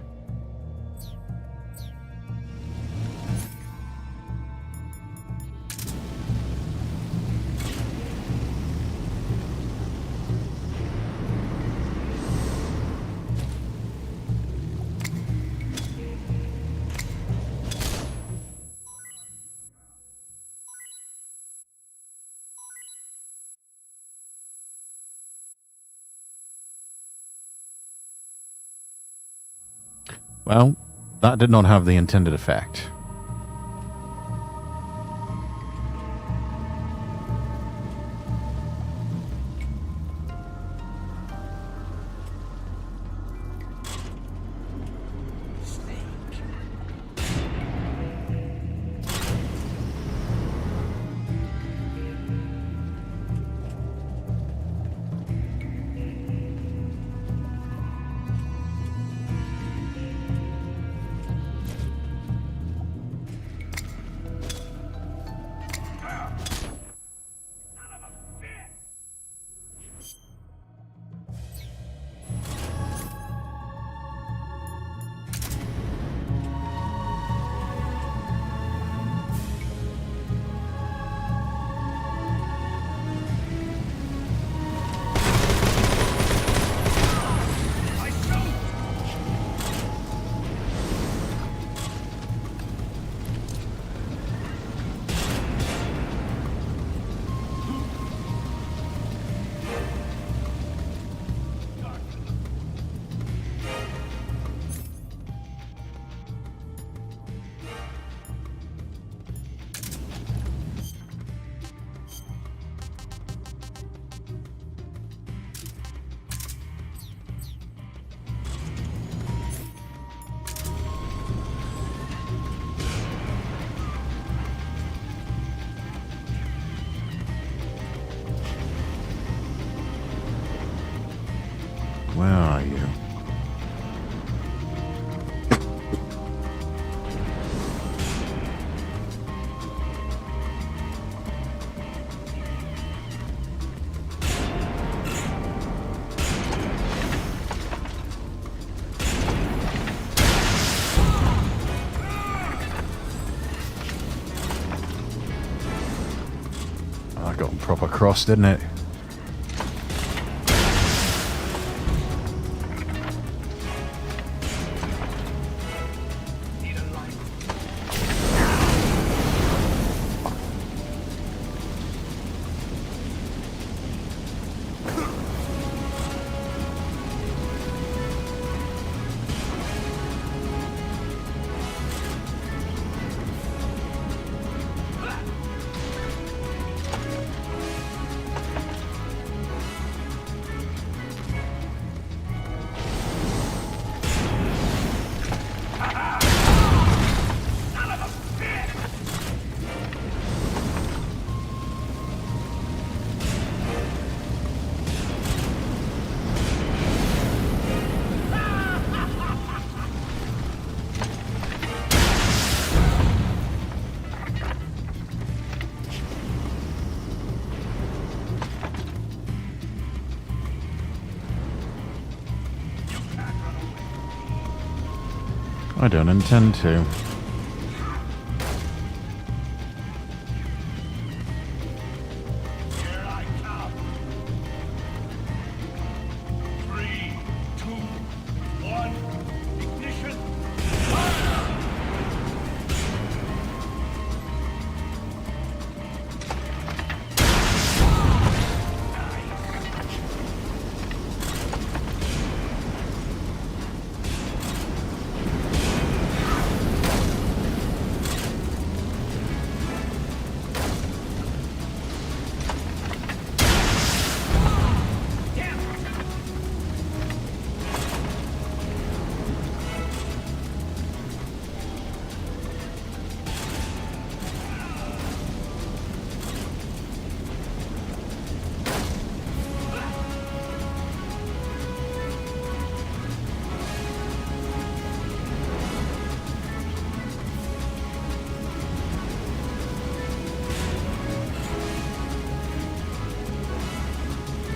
Well, that did not have the intended effect. Where are you? I got him proper cross, didn't it? I don't intend to.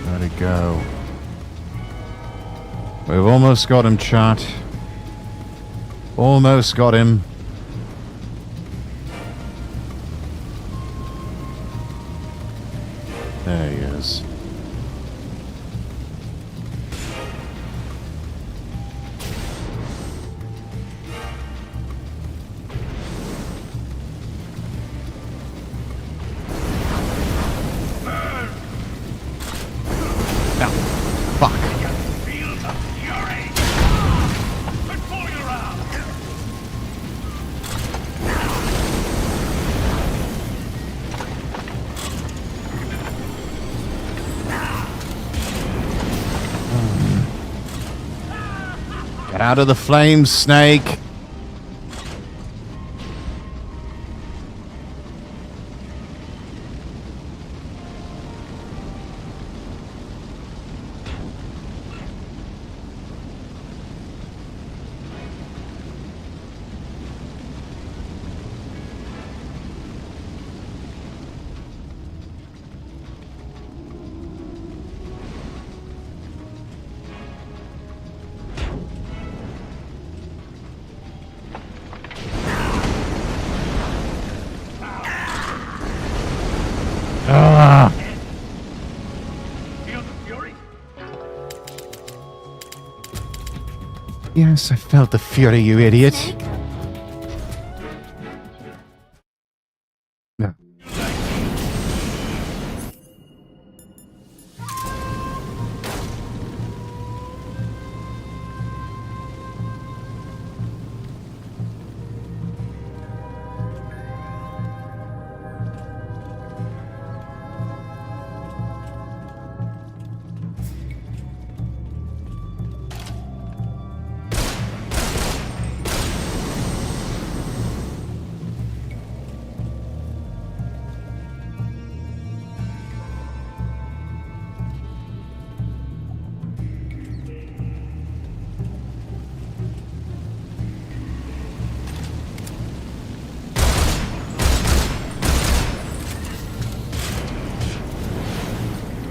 Let it go. We've almost got him, chat. Almost got him. There he is. Get out of the flames, Snake! Yes, I felt the fury, you idiot. No.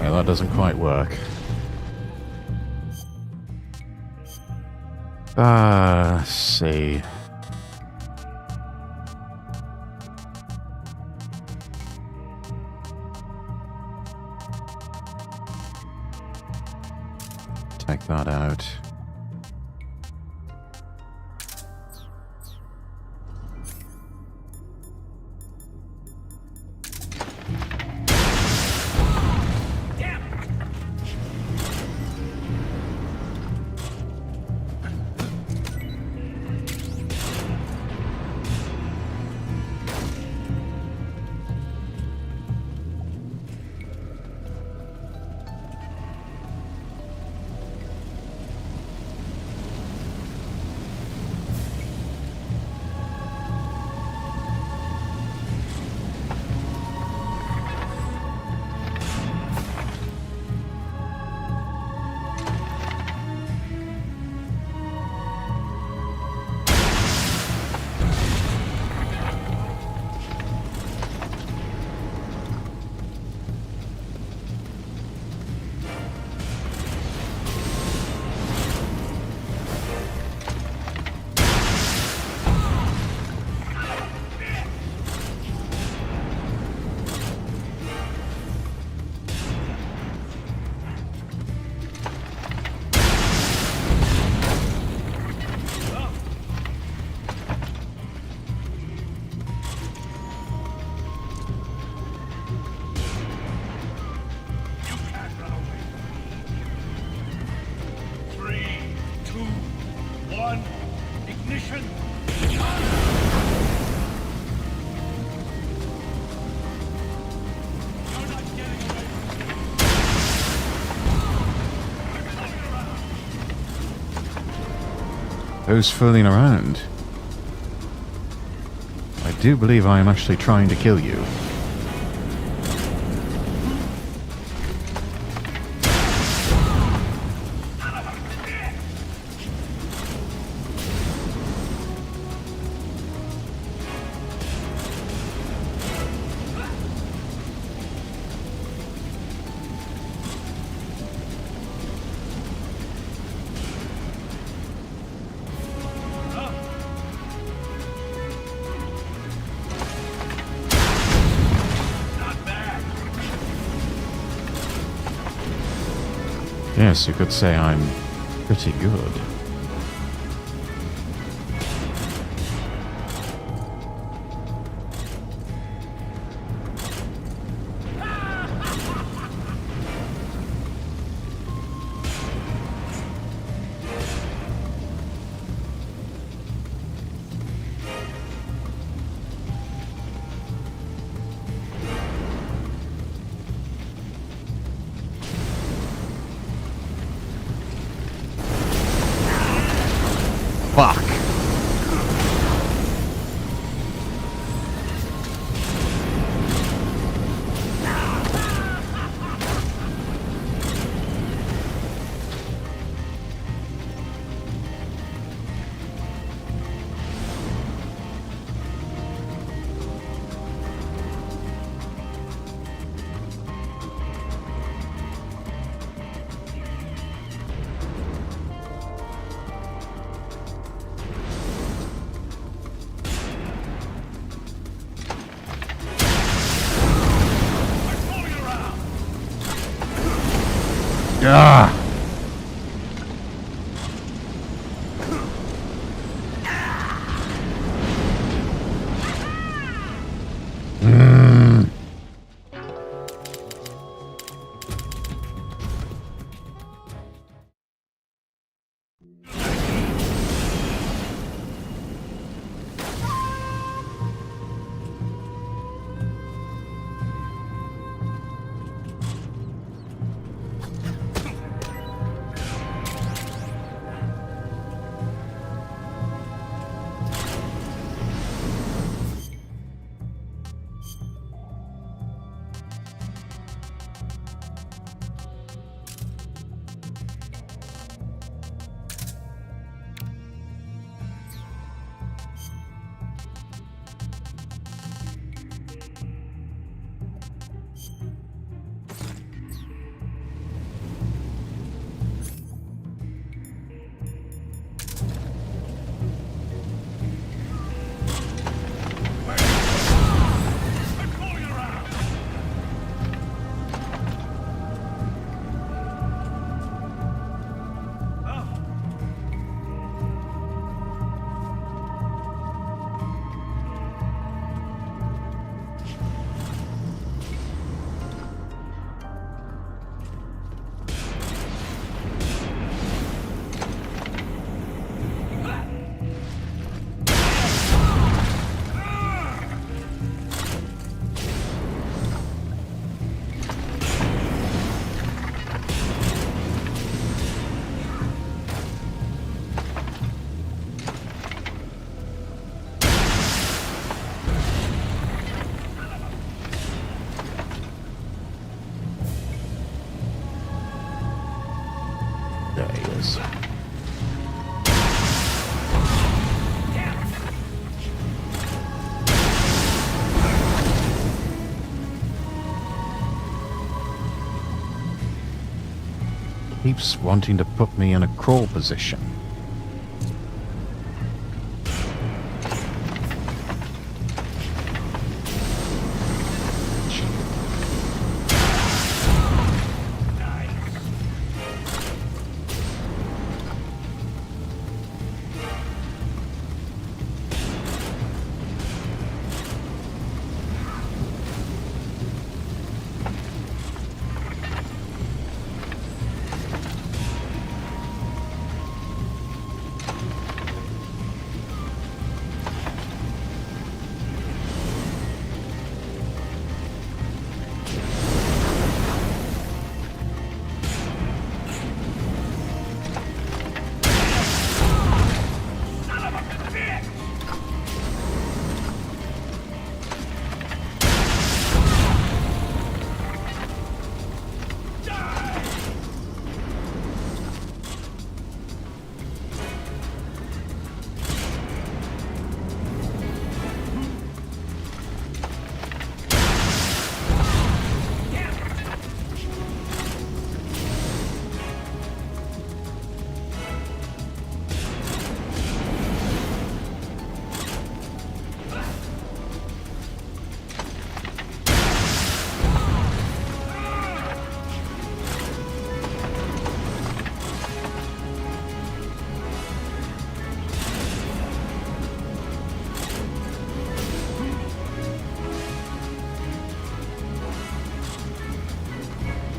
Yeah, that doesn't quite work. Let's see. Take that out. Ignition! Who's fooling around? I do believe I am actually trying to kill you. Yes, you could say I'm pretty good. Fuck. Ah! is. Keeps wanting to put me in a crawl position.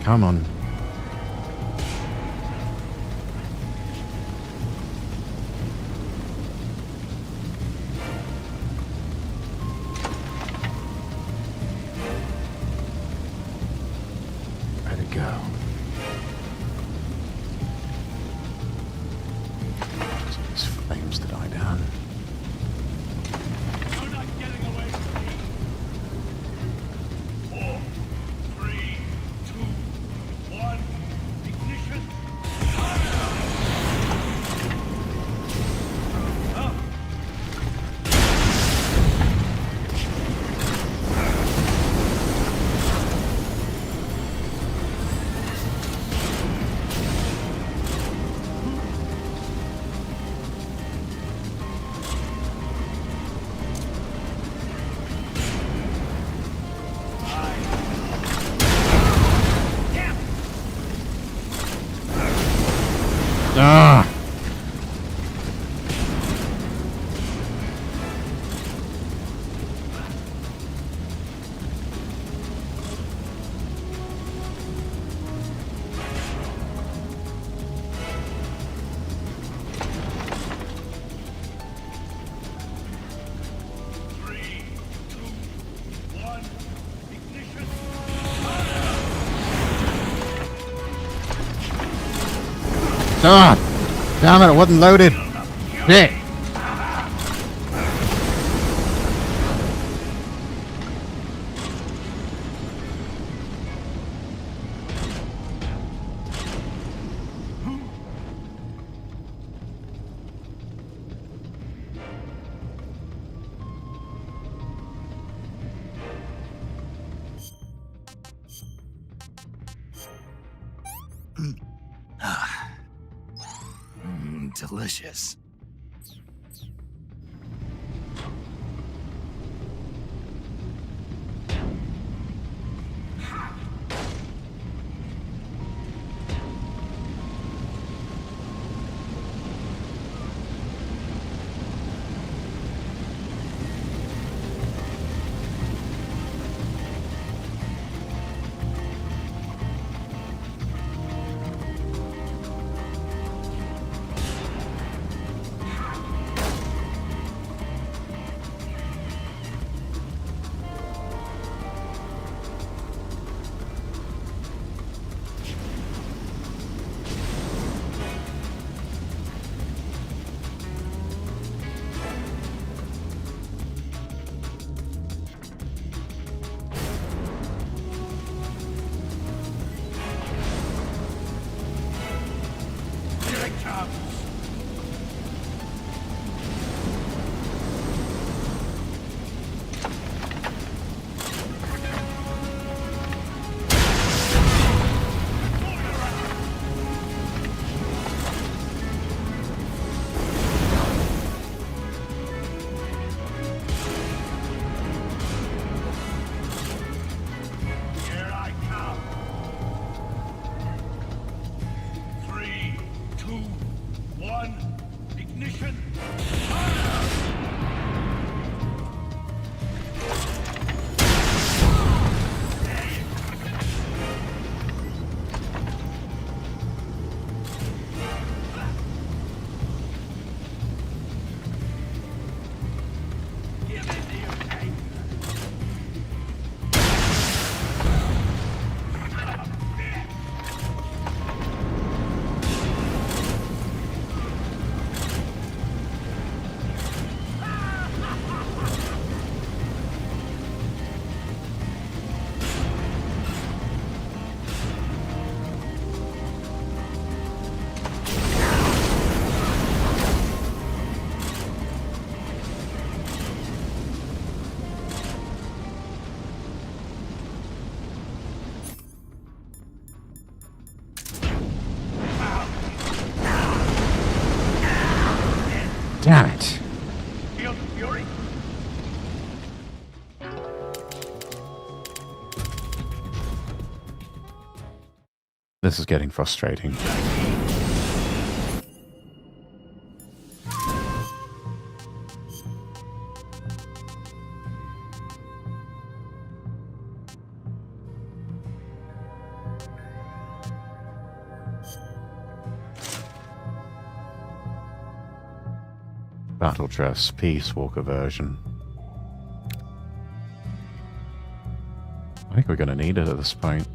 Come on. Where'd it go? So these flames to die down. Ah! Ah! Damn it, it wasn't loaded. Shit. Delicious. Damn it. Feel the fury? This is getting frustrating. Battle dress, Peace Walker version. I think we're going to need it at this point.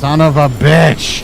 Son of a bitch!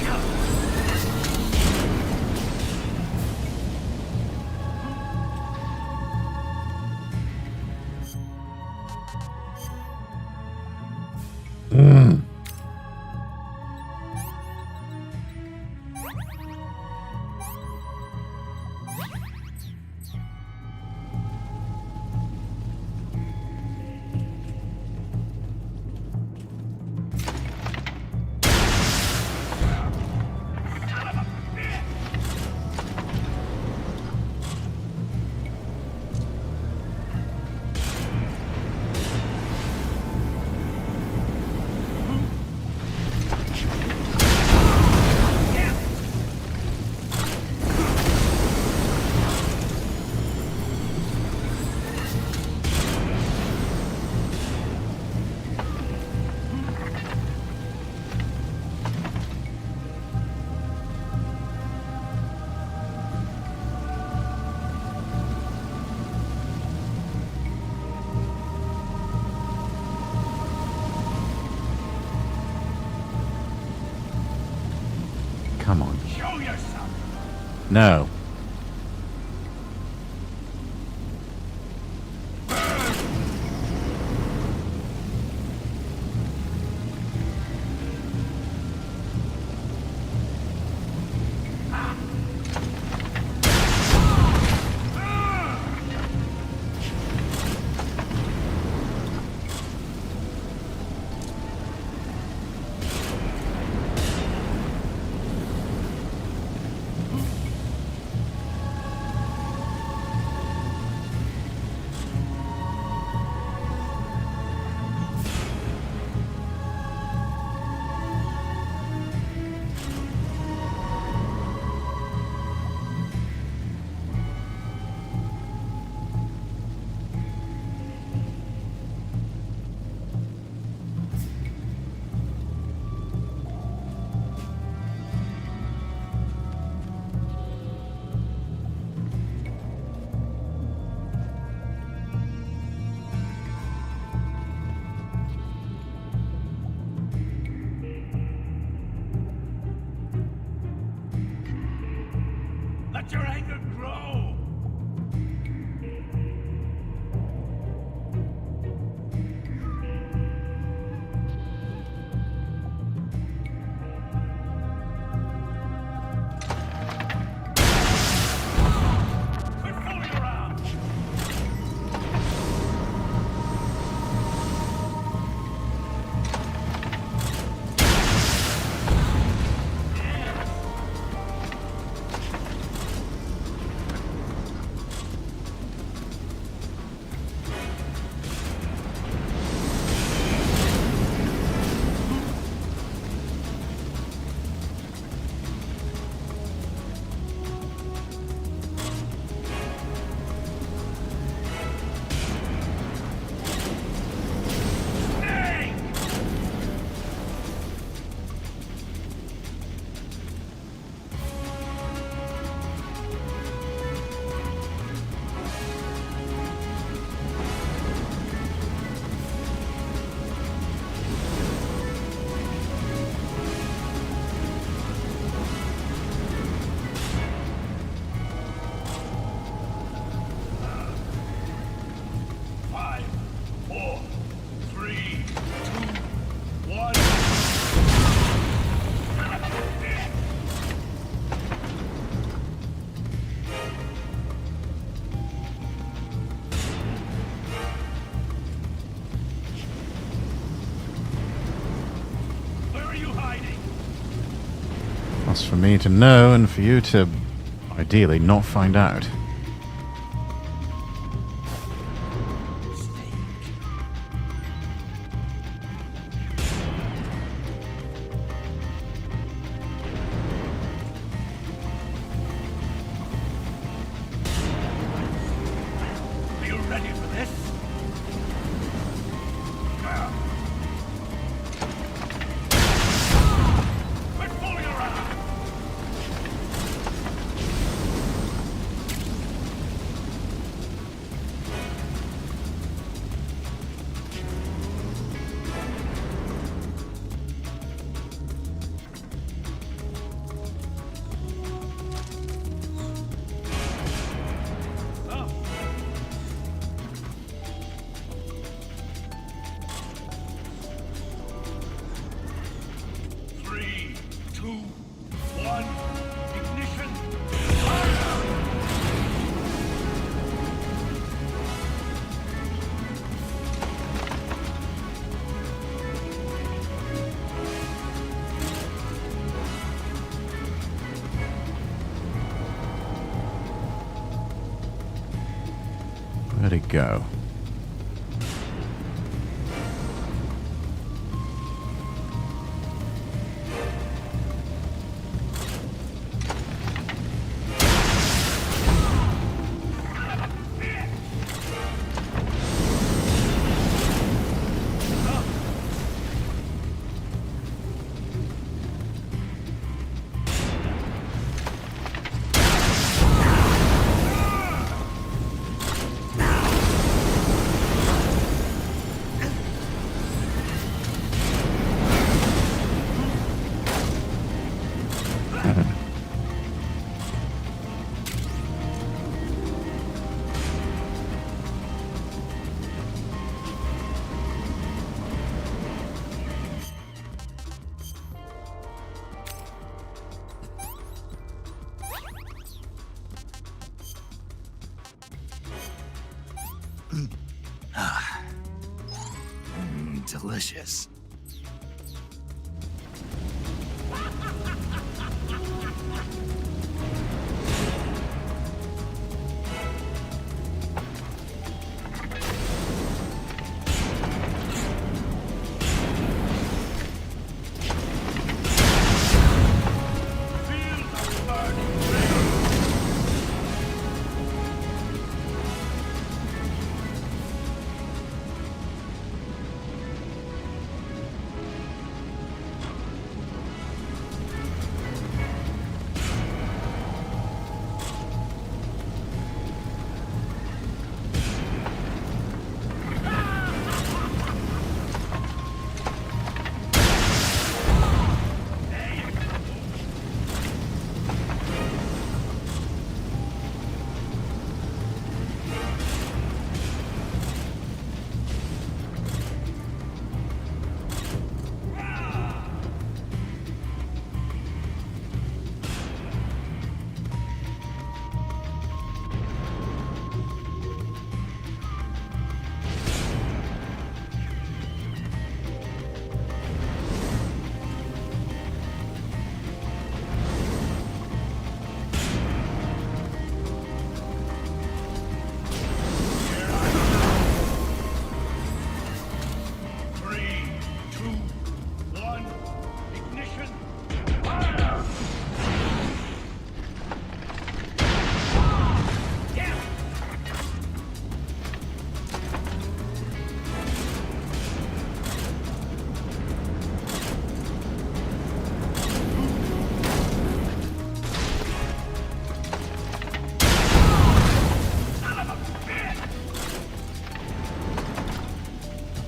Come on. Show yourself. No. That's for me to know and for you to, ideally, not find out. Are you ready for this? Quit fooling around! Three, two, one, ignition! Where'd it go? Delicious.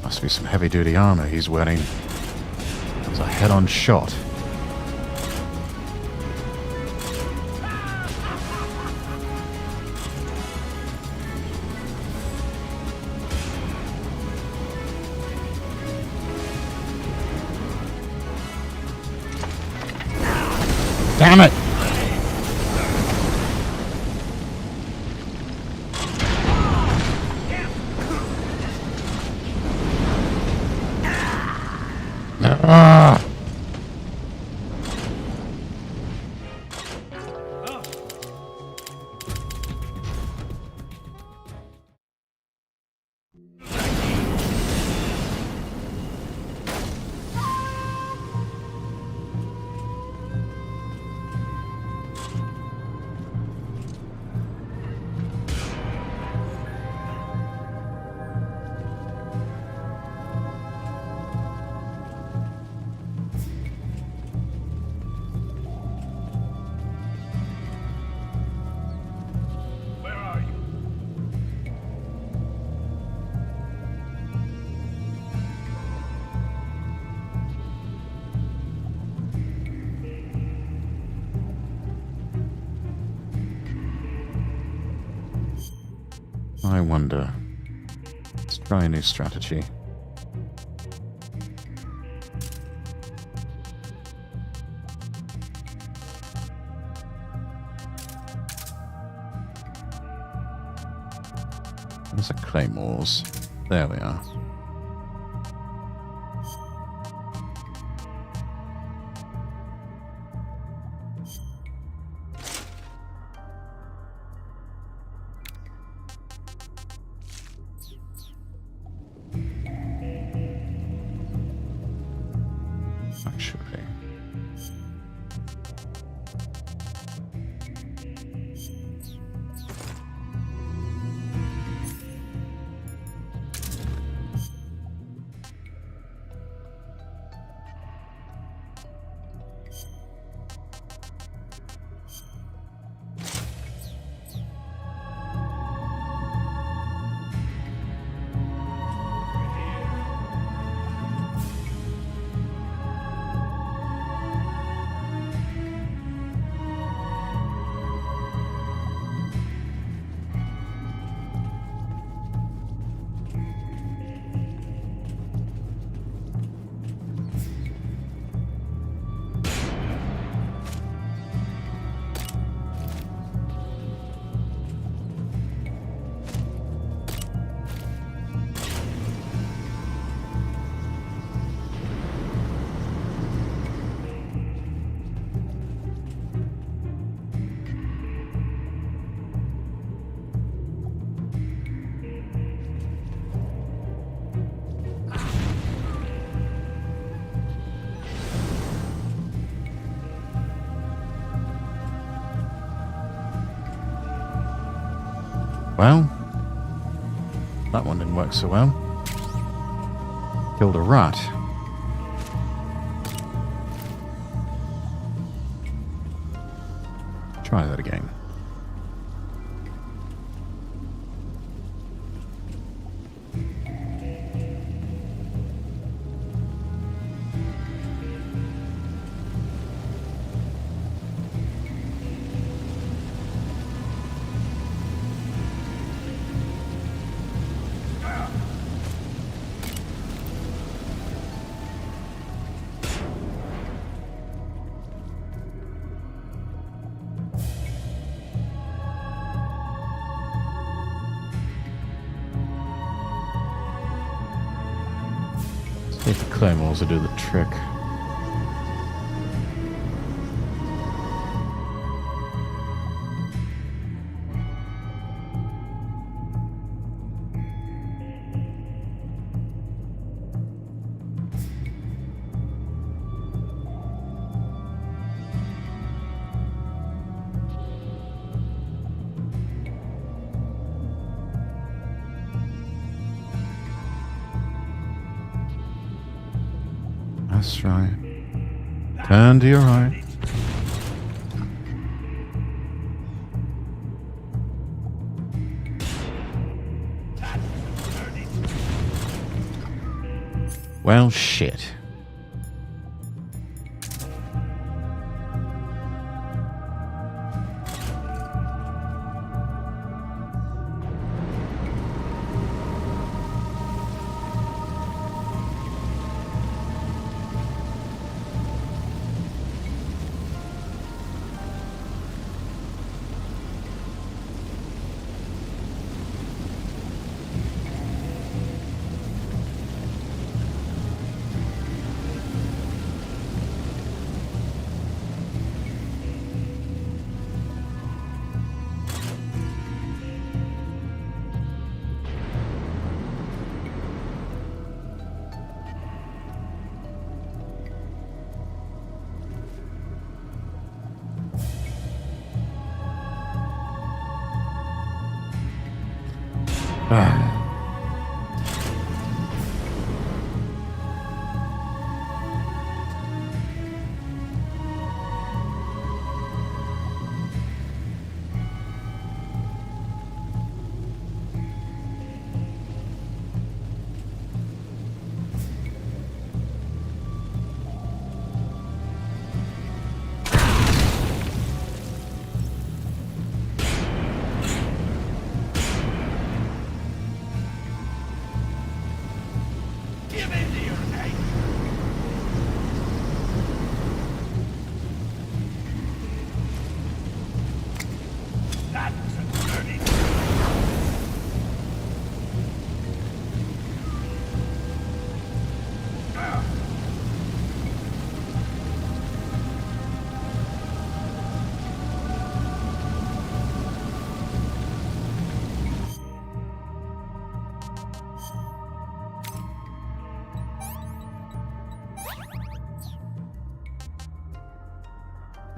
Must be some heavy-duty armor he's wearing. That's a head-on shot. Damn it! I wonder. Let's try a new strategy. There's a claymores. There we are. Actually. Well, that one didn't work so well. Killed a rat. Try that again. See if the claymores will do the trick. That's right. Turn to your right. Well, shit.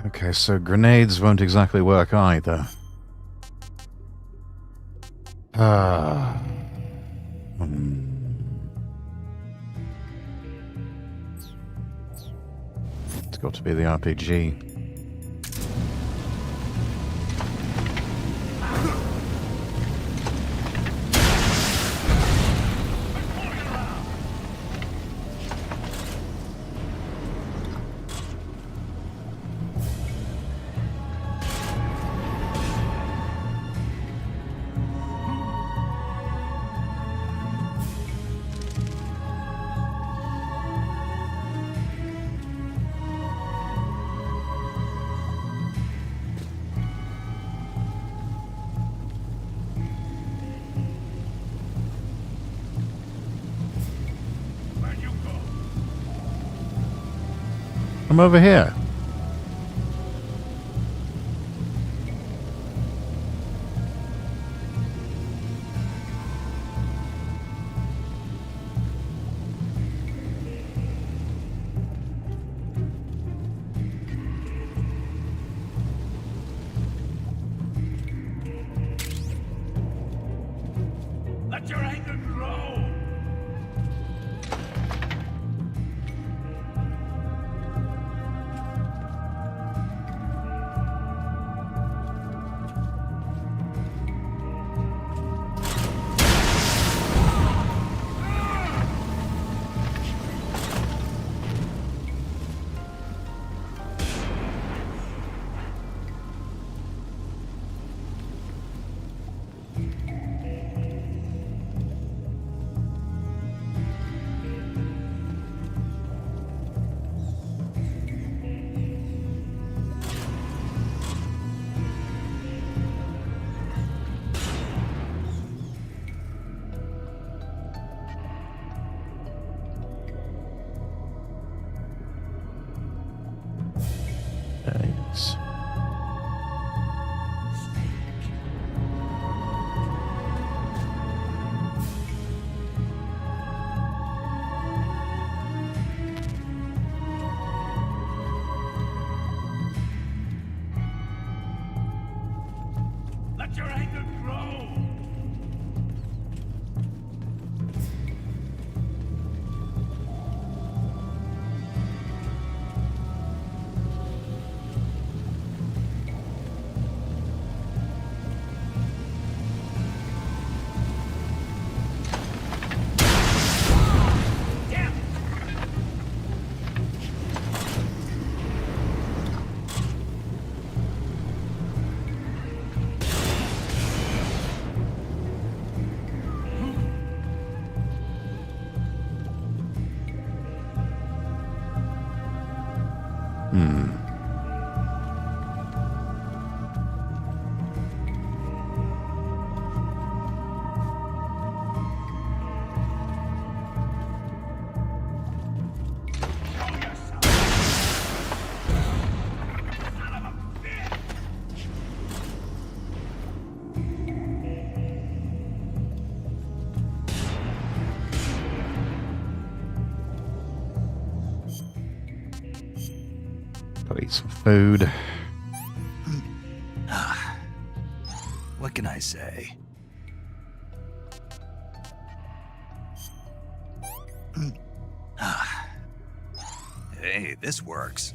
Okay, so grenades won't exactly work either. It's got to be the RPG. I'm over here. Let your anger grow. Thanks. Let your anger grow. Gotta eat some food. What can I say? Hey, this works.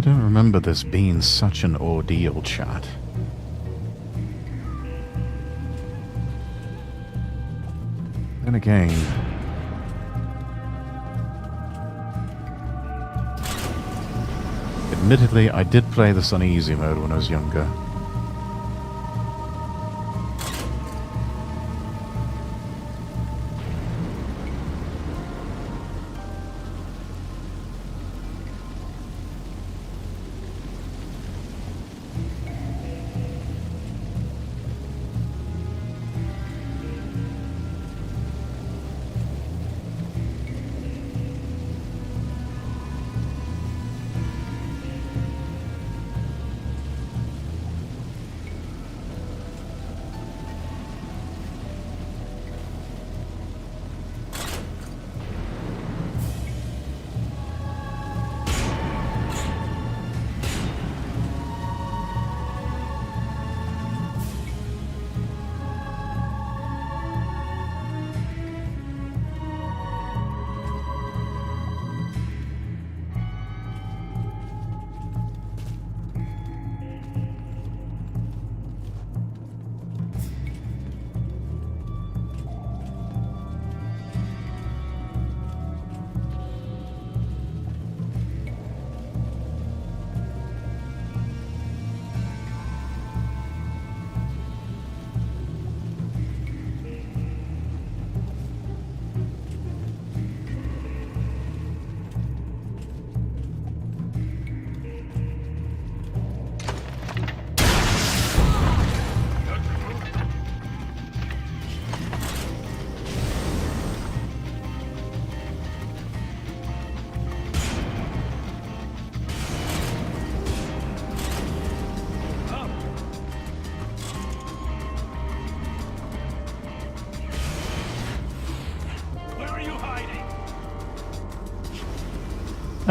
I don't remember this being such an ordeal, chat. Then again... Admittedly, I did play this on easy mode when I was younger.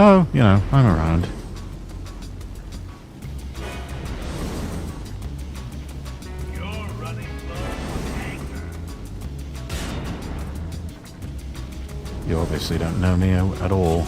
Oh, you know, I'm around. You obviously don't know me at all.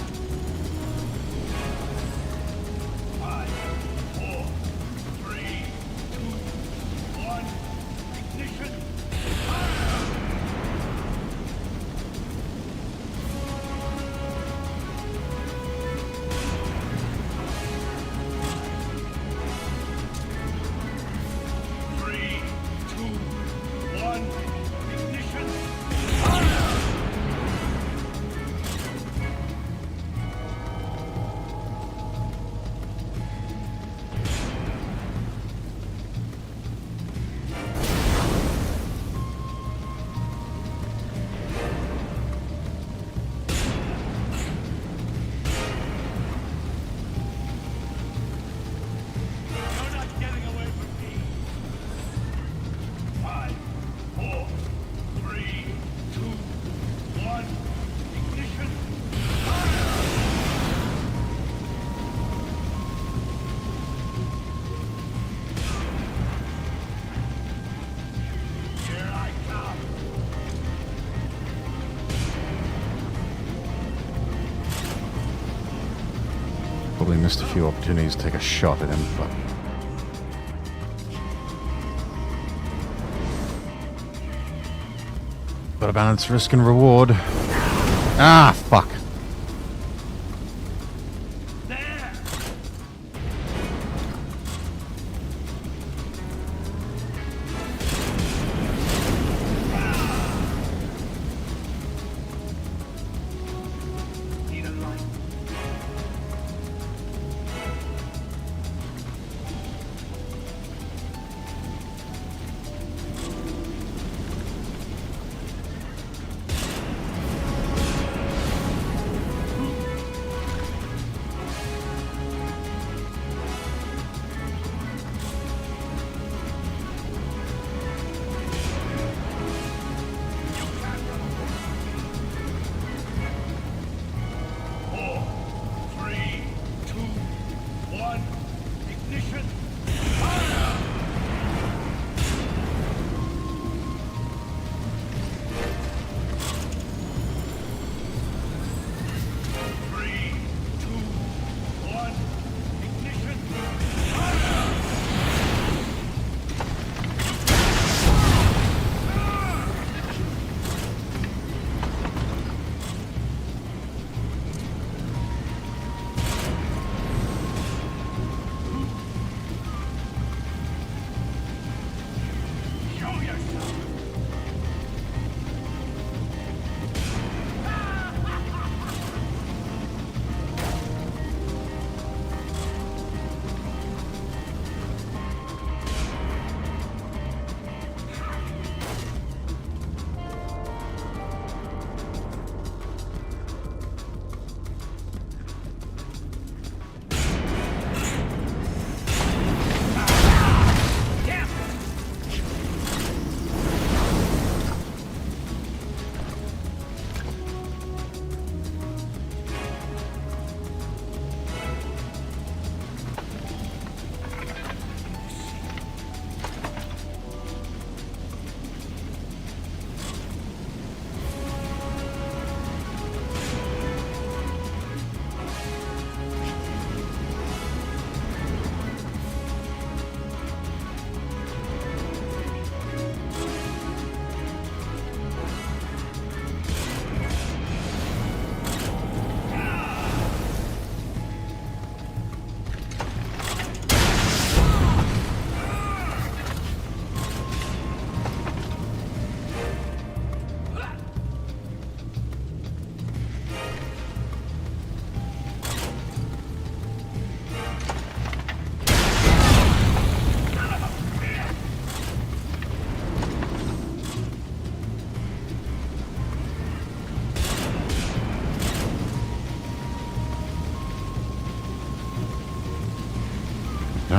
Probably missed a few opportunities to take a shot at him, but... Gotta balance risk and reward. Ah, fuck.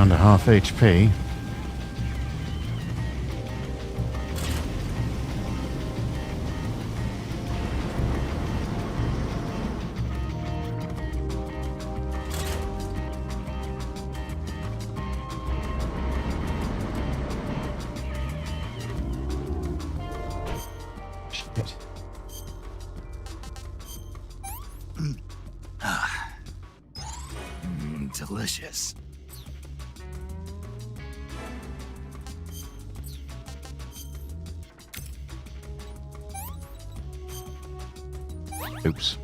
down to half HP. Shit. Delicious. Oops.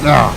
Ah.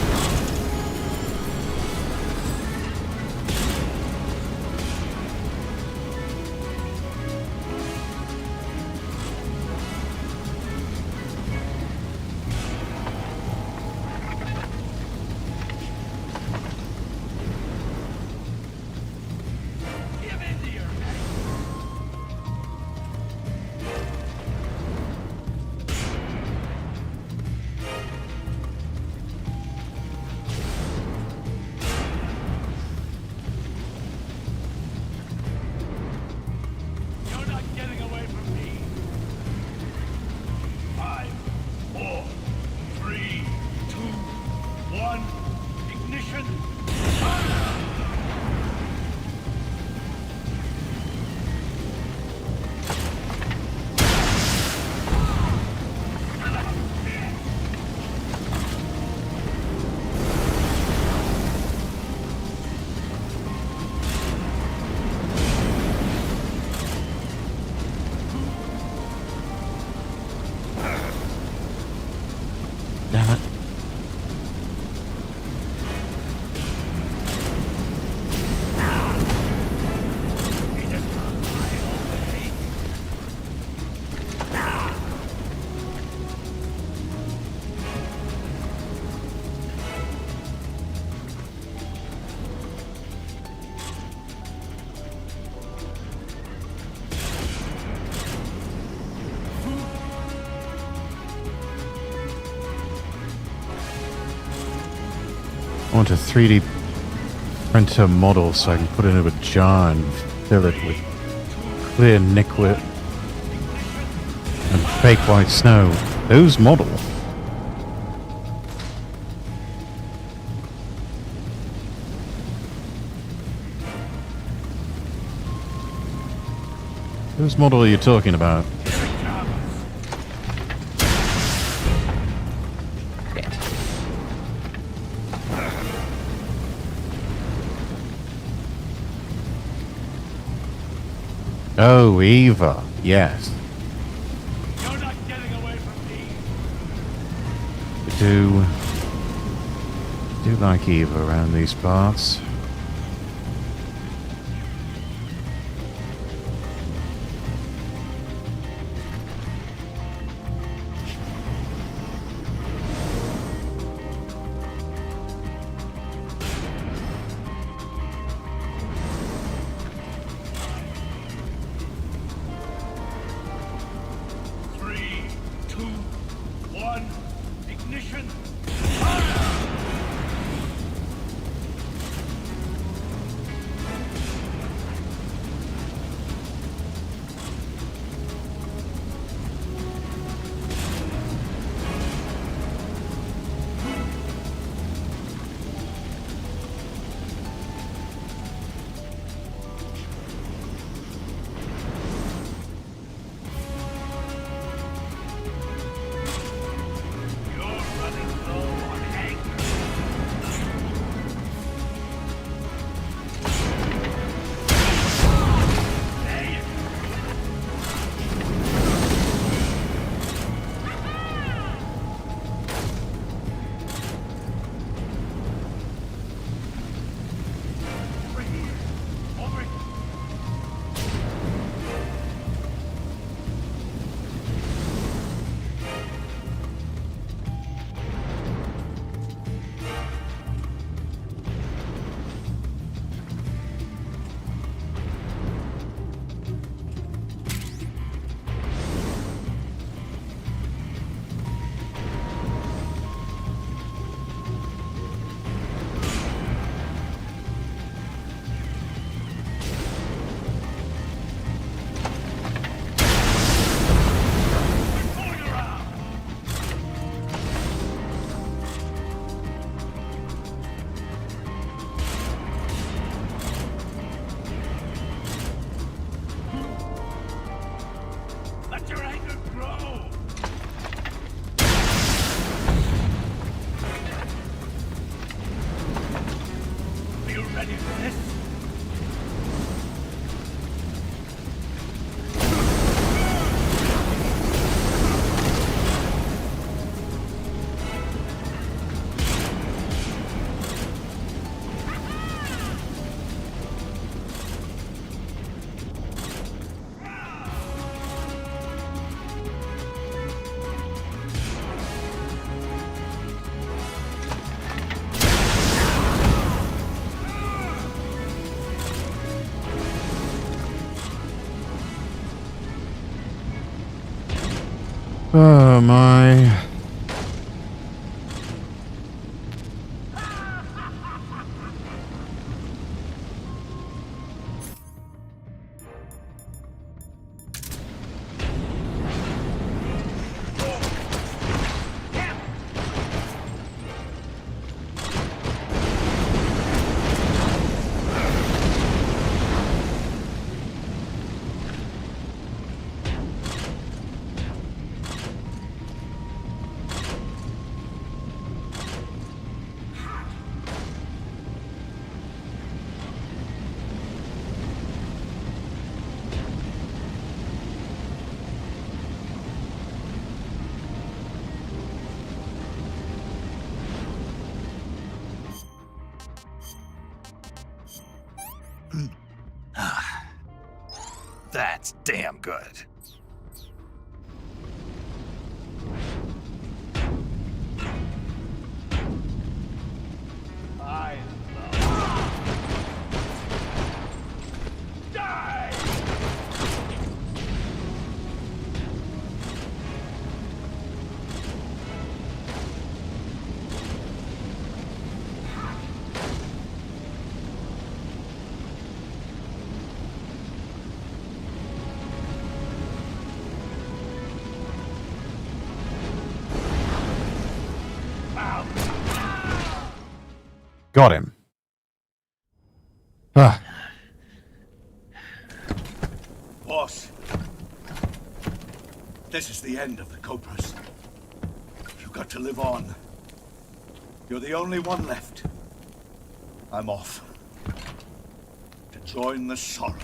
You're not getting away from me. 5, 4, 3, 2, 1, ignition. Damn it. I want a 3D printer model so I can put it into a jar and fill it with clear liquid and fake white snow. Those model. Whose model are you talking about? Oh, Eva. Yes. You're not getting away from me. I do like Eva around these parts. Ignition! You're running low. Oh my. That's damn good. Got him. Ah. Boss, this is the end of the Cobras. You've got to live on. You're the only one left. I'm off. To join the sorrow.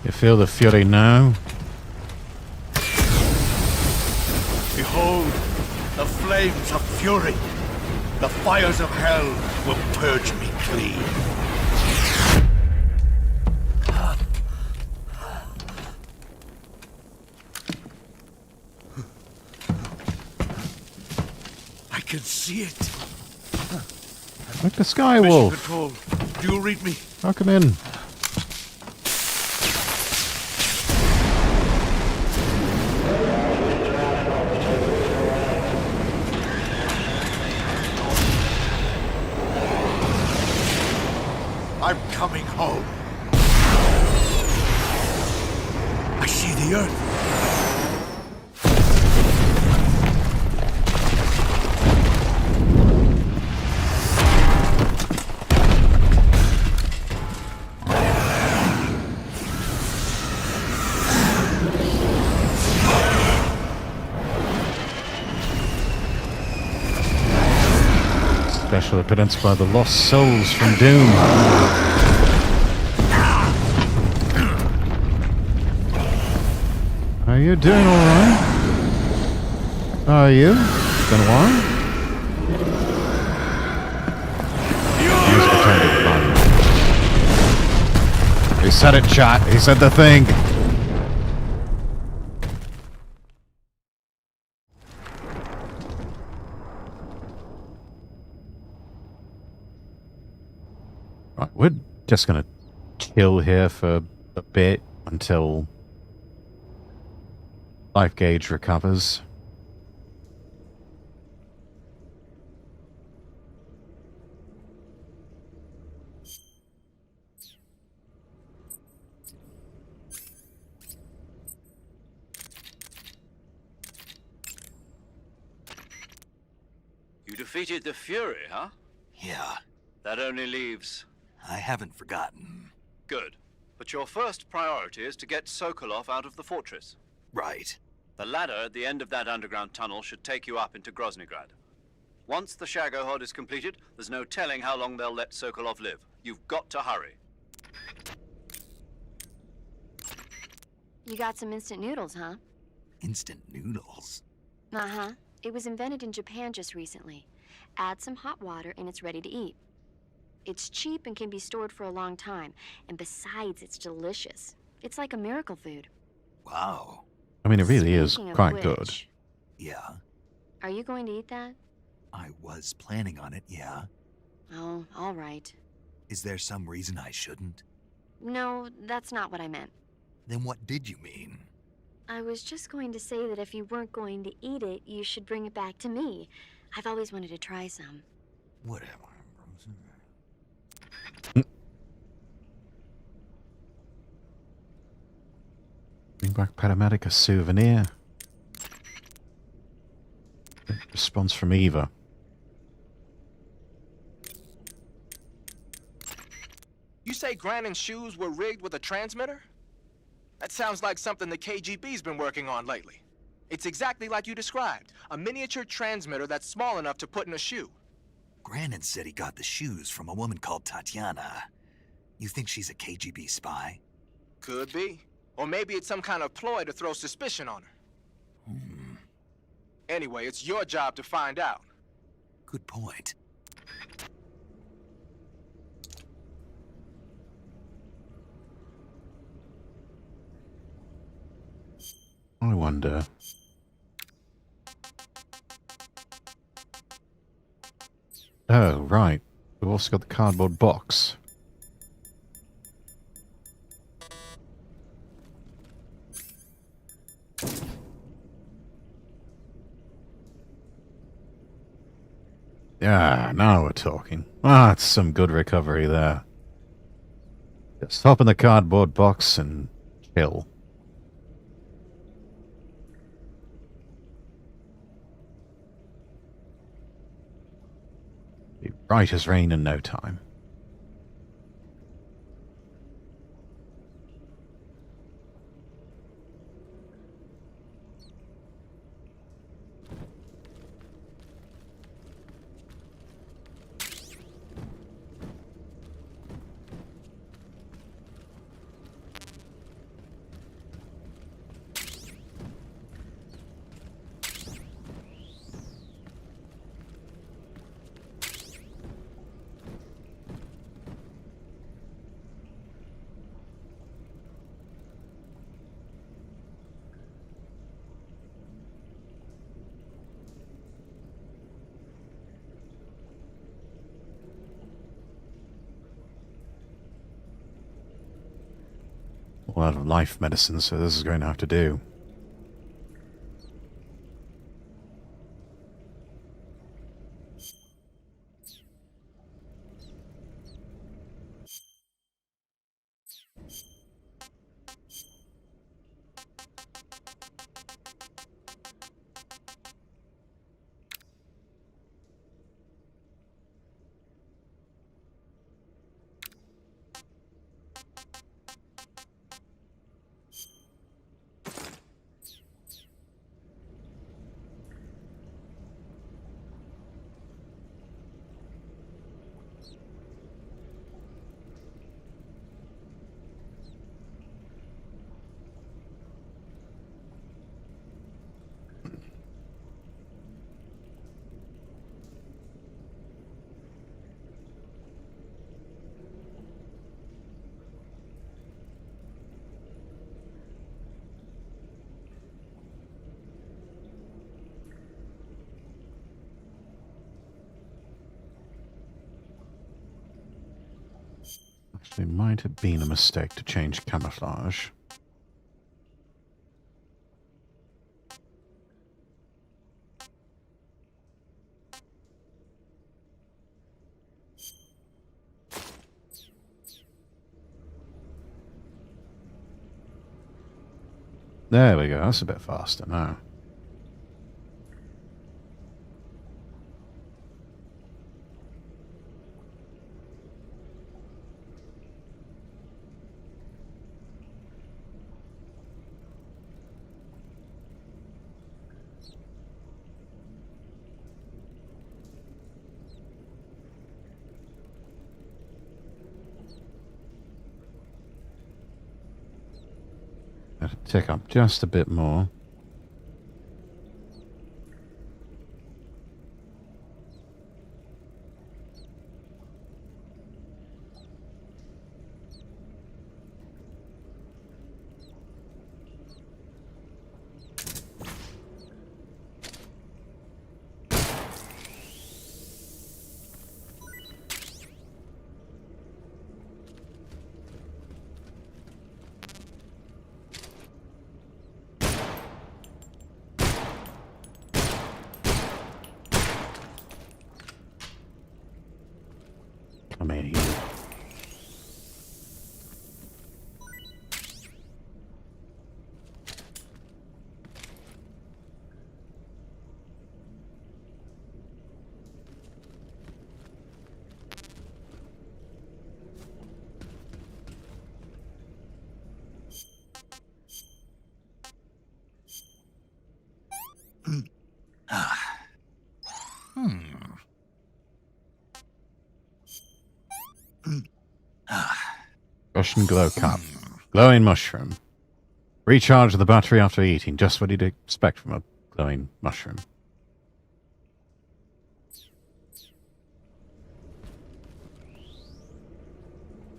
You feel the fury now? Behold, the flames of fury. The fires of hell will purge me clean. I can see it. Like the Skywolf. Mission Control, do you read me? I'll come in. I'm coming home. I see the Earth. Special appearance by the Lost Souls from Doom. Are you doing alright? Are you? It's been a while? He's pretending fun. He said it, chat. He said the thing. Right, we're just gonna chill here for a bit until life gauge recovers. You defeated the Fury, huh? Yeah, That only leaves... I haven't forgotten. Good. But your first priority is to get Sokolov out of the fortress. Right. The ladder at the end of that underground tunnel should take you up into Groznygrad. Once the Shagohod is completed, there's no telling how long they'll let Sokolov live. You've got to hurry. You got some instant noodles, huh? Instant noodles? Uh-huh. It was invented in Japan just recently. Add some hot water and it's ready to eat. It's cheap and can be stored for a long time. And besides, it's delicious. It's like a miracle food. Wow. I mean, it really is Speaking of quite which, good. Yeah. Are you going to eat that? I was planning on it, yeah. Oh, all right. Is there some reason I shouldn't? No, that's not what I meant. Then what did you mean? I was just going to say that if you weren't going to eat it, you should bring it back to me. I've always wanted to try some. Whatever. Bring back paramedic a souvenir. Response from Eva. You say Grannon's shoes were rigged with a transmitter? That sounds like something the KGB's been working on lately. It's exactly like you described. A miniature transmitter that's small enough to put in a shoe. Grannon said he got the shoes from a woman called Tatiana. You think she's a KGB spy? Could be. Or maybe it's some kind of ploy to throw suspicion on her. Anyway, it's your job to find out. Good point. I wonder. Oh, right. We've also got the cardboard box. Yeah, now we're talking. That's some good recovery there. Just hop in the cardboard box and chill. Be right as rain in no time. A lot of life medicine, so this is going to have to do. It might have been a mistake to change camouflage. There we go, that's a bit faster now. Tick up just a bit more. I mean... Russian glow cup. Glowing mushroom. Recharge the battery after eating. Just what you'd expect from a glowing mushroom.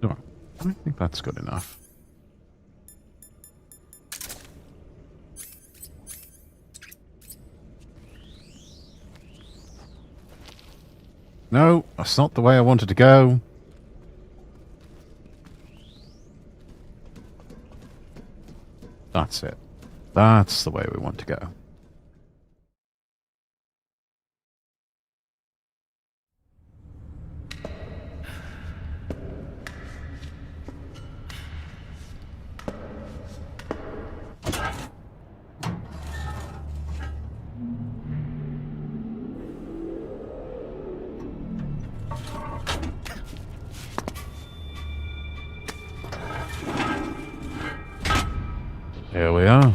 Sure. I think that's good enough. No, that's not the way I wanted to go. That's it. That's the way we want to go. Here we are.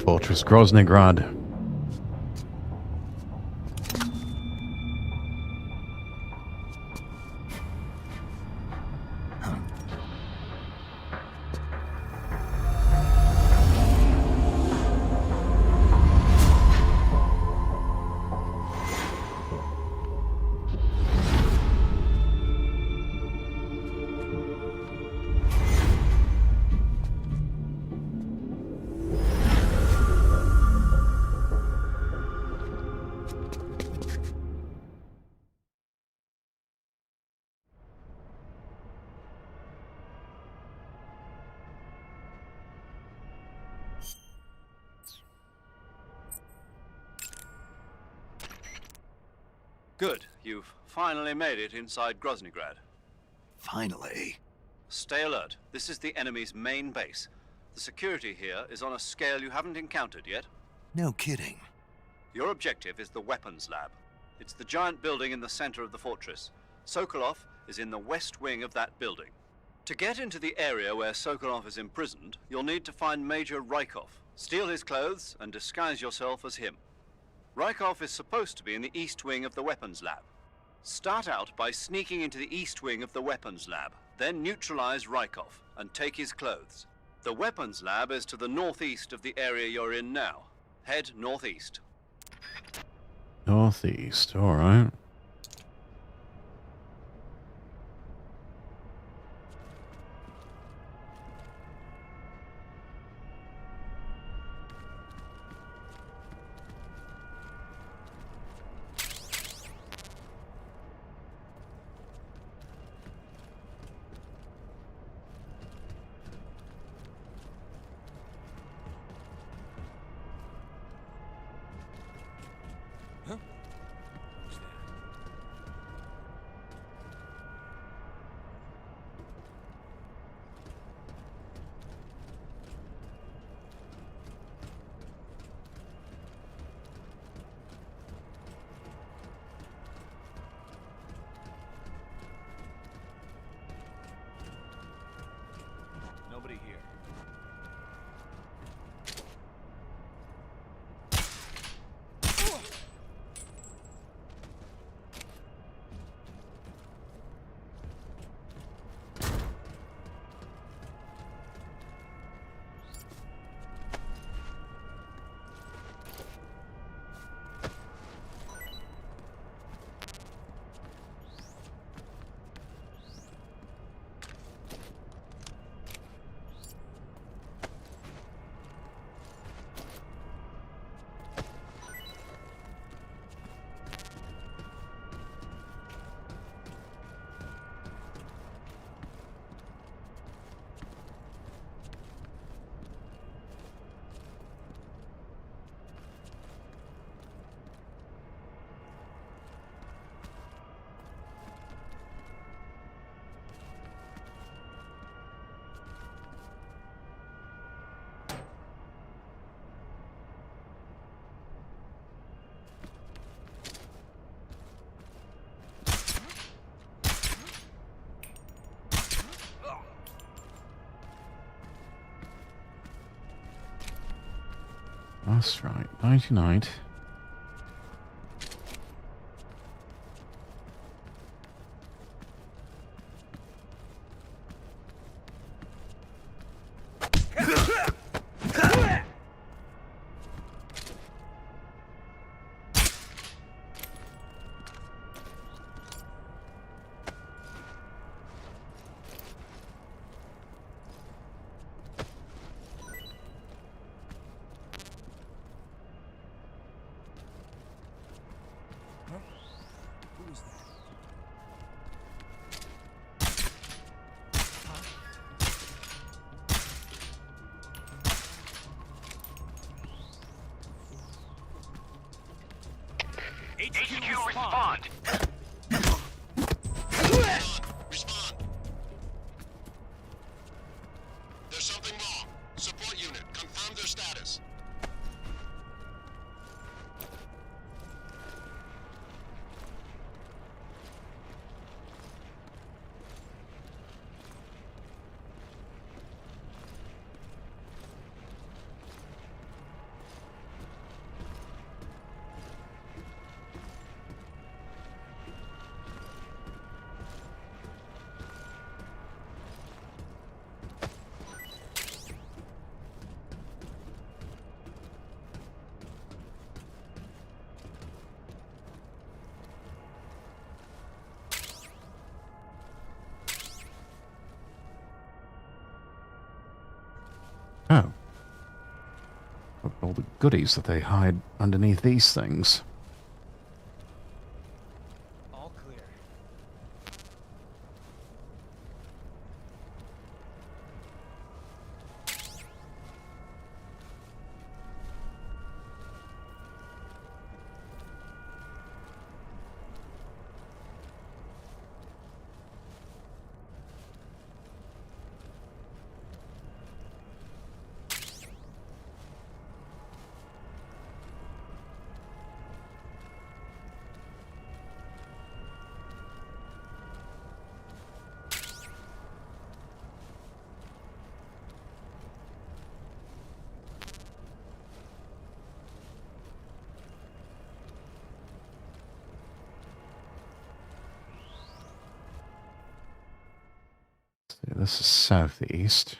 Fortress Groznygrad. Good. You've finally made it inside Groznygrad. Finally. Stay alert. This is the enemy's main base. The security here is on a scale you haven't encountered yet. No kidding. Your objective is the weapons lab. It's the giant building in the center of the fortress. Sokolov is in the west wing of that building. To get into the area where Sokolov is imprisoned, you'll need to find Major Rykov, steal his clothes, and disguise yourself as him. Rykov is supposed to be in the east wing of the weapons lab. Start out by sneaking into the east wing of the weapons lab, then neutralize Rykov and take his clothes. The weapons lab is to the northeast of the area you're in now. Head northeast. Northeast, alright. That's right. Nighty night. HQ respond. Respond. There's something wrong. Support unit, confirm their status. Oh. Look at all the goodies that they hide underneath these things. All clear. This is southeast.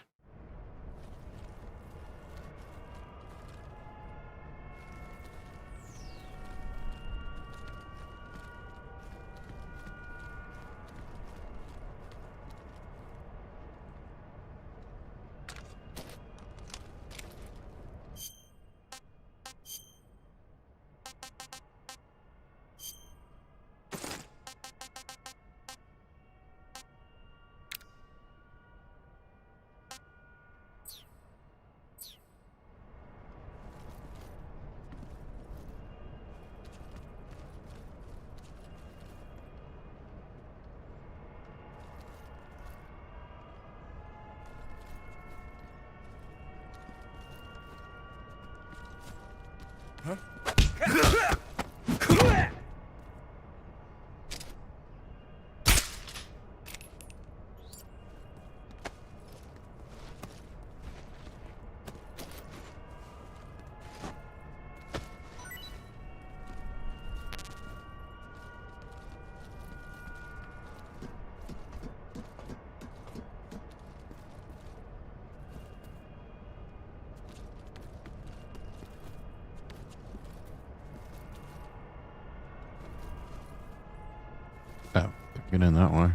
Oh, get in that way.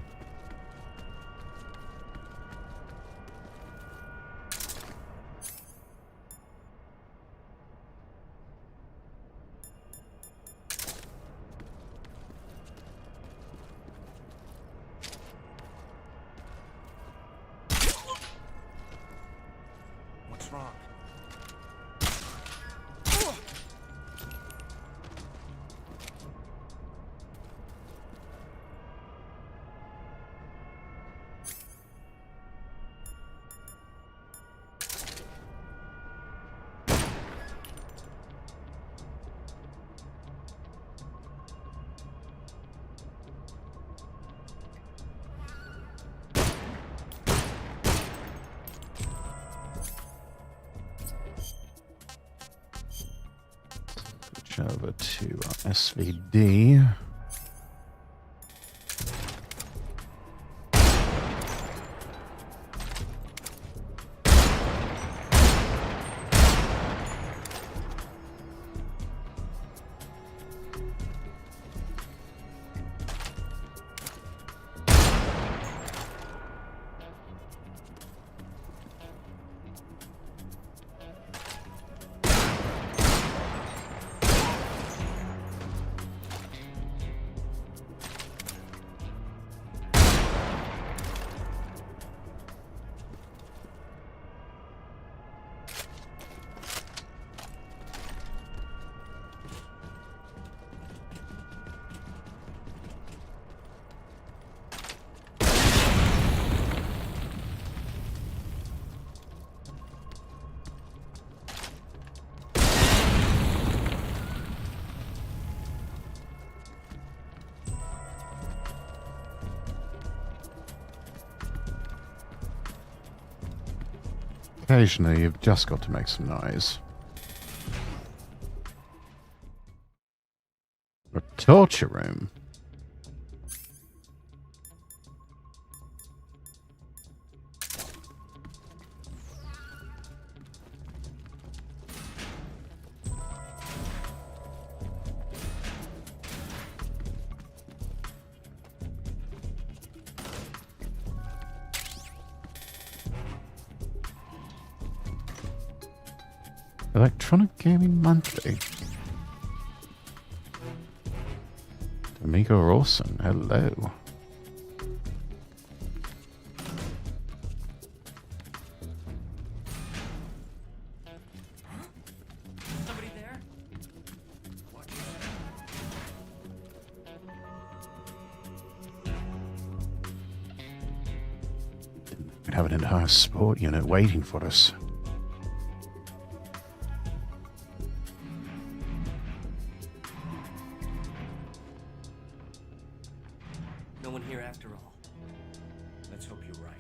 What's wrong? switch over to SVD. Occasionally, you've just got to make some noise. A torture room. Electronic Gaming Monthly. Amigo Rawson, hello. Somebody there? We have an entire sport unit waiting for us. No one here after all. Let's hope you're right.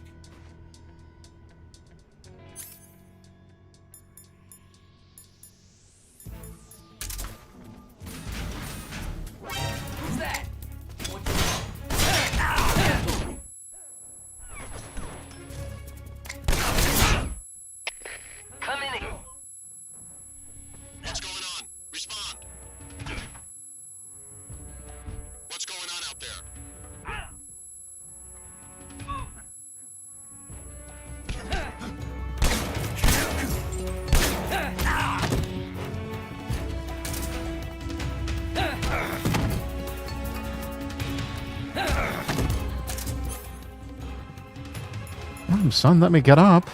Who's that? Come in here. What's going on? Respond. What's going on out there? Come on, son, let me get up.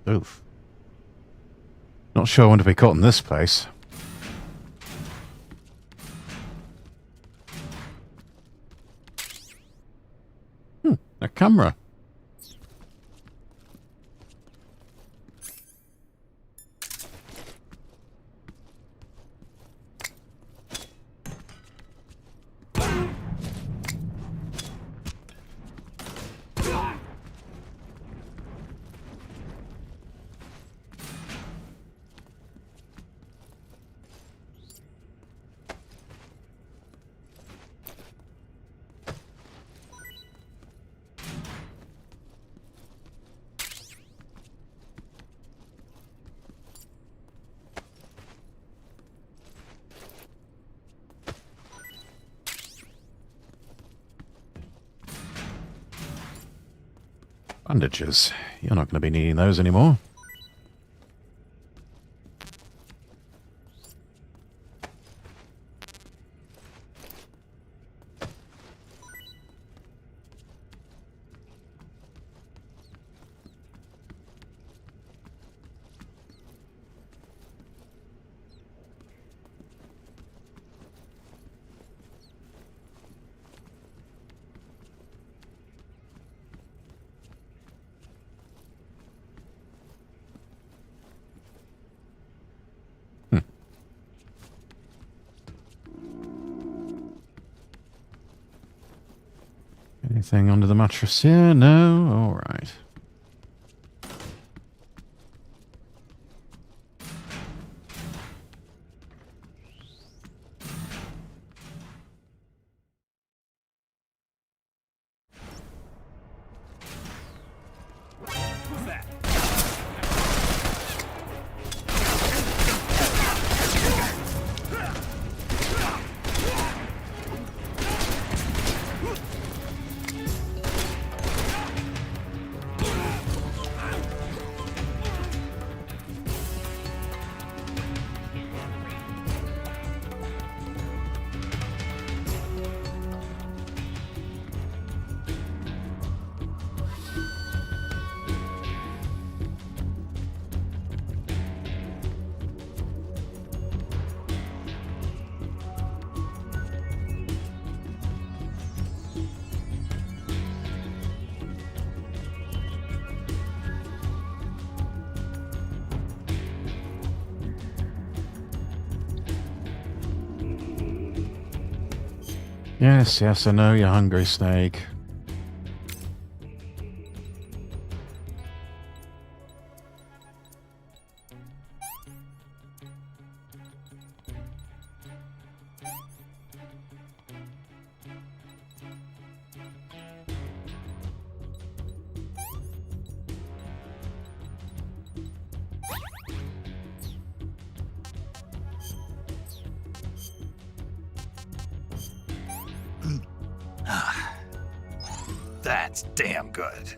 Oof. Not sure I want to be caught in this place. A camera. Bandages. You're not going to be needing those anymore. Anything under the mattress here? No? Alright. Yes, yes, I know you're hungry, Snake. That's damn good.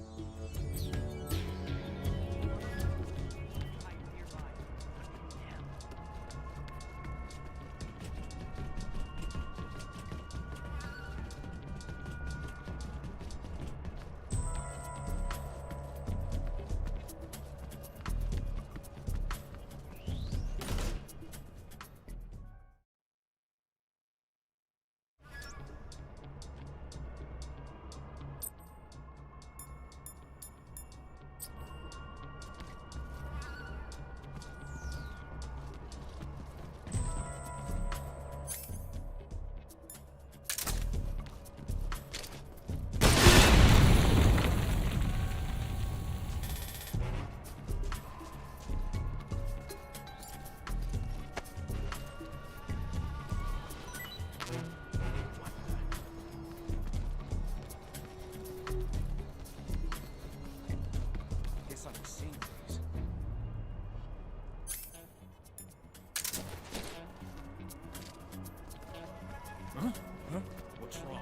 What's wrong?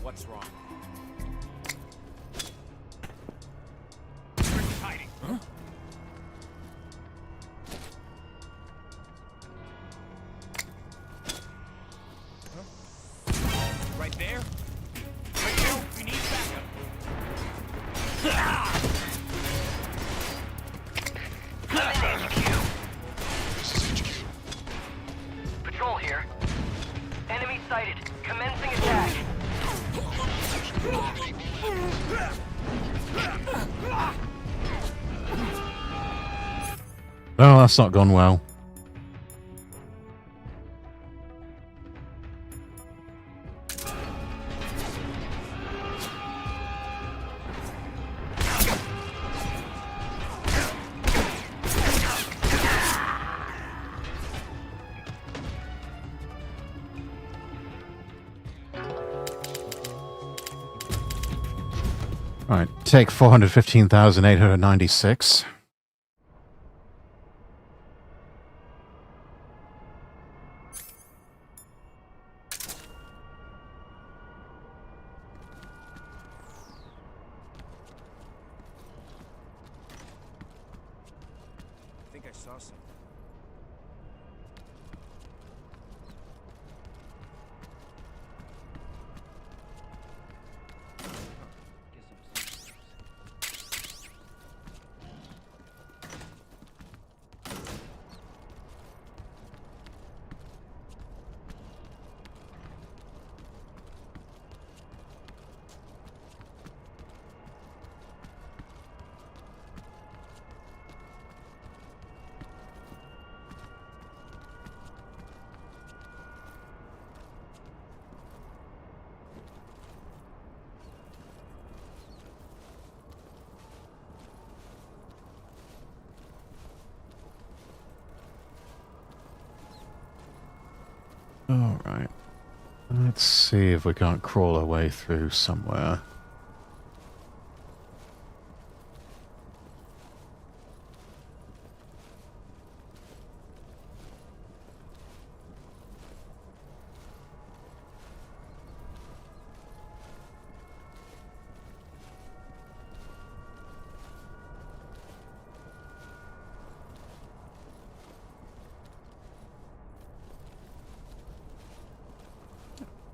What's wrong? Where's he hiding? Huh? Right there? Right there? We need backup. This is HQ. Patrol here. Enemy sighted. Commencing attack. Oh, that's not gone well. All right, take 415,896. I think I saw something. Alright. Let's see if we can't crawl our way through somewhere.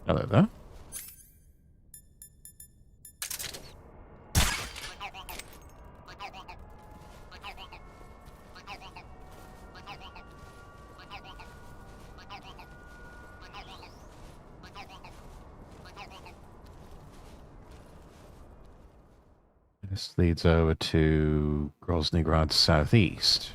Hello there. This leads over to Grozny Grad southeast.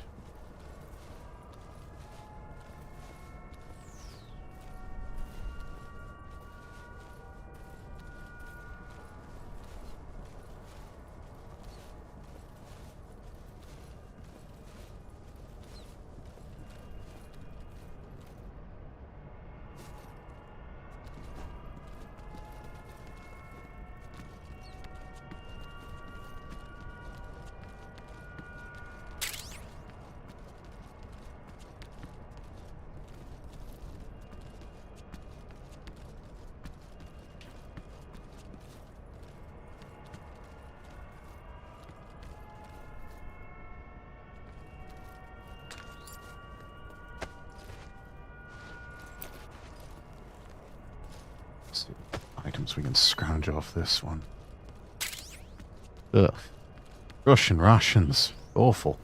See what items we can scrounge off this one. Ugh. Russian rations. Awful.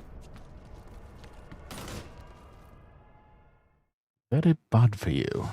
Very bad for you.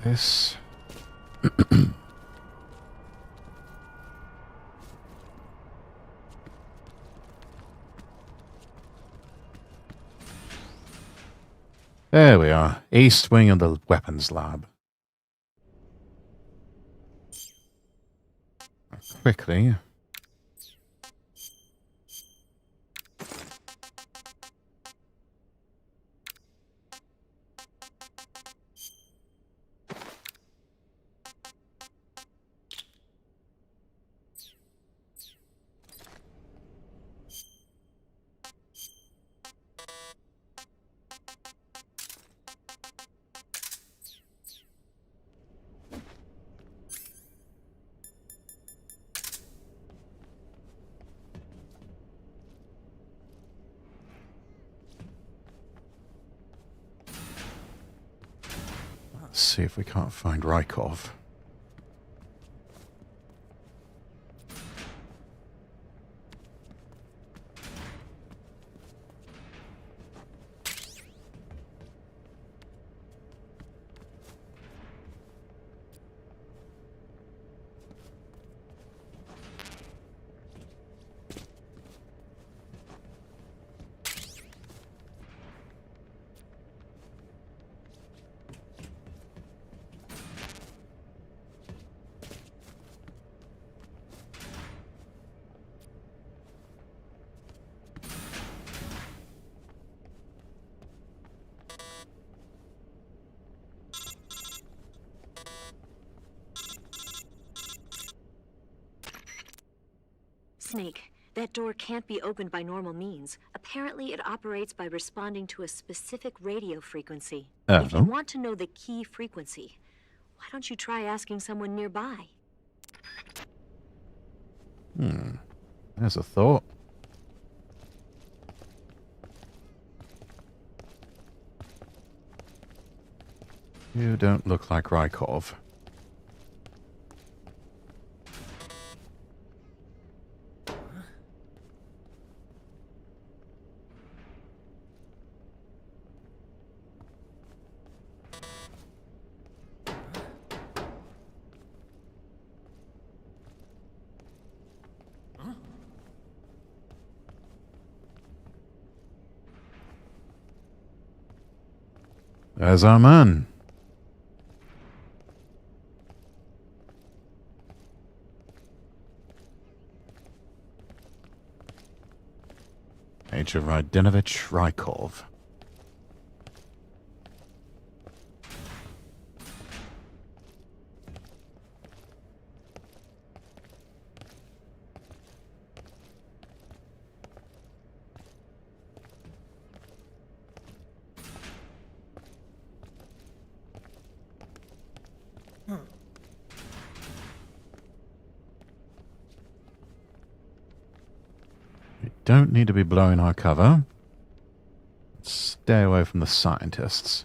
This. There we are. East wing of the weapons lab. Quickly. Let's see if we can't find Rykov. Snake, that door can't be opened by normal means. Apparently, it operates by responding to a specific radio frequency. If you want to know the key frequency, why don't you try asking someone nearby? There's a thought. You don't look like Rykov. There's our man. Major Radinovich Rykov. Don't need to be blowing our cover. Stay away from the scientists.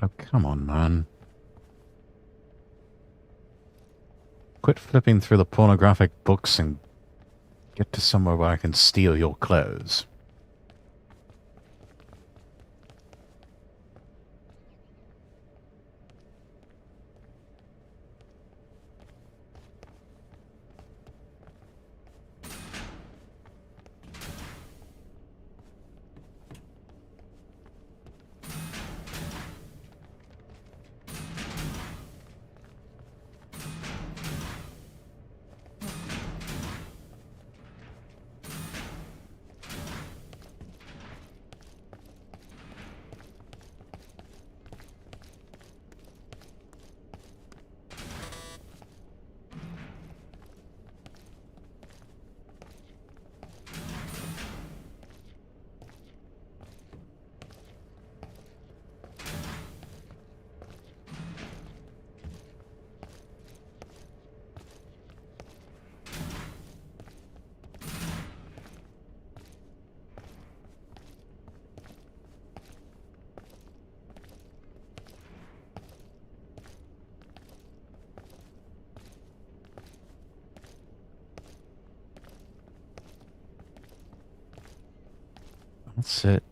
Oh, come on, man. Quit flipping through the pornographic books and get to somewhere where I can steal your clothes. That's it.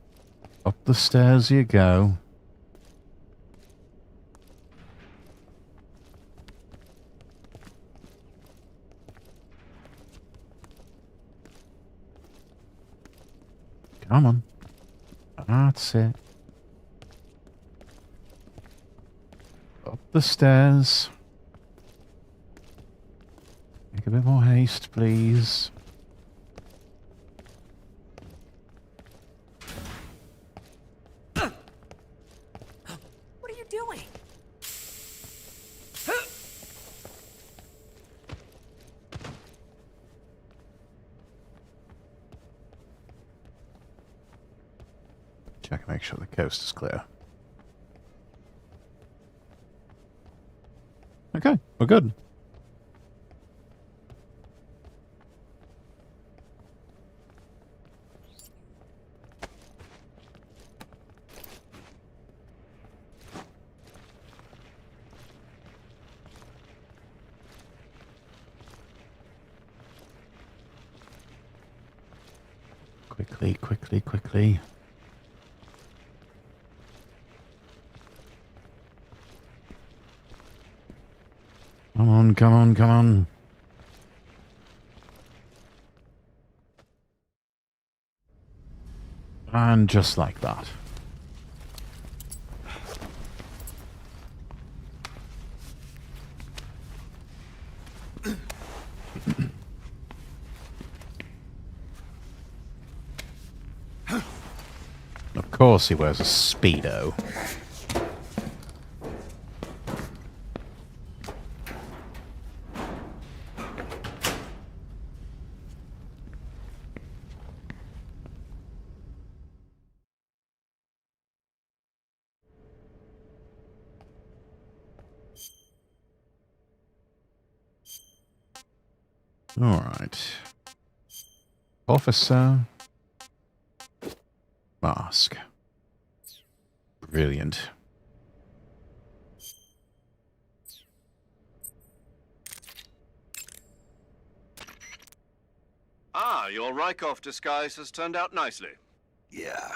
Up the stairs you go. Come on. That's it. Up the stairs. Make a bit more haste, please. What are you doing? Check and make sure the coast is clear. Okay, we're good. Quickly, quickly, quickly. Come on, come on, come on. And just like that. Of course he wears a Speedo. All right. Officer. Mask. Brilliant. Ah, your Rykov disguise has turned out nicely. Yeah,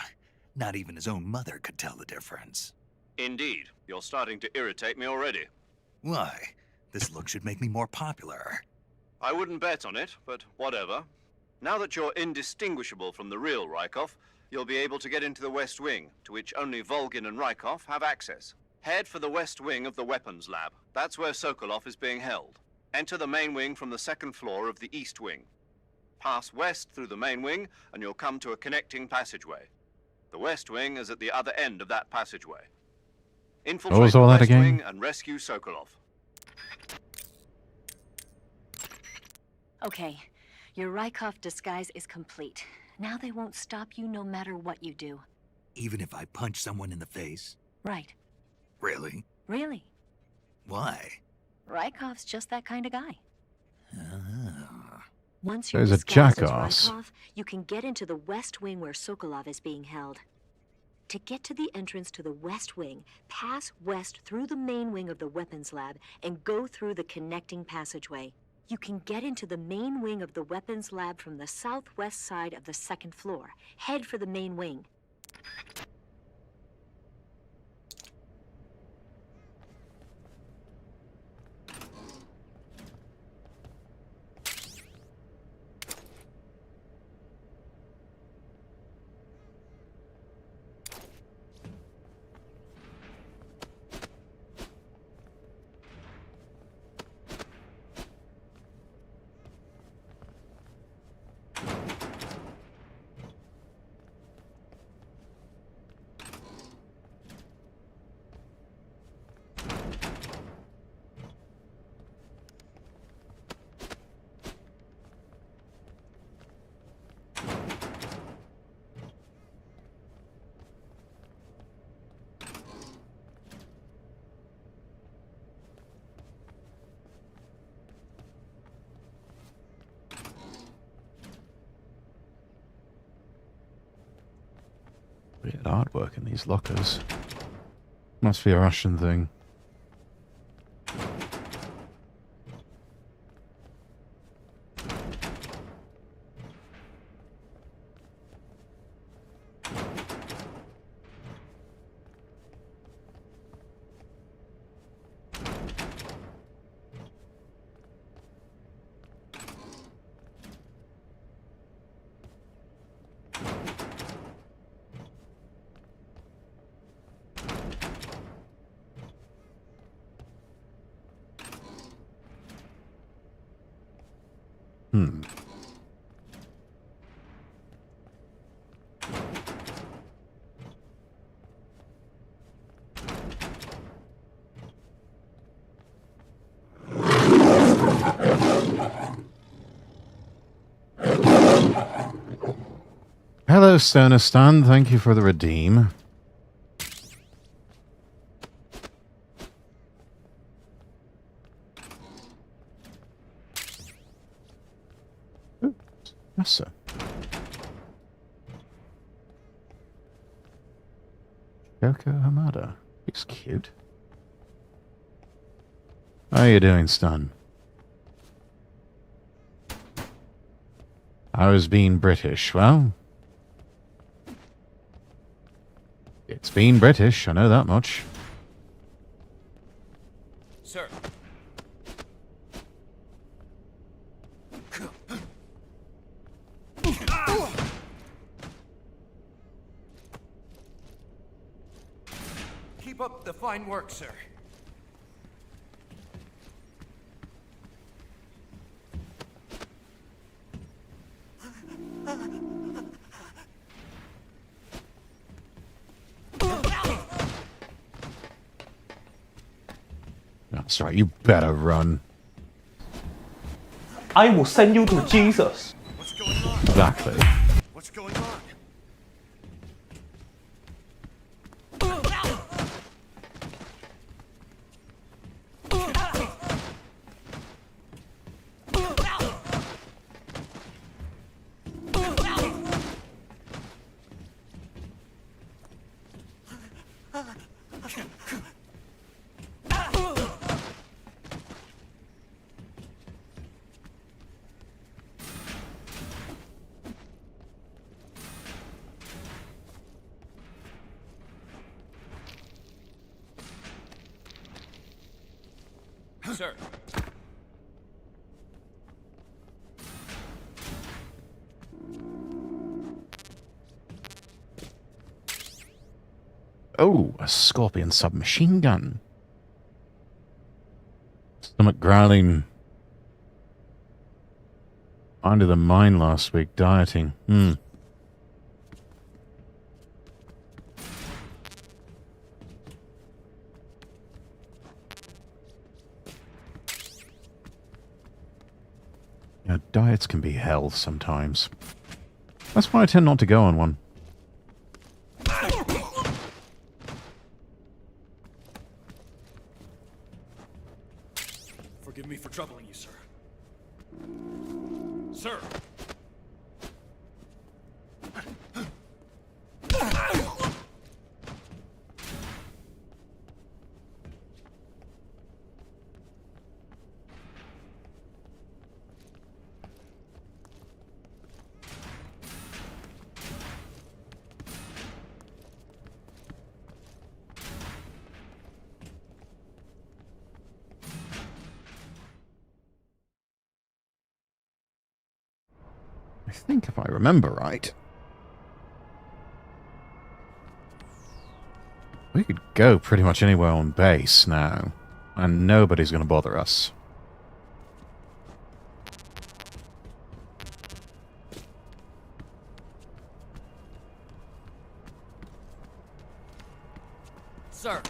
not even his own mother could tell the difference. Indeed. You're starting to irritate me already. Why? This look should make me more popular. I wouldn't bet on it, but whatever. Now that you're indistinguishable from the real Rykov, you'll be able to get into the West Wing, to which only Volgin and Rykov have access. Head for the West Wing of the Weapons Lab. That's where Sokolov is being held. Enter the main wing from the second floor of the East Wing. Pass west through the main wing, and you'll come to a connecting passageway. The West Wing is at the other end of that passageway. Infiltrate the West Wing and rescue Sokolov. Okay, your Rykov disguise is complete. Now they won't stop you no matter what you do. Even if I punch someone in the face? Right. Really? Really. Why? Rykov's just that kind of guy. Ah. Once you're There's a disguised as jackass. Rykov, you can get into the West Wing where Sokolov is being held. To get to the entrance to the West Wing, pass west through the main wing of the Weapons Lab and go through the connecting passageway. You can get into the main wing of the Weapons Lab from the southwest side of the second floor. Head for the main wing. Weird artwork in these lockers. Must be a Russian thing. Hello, Stonistan. Thank you for the redeem. Ooh, yes, sir. Yoko Hamada. He's cute. How are you doing, Stan? I was being British. Well, It's been British, I know that much. Sir. Keep up the fine work, sir. That's right, you better run. I will send you to Jesus. Exactly. What's going on? Sir. Oh, a Scorpion submachine gun. Stomach growling. Under the mine last week, dieting. Yeah, diets can be hell sometimes. That's why I tend not to go on one. Forgive me for troubling you, sir. Sir! I think if I remember right, we could go pretty much anywhere on base now, and nobody's going to bother us. Sir!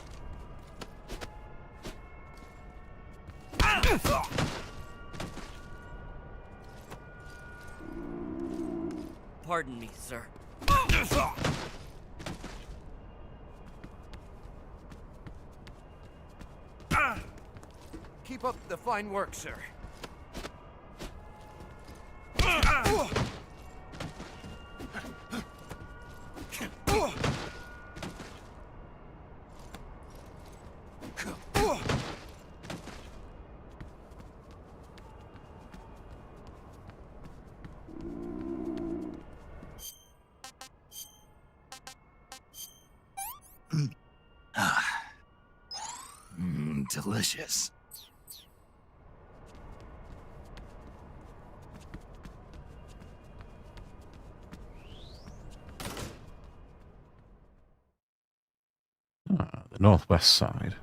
Pardon me, sir. Keep up the fine work, sir. Delicious. The northwest side.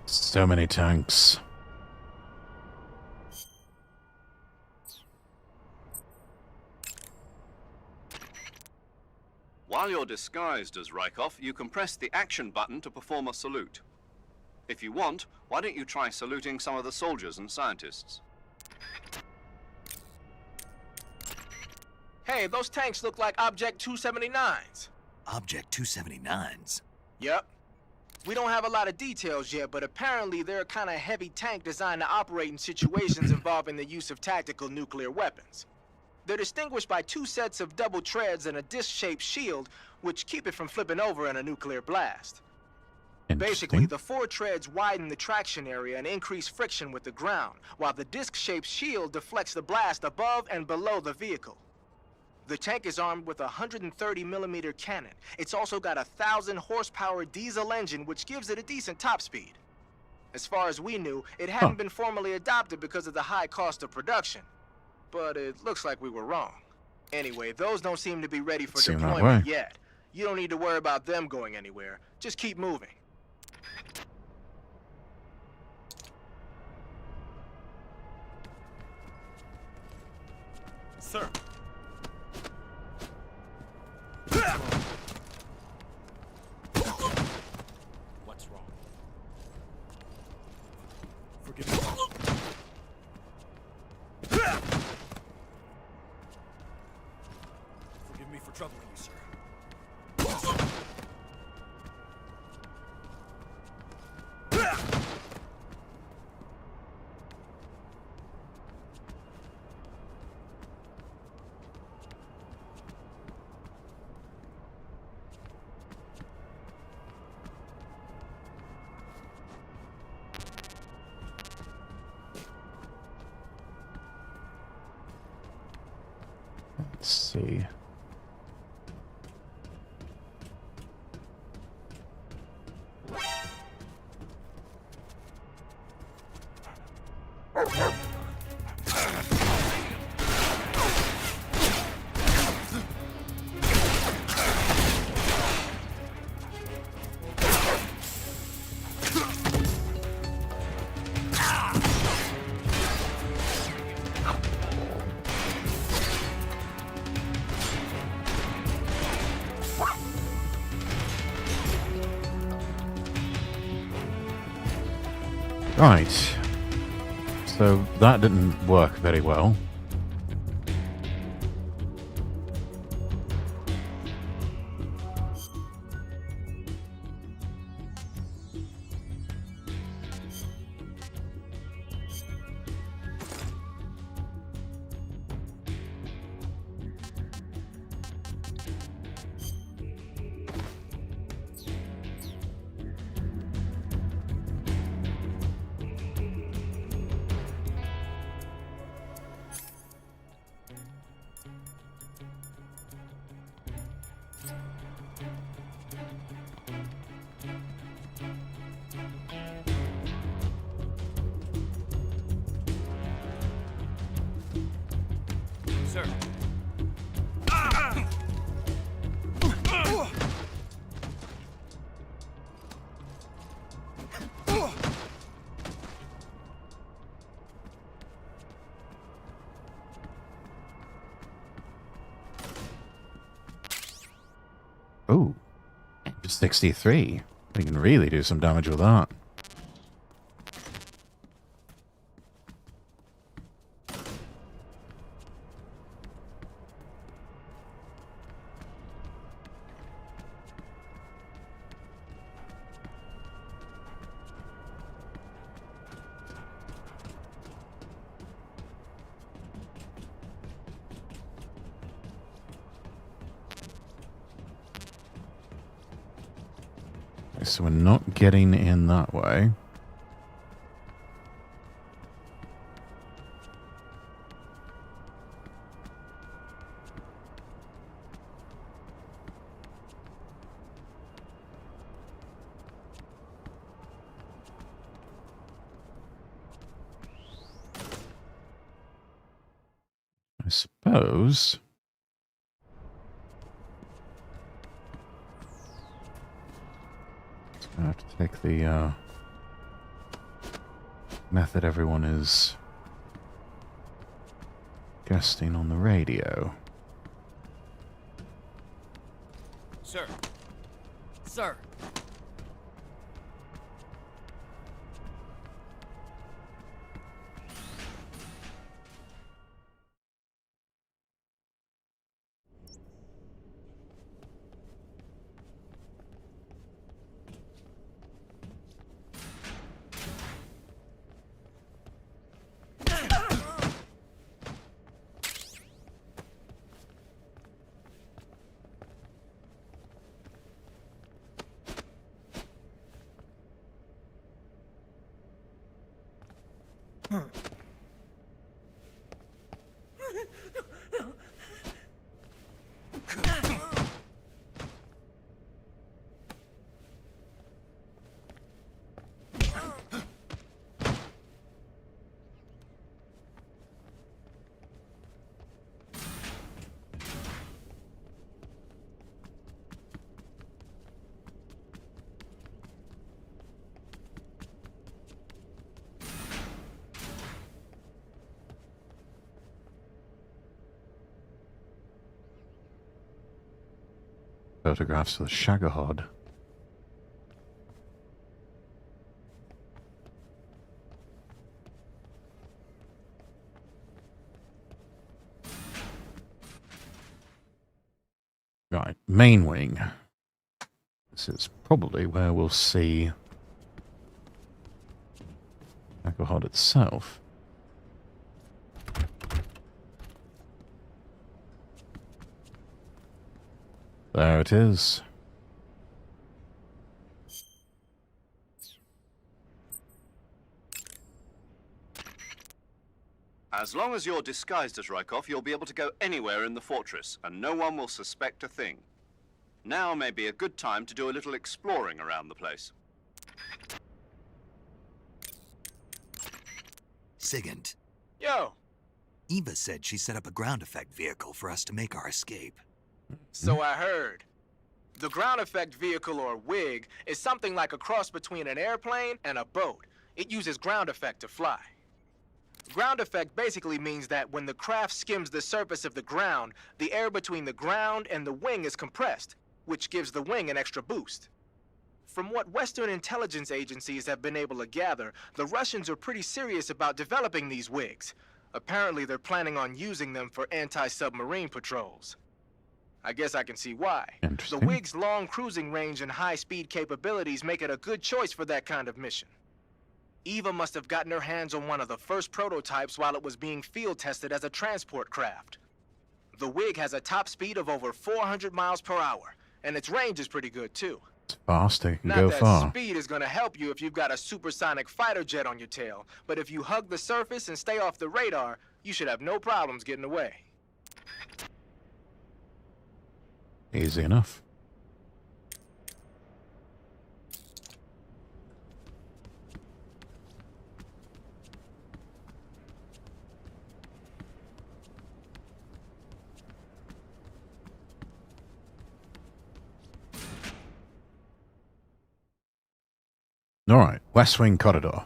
So many tanks. While you're disguised as Rykov, you can press the action button to perform a salute. If you want, why don't you try saluting some of the soldiers and scientists? Hey, those tanks look like Object 279s. Object 279s? Yep. We don't have a lot of details yet, but apparently they're a kind of heavy tank designed to operate in situations involving the use of tactical nuclear weapons. They're distinguished by 2 sets of double treads and a disc-shaped shield, which keep it from flipping over in a nuclear blast. Basically, the 4 treads widen the traction area and increase friction with the ground, while the disc-shaped shield deflects the blast above and below the vehicle. The tank is armed with a 130mm cannon. It's also got a 1,000-horsepower diesel engine, which gives it a decent top speed. As far as we knew, it hadn't been formally adopted because of the high cost of production. But it looks like we were wrong. Anyway, those don't seem to be ready for deployment yet. You don't need to worry about them going anywhere. Just keep moving. Sir. What's wrong? Forgive me. Forgive me for troubling you, sir. Let's see. Right. So that didn't work very well. Sir. Ooh, just 63. We can really do some damage with that. So we're not getting in that way. I suppose. I have to take the method everyone is guesting on the radio. Sir. Sir. Photographs of the Shagohod. Right, main wing. This is probably where we'll see Shagohod itself. There it is. As long as you're disguised as Rykov, you'll be able to go anywhere in the fortress, and no one will suspect a thing. Now may be a good time to do a little exploring around the place. Sigint. Yo! Eva said she set up a ground effect vehicle for us to make our escape. So I heard. The ground effect vehicle, or WIG, is something like a cross between an airplane and a boat. It uses ground effect to fly. Ground effect basically means that when the craft skims the surface of the ground, the air between the ground and the wing is compressed, which gives the wing an extra boost. From what Western intelligence agencies have been able to gather, the Russians are pretty serious about developing these WIGs. Apparently they're planning on using them for anti-submarine patrols. I guess I can see why. The WIG's long cruising range and high-speed capabilities make it a good choice for that kind of mission. Eva must have gotten her hands on one of the first prototypes while it was being field tested as a transport craft. The WIG has a top speed of over 400 miles per hour, and its range is pretty good too. It's fast, it can Not go that far. speed is gonna help you if you've got a supersonic fighter jet on your tail, but if you hug the surface and stay off the radar, you should have no problems getting away. Easy enough. All right, West Wing Corridor.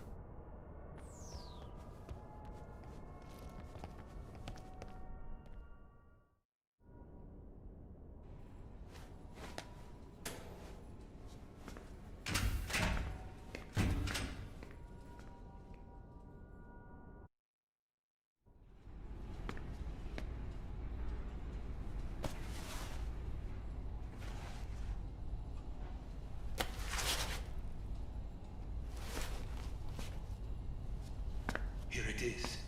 Here it is.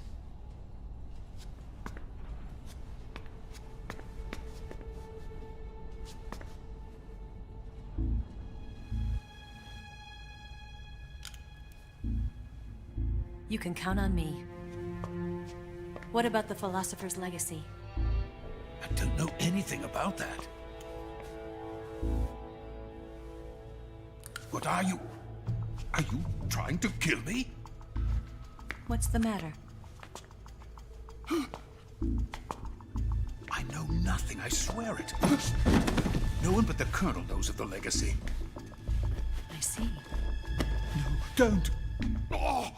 You can count on me. What about the Philosopher's Legacy? I don't know anything about that. What are you? Are you trying to kill me? What's the matter? I know nothing, I swear it. No one but the Colonel knows of the legacy. I see. No, don't. Oh.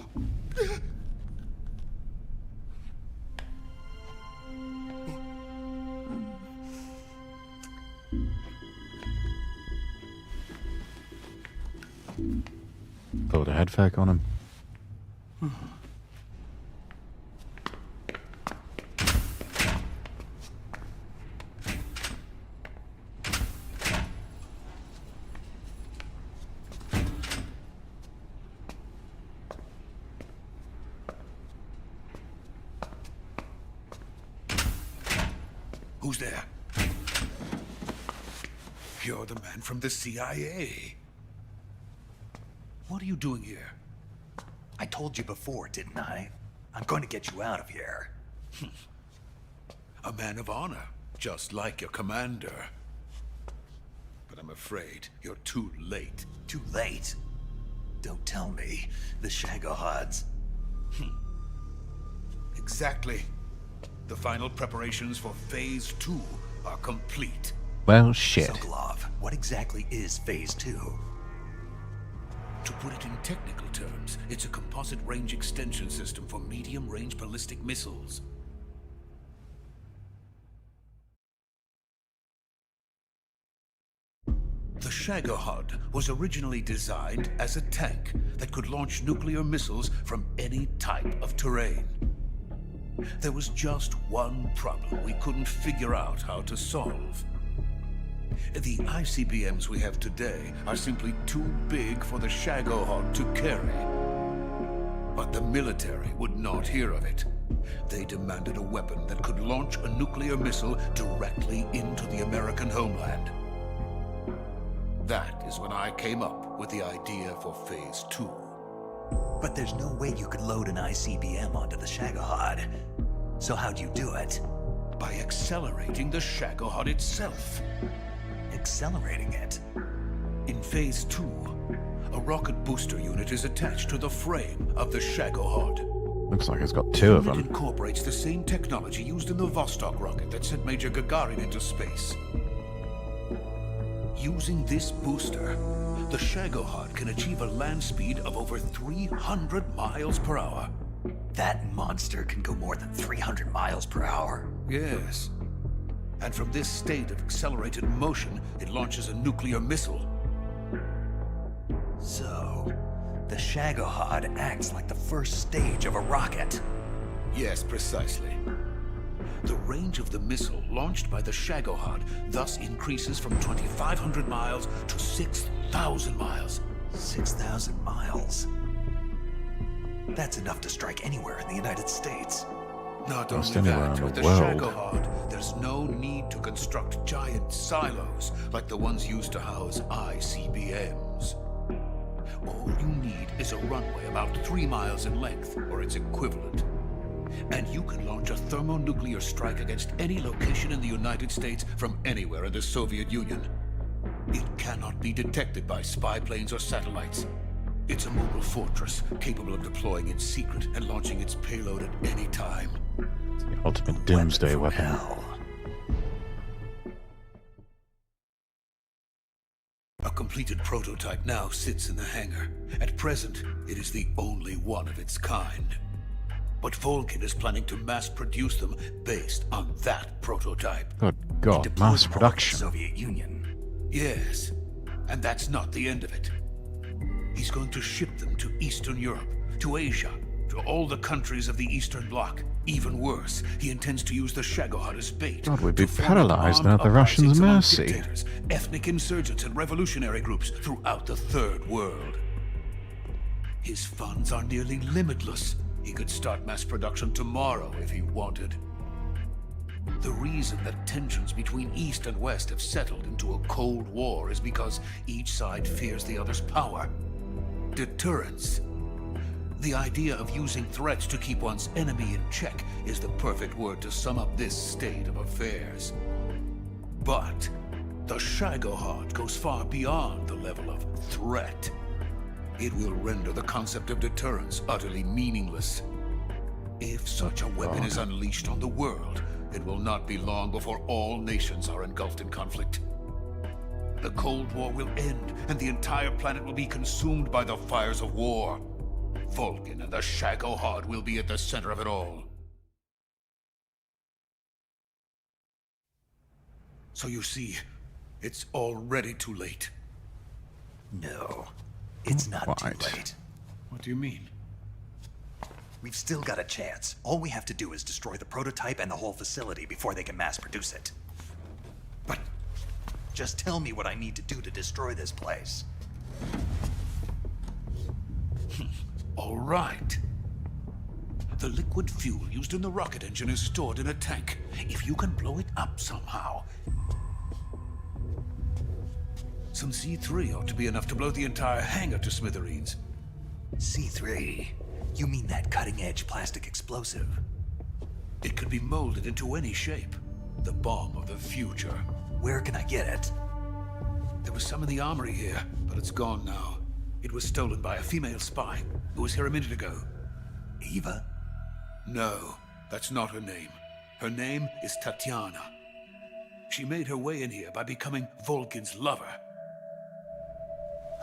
Put a head fake on him. Who's there? You're the man from the CIA. What are you doing here? I told you before, didn't I? I'm going to get you out of here. A man of honor, just like your commander. But I'm afraid you're too late. Too late? Don't tell me. The Shagohods. Exactly. The final preparations for Phase 2 are complete. Well, shit. Sokolov, what exactly is Phase 2? To put it in technical terms, it's a composite range extension system for medium-range ballistic missiles. Shagohod was originally designed as a tank that could launch nuclear missiles from any type of terrain. There was just one problem we couldn't figure out how to solve. The ICBMs we have today are simply too big for the Shagohod to carry. But the military would not hear of it. They demanded a weapon that could launch a nuclear missile directly into the American homeland. That is when I came up with the idea for Phase 2. But there's no way you could load an ICBM onto the Shagohod. So how'd you do it? By accelerating the Shagohod itself. Accelerating it? In Phase 2, a rocket booster unit is attached to the frame of the Shagohod. Looks like it's got two of them. It incorporates the same technology used in the Vostok rocket that sent Major Gagarin into space. Using this booster, the Shagohod can achieve a land speed of over 300 miles per hour. That monster can go more than 300 miles per hour? Yes. And from this state of accelerated motion, it launches a nuclear missile. So, the Shagohod acts like the first stage of a rocket. Yes, precisely. The range of the missile launched by the Shagohod thus increases from 2,500 miles to 6,000 miles. 6,000 miles? That's enough to strike anywhere in the United States. Not Almost only anywhere that, in with the the world. Shagohod, there's no need to construct giant silos like the ones used to house ICBMs. All you need is a runway about 3 miles in length, or its equivalent. And you can launch a thermonuclear strike against any location in the United States from anywhere in the Soviet Union. It cannot be detected by spy planes or satellites. It's a mobile fortress capable of deploying in secret and launching its payload at any time. It's the ultimate doomsday weapon. A completed prototype now sits in the hangar. At present, it is the only one of its kind. But Volgin is planning to mass produce them based on that prototype. Good God, mass production. Soviet Union. Yes, and that's not the end of it. He's going to ship them to Eastern Europe, to Asia, to all the countries of the Eastern Bloc. Even worse, he intends to use the Shagohod as bait. God, we'd be to form paralyzed armed at the Russians' uprisings among mercy. dictators, ethnic insurgents, and revolutionary groups throughout the Third World. His funds are nearly limitless. He could start mass production tomorrow if he wanted. The reason that tensions between East and West have settled into a Cold War is because each side fears the other's power. Deterrence. The idea of using threats to keep one's enemy in check is the perfect word to sum up this state of affairs. But the Shagohod goes far beyond the level of threat. It will render the concept of deterrence utterly meaningless. If such a weapon is unleashed on the world, it will not be long before all nations are engulfed in conflict. The Cold War will end, and the entire planet will be consumed by the fires of war. Volgin and the Shagohod will be at the center of it all. So you see, it's already too late. No, it's not too late. What do you mean? We've still got a chance. All we have to do is destroy the prototype and the whole facility before they can mass produce it. But just tell me what I need to do to destroy this place. All right. The liquid fuel used in the rocket engine is stored in a tank. If you can blow it up somehow. Some C3 ought to be enough to blow the entire hangar to smithereens. C3? You mean that cutting-edge plastic explosive? It could be molded into any shape. The bomb of the future. Where can I get it? There was some in the armory here, but it's gone now. It was stolen by a female spy who was here a minute ago. Eva? No, that's not her name. Her name is Tatiana. She made her way in here by becoming Volgin's lover.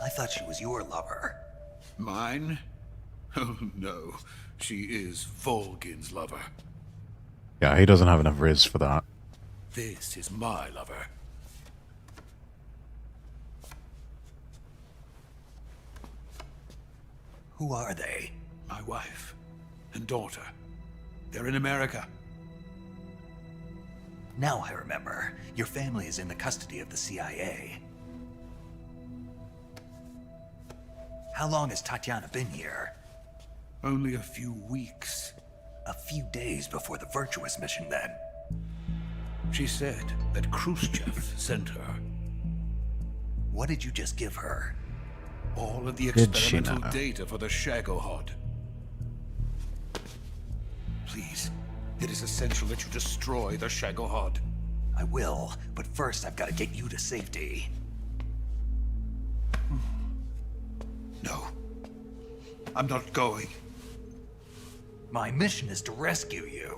I thought she was your lover. Mine? Oh no, she is Volgin's lover. Yeah, he doesn't have enough riz for that. This is my lover. Who are they? My wife and daughter. They're in America. Now I remember. Your family is in the custody of the CIA. How long has Tatiana been here? Only a few weeks. A few days before the Virtuous mission, then. She said that Khrushchev sent her. What did you just give her? All of the Did she experimental know? data for the Shagohod. Please, it is essential that you destroy the Shagohod. I will, but first I've got to get you to safety. No. I'm not going. My mission is to rescue you.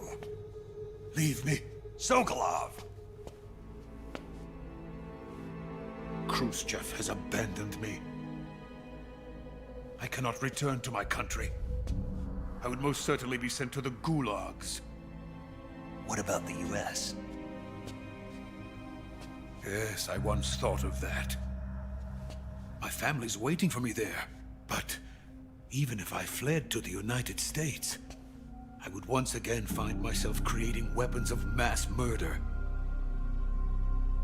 Leave me. Sokolov! Khrushchev has abandoned me. I cannot return to my country. I would most certainly be sent to the gulags. What about the US? Yes, I once thought of that. My family's waiting for me there. But even if I fled to the United States, I would once again find myself creating weapons of mass murder.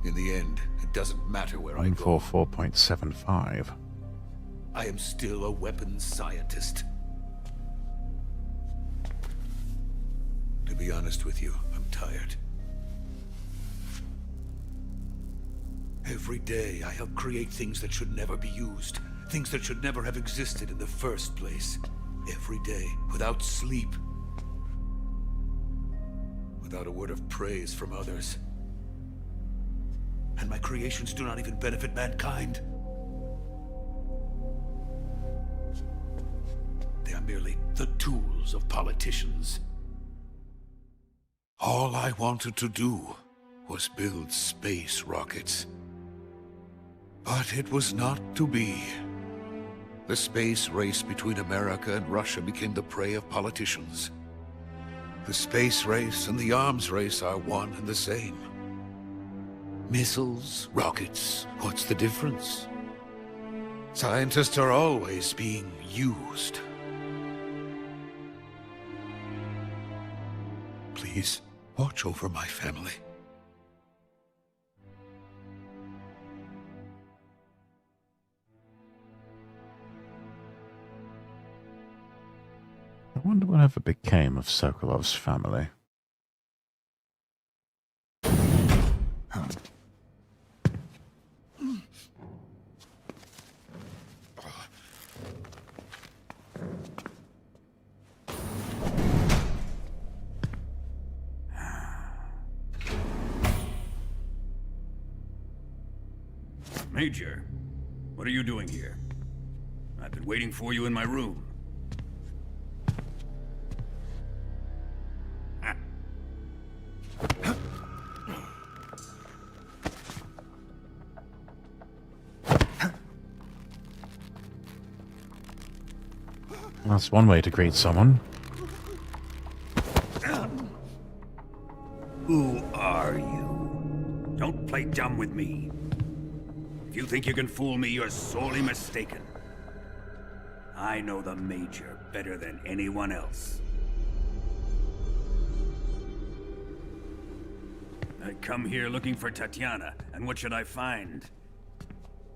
In the end, it doesn't matter where I go. 144.75. I am still a weapons scientist. To be honest with you, I'm tired. Every day, I help create things that should never be used. Things that should never have existed in the first place. Every day, without sleep. Without a word of praise from others. And my creations do not even benefit mankind. They are merely the tools of politicians. All I wanted to do was build space rockets. But it was not to be. The space race between America and Russia became the prey of politicians. The space race and the arms race are one and the same. Missiles, rockets, what's the difference? Scientists are always being used. Please, watch over my family. I wonder whatever became of Sokolov's family. Major, what are you doing here? I've been waiting for you in my room. That's one way to greet someone. Who are you? Don't play dumb with me. If you think you can fool me, you're sorely mistaken. I know the Major better than anyone else. I come here looking for Tatiana, and what should I find?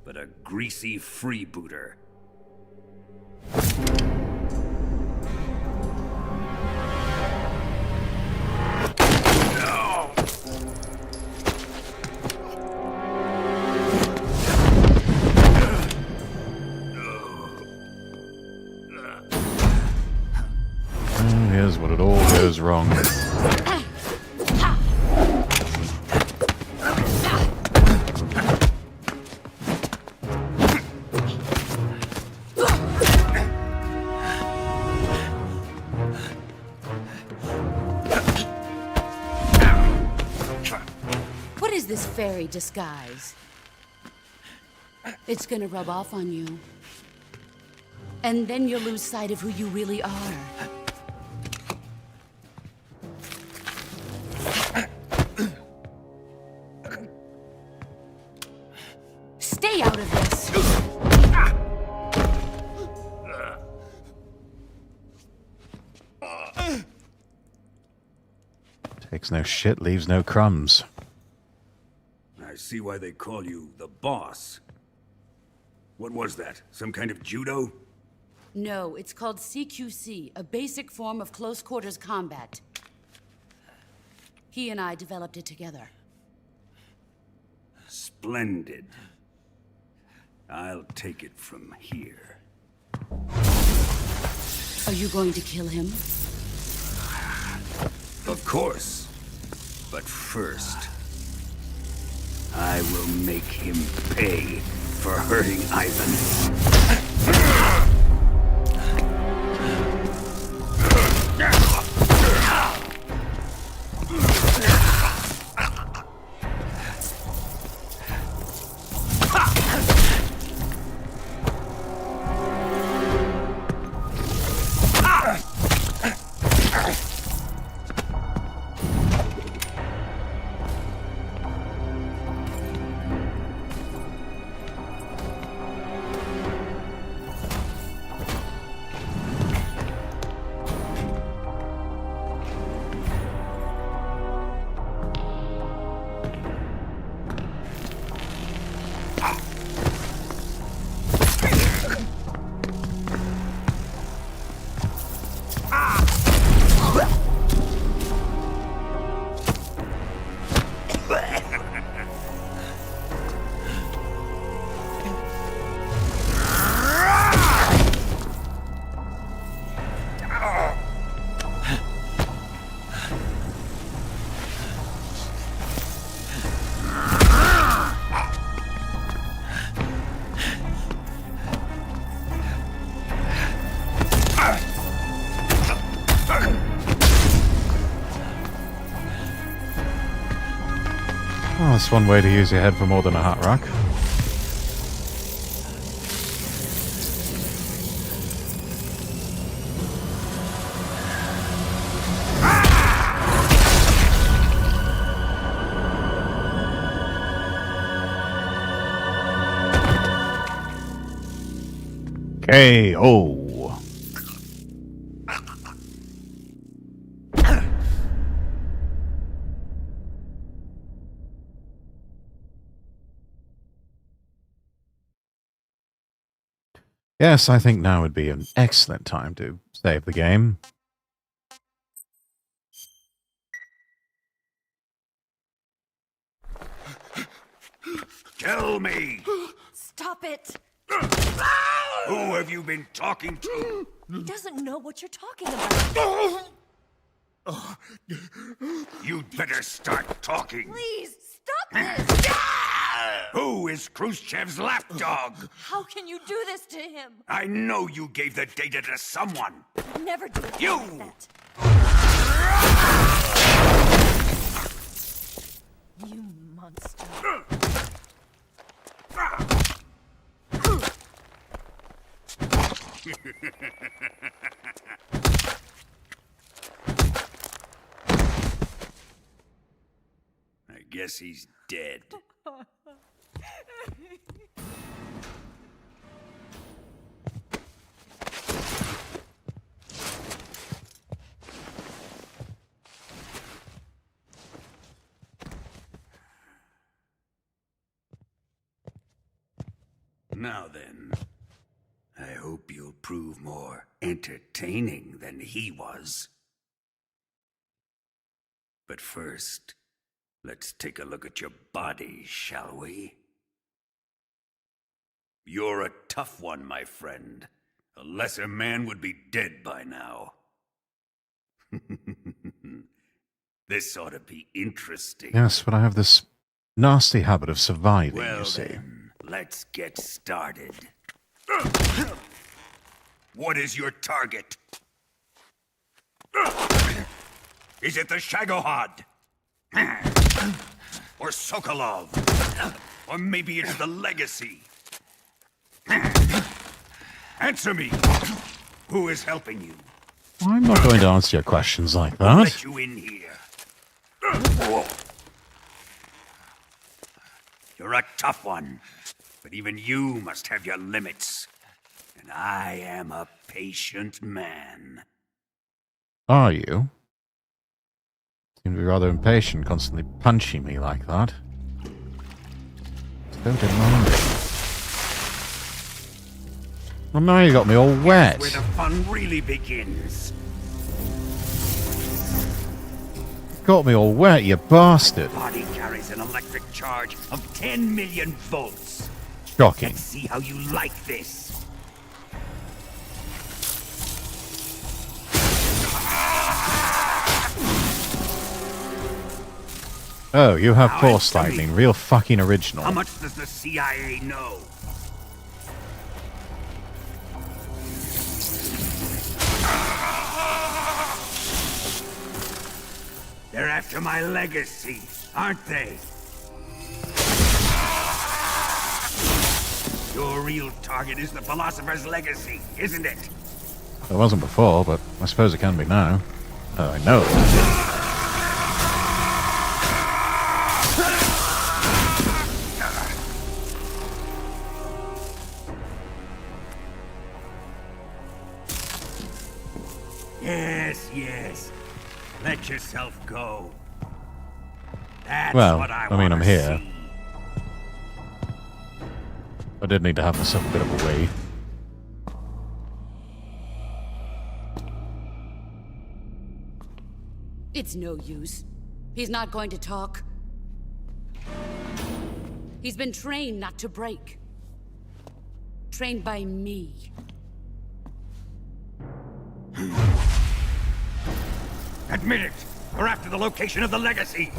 But a greasy freebooter. Here's what it all goes wrong. What is this fairy disguise? It's gonna rub off on you. And then you'll lose sight of who you really are. Stay out of this! Takes no shit, leaves no crumbs. I see why they call you the boss. What was that? Some kind of judo? No, it's called CQC, a basic form of close quarters combat. He and I developed it together. Splendid. I'll take it from here. Are you going to kill him? Of course. But first, I will make him pay for hurting Ivan. Well, that's one way to use your head for more than a hot rock. KO. Yes, I think now would be an excellent time to save the game. Tell me! Stop it! Who have you been talking to? He doesn't know what you're talking about. You'd better start talking. Please, stop this! Who is Khrushchev's lapdog? How can you do this to him? I know you gave the data to someone. I'd never do it You! like that. You monster. I guess he's dead. Now then, I hope you'll prove more entertaining than he was. But first, let's take a look at your body, shall we? You're a tough one, my friend. A lesser man would be dead by now. This ought to be interesting. Yes, but I have this nasty habit of surviving, Well you see. then, let's get started. What is your target? Is it the Shagohod? Or Sokolov? Or maybe it's the Legacy? Answer me! Who is helping you? I'm not going to answer your questions like I'll that. let you in here. You're a tough one, but even you must have your limits. And I am a patient man. Are you? Seem to be rather impatient, constantly punching me like that. So demanding. Well, now you got me all wet. Where the fun really begins. Got me all wet, you bastard. The body carries an electric charge of 10 million volts. Shocking. Let's see how you like this. Oh, you have Now force answer me. lightning. Real fucking original. How much does the CIA know? They're after my legacy, aren't they? Your real target is the Philosopher's Legacy, isn't it? It wasn't before, but I suppose it can be now. Oh, I know. Yes, yes. Let yourself go. That's Well, what I I mean, I'm wanna here. see. I did need to have myself a bit of a wee. It's no use. He's not going to talk. He's been trained not to break. Trained by me. Admit it. We're after the location of the legacy.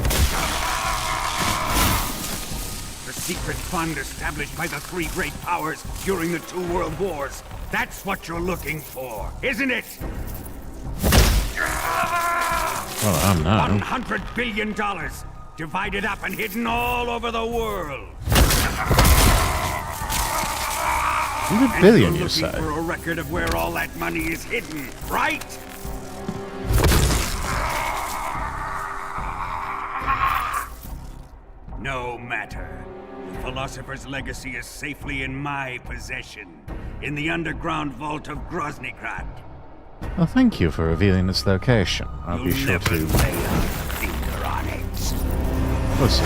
The secret fund established by the three great powers during the 2 world wars. That's what you're looking for, isn't it? Well, I'm now. $100 billion. Divided up and hidden all over the world. 100 billion, and you you're say? looking for a record of where all that money is hidden, right? No matter. The Philosopher's Legacy is safely in my possession, in the underground vault of Groznygrad. Well, thank you for revealing its location. I'll be You'll sure never to... lay a finger on it. What's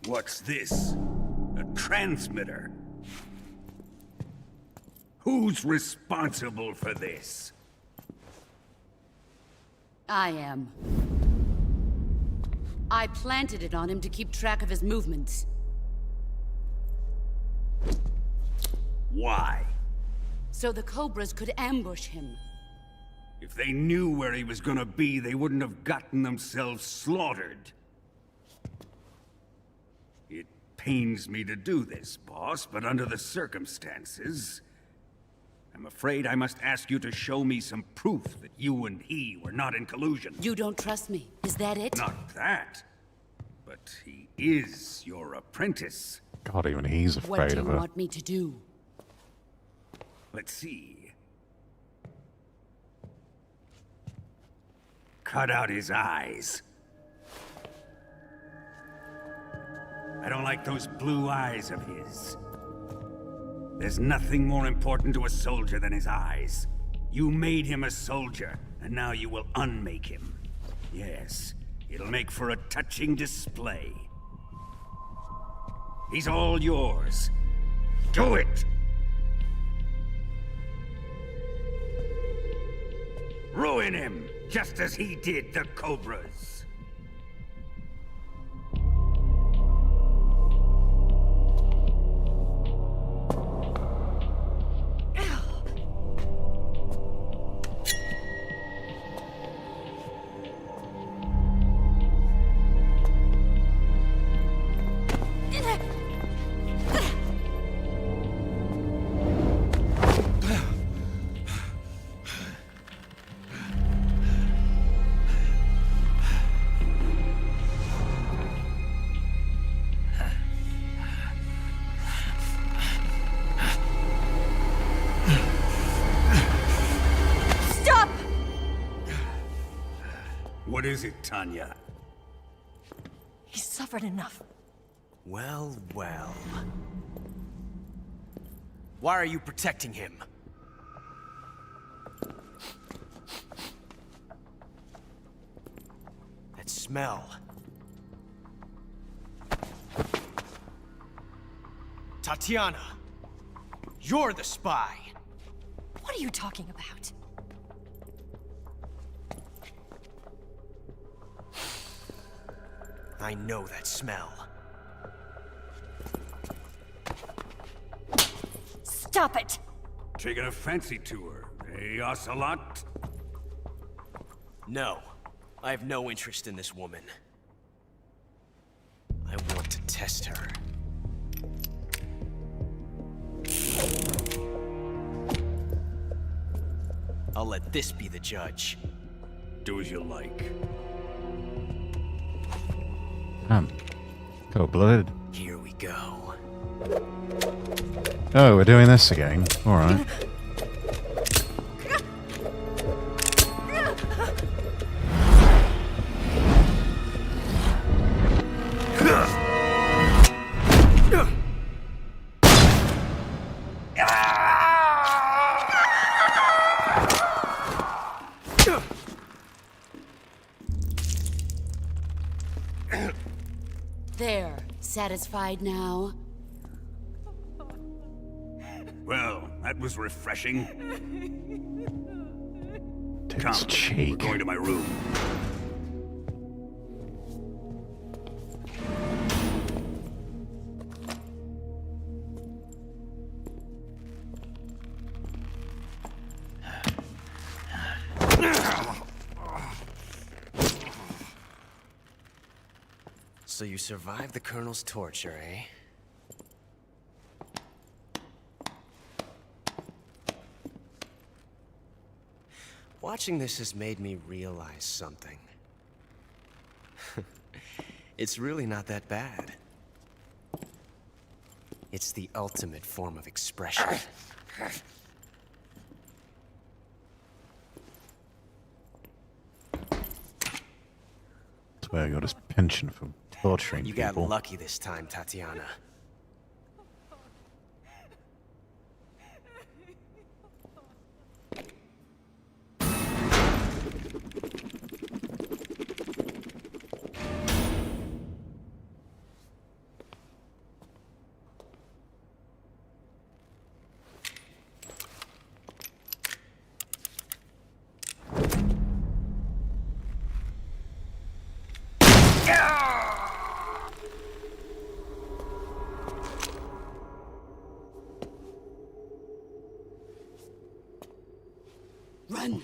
What's this? A transmitter? Who's responsible for this? I am. I planted it on him to keep track of his movements. Why? So the Cobras could ambush him. If they knew where he was gonna be, they wouldn't have gotten themselves slaughtered. It pains me to do this, boss, but under the circumstances, I'm afraid I must ask you to show me some proof that you and he were not in collusion. You don't trust me, is that it? Not that. But he is your apprentice. God, even he's What afraid do of you her. want me to do? Let's see. Cut out his eyes. I don't like those blue eyes of his. There's nothing more important to a soldier than his eyes. You made him a soldier, and now you will unmake him. Yes, it'll make for a touching display. He's all yours. Do it! Ruin him, just as he did the Cobras. Stop! What is it, Tanya? He's suffered enough. Well, well. Why are you protecting him? That smell. Tatiana, you're the spy. What are you talking about? I know that smell. Stop it! Taking a fancy to her, eh, Ocelot? No, I have no interest in this woman. I want to test her. I'll let this be the judge. Do as you like. Cold-blooded. Here we go. Oh, we're doing this again. Alright. There. Satisfied now? Well, that was refreshing. Come, cheek. we're going to my room. So you survived the Colonel's torture, eh? Watching this has made me realize something. It's really not that bad. It's the ultimate form of expression. That's where I got his pension for torturing You people. got lucky this time, Tatiana. Run!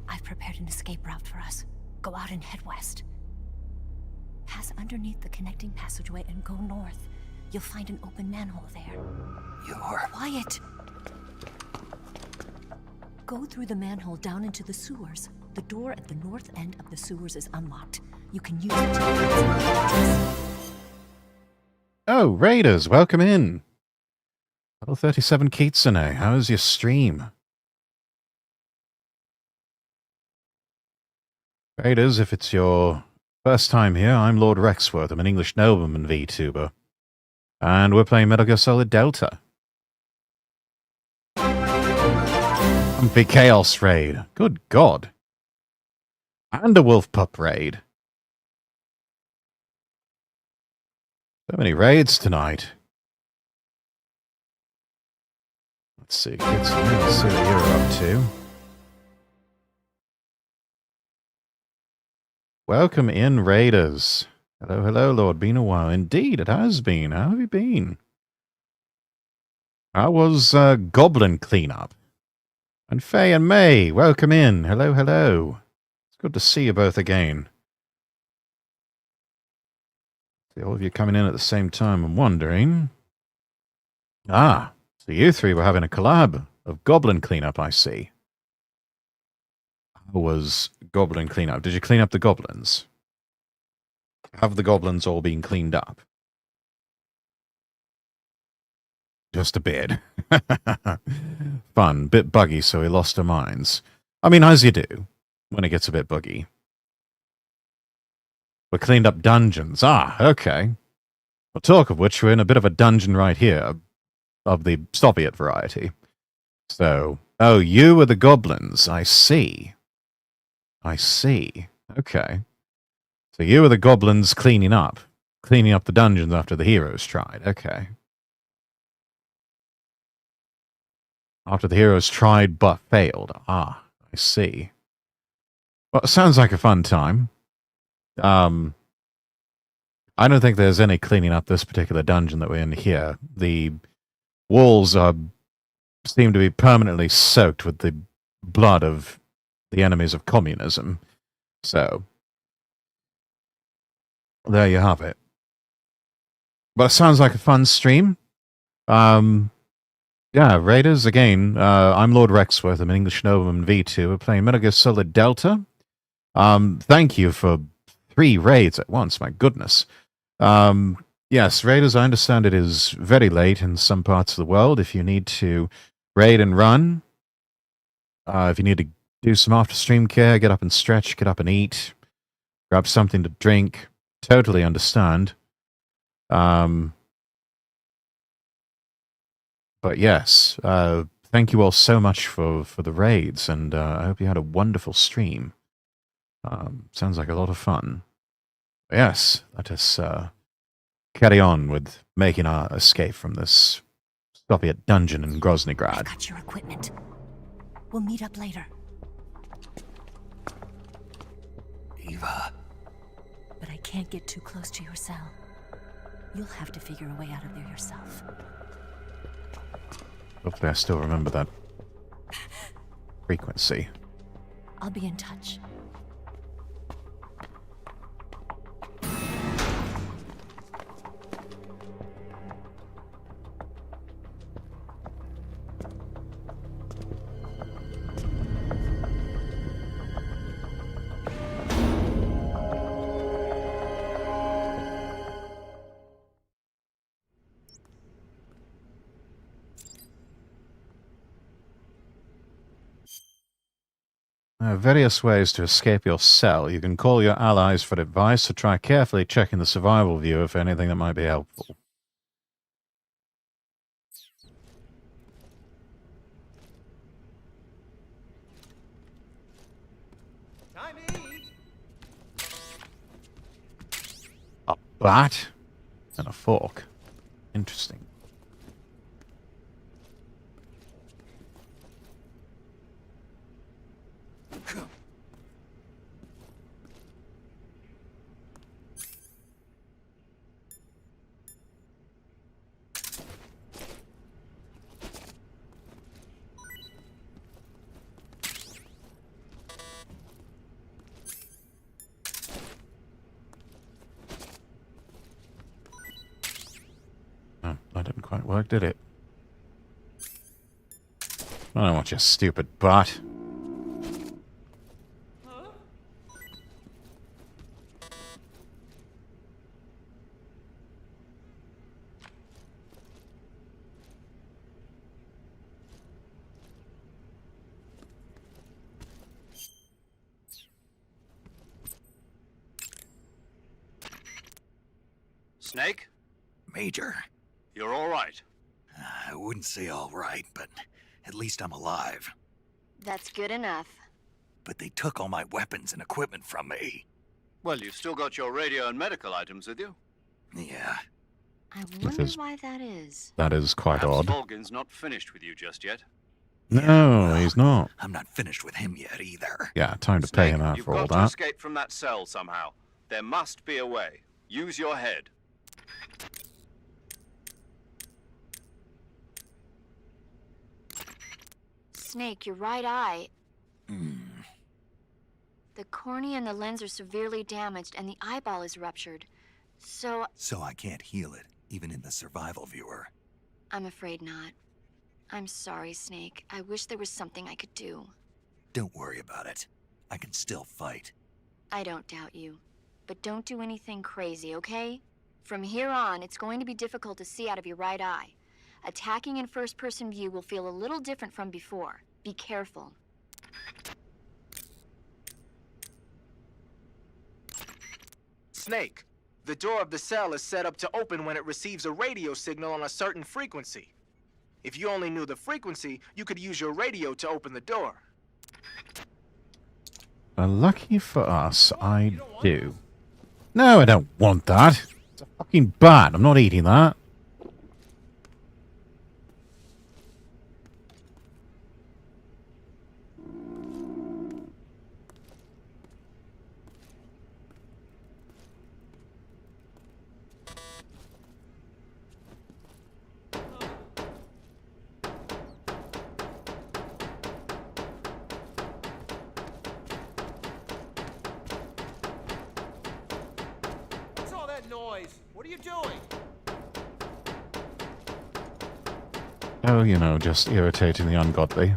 I've prepared an escape route for us. Go out and head west. Pass underneath the connecting passageway and go north. You'll find an open manhole there. You're... Quiet! Go through the manhole down into the sewers. The door at the north end of the sewers is unlocked. You can use it to... Oh, Raiders, welcome in. Level 37 Kitsune, how's your stream? Raiders, if it's your first time here, I'm Lord Rexworth. I'm an English nobleman VTuber. And we're playing Metal Gear Solid Delta. Humpy Chaos Raid. Good God. And a Wolf Pup Raid. So many raids tonight. Let's see. Let's see what you're up to. Welcome in, Raiders. Hello, hello, Lord. Been a while. Indeed, it has been. How have you been? How was Goblin Cleanup? And Faye and May, welcome in. Hello, hello. It's good to see you both again. See all of you coming in at the same time. I'm wondering. Ah, so you three were having a collab of Goblin Cleanup, I see. How was Goblin Cleanup? Did you clean up the goblins? Have the goblins all been cleaned up? just a bit. Fun, bit buggy, so he lost her minds. I mean, as you do, when it gets a bit buggy. We cleaned up dungeons. Ah, okay. Well, talk of which, we're in a bit of a dungeon right here, of the stop-it variety. So, oh, you are the goblins. I see. I see. Okay. So you are the goblins cleaning up the dungeons after the heroes tried. Okay. After the heroes tried but failed. Ah, I see. Well, it sounds like a fun time. I don't think there's any cleaning up this particular dungeon that we're in here. The walls seem to be permanently soaked with the blood of the enemies of communism. So, there you have it. But it sounds like a fun stream. Yeah, Raiders, again, I'm Lord Rexworth. I'm an English nobleman V2. We're playing Metal Gear Solid Delta. Thank you for 3 raids at once, my goodness. Yes, Raiders, I understand it is very late in some parts of the world. If you need to raid and run, if you need to do some after-stream care, get up and stretch, get up and eat, grab something to drink, totally understand. But yes, thank you all so much for the raids, and I hope you had a wonderful stream. Sounds like a lot of fun. Yes, let us carry on with making our escape from this Soviet dungeon in Groznygrad. I got your equipment. We'll meet up later. Eva. But I can't get too close to your cell. You'll have to figure a way out of there yourself. Hopefully I still remember that frequency. I'll be in touch. There are various ways to escape your cell. You can call your allies for advice, or try carefully checking the survival viewer for anything that might be helpful. A bat and a fork. Interesting. Oh, that didn't quite work, did it? I don't want your stupid bot. Snake? Major. You're all right. I wouldn't say all right, but at least I'm alive. That's good enough. But they took all my weapons and equipment from me. Well, you've still got your radio and medical items with you. Yeah. I wonder why that is. That is quite Perhaps odd. Volgin's not finished with you just yet. No, he's not. I'm not finished with him yet either. Yeah, time to pay him out You've for all got to that. escape from that cell somehow. There must be a way. Use your head. Snake, your right eye. The cornea and the lens are severely damaged, and the eyeball is ruptured. So I can't heal it, even in the survival viewer. I'm afraid not. I'm sorry, Snake. I wish there was something I could do. Don't worry about it. I can still fight. I don't doubt you. But don't do anything crazy, okay? From here on, it's going to be difficult to see out of your right eye. Attacking in first-person view will feel a little different from before. Be careful. Snake, the door of the cell is set up to open when it receives a radio signal on a certain frequency. If you only knew the frequency, you could use your radio to open the door. Well, lucky for us, I do. No, I don't want that. It's a fucking bat. I'm not eating that. What's all that noise? What are you doing? Oh, you know, just irritating the ungodly.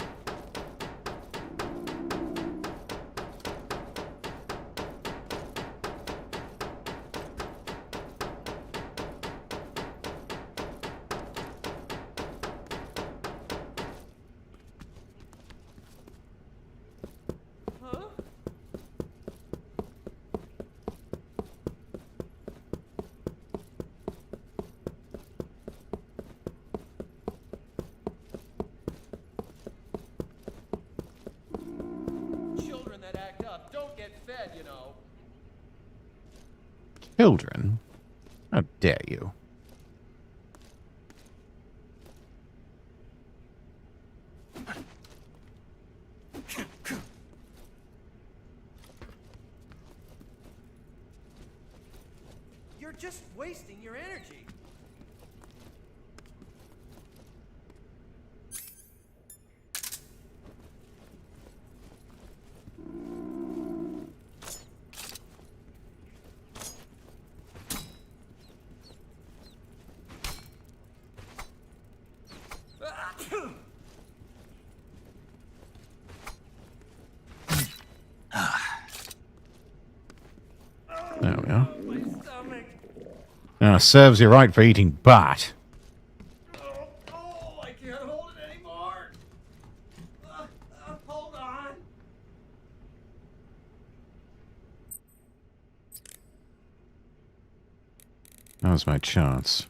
Children that act up don't get fed, you know. Children? How dare you? You're just wasting your energy. There we are. Now, serves you right for eating bat. Oh, I can't hold it anymore. Hold on. Now's my chance.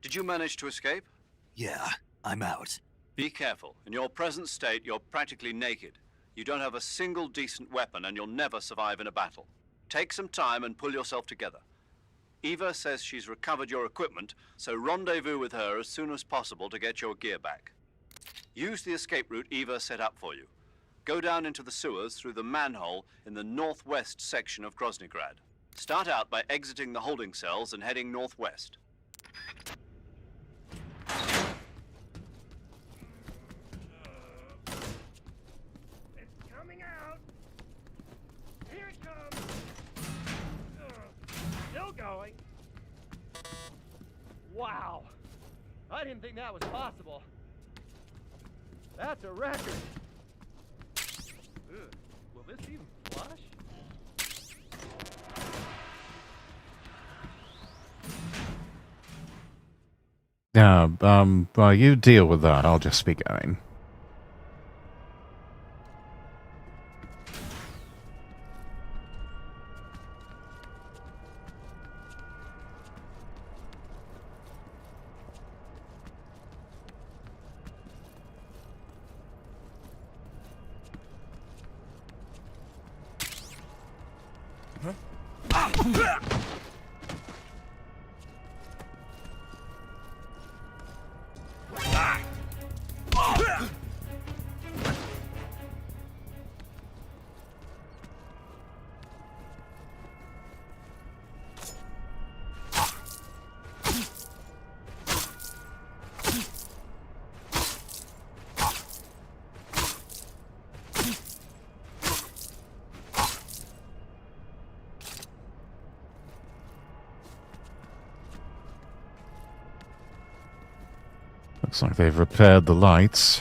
Did you manage to escape? Yeah, I'm out. Be careful. In your present state, you're practically naked. You don't have a single decent weapon, and you'll never survive in a battle. Take some time and pull yourself together. Eva says she's recovered your equipment, so rendezvous with her as soon as possible to get your gear back. Use the escape route Eva set up for you. Go down into the sewers through the manhole in the northwest section of Groznygrad. Start out by exiting the holding cells and heading northwest. Coming out. Here it comes. Still going. Wow. I didn't think that was possible. That's a record. Will this even flush? Yeah, well, you deal with that. I'll just be going. Looks like they've repaired the lights.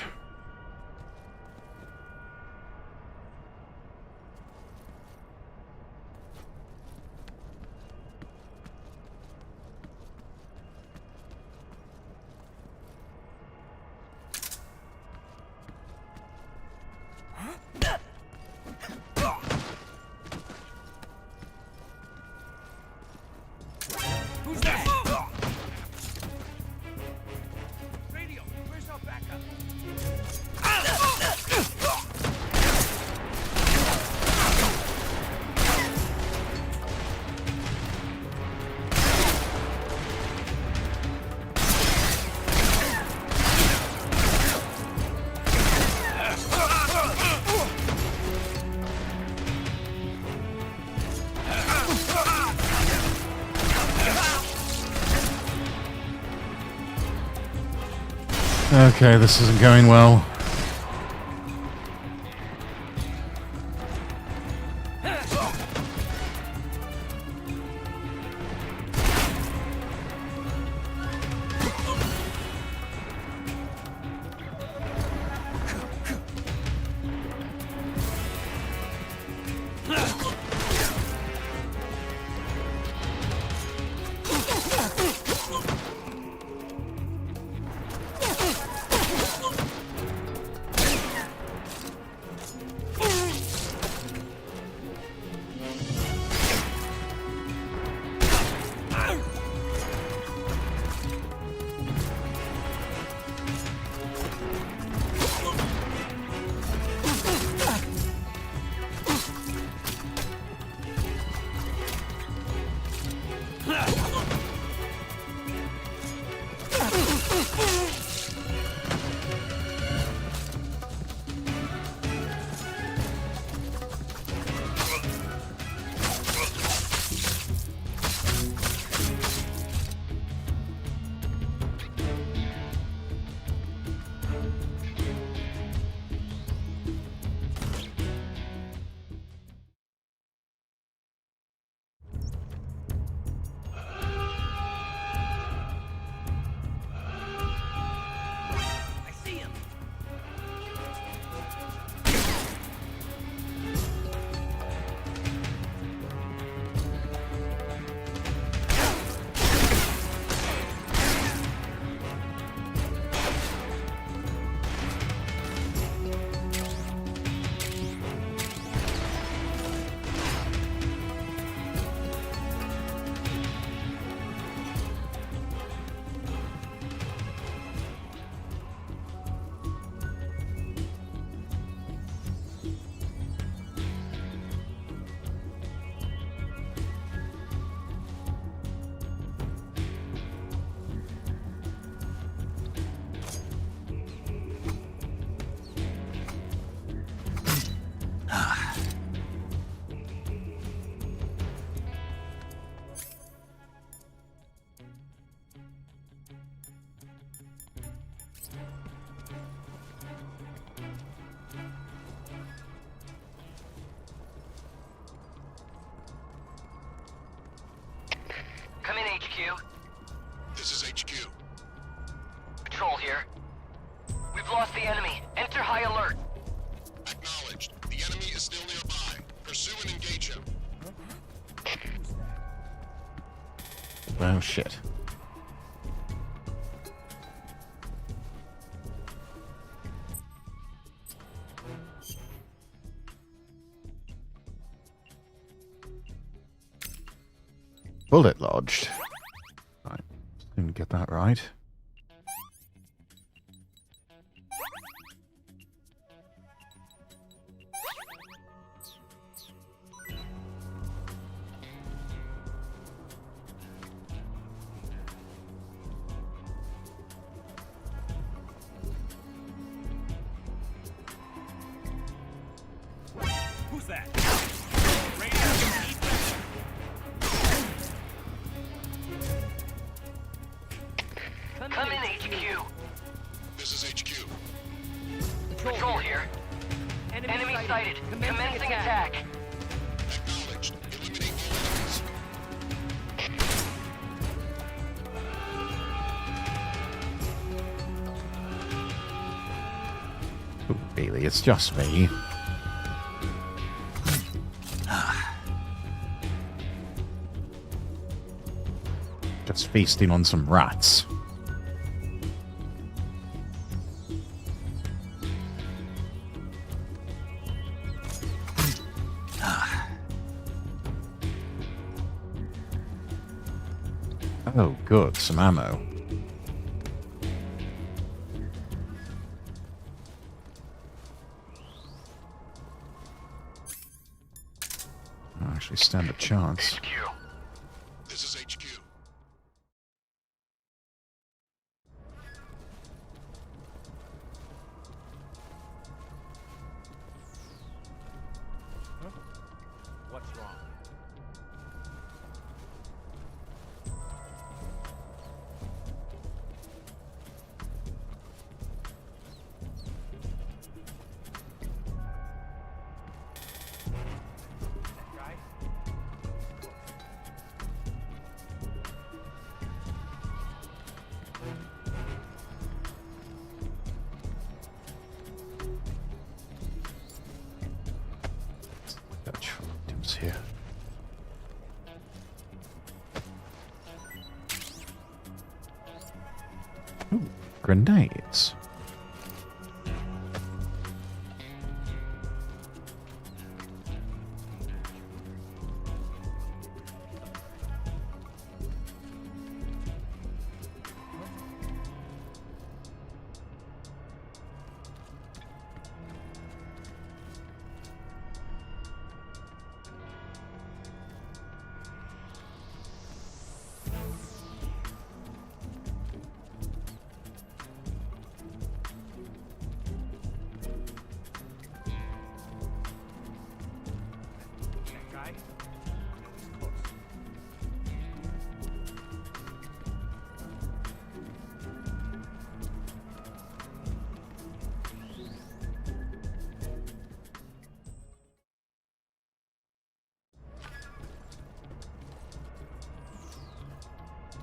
Who's that? Radio, where's our backup? Okay, this isn't going well. Come in, HQ. This is HQ. Patrol here. We've lost the enemy. Enter high alert. Acknowledged. The enemy is still nearby. Pursue and engage him. Oh, shit. Bullet lodged. Right. Didn't get that right. Who's that? Ooh, really, it's just me. Just feasting on some rats. Oh, good, some ammo. I'll actually stand a chance. HQ. This is HQ. What's wrong? Dutch items here. Ooh, grenades.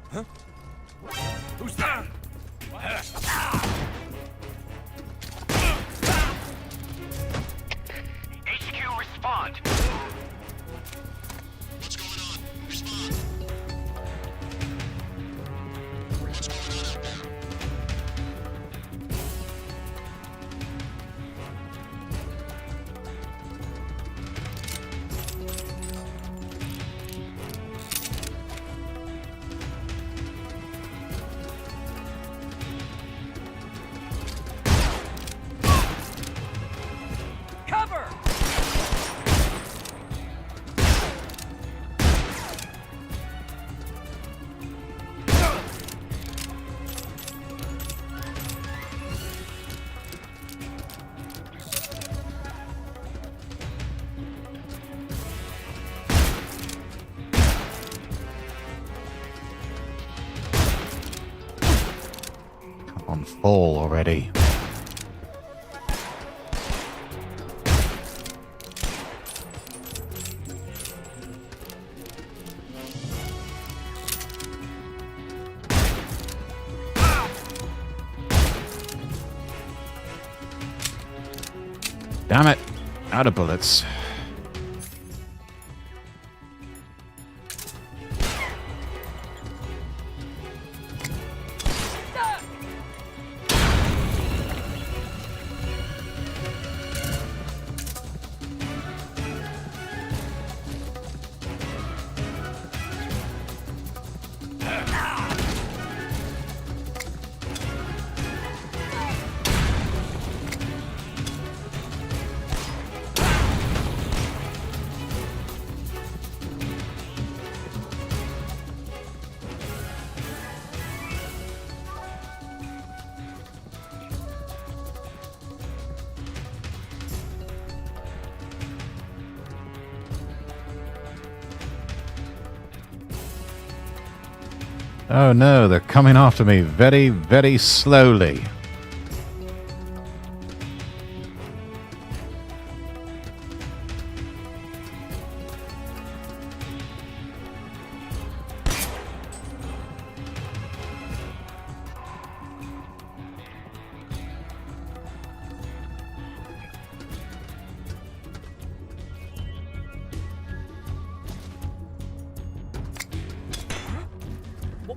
Huh? Who's that? HQ, respond! What's going on? Respond. What's going on out there? Cover! Come on, fall already. Damn it! Out of bullets. Oh no, they're coming after me very, very slowly.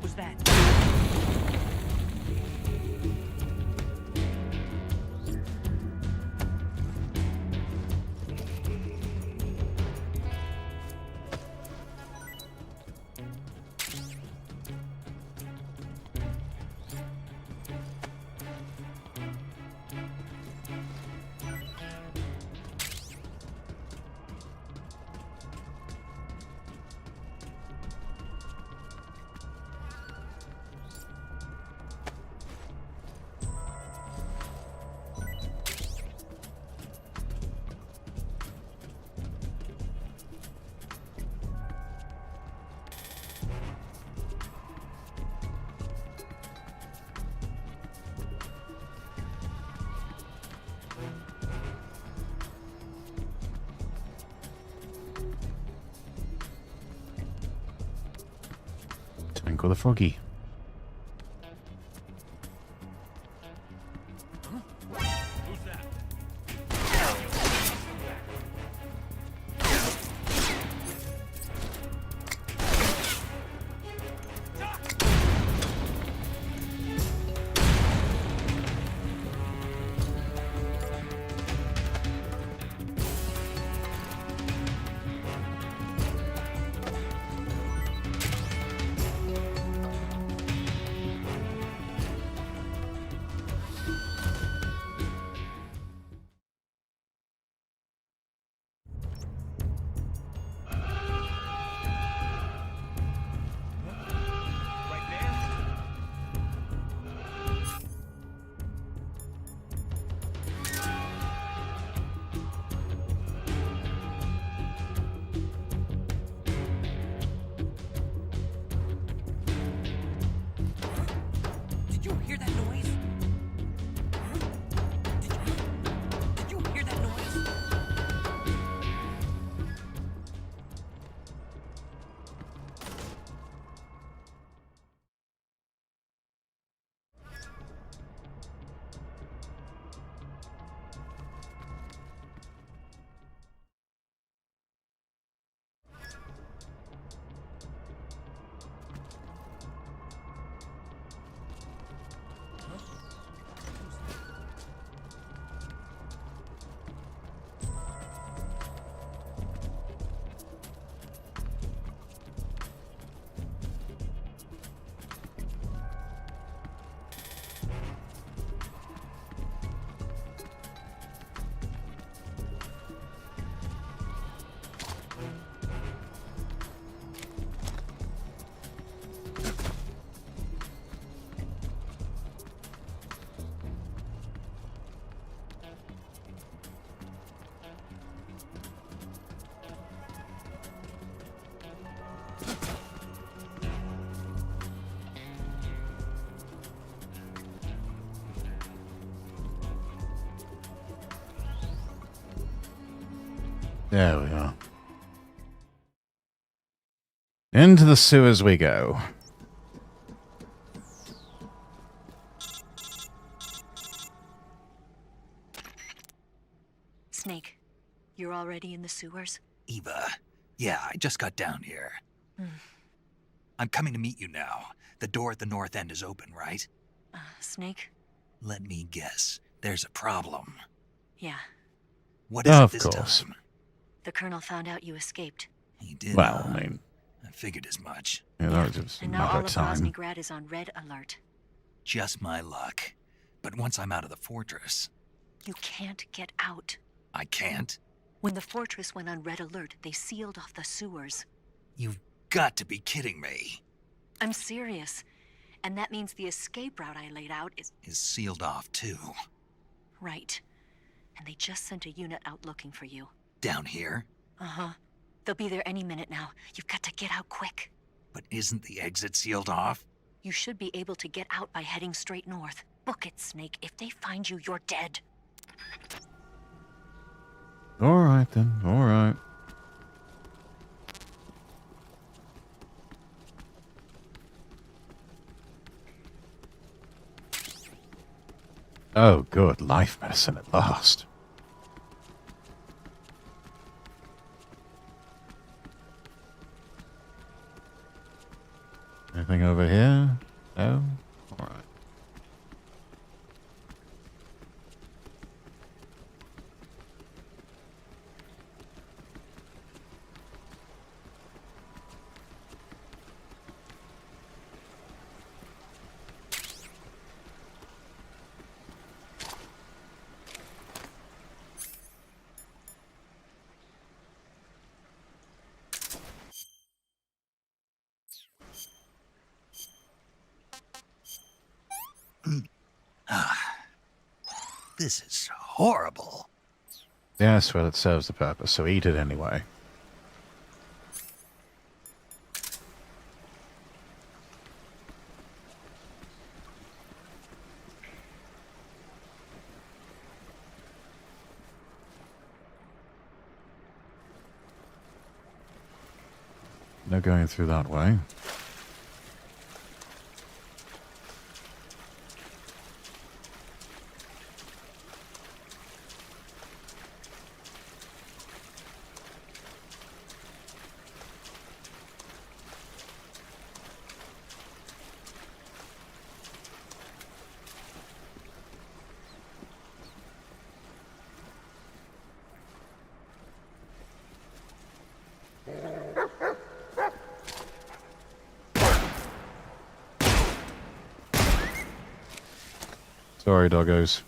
What was that? Twinkle the Froggy. Did you hear that noise? Did you hear that noise? There we are. Into the sewers we go. Snake, you're already in the sewers? Eva, yeah, I just got down here. I'm coming to meet you now. The door at the north end is open, right? Snake? Let me guess. There's a problem. Yeah. What is it Of this course. time? The Colonel found out you escaped. He did. Well, huh? I mean, I figured as much. yeah, that was just a And now matter all of of time. Rosnigrad is on red alert. Just my luck. But once I'm out of the fortress, You can't get out. I can't. When the fortress went on red alert, they sealed off the sewers. You've got to be kidding me. I'm serious. And that means the escape route I laid out is Is sealed off too. right. And they just sent a unit out looking for you. Down here? Uh-huh. They'll be there any minute now. You've got to get out quick. But isn't the exit sealed off? You should be able to get out by heading straight north. Book it, Snake. If they find you, you're dead. All right then. All right. Oh, good. Life medicine at last. Anything over here? No? Alright. This is horrible. Yes, well, it serves the purpose, so eat it anyway. No going through that way. Sorry, doggos.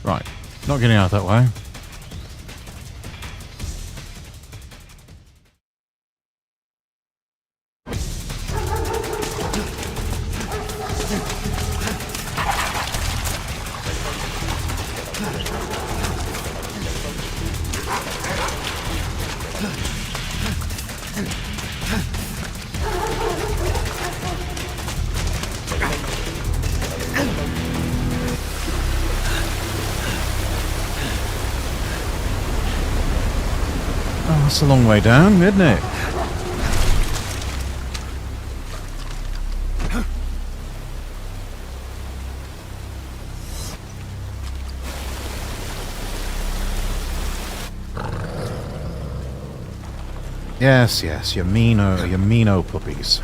Right, not getting out that way. That's a long way down, isn't it? Yes, yes, you meano puppies.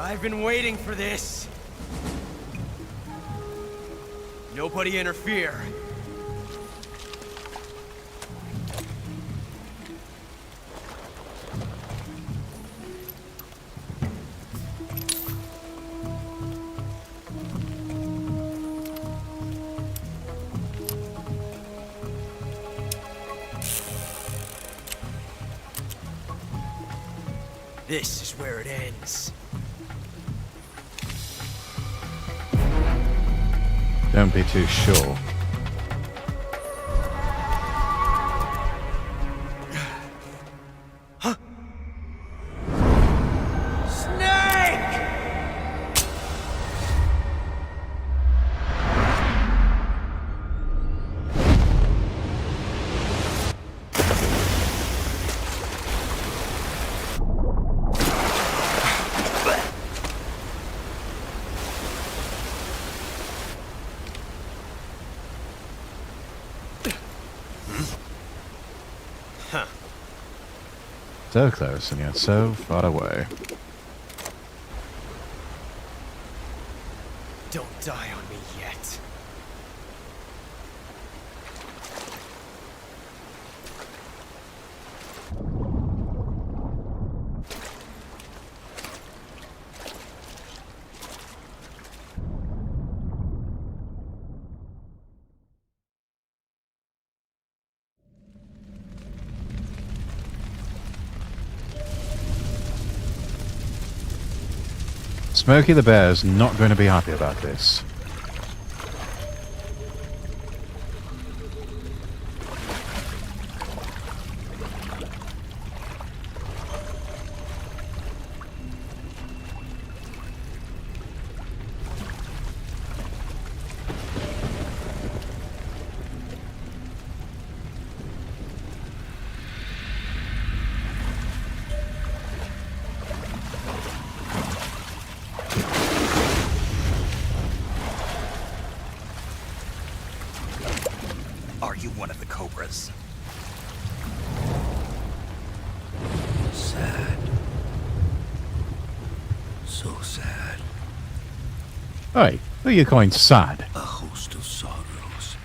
I've been waiting for this. Nobody interfere. This is where it ends. Don't be too sure. So close and yet so far away. Don't die on me yet. Smokey the Bear's not going to be happy about this. Are you one of the Cobras? Sad. So sad. Hey, who are you calling sad? A host of sorrows.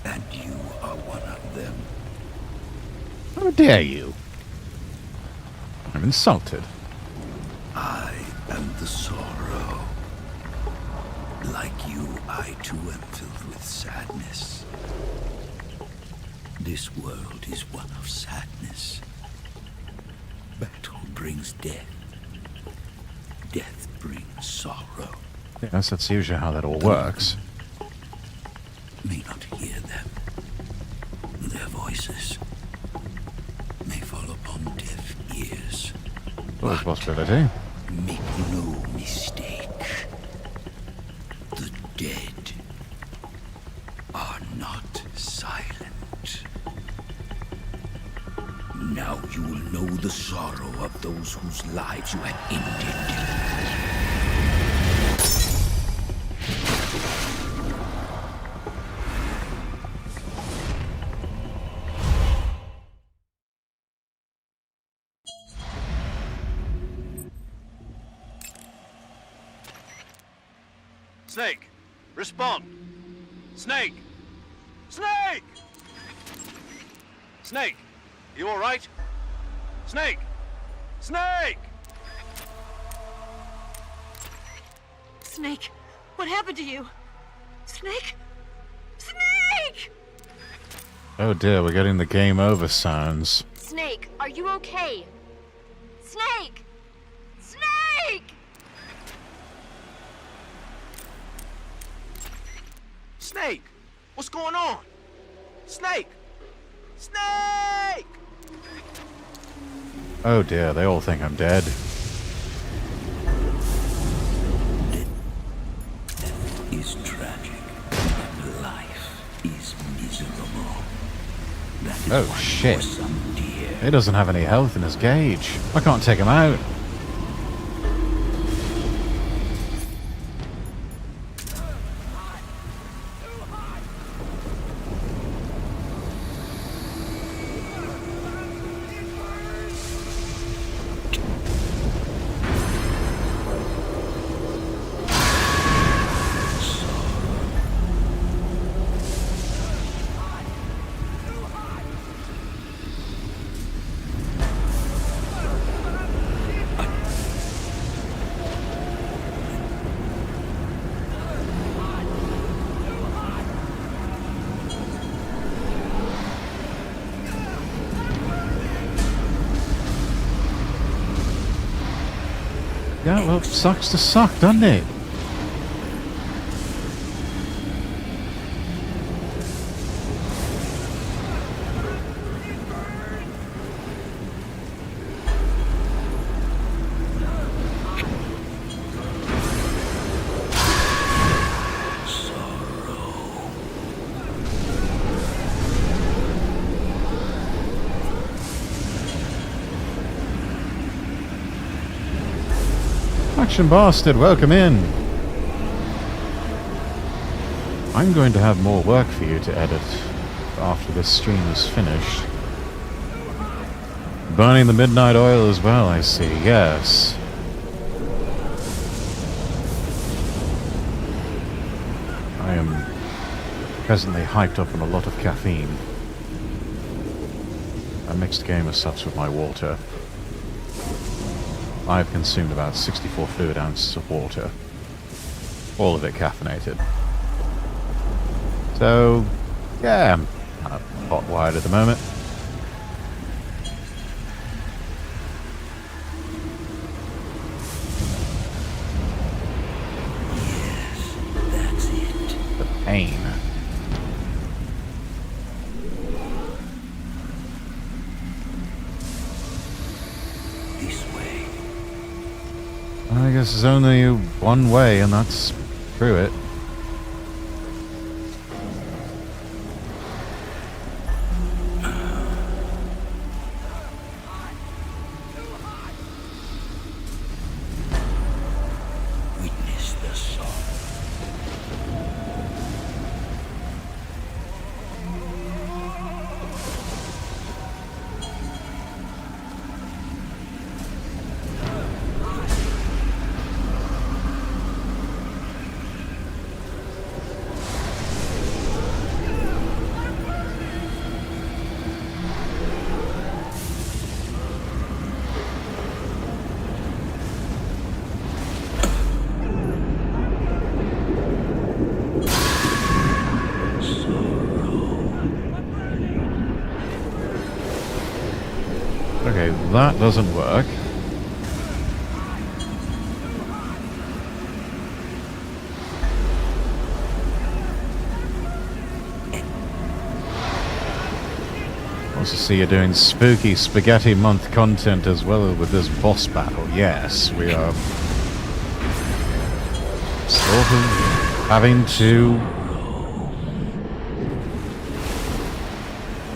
And you are one of them. How dare you? I'm insulted. I am the sorrow. Like you, I too am filled with sadness. This world is one of sadness. Battle brings death. Death brings sorrow. Yes, that's usually how that all works. May not hear them. Their voices may fall upon deaf ears. Always a possibility. Make no mistake. The dead are not silent. Now you will know the sorrow of those whose lives you have ended. Snake, respond. Snake! Snake! Snake, you all right? Snake! Snake! Snake, what happened to you? Snake? Snake! Oh dear, we're getting the game over sounds. Snake, are you okay? Snake! Snake! Snake! What's going on? Snake! Snake! Oh dear, they all think I'm dead. Death is tragic, and life is miserable. That is Oh why shit. for some dear He doesn't have any health in his gauge. I can't take him out. Yeah, well, sucks to suck, doesn't it? Action Bastard, welcome in. I'm going to have more work for you to edit after this stream is finished. Burning the midnight oil as well, I see. Yes. I am presently hyped up on a lot of caffeine. I mixed game as such with my water. I've consumed about 64 fluid ounces of water. All of it caffeinated. So, yeah, I'm kind of hot wired at the moment. Yes, that's it. The pain. I guess there's only one way, and that's through it. Witness the sun. Okay, that doesn't work. Also see you're doing spooky spaghetti month content as well with this boss battle. Yes, we are sort of having to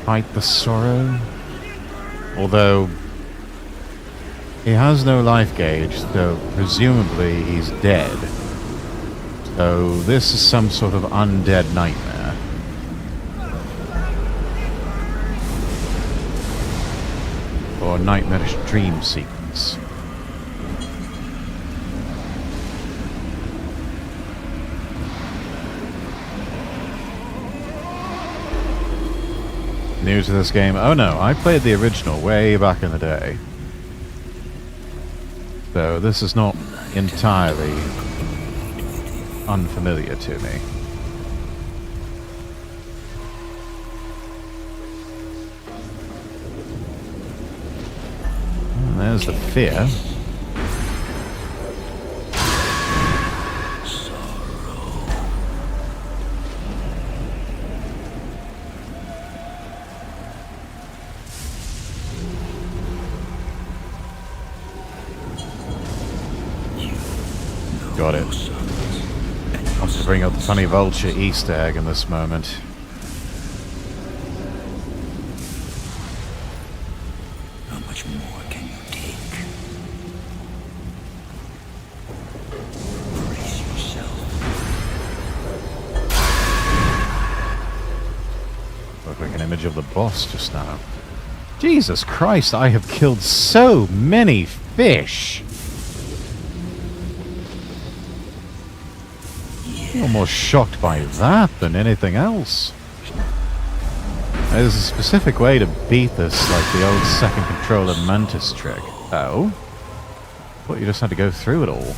fight the sorrow. Although he has no life gauge, so presumably he's dead. So this is some sort of undead nightmare. Or nightmarish dream sequence. New to this game? Oh no, I played the original way back in the day. So this is not entirely unfamiliar to me. And there's the fear. Got it. Wants to bring up the funny vulture Easter egg in this moment. How much more can you take? Brace yourself. Looked like an image of the boss just now. Jesus Christ, I have killed so many fish! I'm more shocked by that than anything else. There's a specific way to beat this, like the old second controller Mantis trick. Oh? I thought you just had to go through it all.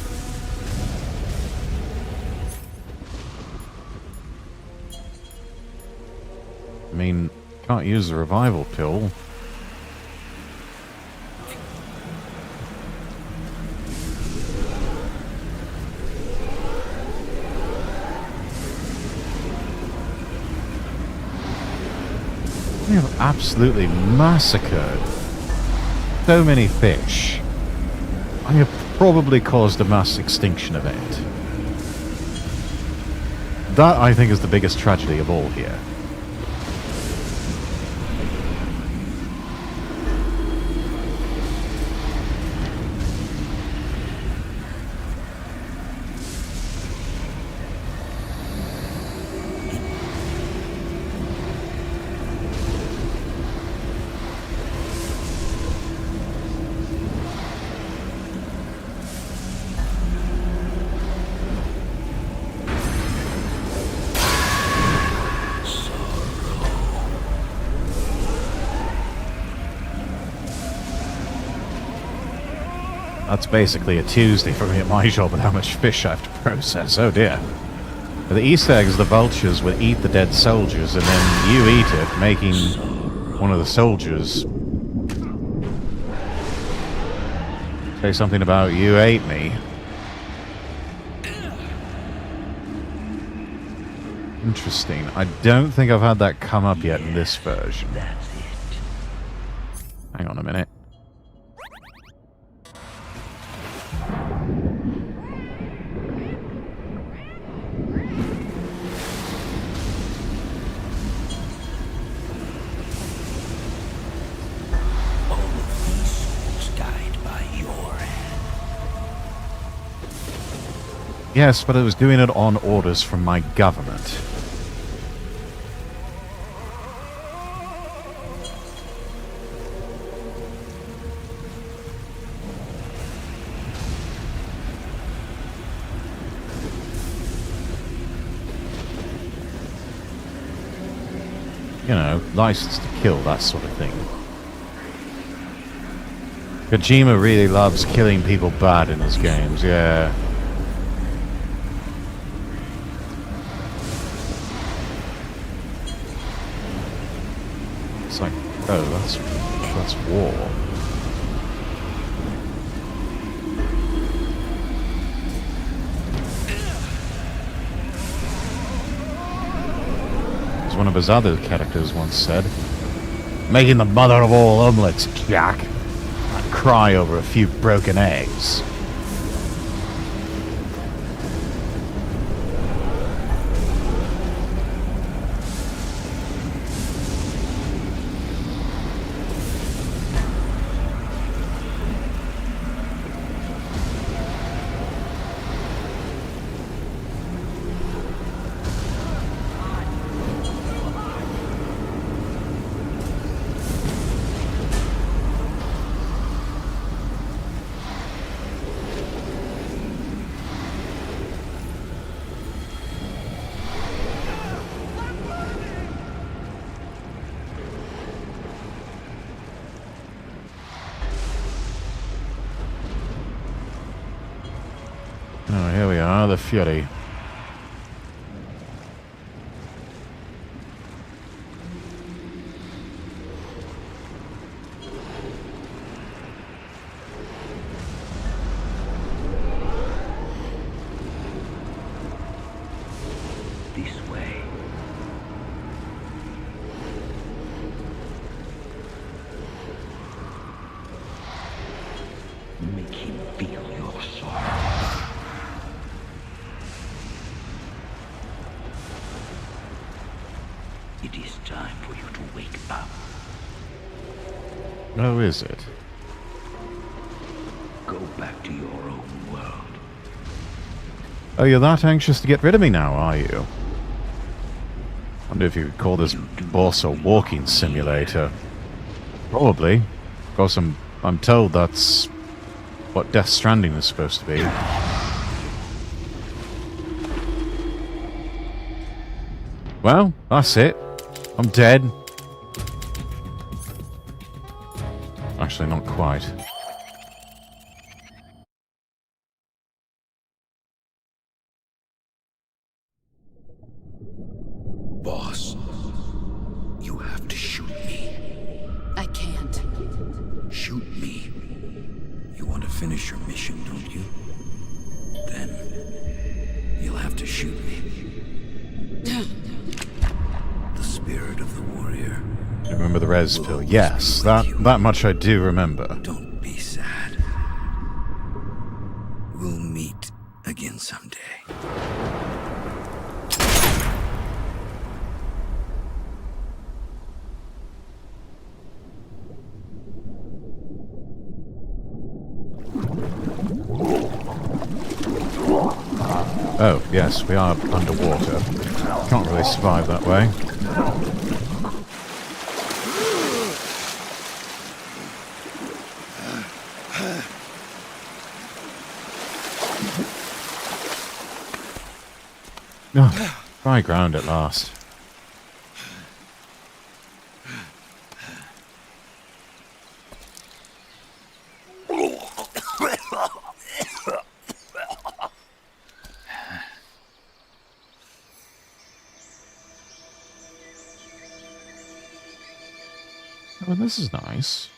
I mean, can't use the revival pill. We have absolutely massacred so many fish. I have probably caused a mass extinction event. That, I think, is the biggest tragedy of all here. That's basically a Tuesday for me at my job with how much fish I have to process. Oh dear. But the Easter eggs, the vultures would eat the dead soldiers, and then you eat it, making one of the soldiers say something about "you ate me." Interesting. I don't think I've had that come up yet in this version. Hang on a minute. Yes, but I was doing it on orders from my government. You know, license to kill, that sort of thing. Kojima really loves killing people bad in his games, yeah. It's like, oh, that's war. As one of his other characters once said, making the mother of all omelets, Jack. I'd cry over a few broken eggs. Oh, here we are, the Fury. This way. Make him feel your sorrow. It is time for you to wake up. Oh, is it? Go back to your own world. Oh, you're that anxious to get rid of me now, are you? Wonder if you could call this boss a walking simulator. Probably. Of course, I'm told that's what Death Stranding is supposed to be. Well, that's it. I'm dead. Actually, not quite. Boss, you have to shoot me. I can't. Shoot me. You want to finish your mission, don't you? Then you'll have to shoot me. The spirit spirit of the warrior. Remember the res pill? Yes, that much I do remember. Don't be sad. We'll meet again someday. Oh, yes, we are underwater. Can't really survive that way. Oh, dry ground at last. Oh, this is nice.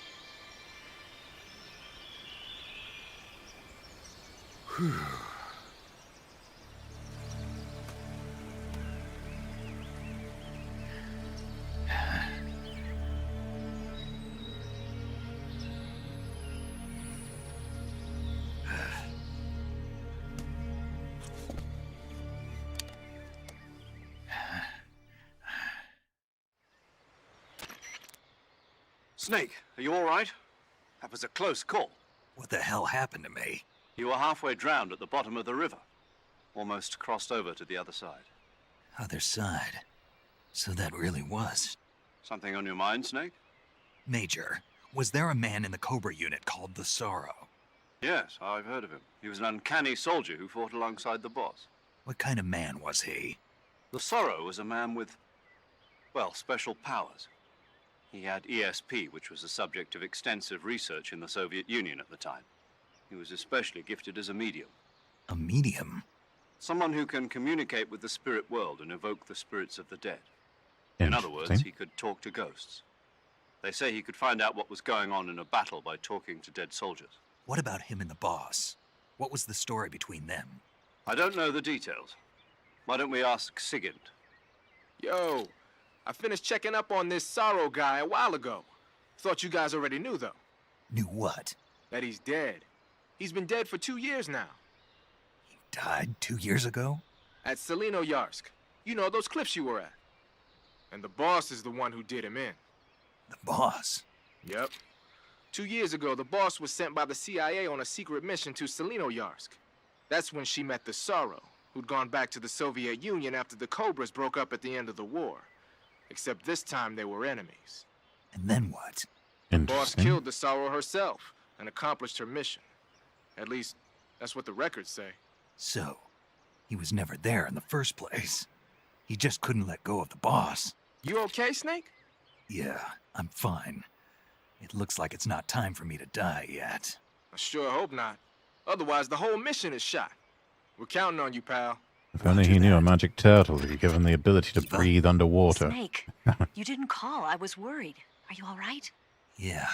Snake, are you all right? That was a close call. What the hell happened to me? You were halfway drowned at the bottom of the river. Almost crossed over to the other side. Other side. So that really was. Something on your mind, Snake? Major, was there a man in the Cobra unit called the Sorrow? Yes, I've heard of him. He was an uncanny soldier who fought alongside the boss. What kind of man was he? The Sorrow was a man with, well, special powers. He had ESP, which was the subject of extensive research in the Soviet Union at the time. He was especially gifted as a medium. A medium? Someone who can communicate with the spirit world and evoke the spirits of the dead. In other words, he could talk to ghosts. They say he could find out what was going on in a battle by talking to dead soldiers. What about him and the boss? What was the story between them? I don't know the details. Why don't we ask Sigint? Yo, I finished checking up on this Sorrow guy a while ago. Thought you guys already knew, though. Knew what? That he's dead. He's been dead for 2 years now. He died 2 years ago? At Selino-Yarsk. You know, those cliffs you were at. And the boss is the one who did him in. The boss? Yep. 2 years ago, the boss was sent by the CIA on a secret mission to Selino-Yarsk. That's when she met the Sorrow, who'd gone back to the Soviet Union after the Cobras broke up at the end of the war. Except this time they were enemies. And then what? The boss killed the Sorrow herself and accomplished her mission. At least, that's what the records say. So, he was never there in the first place. He just couldn't let go of the boss. You okay, Snake? Yeah, I'm fine. It looks like it's not time for me to die yet. I sure hope not. Otherwise, the whole mission is shot. We're counting on you, pal. If only he knew a magic turtle that could give him the ability to breathe underwater. Snake, you didn't call. I was worried. Are you all right? Yeah,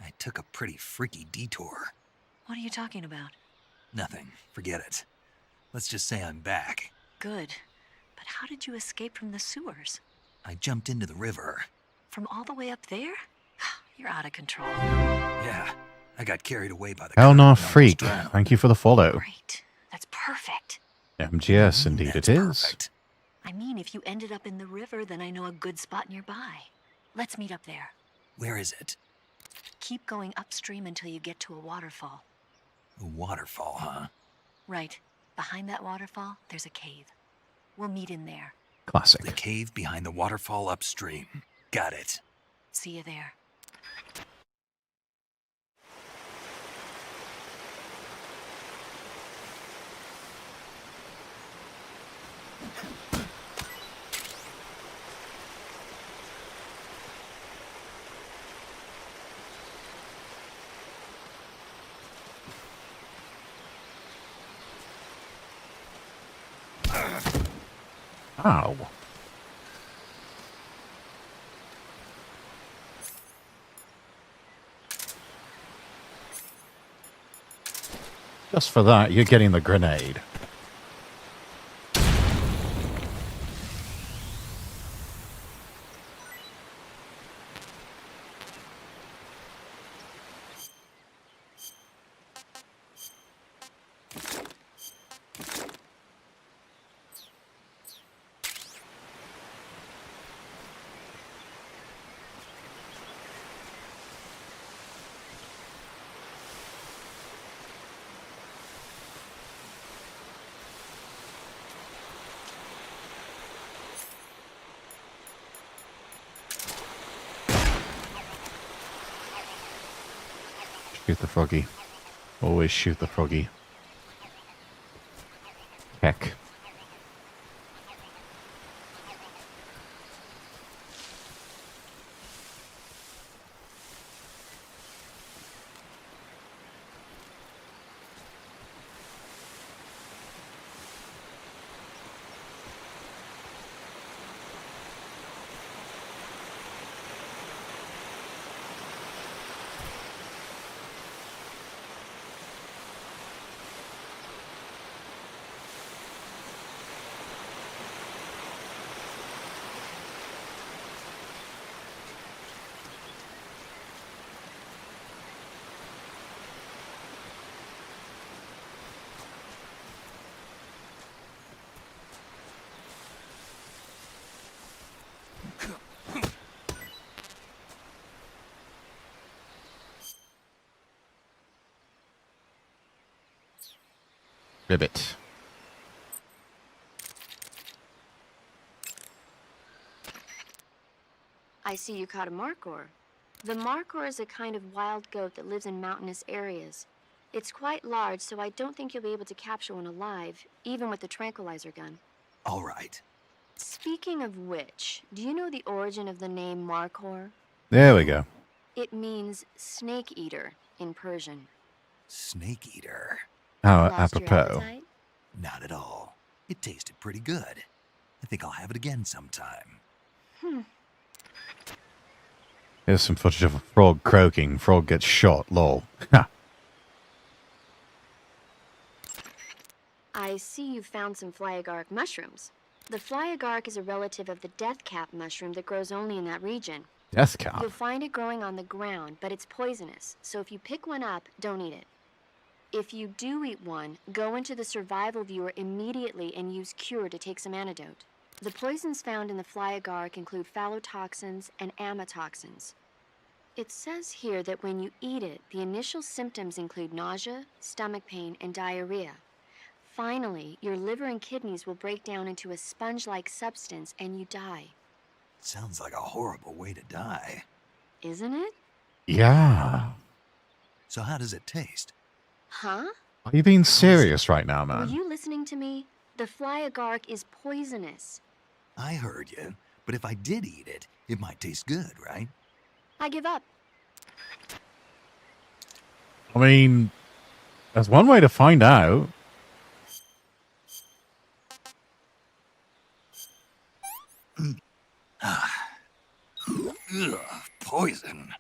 I took a pretty freaky detour. What are you talking about? Nothing. Forget it. Let's just say I'm back. Good. But how did you escape from the sewers? I jumped into the river. From all the way up there? You're out of control. Yeah, I got carried away by the Elnar Freak, thank you for the follow. Great. That's perfect. MGS, indeed it is. Perfect. I mean, if you ended up in the river, then I know a good spot nearby. Let's meet up there. Where is it? Keep going upstream until you get to a waterfall. A waterfall, huh? Right. Behind that waterfall, there's a cave. We'll meet in there. Classic. The cave behind the waterfall upstream. Got it. See you there. Ow. Just for that, you're getting the grenade. Shoot the froggy. Always shoot the froggy. Heck. Ribbit. I see you caught a Markhor. The Markhor is a kind of wild goat that lives in mountainous areas. It's quite large, so I don't think you'll be able to capture one alive, even with the tranquilizer gun. All right. Speaking of which, do you know the origin of the name Markhor? There we go. It means snake eater in Persian. Snake eater. Oh, Lost your apropos. appetite? Not at all. It tasted pretty good. I think I'll have it again sometime. Here's some footage of a frog croaking. Frog gets shot. Lol. Ha. I see you found some flyagaric mushrooms. The flyagaric is a relative of the deathcap mushroom that grows only in that region. Deathcap. You'll find it growing on the ground, but it's poisonous, so if you pick one up, don't eat it. If you do eat one, go into the survival viewer immediately and use Cure to take some antidote. The poisons found in the flyagaric include phallotoxins and amatoxins. It says here that when you eat it, the initial symptoms include nausea, stomach pain, and diarrhea. Finally, your liver and kidneys will break down into a sponge-like substance and you die. Sounds like a horrible way to die. Isn't it? Yeah. So how does it taste? Huh? Are you being serious right now, Were man? you listening to me? The flyagaric is poisonous. I heard you, but if I did eat it, it might taste good, right? I give up. I mean, there's one way to find out. Ugh, poison.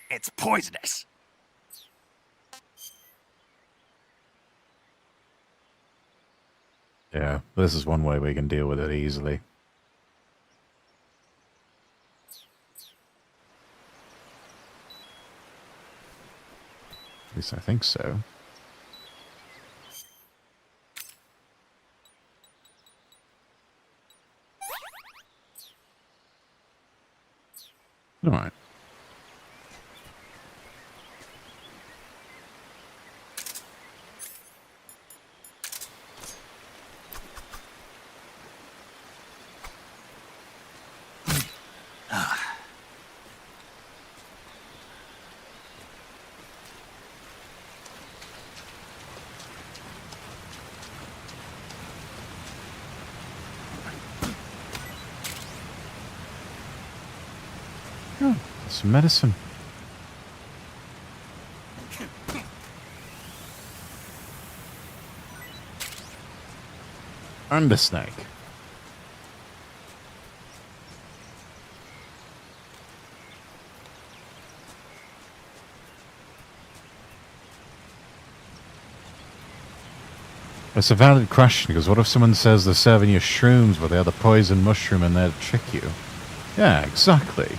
It's poisonous. Yeah, this is one way we can deal with it easily. At least I think so. All right. Oh, some medicine. And a snake. It's a valid question, because what if someone says they're serving you shrooms but they have the poison mushroom and they're to trick you? Yeah, exactly.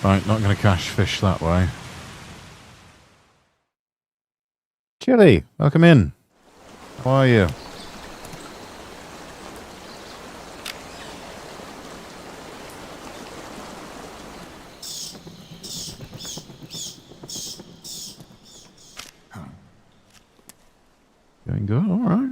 Right, not going to catch fish that way. Chili, welcome in. How are you? Doing good, alright.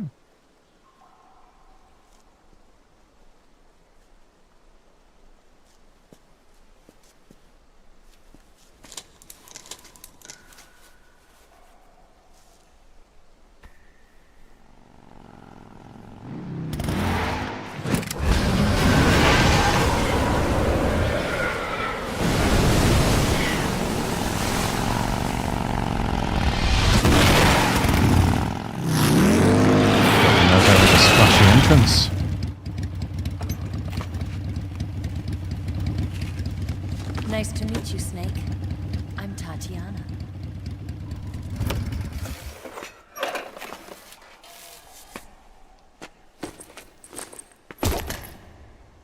Entrance. Nice to meet you, Snake. I'm Tatiana.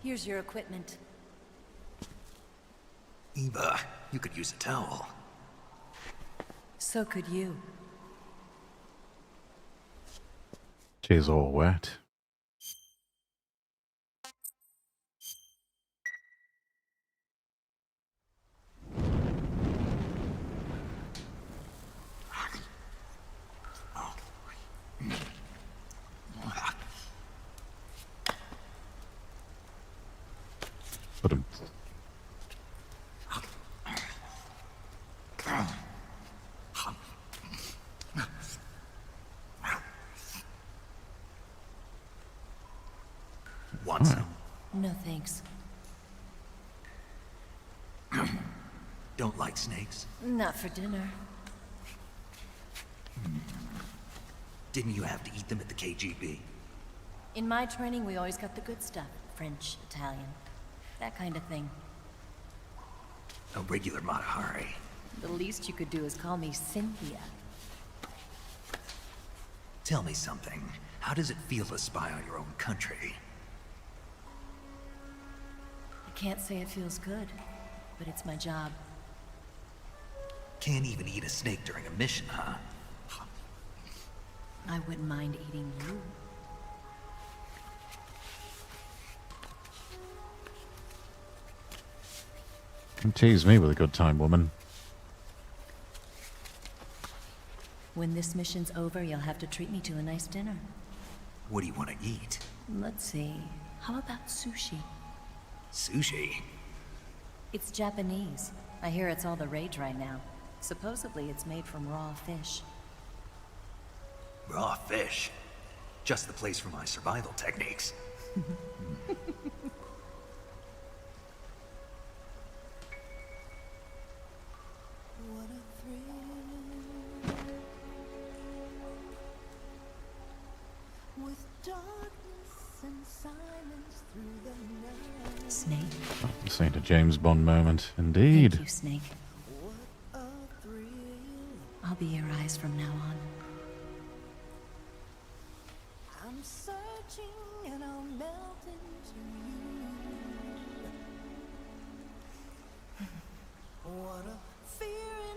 Here's your equipment. Eva, you could use a towel. So could you. She's all wet. Want some? No thanks. Don't like snakes? Not for dinner. Didn't you have to eat them at the KGB? In my training, we always got the good stuff. French, Italian, that kind of thing. A regular Mata Hari. The least you could do is call me Cynthia. Tell me something. How does it feel to spy on your own country? I can't say it feels good, but it's my job. Can't even eat a snake during a mission, huh? I wouldn't mind eating you. Don't tease me with a good time, woman. When this mission's over, you'll have to treat me to a nice dinner. What do you want to eat? Let's see. How about sushi? Sushi? It's Japanese. I hear it's all the rage right now. Supposedly it's made from raw fish. Raw fish? Just the place for my survival techniques. Snake. This ain't a James Bond moment, indeed. Thank you, Snake. I'll be your eyes from now on. I'm searching and I'll melt into you. What a fear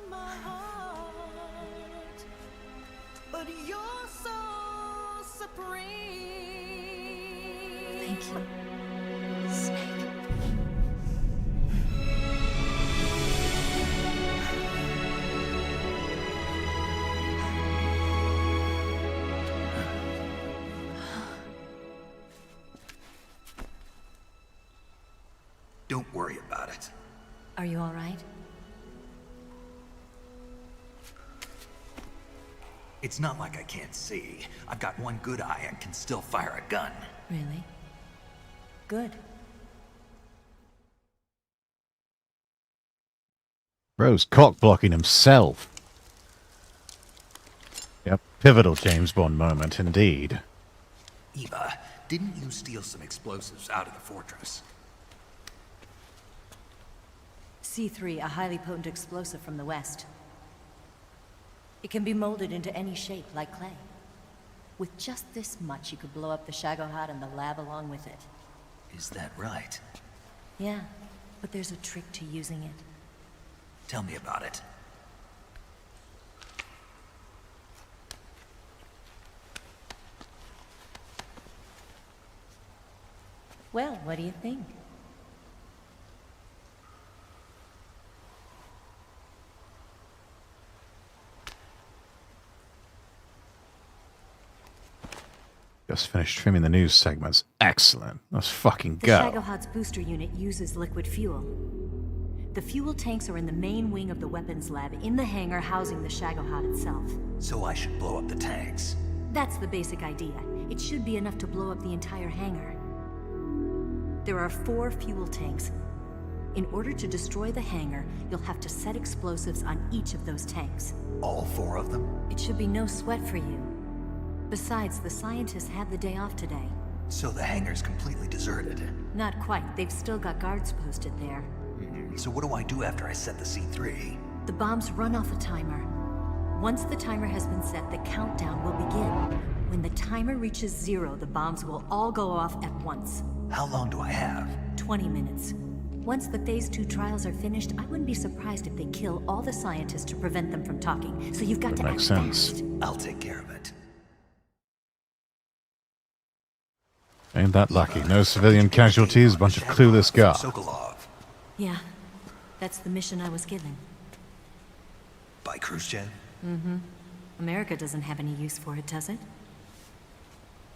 in my heart, but you're so supreme. Thank you, Snake. Don't worry about it. Are you all right? It's not like I can't see. I've got one good eye and can still fire a gun. Really? Good. Bro's cock blocking himself. Yep, pivotal James Bond moment, indeed. Eva, didn't you steal some explosives out of the fortress? C3, a highly potent explosive from the west. It can be molded into any shape, like clay. With just this much, you could blow up the Shagohod and the lab along with it. Is that right? Yeah, but there's a trick to using it. Tell me about it. Well, what do you think? Just finished trimming the news segments. Excellent. Let's fucking The go. Shagohod's booster unit uses liquid fuel. The fuel tanks are in the main wing of the weapons lab in the hangar housing the Shagohod itself. So I should blow up the tanks. That's the basic idea. It should be enough to blow up the entire hangar. There are 4 fuel tanks. In order to destroy the hangar, you'll have to set explosives on each of those tanks. All 4 of them? It should be no sweat for you. Besides, the scientists had the day off today. So the hangar's completely deserted. Not quite. They've still got guards posted there. So what do I do after I set the C3? The bombs run off a timer. Once the timer has been set, the countdown will begin. When the timer reaches 0, the bombs will all go off at once. How long do I have? 20 minutes. Once the Phase 2 trials are finished, I wouldn't be surprised if they kill all the scientists to prevent them from talking. So you've got to act fast. I'll take care of it. Ain't that lucky. No civilian casualties, a bunch of clueless guards. Sokolov. Yeah, that's the mission I was given. By Khrushchev? Mm-hmm. America doesn't have any use for it, does it?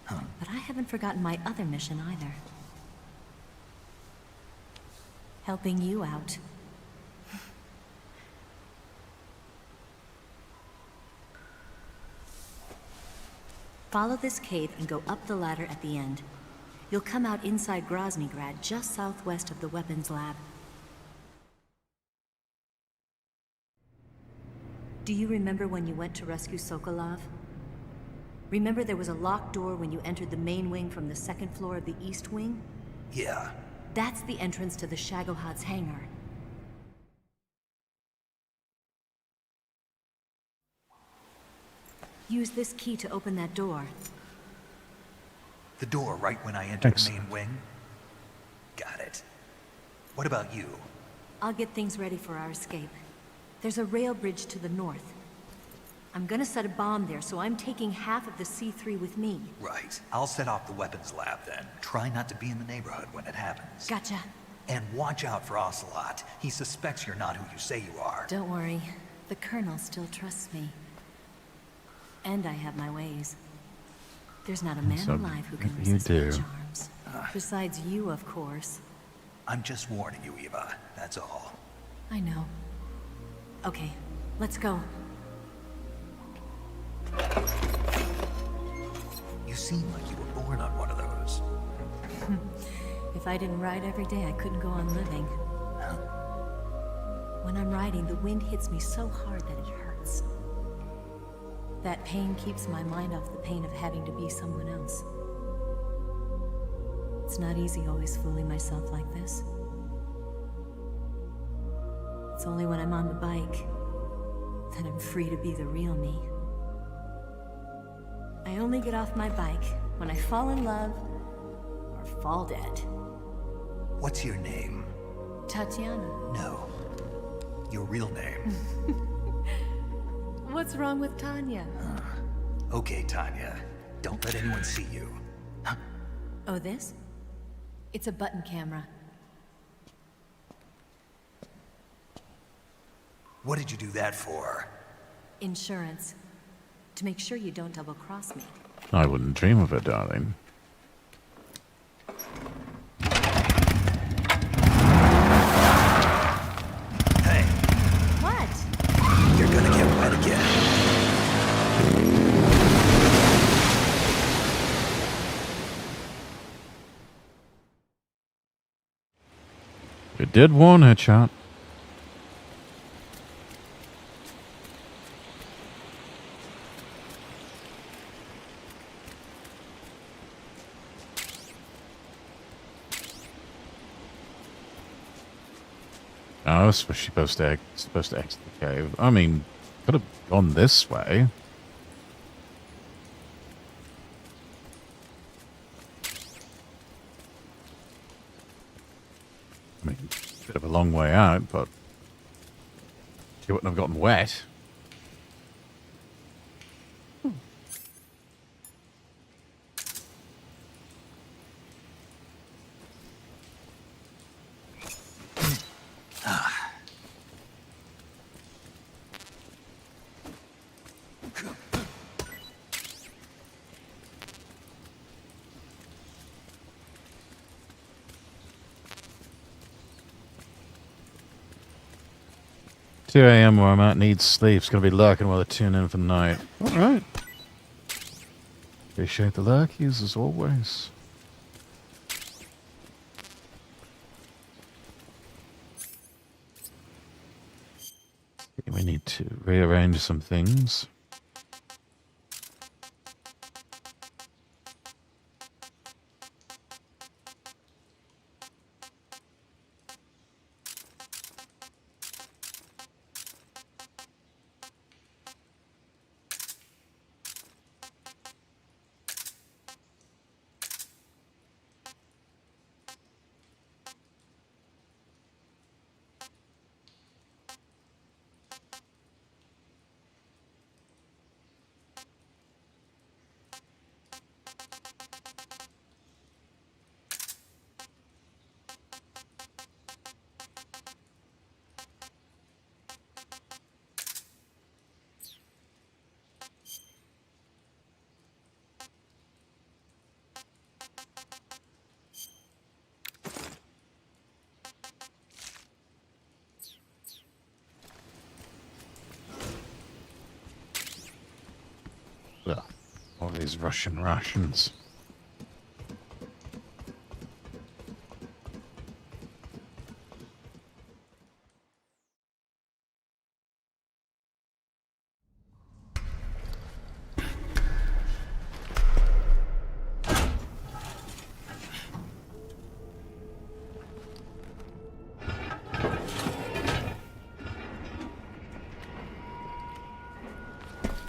Huh. But I haven't forgotten my other mission either. Helping you out. Follow this cave and go up the ladder at the end. You'll come out inside Groznygrad, just southwest of the weapons lab. Do you remember when you went to rescue Sokolov? Remember there was a locked door when you entered the main wing from the 2nd floor of the east wing? Yeah. That's the entrance to the Shagohod's hangar. Use this key to open that door. The door right when I enter the main wing? Got it. What about you? I'll get things ready for our escape. There's a rail bridge to the north. I'm gonna set a bomb there, so I'm taking half of the C3 with me. Right. I'll set off the weapons lab then. Try not to be in the neighborhood when it happens. Gotcha. And watch out for Ocelot. He suspects you're not who you say you are. Don't worry. The Colonel still trusts me. And I have my ways. There's not a man alive who can resist my charms. Besides you, of course. I'm just warning you, Eva. That's all. I know. Okay, let's go. You seem like you were born on one of those. If I didn't ride every day, I couldn't go on living. When I'm riding, the wind hits me so hard that it hurts. That pain keeps my mind off the pain of having to be someone else. It's not easy always fooling myself like this. It's only when I'm on the bike that I'm free to be the real me. I only get off my bike when I fall in love or fall dead. What's your name? Tatiana. No. Your real name. What's wrong with Tanya? Okay, Tanya. Don't let anyone see you. Oh, this? It's a button camera. What did you do that for? Insurance. To make sure you don't double-cross me. I wouldn't dream of it, darling. Hey. What? You're gonna get wet again. You did warn her, chat. Oh, was she supposed to exit the cave? I mean, could have gone this way. I mean, bit of a long way out, but You wouldn't have gotten wet. Ah. 2 a.m. where I'm at needs sleep. It's going to be lurking while I tune in for the night. Alright. Appreciate the lurkies as always. We need to rearrange some things. Ugh, all these Russian rations.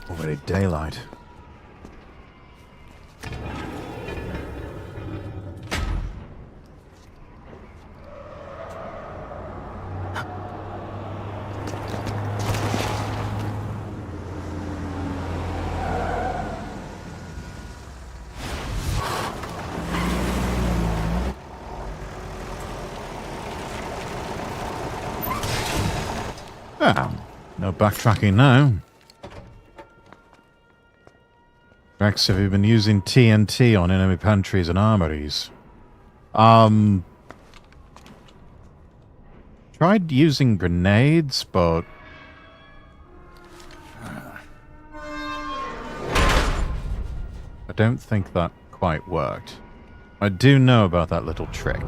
Already daylight. Ah, no backtracking now. Rex, have you been using TNT on enemy pantries and armories? Tried using grenades, but I don't think that quite worked. I do know about that little trick.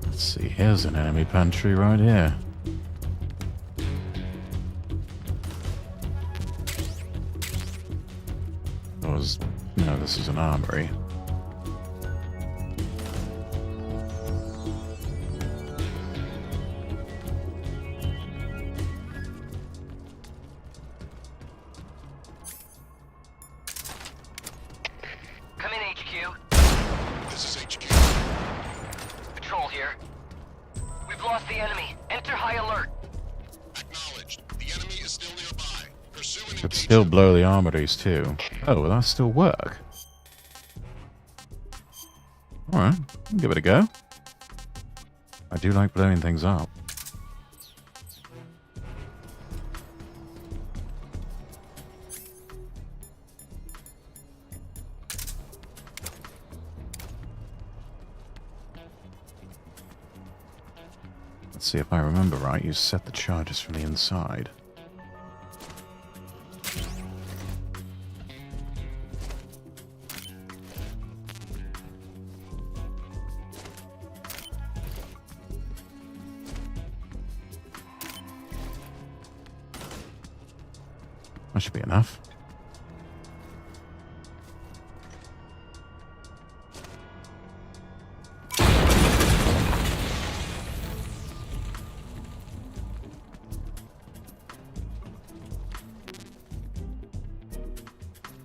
Let's see, here's an enemy pantry right here. No, this is an armory. Come in, HQ. This is HQ. Patrol here. We've lost the enemy. Enter high alert. Acknowledged. The enemy is still nearby. Pursue and Could still blow the armories too. Oh, will that still work? Alright, give it a go. I do like blowing things up. Let's see if I remember right, you set the charges from the inside. That should be enough.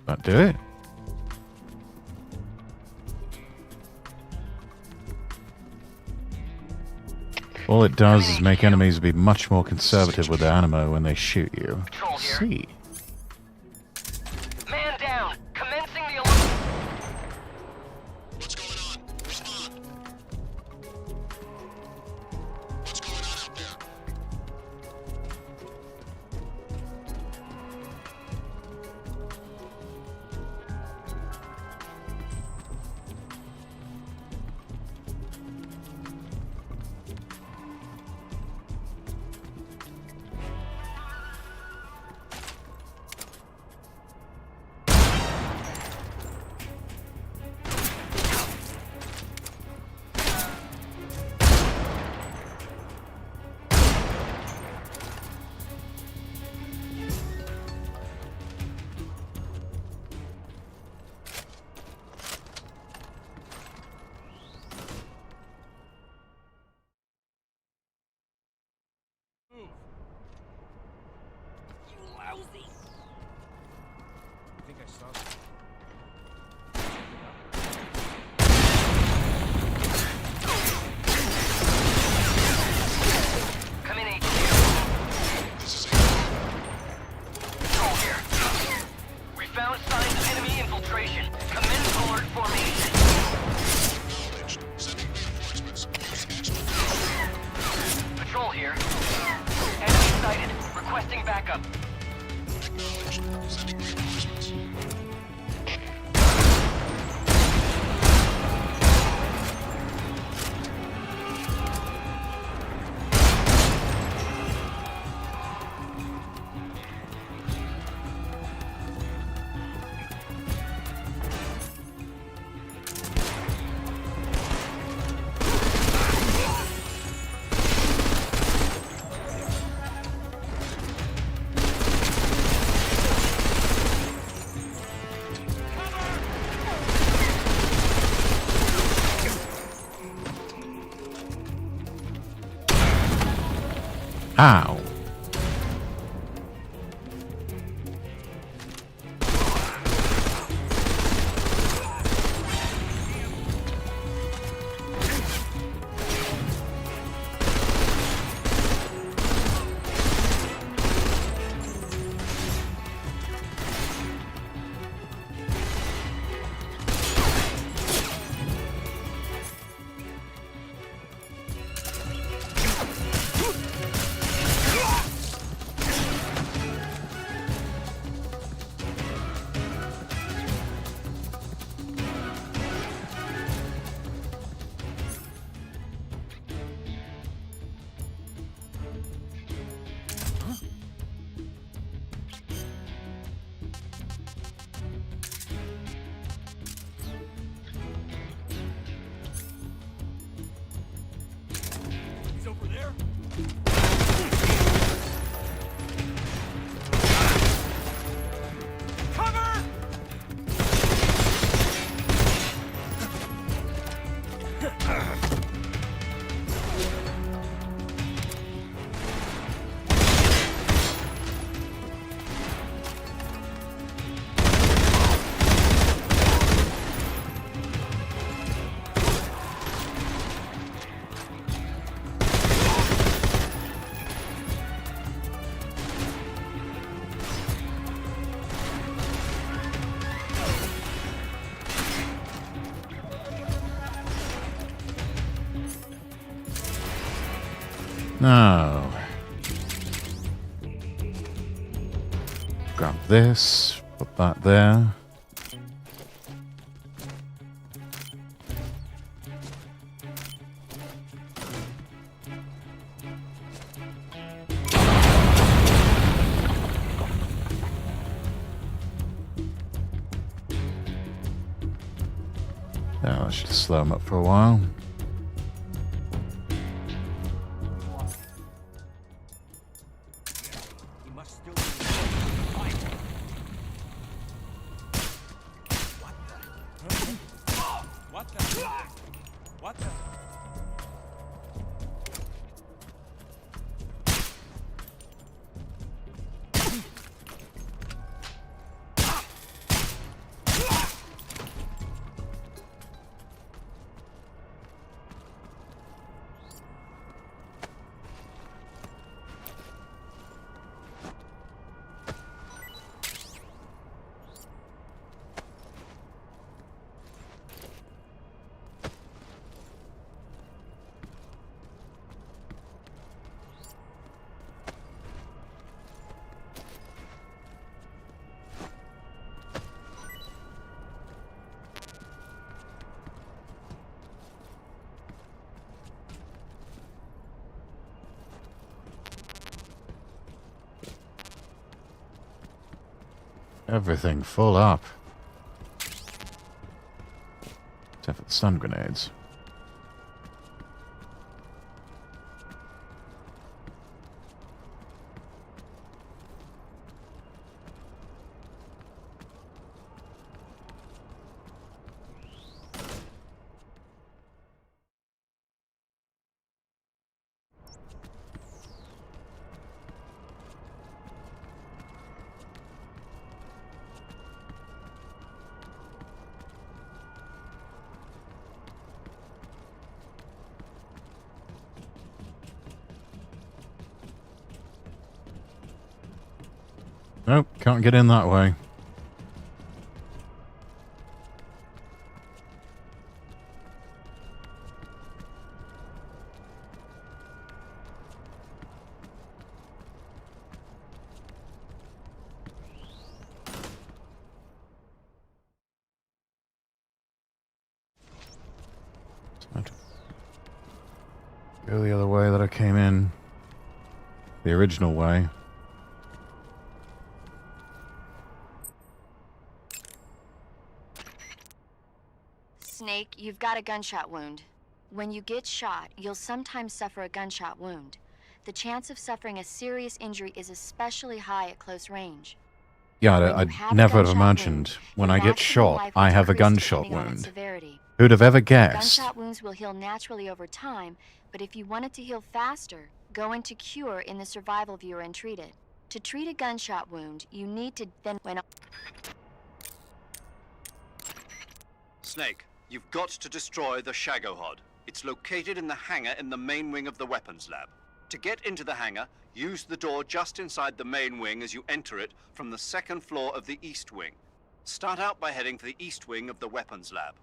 That do it? All it does is make enemies be much more conservative with their ammo when they shoot you. Patrol here. See. Man down. Commencing the alert. What's going on? Respond. What's going on out there? Come in, HQ. Patrol here. We found signs of enemy infiltration. Commence alert formation. Acknowledged. Sending reinforcements. Use extra. Patrol here. Enemy sighted. Requesting backup. Acknowledged. Sending reinforcements. Ow. Now, grab this, put that there. That should slow them up for a while. Everything full up. Except for the stun grenades. Nope, can't get in that way. Go the other way that I came in. The original way. Snake, you've got a gunshot wound. When you get shot, you'll sometimes suffer a gunshot wound. The chance of suffering a serious injury is especially high at close range. Yeah, I never have imagined when I get shot, I have a gunshot wound. Who'd have ever guessed? Gunshot wounds will heal naturally over time, but if you want it to heal faster, go into Cure in the survival viewer and treat it. To treat a gunshot wound, you need to then... Snake, you've got to destroy the Shagohod. It's located in the hangar in the main wing of the weapons lab. To get into the hangar, use the door just inside the main wing as you enter it from the second floor of the east wing. Start out by heading for the east wing of the weapons lab.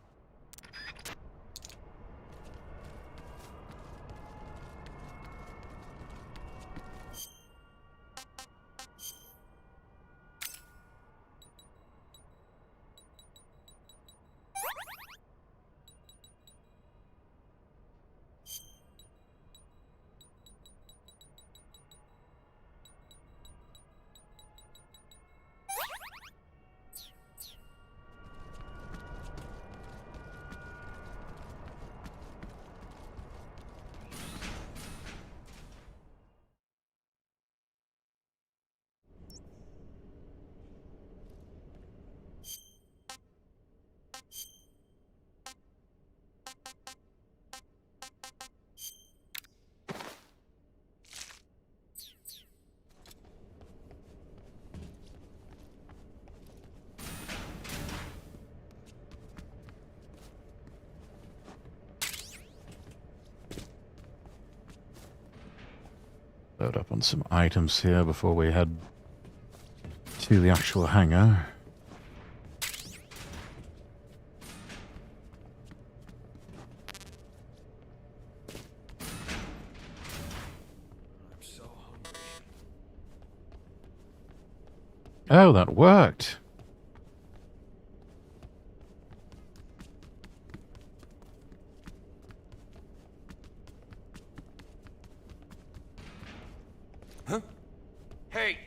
Load up on some items here before we head to the actual hangar. Oh, that worked. Huh? Hey!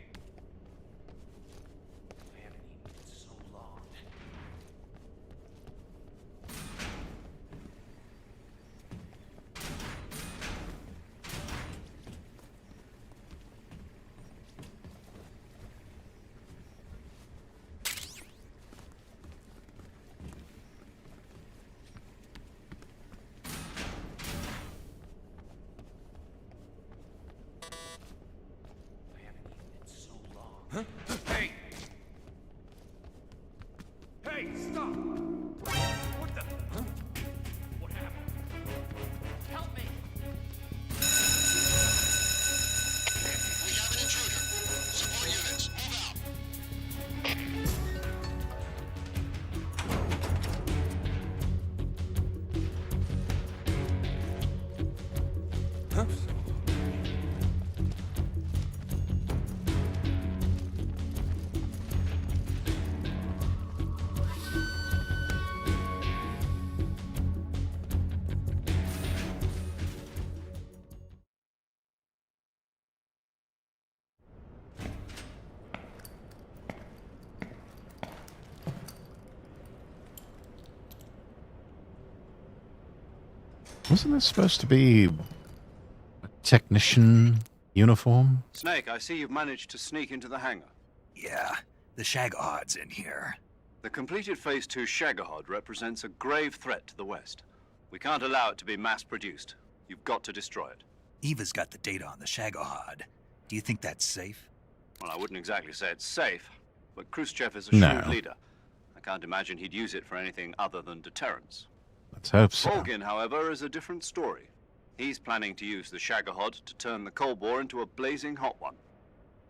Huh? Hey! Hey, stop! What the? Huh? What happened? Help me! We have an intruder. Support units, move out. Huh? Wasn't this supposed to be a technician uniform? Snake, I see you've managed to sneak into the hangar. Yeah, the Shagohod's in here. The completed Phase 2 Shagohod represents a grave threat to the West. We can't allow it to be mass-produced. You've got to destroy it. Eva's got the data on the Shagohod. Do you think that's safe? Well, I wouldn't exactly say it's safe, but Khrushchev is a No. shrewd leader. I can't imagine he'd use it for anything other than deterrence. Let's hope so. Volgin, however, is a different story. He's planning to use the Shagohod to turn the Cold War into a blazing hot one.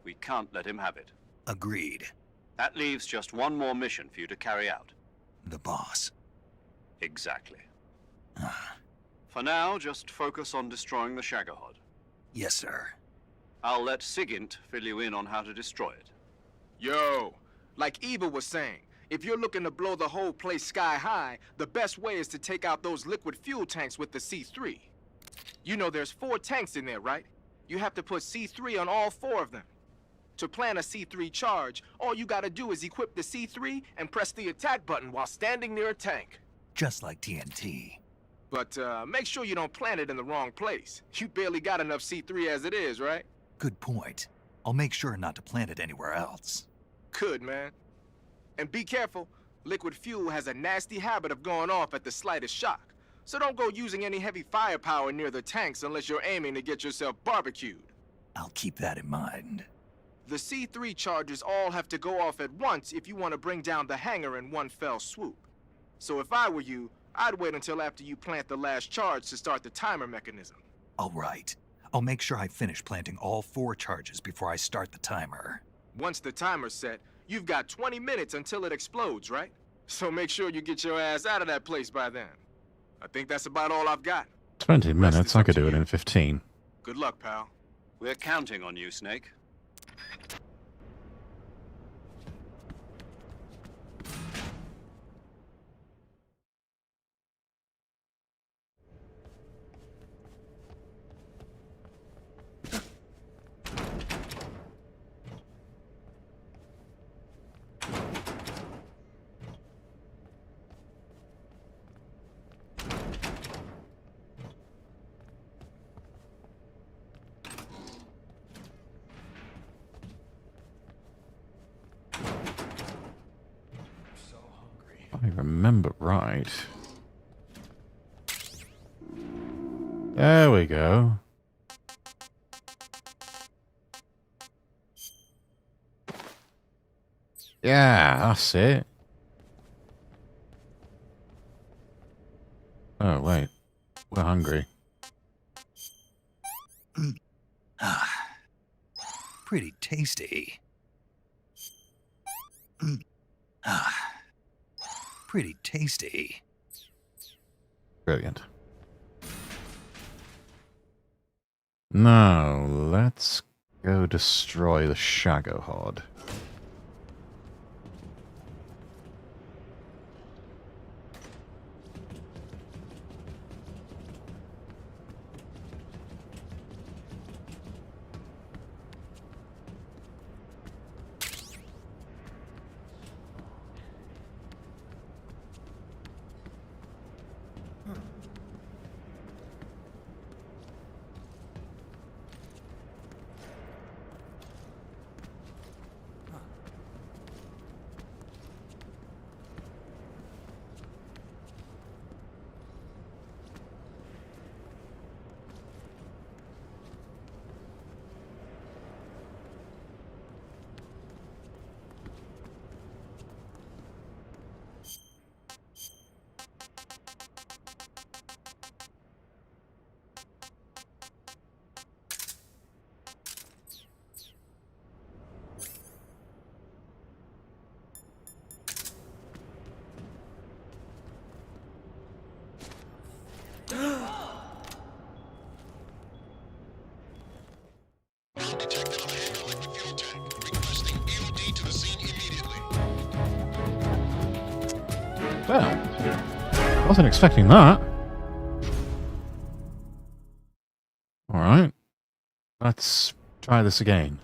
We can't let him have it. Agreed. That leaves just one more mission for you to carry out. The boss. Exactly. For now, just focus on destroying the Shagohod. Yes, sir. I'll let Sigint fill you in on how to destroy it. Yo, like Eva was saying, if you're looking to blow the whole place sky high, the best way is to take out those liquid fuel tanks with the C3. You know there's 4 tanks in there, right? You have to put C3 on all 4 of them. To plan a C3 charge, all you gotta do is equip the C3 and press the attack button while standing near a tank. Just like TNT. But make sure you don't plant it in the wrong place. You barely got enough C3 as it is, right? Good point. I'll make sure not to plant it anywhere else. Good, man. And be careful. Liquid fuel has a nasty habit of going off at the slightest shock. So don't go using any heavy firepower near the tanks unless you're aiming to get yourself barbecued. I'll keep that in mind. The C3 charges all have to go off at once if you want to bring down the hangar in one fell swoop. So if I were you, I'd wait until after you plant the last charge to start the timer mechanism. All right. I'll make sure I finish planting all 4 charges before I start the timer. Once the timer's set, you've got 20 minutes until it explodes, right? So make sure you get your ass out of that place by then. I think that's about all I've got. 20 minutes, I could do it in 15. Good luck, pal. We're counting on you, Snake. If I remember right. There we go. Yeah, that's it. Oh, wait. We're hungry. Pretty tasty. Pretty tasty. Brilliant. Now, let's go destroy the Shagohod. Well, wasn't expecting that. Alright. Let's try this again.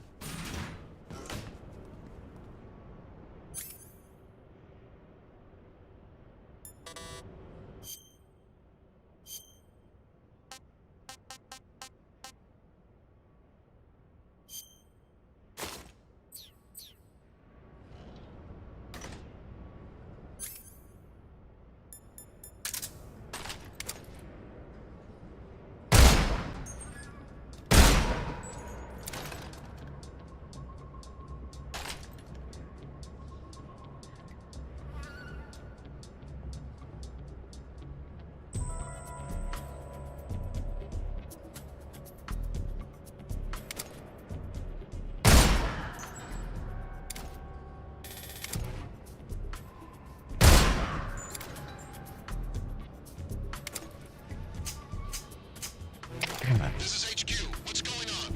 This is HQ. What's going on?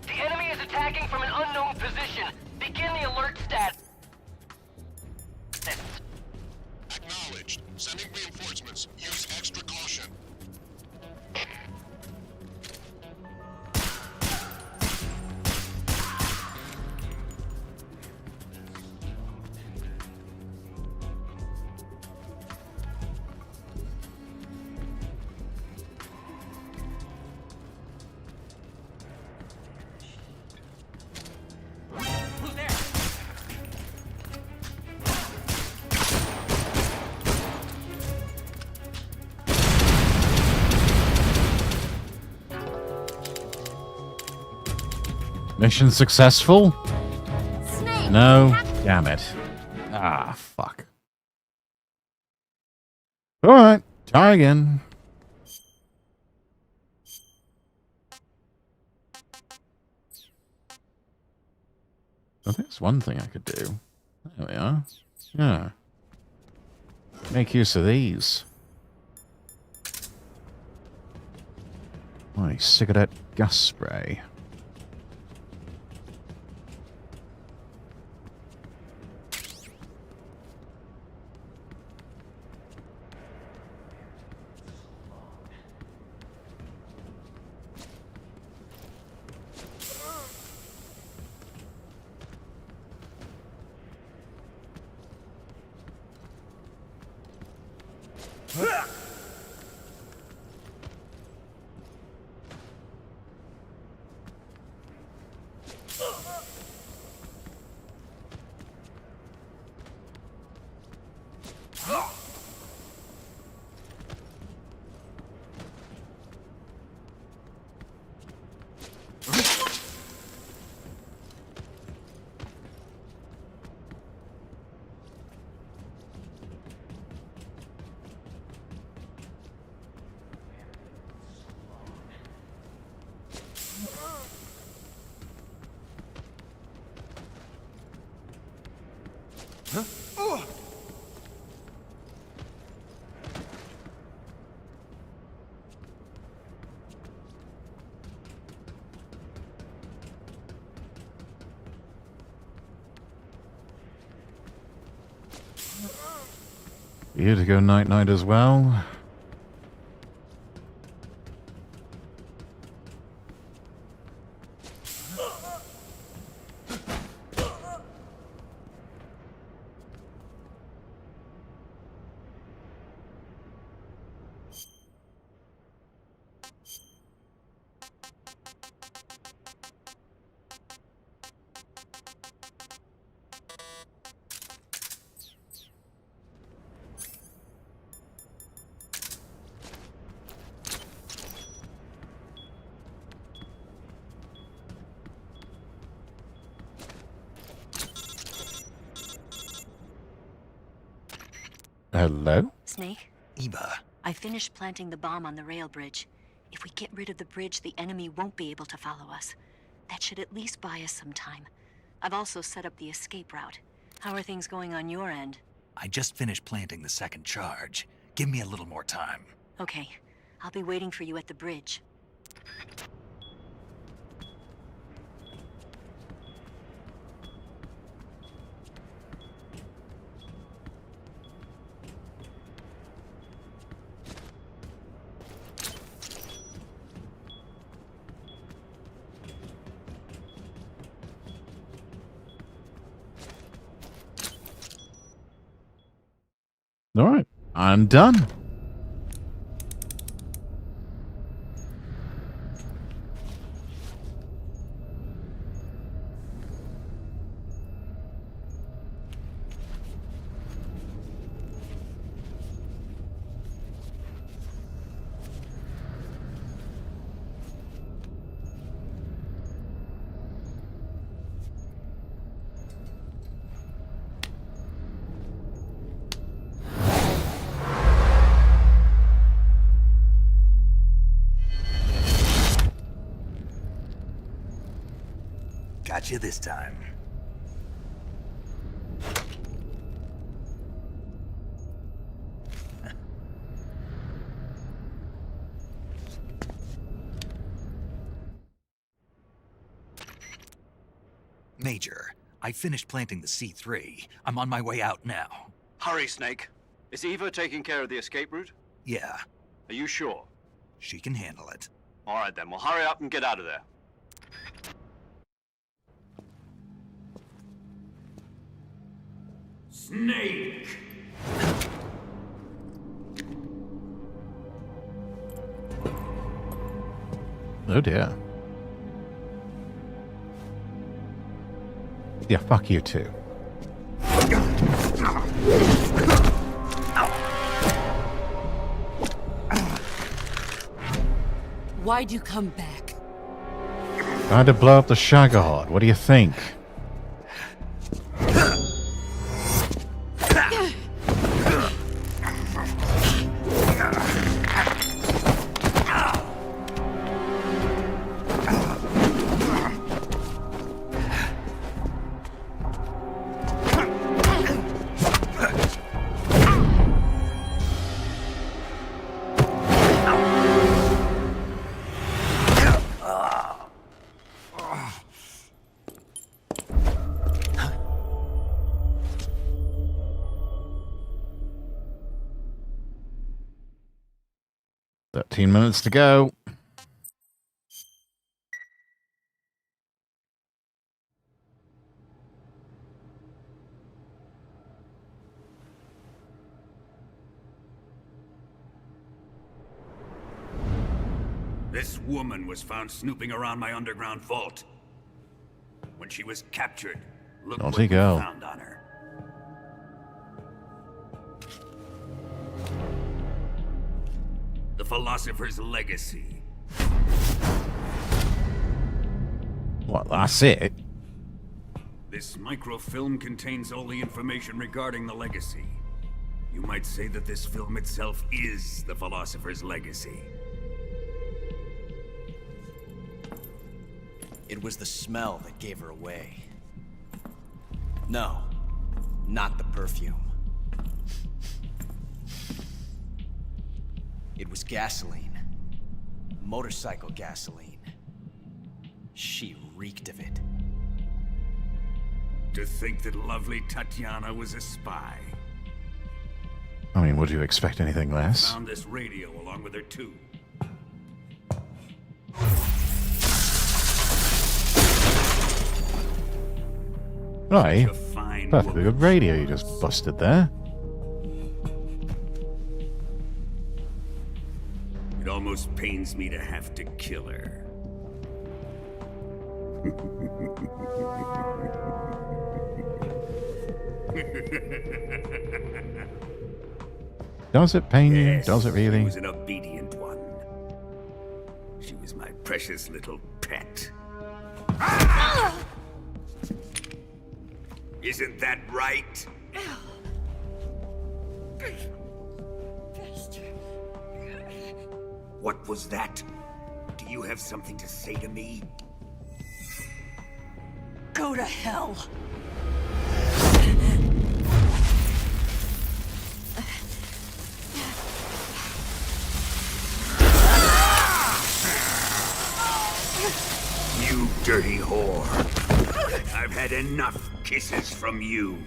The enemy is attacking from an unknown position. Begin the alert status. Acknowledged. Sending reinforcements. Use extra caution. Who's there? Mission successful? Snake! No. Damn it. Ah, fuck. Alright. Try again. I think there's one thing I could do. There we are. Yeah. Make use of these. My cigarette gas spray. You to go night-night as well. Hello? Snake? Eva. I finished planting the bomb on the rail bridge. If we get rid of the bridge, the enemy won't be able to follow us. That should at least buy us some time. I've also set up the escape route. How are things going on your end? I just finished planting the second charge. Give me a little more time. Okay. I'll be waiting for you at the bridge. Alright, I'm done. Got you this time. Major, I finished planting the C3. I'm on my way out now. Hurry, Snake. Is Eva taking care of the escape route? Yeah, Are you sure? she can handle it. All right, then. Well, hurry up and get out of there. Snake! Oh dear. Yeah, fuck you too. Why'd you come back? I had to blow up the Shagahard. What do you think? Minutes to go. This woman was found snooping around my underground vault. When she was captured, look what we found on her. The Philosopher's Legacy. What, that's it? This microfilm contains all the information regarding the Legacy. You might say that this film itself is the Philosopher's Legacy. It was the smell that gave her away. No, not the perfume. It was gasoline. Motorcycle gasoline. She reeked of it. To think that lovely Tatiana was a spy. I mean, would you expect anything less? Found this radio along with her too. Right. Perfectly good radio you just busted there. It almost pains me to have to kill her. Does it pain you? Yes, Does it really? She was an obedient one. She was my precious little pet. Isn't that right? What was that? Do you have something to say to me? Go to hell. You dirty whore. I've had enough kisses from you.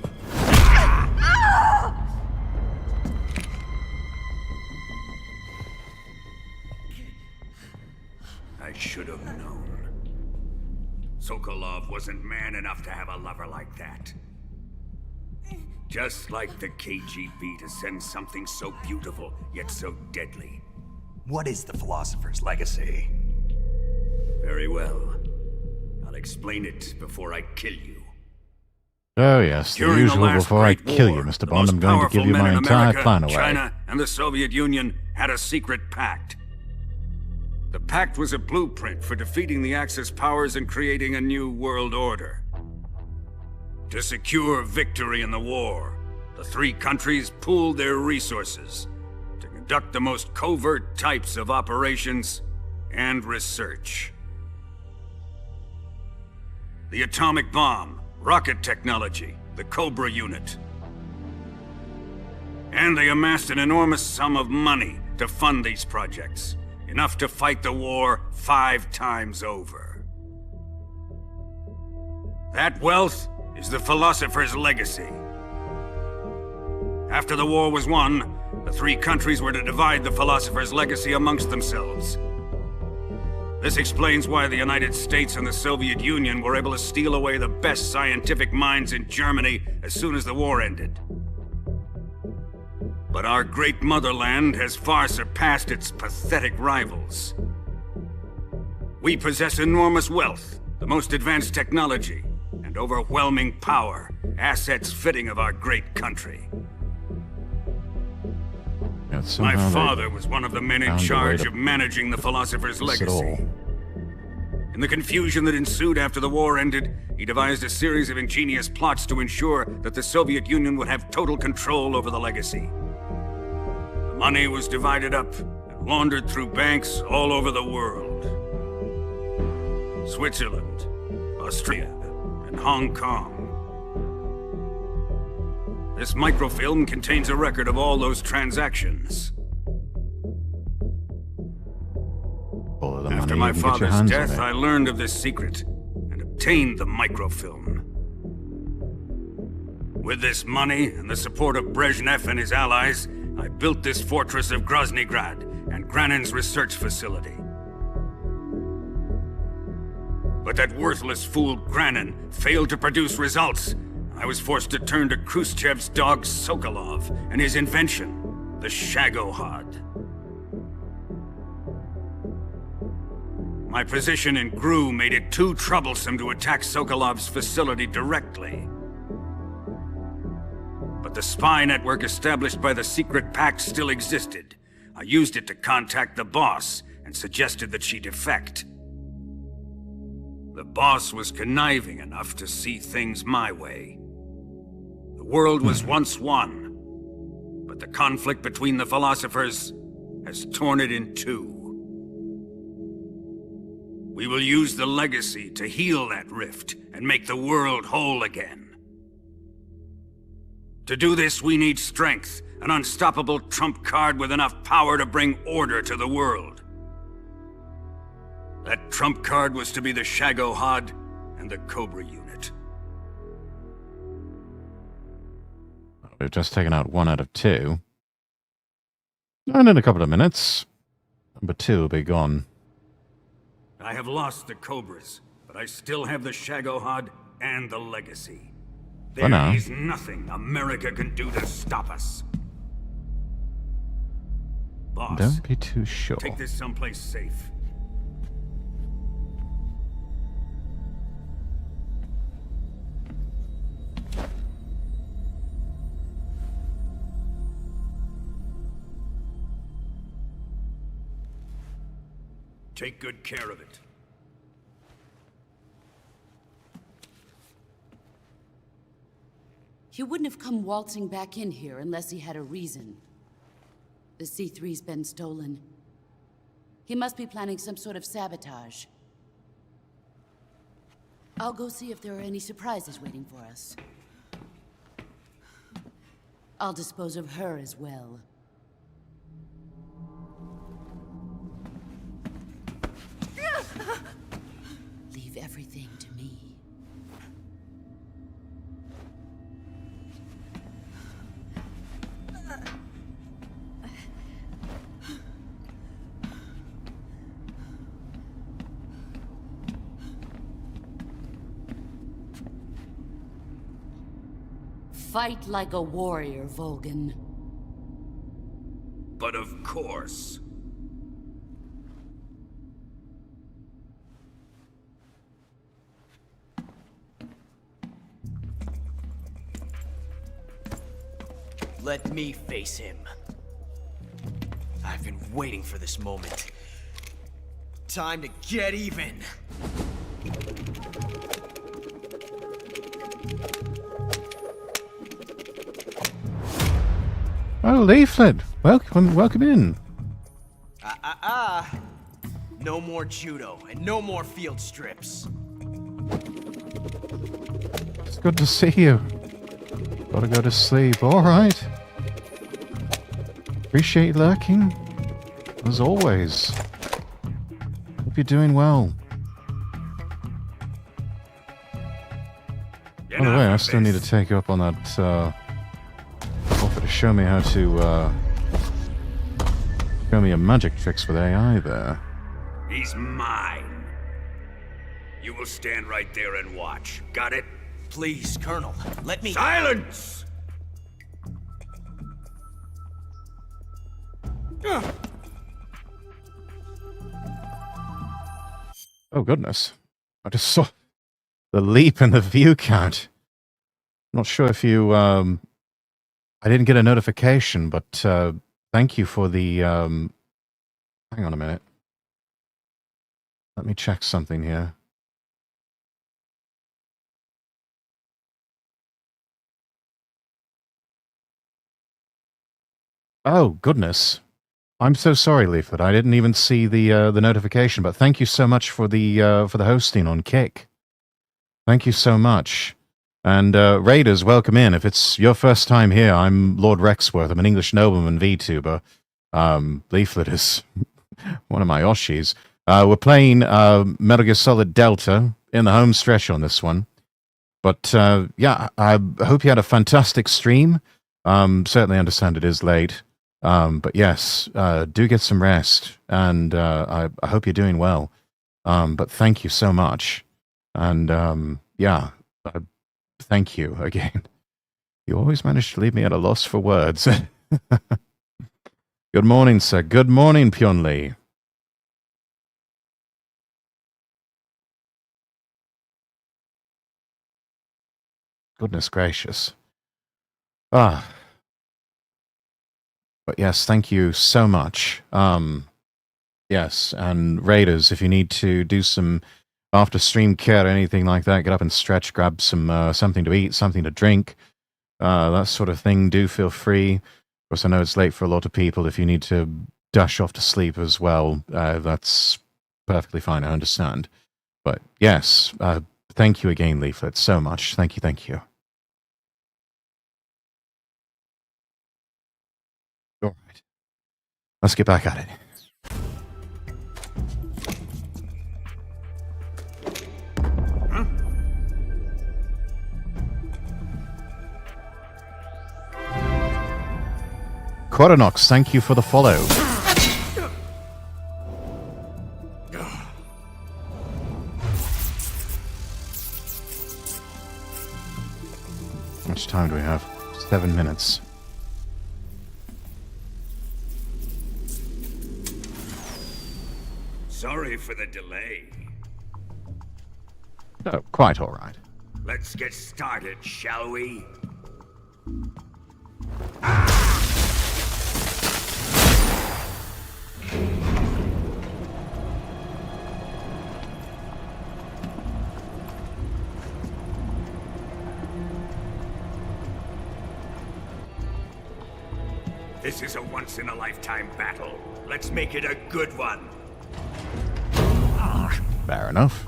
I should have known. Sokolov wasn't man enough to have a lover like that. Just like the KGB to send something so beautiful, yet so deadly. What is the Philosopher's Legacy? Very well. I'll explain it before I kill you. Oh yes, the usual before I kill you, Mr. Bond, I'm going to give you my entire plan away. China and the Soviet Union had a secret pact. The pact was a blueprint for defeating the Axis powers and creating a new world order. To secure victory in the war, the three countries pooled their resources to conduct the most covert types of operations and research. The atomic bomb, rocket technology, the Cobra unit. And they amassed an enormous sum of money to fund these projects, enough to fight the war 5 times over. That wealth is the Philosopher's Legacy. After the war was won, the three countries were to divide the Philosopher's Legacy amongst themselves. This explains why the United States and the Soviet Union were able to steal away the best scientific minds in Germany as soon as the war ended. But our great motherland has far surpassed its pathetic rivals. We possess enormous wealth, the most advanced technology, and overwhelming power, assets fitting of our great country. My father was one of the men in charge of managing the Philosopher's Legacy. In the confusion that ensued after the war ended, he devised a series of ingenious plots to ensure that the Soviet Union would have total control over the legacy. The money was divided up and laundered through banks all over the world. Switzerland, Austria, and Hong Kong. This microfilm contains a record of all those transactions. After my father's death, I learned of this secret and obtained the microfilm. With this money and the support of Brezhnev and his allies, I built this fortress of Groznygrad and Granin's research facility. But that worthless fool Granin failed to produce results. I was forced to turn to Khrushchev's dog Sokolov and his invention, the Shagohod. My position in GRU made it too troublesome to attack Sokolov's facility directly. But the spy network established by the secret pact still existed. I used it to contact the boss and suggested that she defect. The boss was conniving enough to see things my way. The world was once one, but the conflict between the philosophers has torn it in two. We will use the legacy to heal that rift and make the world whole again. To do this, we need strength, an unstoppable trump card with enough power to bring order to the world. That trump card was to be the Shagohod and the Cobra unit. We've just taken out 1 out of 2. And in a couple of minutes, number 2 will be gone. I have lost the Cobras, but I still have the Shagohod and the legacy. There is nothing America can do to stop us. Boss, don't be too sure. Take this someplace safe. Take good care of it. He wouldn't have come waltzing back in here unless he had a reason. The C3's been stolen. He must be planning some sort of sabotage. I'll go see if there are any surprises waiting for us. I'll dispose of her as well. Leave everything to me. Fight like a warrior, Volgan. But of course. Let me face him. I've been waiting for this moment. Time to get even. Oh, Leaflet, welcome in. No more judo and no more field strips. It's good to see you. Gotta go to sleep. All right. Appreciate lurking, as always. Hope you're doing well. By the way, I still need to take you up on that offer to show me how to show me a magic tricks with AI there. He's mine. You will stand right there and watch. Got it? Please, Colonel, let me— Silence! Oh, goodness. I just saw the leap in the view count. Not sure if you, I didn't get a notification, but thank you for the, hang on a minute. Let me check something here. Oh, goodness. I'm so sorry, Leaflet. I didn't even see the notification, but thank you so much for the hosting on Kick. Thank you so much. And Raiders, welcome in. If it's your first time here, I'm Lord Rexworth. I'm an English nobleman VTuber. Leaflet is one of my Oshis. We're playing Metal Gear Solid Delta in the home stretch on this one. But yeah, I hope you had a fantastic stream. Certainly understand it is late. But yes, do get some rest, and I hope you're doing well. But thank you so much, and yeah, thank you again. You always manage to leave me at a loss for words. Good morning, sir. Good morning, Pyonli. Goodness gracious. But yes, thank you so much. Yes, and Raiders, if you need to do some after stream care or anything like that, get up and stretch, grab some something to eat, something to drink, that sort of thing, do feel free. Of course, I know it's late for a lot of people. If you need to dash off to sleep as well, that's perfectly fine, I understand. But yes, thank you again, Leaflet, so much. Thank you, thank you. All right. Let's get back at it. Quaternox, thank you for the follow. How much time do we have? 7 minutes. Sorry for the delay. Oh, quite all right. Let's get started, shall we? This is a once-in-a-lifetime battle. Let's make it a good one. Fair enough.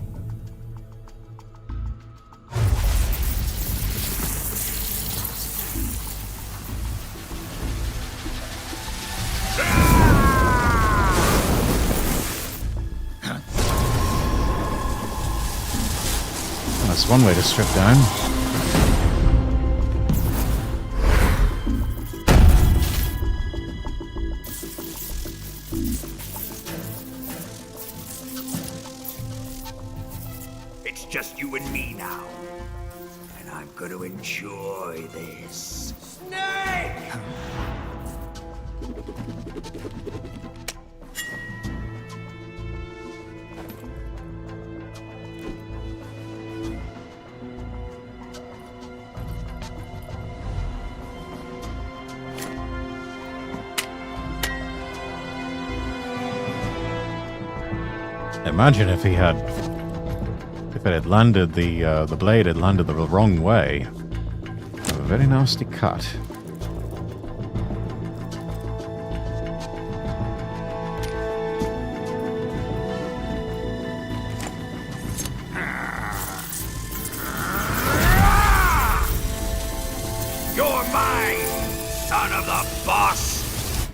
That's one way to strip down. It's just you and me now. And I'm gonna enjoy this. Snake! Imagine if it had landed the blade had landed the wrong way. A very nasty cut. You're mine, son of the boss!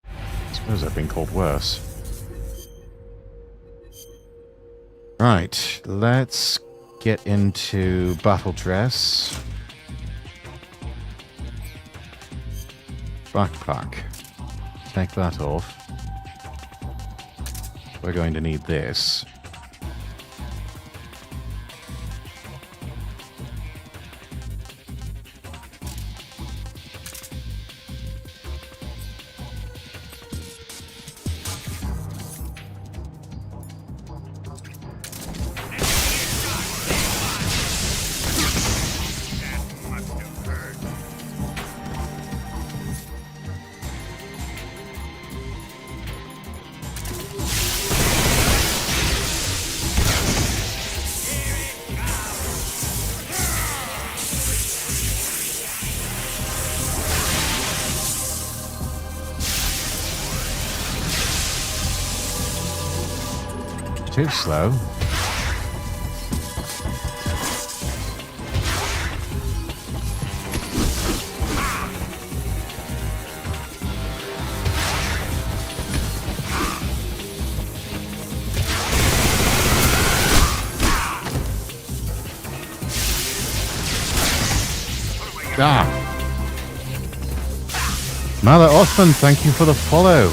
I suppose I've been called worse. Right, let's get into battle dress. Backpack. Take that off. We're going to need this. Too slow. Ah. Mother Othman, thank you for the follow.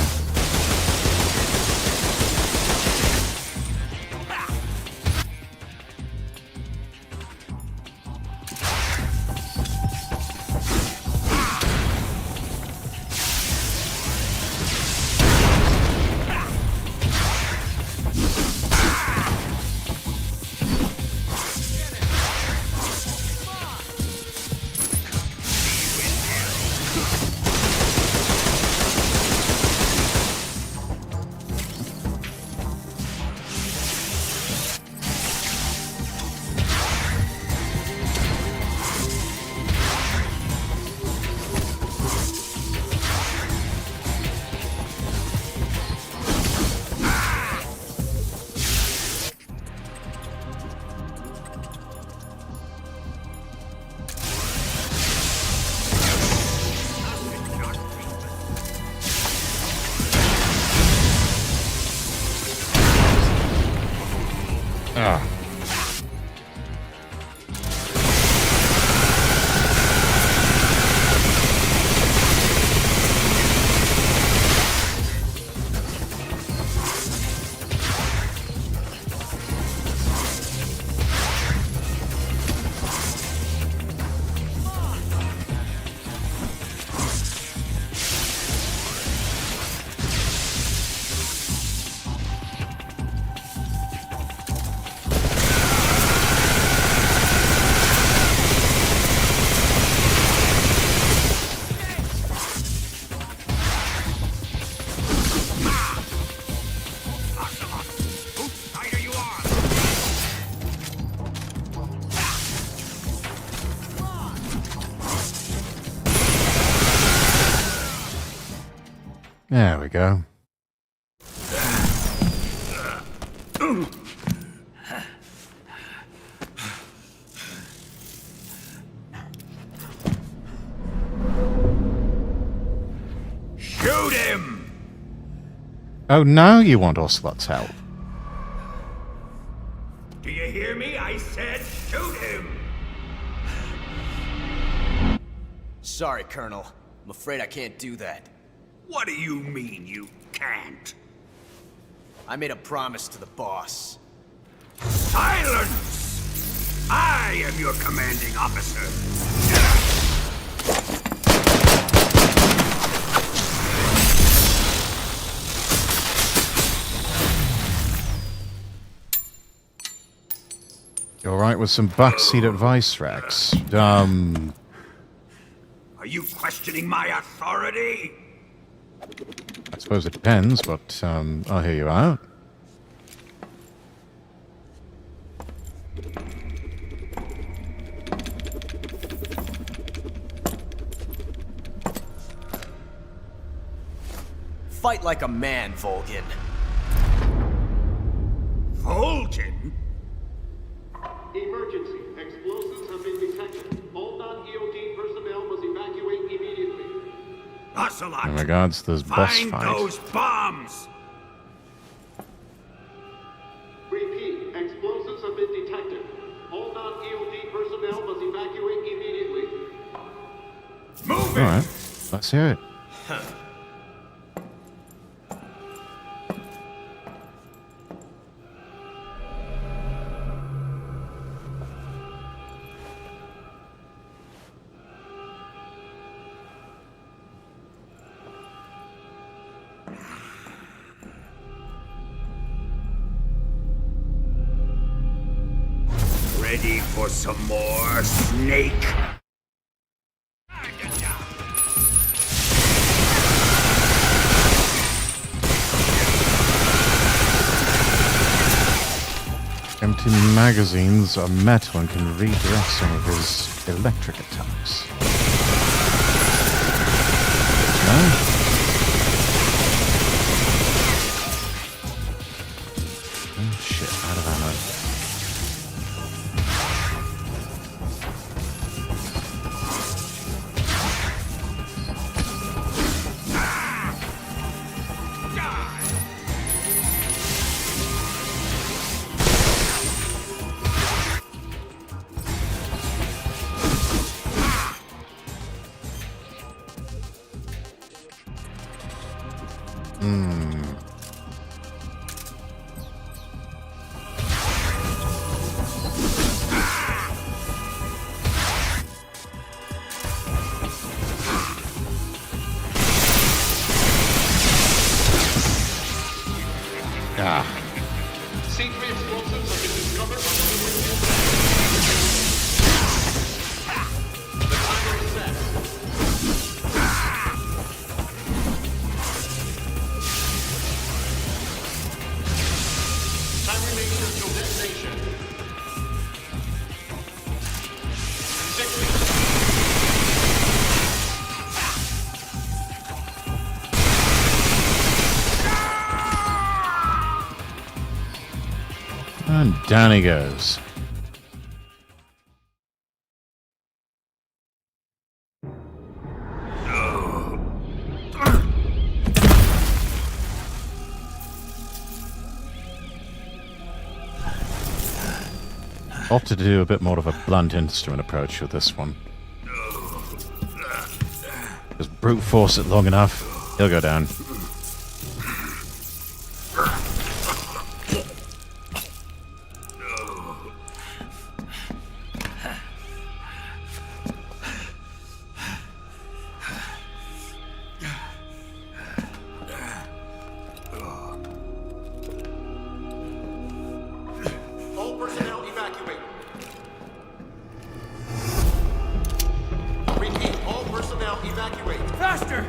There we go. Shoot him! Oh, now you want Ocelot's help. Do you hear me? I said shoot him! Sorry, Colonel. I'm afraid I can't do that. What do you mean you can't? I made a promise to the boss. Silence! I am your commanding officer. You alright with some backseat advice, Rex? Are you questioning my authority? I suppose it depends, but I'll hear you out. Fight like a man, Volgin. Volgin? Emergency. Explosives have been detected. All non-EOD personnel must evacuate immediately. Ocelot! In regards to this boss Find fight. those bombs! Repeat. Explosives have been detected. All non-EOD personnel must evacuate immediately. Move it! Alright, let's hear it. Ready for some more, Snake? Empty magazines are metal and can redirect some of his electric attacks. No? Oh shit, out of ammo. C3 explosives have been discovered on the Liberty The timer is set. Time remaining until detonation. 60. And down he goes. Opted to do a bit more of a blunt instrument approach with this one. Just brute force it long enough, he'll go down. All personnel evacuate. Repeat, all personnel evacuate. Faster!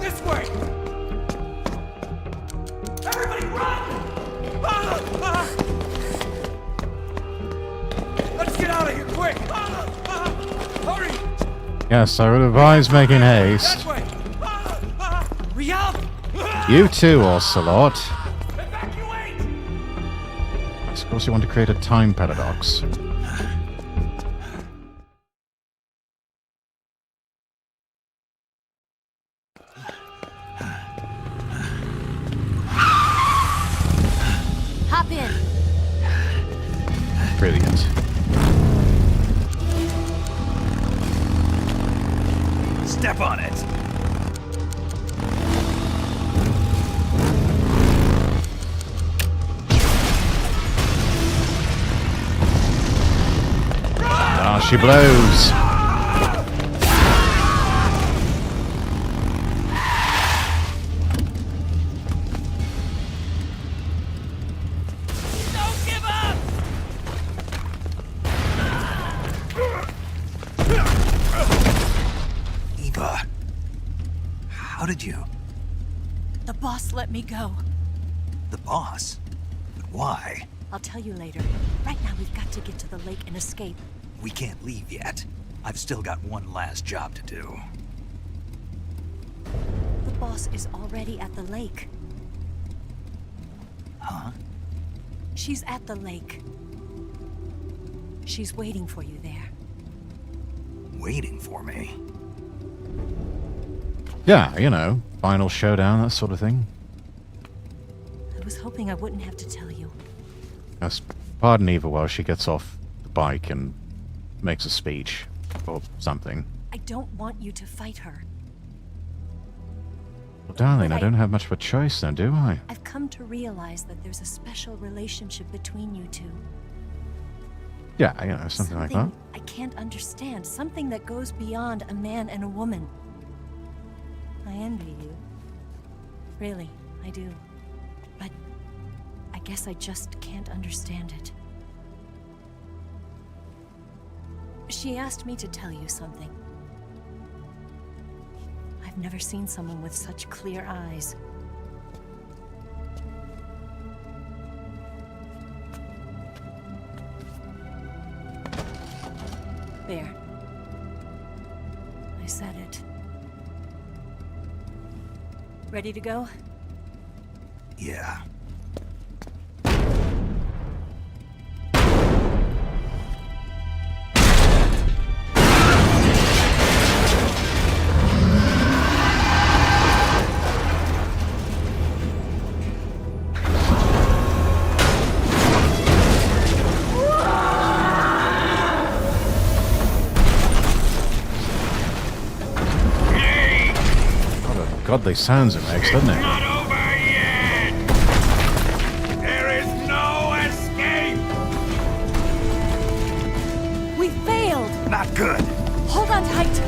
This way! Everybody run! Let's get out of here, quick! Hurry! Yes, I would advise making haste. Riyadh! You too, Ocelot. I suppose you want to create a time paradox. Hop in. Brilliant. Step on it. she blows. Don't give up! Eva, how did you? The boss let me go. The boss? But why? I'll tell you later. Right now, we've got to get to the lake and escape. We can't leave yet. I've still got one last job to do. The boss is already at the lake. Huh? She's at the lake. She's waiting for you there. Waiting for me? Yeah, you know, final showdown, that sort of thing. I was hoping I wouldn't have to tell you. Yes, pardon Eva while she gets off the bike and makes a speech. Or something. I don't want you to fight her. Well, darling, I don't have much of a choice then, do I? I've come to realize that there's a special relationship between you two. Yeah, you know, something like that. I can't understand. Something that goes beyond a man and a woman. I envy you. Really, I do. But I guess I just can't understand it. She asked me to tell you something. I've never seen someone with such clear eyes. There. I said it. Ready to go? Yeah. Godly sounds it makes, doesn't it? Not over yet! There is no escape! We failed! Not good! Hold on tight!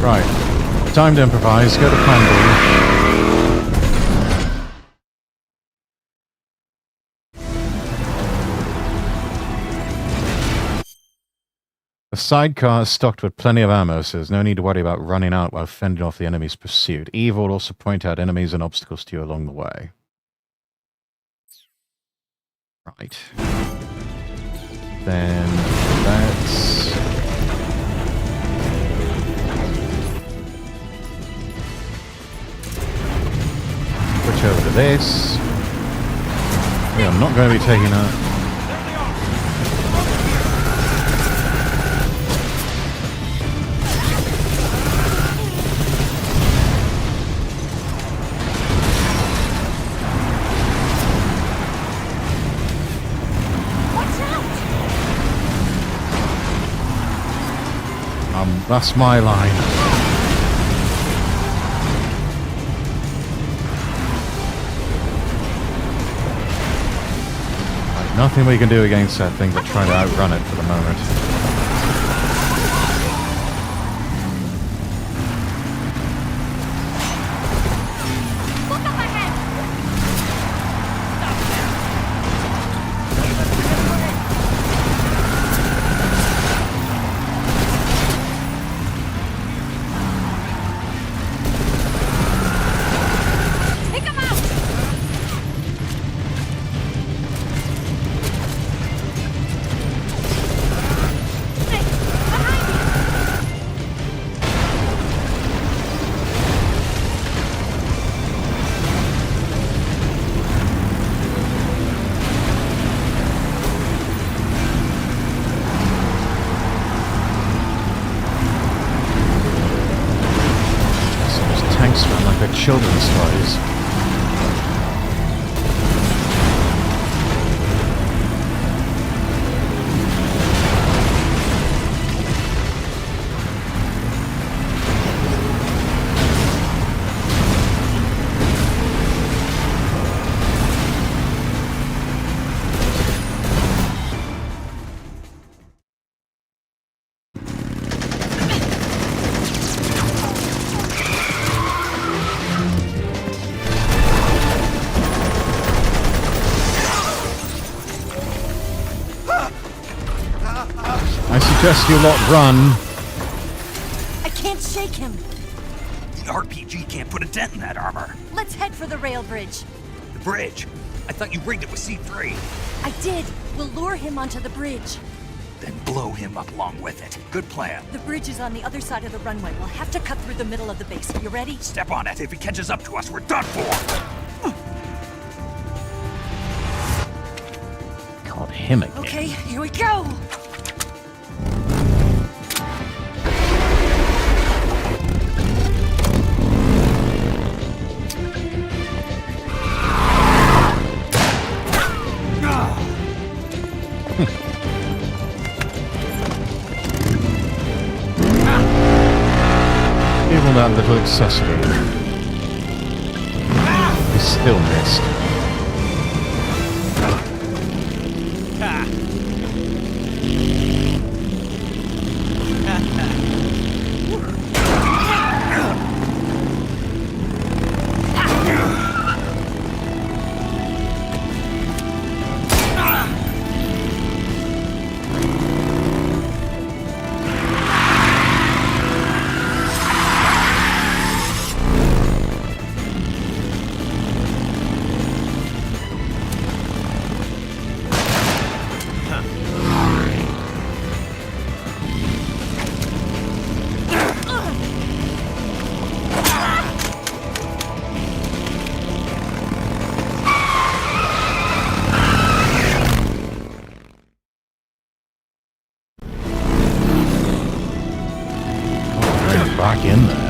Right. Time to improvise. Go to plan B. The sidecar is stocked with plenty of ammo, so there's no need to worry about running out while fending off the enemy's pursuit. Eve will also point out enemies and obstacles to you along the way. Right. Then let's... switch over to this. We are not going to be taking that. That's my line. Right, nothing we can do against that thing but try to outrun it for the moment. Children's toys. suggest you lot run. I can't shake him. The RPG can't put a dent in that armor. Let's head for the rail bridge. The bridge? I thought you rigged it with C3. I did. We'll lure him onto the bridge. Then blow him up along with it. Good plan. The bridge is on the other side of the runway. We'll have to cut through the middle of the base. You ready? Step on it. If he catches up to us, we're done for. Caught him again. Okay, here we go. Even that little accessory. He still missed. Back in there.